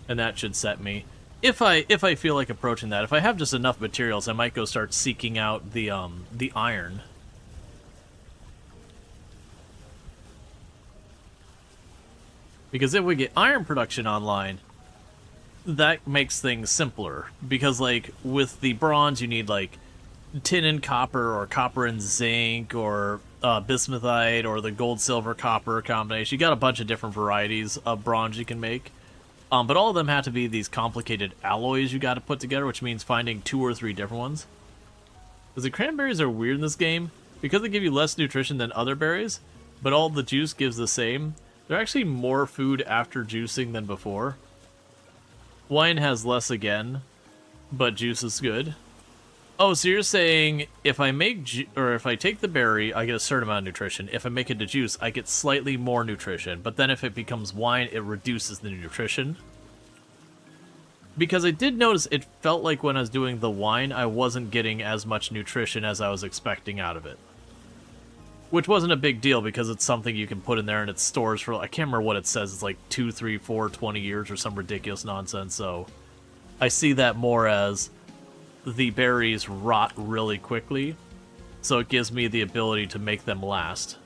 and that should set me. If I feel like approaching that, if I have just enough materials, I might go start seeking out the iron. Because if we get iron production online, that makes things simpler. Because, like, with the bronze, you need, like, tin and copper, or copper and zinc, or bismuthite, or the gold-silver-copper combination. You got a bunch of different varieties of bronze you can make. But all of them have to be these complicated alloys you got to put together, which means finding 2 or 3 different ones. Because the cranberries are weird in this game, because they give you less nutrition than other berries, but all the juice gives the same. They're actually more food after juicing than before. Wine has less again, but juice is good. Oh, so you're saying if I make if I take the berry, I get a certain amount of nutrition. If I make it to juice, I get slightly more nutrition. But then if it becomes wine, it reduces the nutrition. Because I did notice it felt like when I was doing the wine, I wasn't getting as much nutrition as I was expecting out of it. Which wasn't a big deal because it's something you can put in there and it stores for, I can't remember what it says, it's like 2, 3, 4, 20 years or some ridiculous nonsense, so I see that more as the berries rot really quickly, so it gives me the ability to make them last.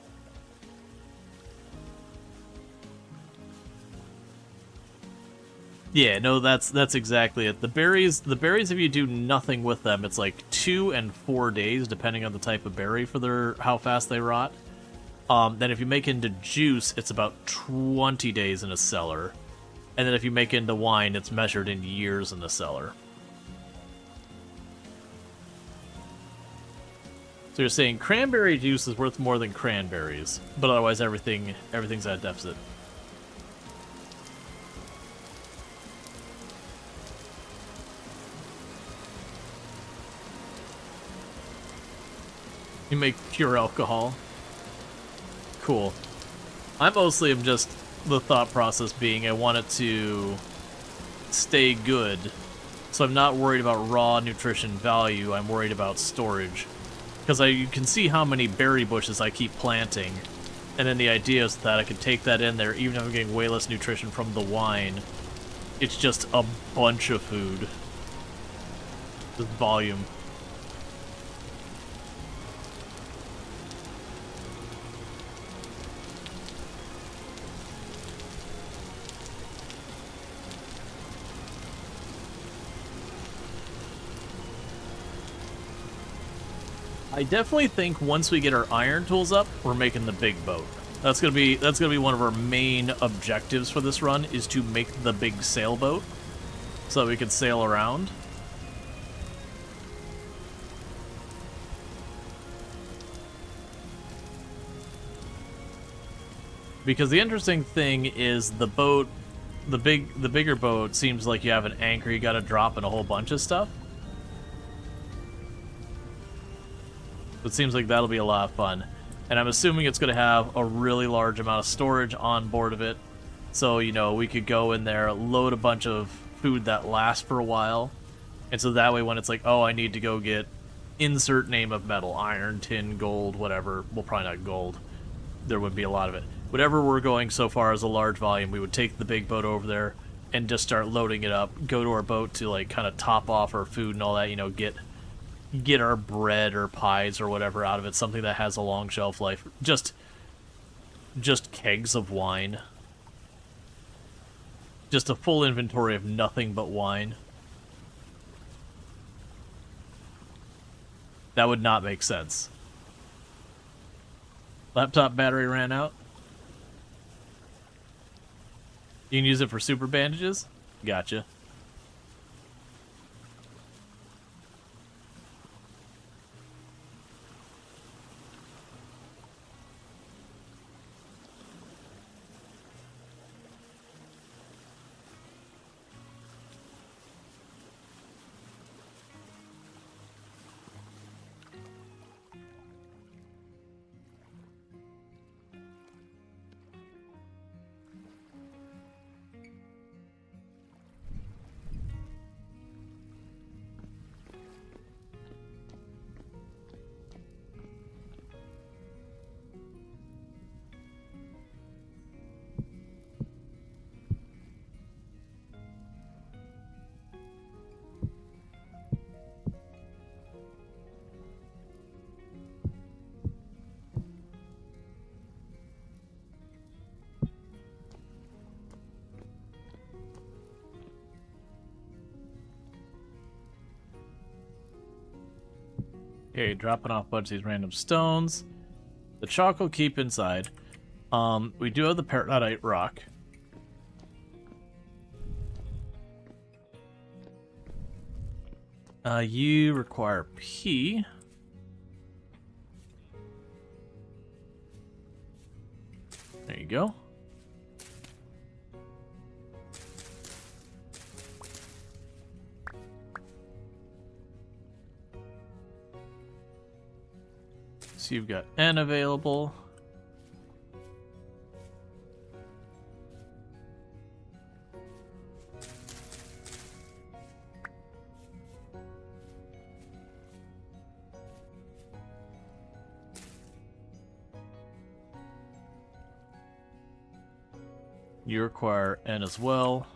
Yeah, no, that's exactly it. The berries, if you do nothing with them, it's like 2 and 4 days, depending on the type of berry for how fast they rot. Then if you make into juice, it's about 20 days in a cellar. And then if you make into wine, it's measured in years in the cellar. So you're saying cranberry juice is worth more than cranberries, but otherwise everything's at a deficit. You make pure alcohol. Cool. I mostly am just the thought process being I want it to stay good. So I'm not worried about raw nutrition value, I'm worried about storage. Because you can see how many berry bushes I keep planting. And then the idea is that I can take that in there, even if I'm getting way less nutrition from the wine. It's just a bunch of food. Just volume. I definitely think once we get our iron tools up, we're making the big boat. That's gonna be one of our main objectives for this run, is to make the big sailboat so that we can sail around. Because the interesting thing is the boat, the bigger boat seems like you have an anchor you gotta drop and a whole bunch of stuff. It seems like that'll be a lot of fun. And I'm assuming it's going to have a really large amount of storage on board of it. So, you know, we could go in there, load a bunch of food that lasts for a while. And so that way when it's like, oh, I need to go get insert name of metal, iron, tin, gold, whatever. Well, probably not gold. There would be a lot of it. Whatever we're going so far as a large volume, we would take the big boat over there and just start loading it up. Go to our boat to, like, kind of top off our food and all that, you know, get our bread or pies or whatever out of it, something that has a long shelf life. Just kegs of wine. Just a full inventory of nothing but wine. That would not make sense. Laptop battery ran out. You can use it for super bandages? Gotcha. Okay, dropping off a bunch of these random stones. The chalk will keep inside. We do have the peridotite rock. You require P. There you go. So you've got N available. You require N as well.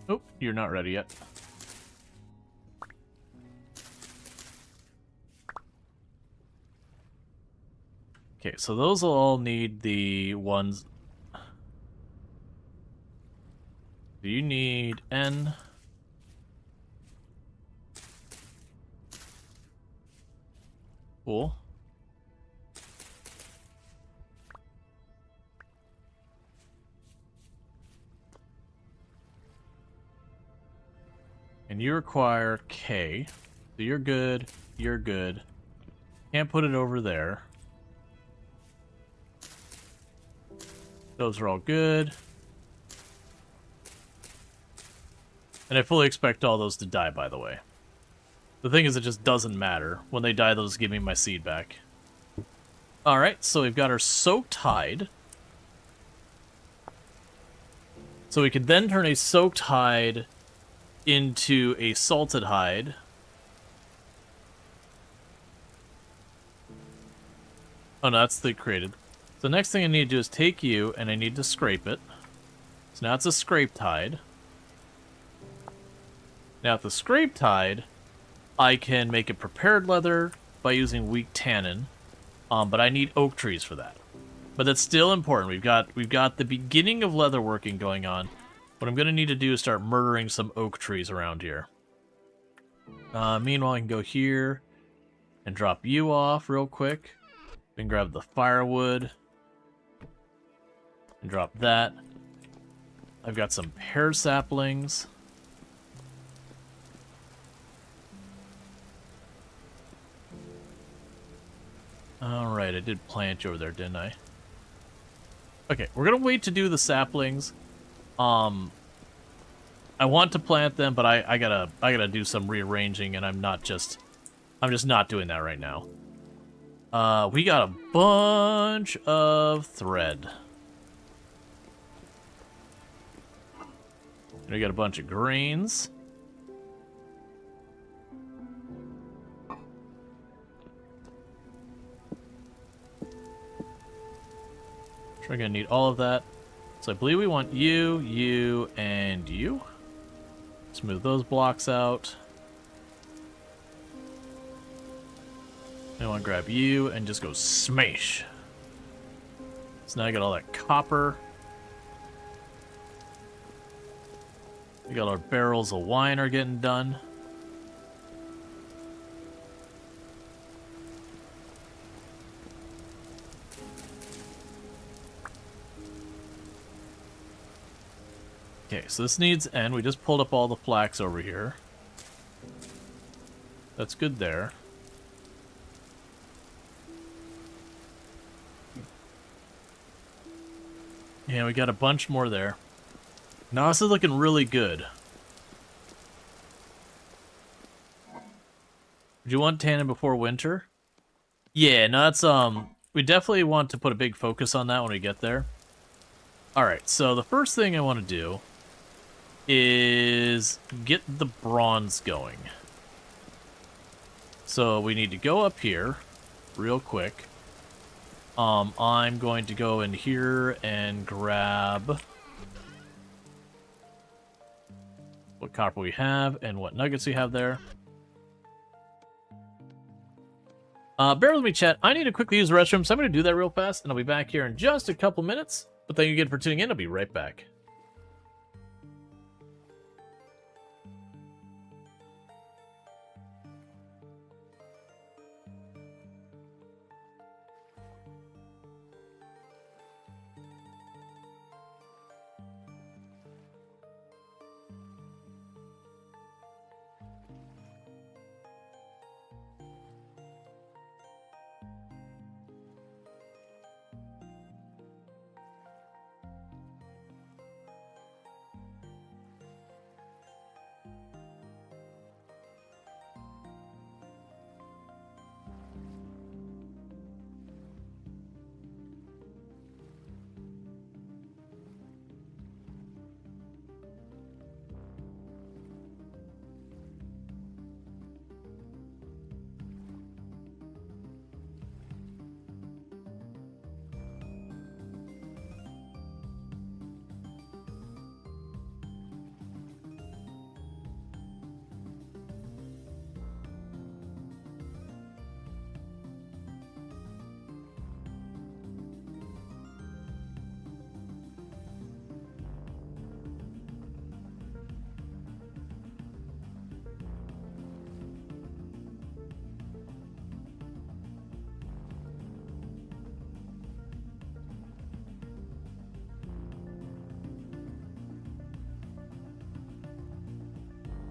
Oh, you're not ready yet. Okay, so those will all need the ones. Do you need N? Cool. And you require K. So you're good. You're good. Can't put it over there. Those are all good. And I fully expect all those to die, by the way. The thing is, it just doesn't matter. When they die, those give me my seed back. Alright, so we've got our soaked hide. So we can then turn a soaked hide into a salted hide. Oh no, that's the created. So the next thing I need to do is take you, and I need to scrape it. So now it's a scraped hide. Now with the scraped hide, I can make it prepared leather by using weak tannin, but I need oak trees for that. But that's still important. We've got the beginning of leather working going on. What I'm going to need to do is start murdering some oak trees around here. Meanwhile, I can go here and drop you off real quick. Then grab the firewood and drop that. I've got some pear saplings. Alright, I did plant you over there, didn't I? Okay, we're gonna wait to do the saplings. I want to plant them, but I gotta do some rearranging, and I'm just not doing that right now. We got a bunch of thread. And we got a bunch of grains. We're gonna need all of that. So I believe we want you, you, and you. Smooth those blocks out. I want to grab you and just go smash. So now I got all that copper. We got our barrels of wine are getting done. Okay, so this needs end. We just pulled up all the flax over here. That's good there. Yeah, we got a bunch more there. Now this is looking really good. Do you want tannin before winter? Yeah, no, that's we definitely want to put a big focus on that when we get there. Alright, so the first thing I want to do is get the bronze going. So we need to go up here real quick. I'm going to go in here and grab what copper we have and what nuggets we have there. Bear with me, chat. I need to quickly use the restroom, so I'm going to do that real fast, and I'll be back here in just a couple minutes. But thank you again for tuning in. I'll be right back.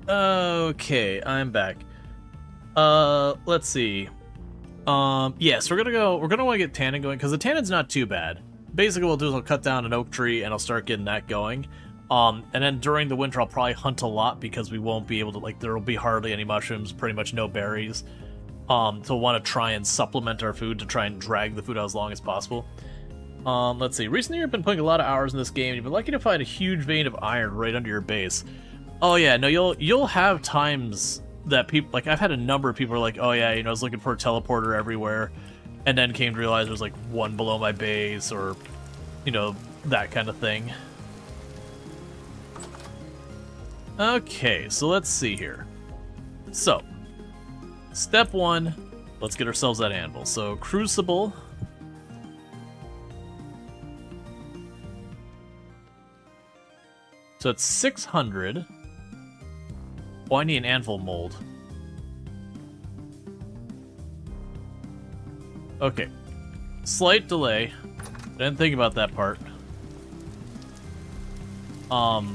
Okay, I'm back. Let's see. Yes, we're gonna want to get tannin going, because the tannin's not too bad. Basically what I'll do is I'll cut down an oak tree and I'll start getting that going. And then during the winter I'll probably hunt a lot, because we won't be able to, like, there will be hardly any mushrooms, pretty much no berries. So we'll want to try and supplement our food to try and drag the food out as long as possible. Let's see. Recently you've been putting a lot of hours in this game, and you've been lucky to find a huge vein of iron right under your base. Oh yeah, no, you'll have times that people, like, I've had a number of people are like, oh yeah, you know, I was looking for a teleporter everywhere, and then came to realize there's like one below my base, or, you know, that kind of thing. Okay, so let's see here. So, step one, let's get ourselves that anvil. So, crucible. So it's 600. Oh, I need an anvil mold. Okay. Slight delay. Didn't think about that part. I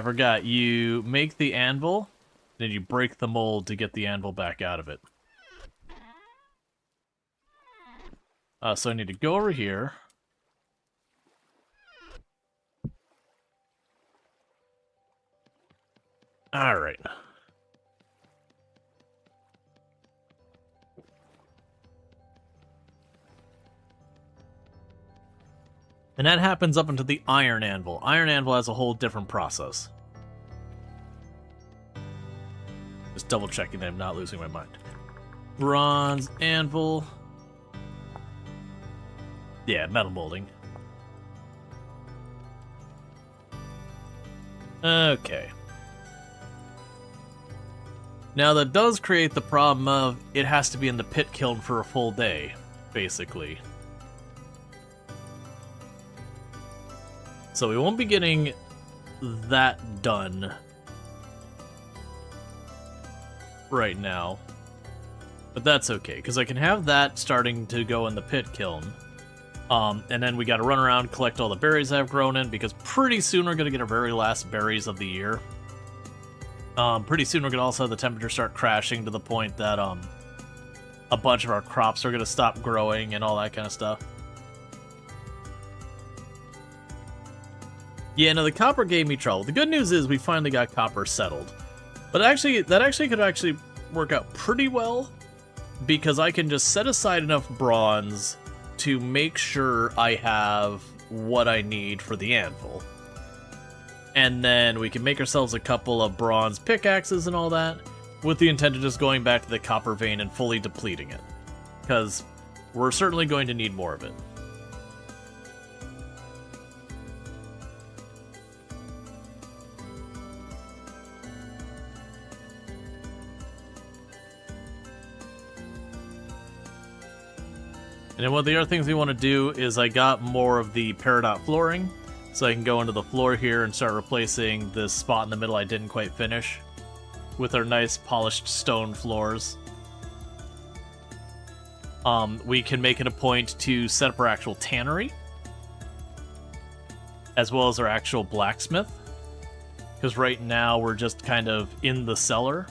forgot. You make the anvil, then you break the mold to get the anvil back out of it. So I need to go over here. Alright. And that happens up into the iron anvil. Iron anvil has a whole different process. Just double checking that I'm not losing my mind. Bronze anvil. Yeah, metal molding. Okay. Now that does create the problem of it has to be in the pit kiln for a full day, basically. So we won't be getting that done right now. But that's okay, because I can have that starting to go in the pit kiln. And then we gotta run around, collect all the berries I've grown in, because pretty soon we're gonna get our very last berries of the year. Pretty soon we're gonna also have the temperature start crashing to the point that, a bunch of our crops are gonna stop growing and all that kind of stuff. Yeah, no, the copper gave me trouble. The good news is we finally got copper settled. But actually, that could actually work out pretty well, because I can just set aside enough bronze to make sure I have what I need for the anvil. And then we can make ourselves a couple of bronze pickaxes and all that, with the intent of just going back to the copper vein and fully depleting it. Because we're certainly going to need more of it. And then one of the other things we want to do is I got more of the peridot flooring, so I can go into the floor here and start replacing this spot in the middle I didn't quite finish with our nice polished stone floors. We can make it a point to set up our actual tannery, as well as our actual blacksmith, because right now we're just kind of in the cellar.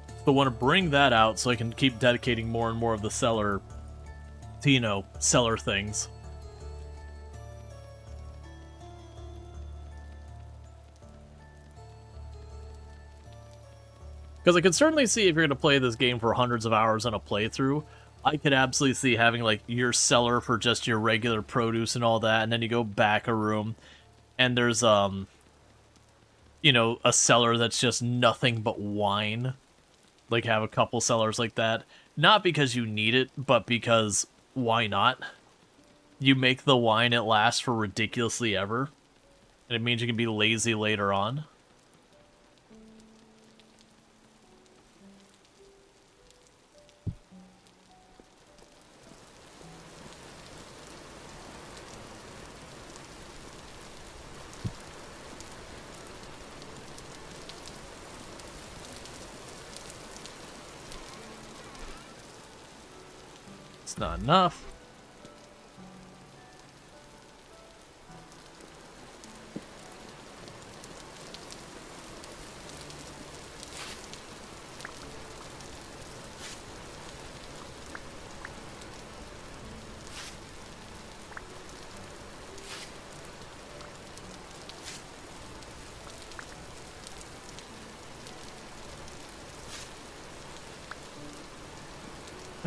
So I want to bring that out so I can keep dedicating more and more of the cellar to, you know, cellar things. Because I could certainly see if you're going to play this game for hundreds of hours on a playthrough, I could absolutely see having, like, your cellar for just your regular produce and all that, and then you go back a room, and there's, you know, a cellar that's just nothing but wine. Like, have a couple cellars like that. Not because you need it, but because why not? You make the wine, it lasts for ridiculously ever. And it means you can be lazy later on. It's not enough.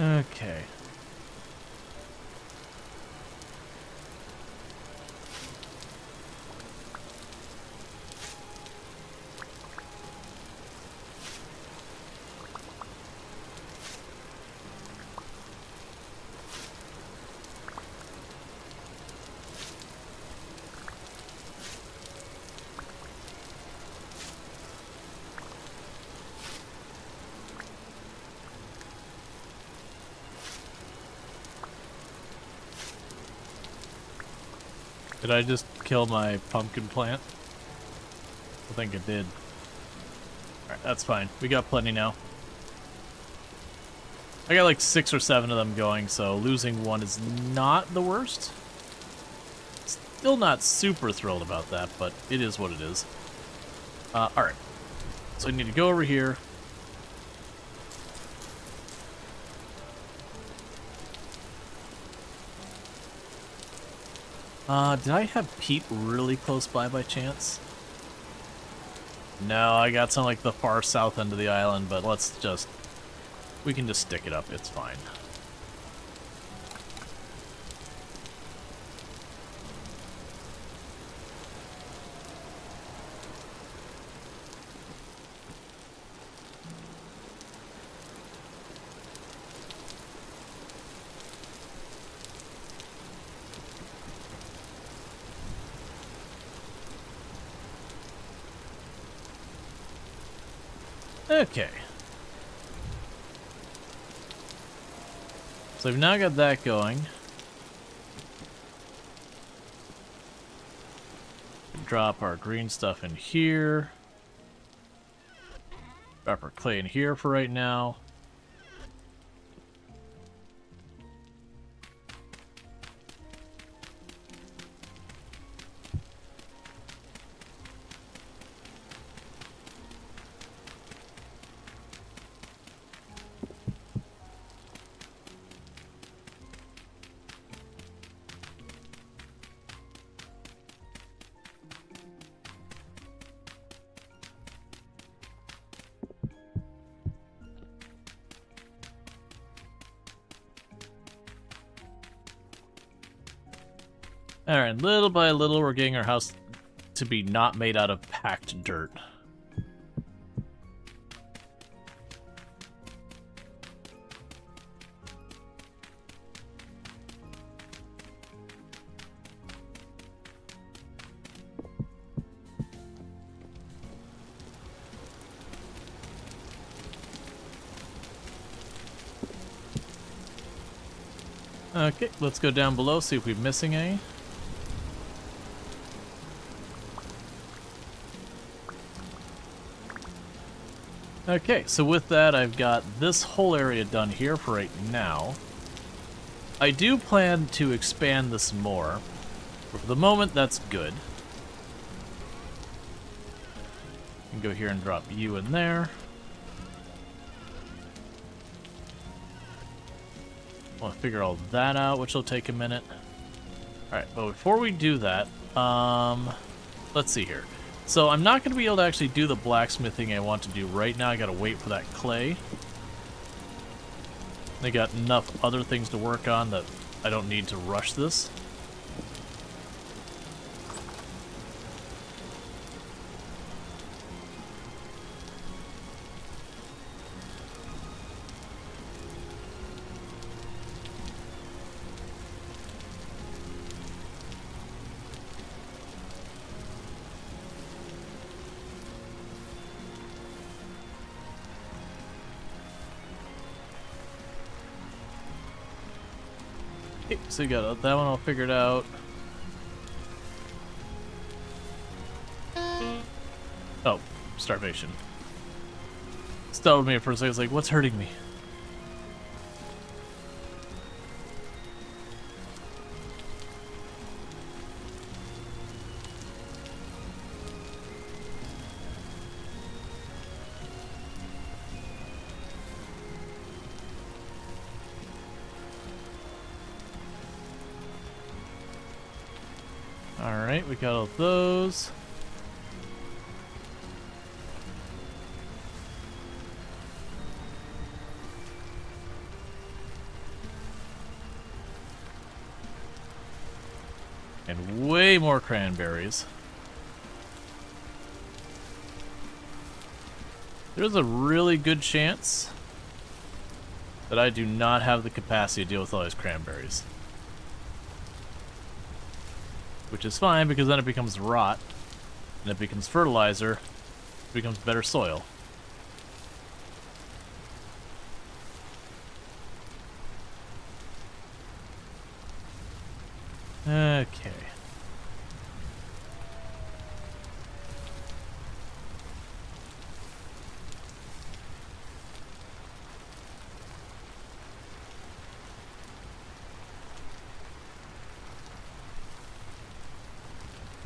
Okay. Did I just kill my pumpkin plant? I think it did. Alright, that's fine. We got plenty now. I got like 6 or 7 of them going, so losing one is not the worst. Still not super thrilled about that, but it is what it is. Alright. So I need to go over here. Did I have peat really close by chance? No, I got some like the far south end of the island, but let's just... we can just stick it up, it's fine. Okay. So we've now got that going. Drop our green stuff in here. Drop our clay in here for right now. Alright, little by little we're getting our house to be not made out of packed dirt. Okay, let's go down below, see if we're missing any. Okay, so with that, I've got this whole area done here for right now. I do plan to expand this more, but for the moment, that's good. I can go here and drop you in there. I want to figure all that out, which will take a minute. Alright, but before we do that, let's see here. So I'm not going to be able to actually do the blacksmithing I want to do right now. I got to wait for that clay. I got enough other things to work on that I don't need to rush this. Okay, so you got that one all figured out. Oh, starvation. Startled me at first. I was like, what's hurting me? Alright, we got all those. And way more cranberries. There's a really good chance that I do not have the capacity to deal with all these cranberries. Which is fine, because then it becomes rot, and it becomes fertilizer, it becomes better soil. Okay.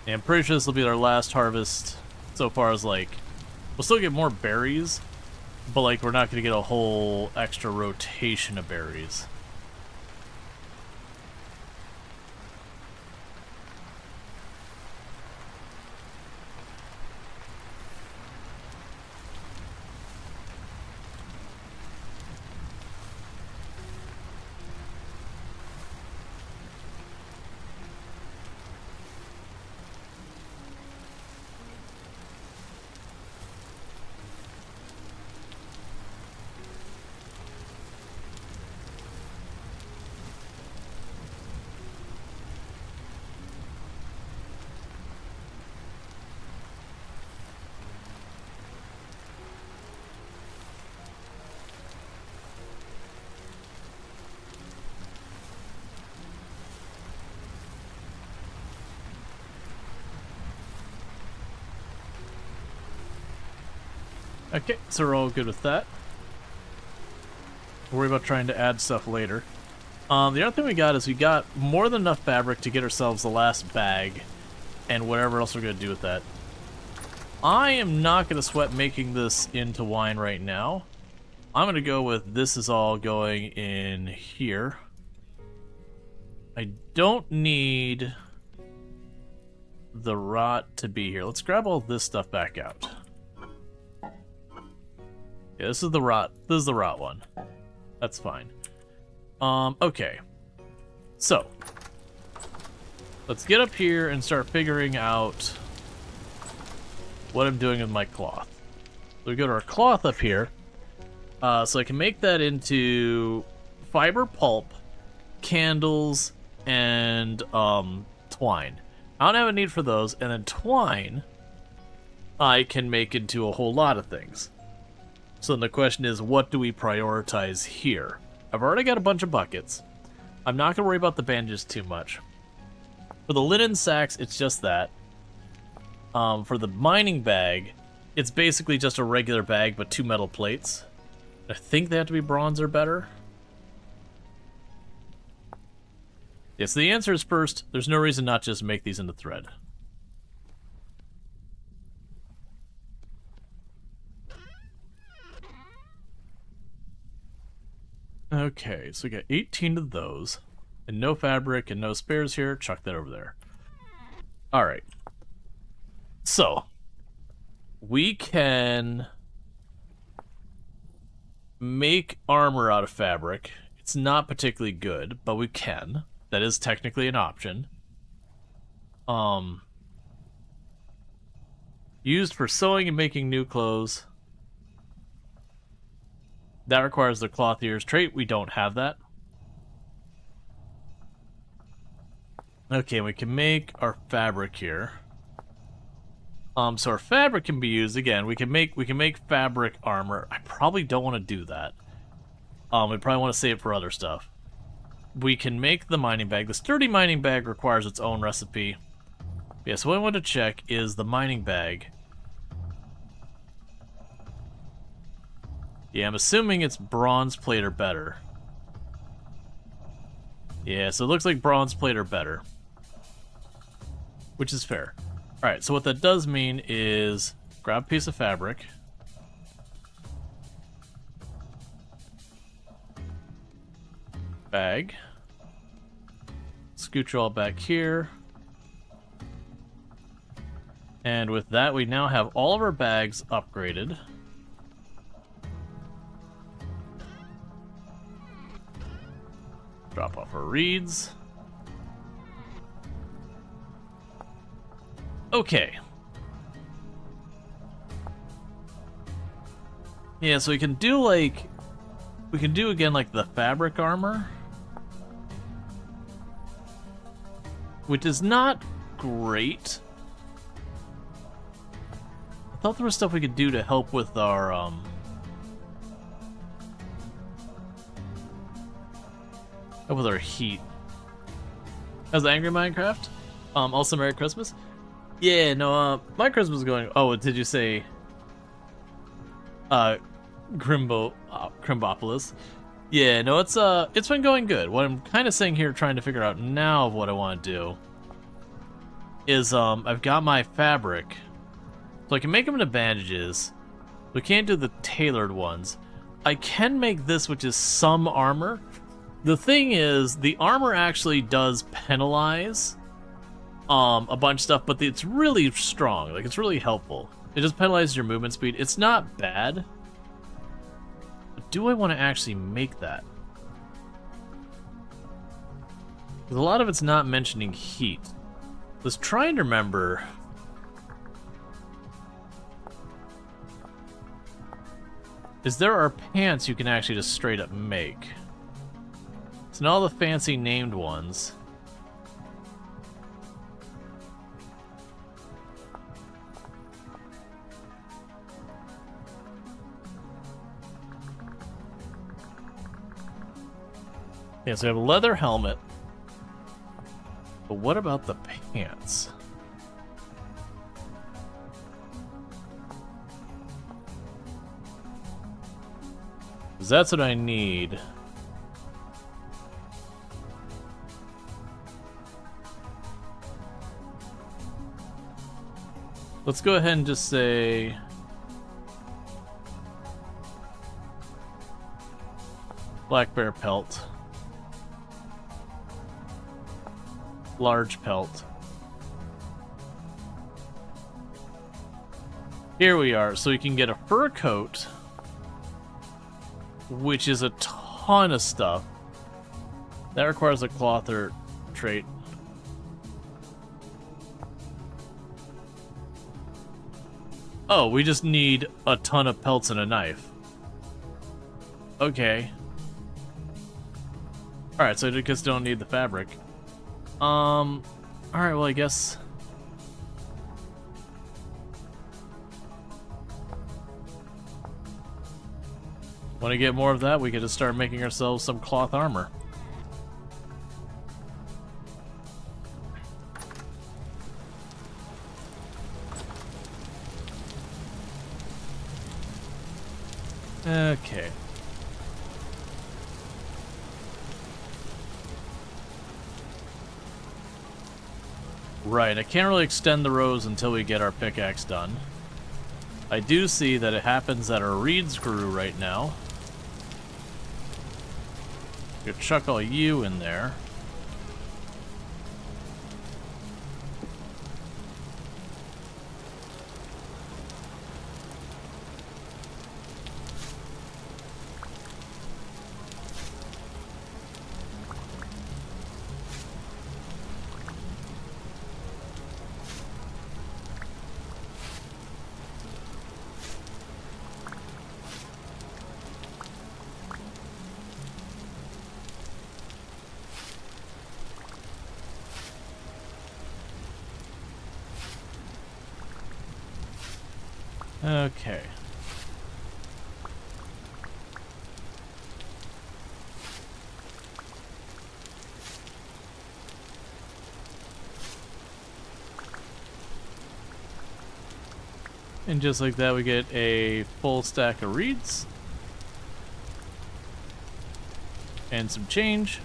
Yeah, I'm pretty sure this will be our last harvest so far as, like, we'll still get more berries, but, like, we're not going to get a whole extra rotation of berries. Okay, so we're all good with that. We'll worry about trying to add stuff later. The other thing we got is we got more than enough fabric to get ourselves the last bag and whatever else we're going to do with that. I am not going to sweat making this into wine right now. I'm going to go with this is all going in here. I don't need the rot to be here. Let's grab all this stuff back out. Yeah, this is the rot. This is the rot one. That's fine. Okay. So, let's get up here and start figuring out what I'm doing with my cloth. So we go to our cloth up here. So I can make that into fiber pulp, candles, and twine. I don't have a need for those. And then twine, I can make into a whole lot of things. So then the question is, what do we prioritize here? I've already got a bunch of buckets. I'm not going to worry about the bandages too much. For the linen sacks, it's just that. For the mining bag, it's basically just a regular bag, but 2 metal plates. I think they have to be bronze or better. Yes, the answer is first, there's no reason not just make these into thread. Okay, so we got 18 of those, and no fabric and no spares here. Chuck that over there. Alright. So, we can make armor out of fabric. It's not particularly good, but we can. That is technically an option. Used for sewing and making new clothes. That requires the clothier's trait. We don't have that. Okay, we can make our fabric here. So our fabric can be used again. We can make fabric armor. I probably don't want to do that. We probably want to save it for other stuff. We can make the mining bag. The sturdy mining bag requires its own recipe. Yeah, so what I want to check is the mining bag. Yeah, I'm assuming it's bronze plate or better. Yeah, so it looks like bronze plate or better. Which is fair. Alright, so what that does mean is grab a piece of fabric. Bag. Scooch all back here. And with that, we now have all of our bags upgraded. Drop off our reeds. Okay. Yeah, so we can do like... We can do again like the fabric armor. Which is not great. I thought there was stuff we could do to help with our, with our heat. How's Angry Minecraft? Also Merry Christmas? Yeah, no, my Christmas is going... Oh, did you say... Crimbopolis? Yeah, no, it's been going good. What I'm kind of saying here, trying to figure out now of what I want to do, is, I've got my fabric. So I can make them into bandages. We can't do the tailored ones. I can make this, which is some armor. The thing is, the armor actually does penalize a bunch of stuff, but it's really strong. Like, it's really helpful. It just penalizes your movement speed. It's not bad. But do I want to actually make that? Because a lot of it's not mentioning heat. Let's try and remember... is there are pants you can actually just straight up make. So not all the fancy named ones. Yeah, so we have a leather helmet. But what about the pants? Because that's what I need. Let's go ahead and just say... black bear pelt. Large pelt. Here we are. So you can get a fur coat, which is a ton of stuff. That requires a cloth or trait. Oh, we just need a ton of pelts and a knife. Okay. Alright, so I just don't need the fabric. Alright, well, I guess... want to get more of that, we could just start making ourselves some cloth armor. Okay. Right, I can't really extend the rows until we get our pickaxe done. I do see that it happens that our reeds grew right now. Could chuck all you in there. Okay. And just like that, we get a full stack of reeds. And some change.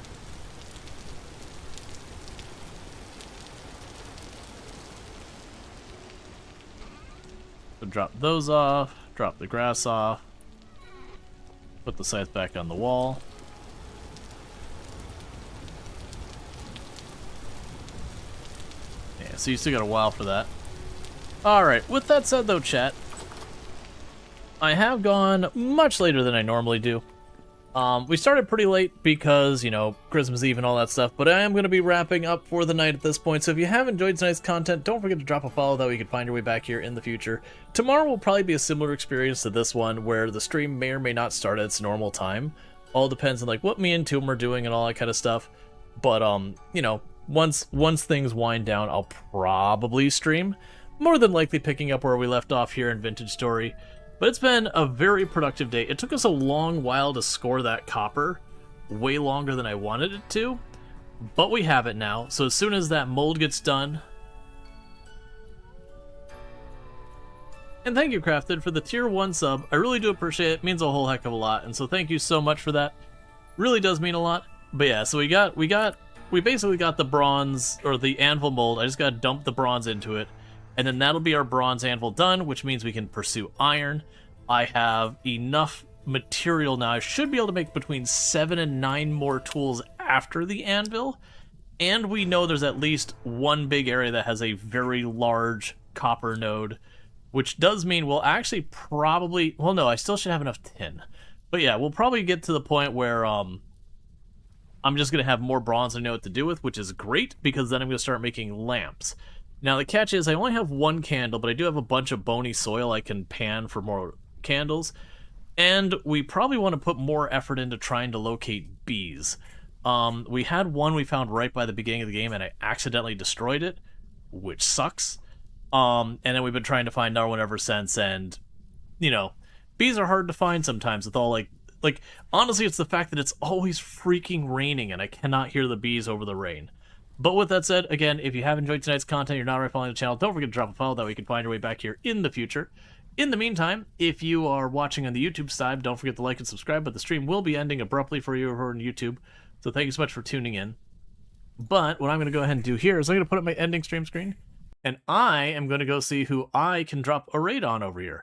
So drop those off, drop the grass off, put the scythe back on the wall. Yeah, so you still got a while for that. Alright, with that said though, chat, I have gone much later than I normally do. We started pretty late because, you know, Christmas Eve and all that stuff, but I am going to be wrapping up for the night at this point, so if you have enjoyed tonight's content, don't forget to drop a follow, that way you can find your way back here in the future. Tomorrow will probably be a similar experience to this one, where the stream may or may not start at its normal time. All depends on, like, what me and Toom are doing and all that kind of stuff. But, you know, once things wind down, I'll probably stream. More than likely picking up where we left off here in Vintage Story. But it's been a very productive day. It took us a long while to score that copper, way longer than I wanted it to, but we have it now. So as soon as that mold gets done... And thank you, Crafted, for the tier 1 sub. I really do appreciate it. It means a whole heck of a lot, and so thank you so much for that. Really does mean a lot. But yeah, so we basically got the bronze, or the anvil mold. I just gotta dump the bronze into it. And then that'll be our bronze anvil done, which means we can pursue iron. I have enough material now. I should be able to make between 7 and 9 more tools after the anvil. And we know there's at least one big area that has a very large copper node, which does mean we'll actually probably... Well, no, I still should have enough tin. But yeah, we'll probably get to the point where I'm just going to have more bronze I know what to do with, which is great, because then I'm going to start making lamps. Now, the catch is I only have one candle, but I do have a bunch of bony soil I can pan for more candles. And we probably want to put more effort into trying to locate bees. We had one we found right by the beginning of the game, and I accidentally destroyed it, which sucks. And then we've been trying to find another one ever since, and, you know, bees are hard to find sometimes with all, like, honestly, it's the fact that it's always freaking raining, and I cannot hear the bees over the rain. But with that said, again, if you have enjoyed tonight's content, you're not already following the channel, don't forget to drop a follow, that way you can find your way back here in the future. In the meantime, if you are watching on the YouTube side, don't forget to like and subscribe, but the stream will be ending abruptly for you over on YouTube, so thank you so much for tuning in. But what I'm going to go ahead and do here is I'm going to put up my ending stream screen, and I am going to go see who I can drop a raid on over here.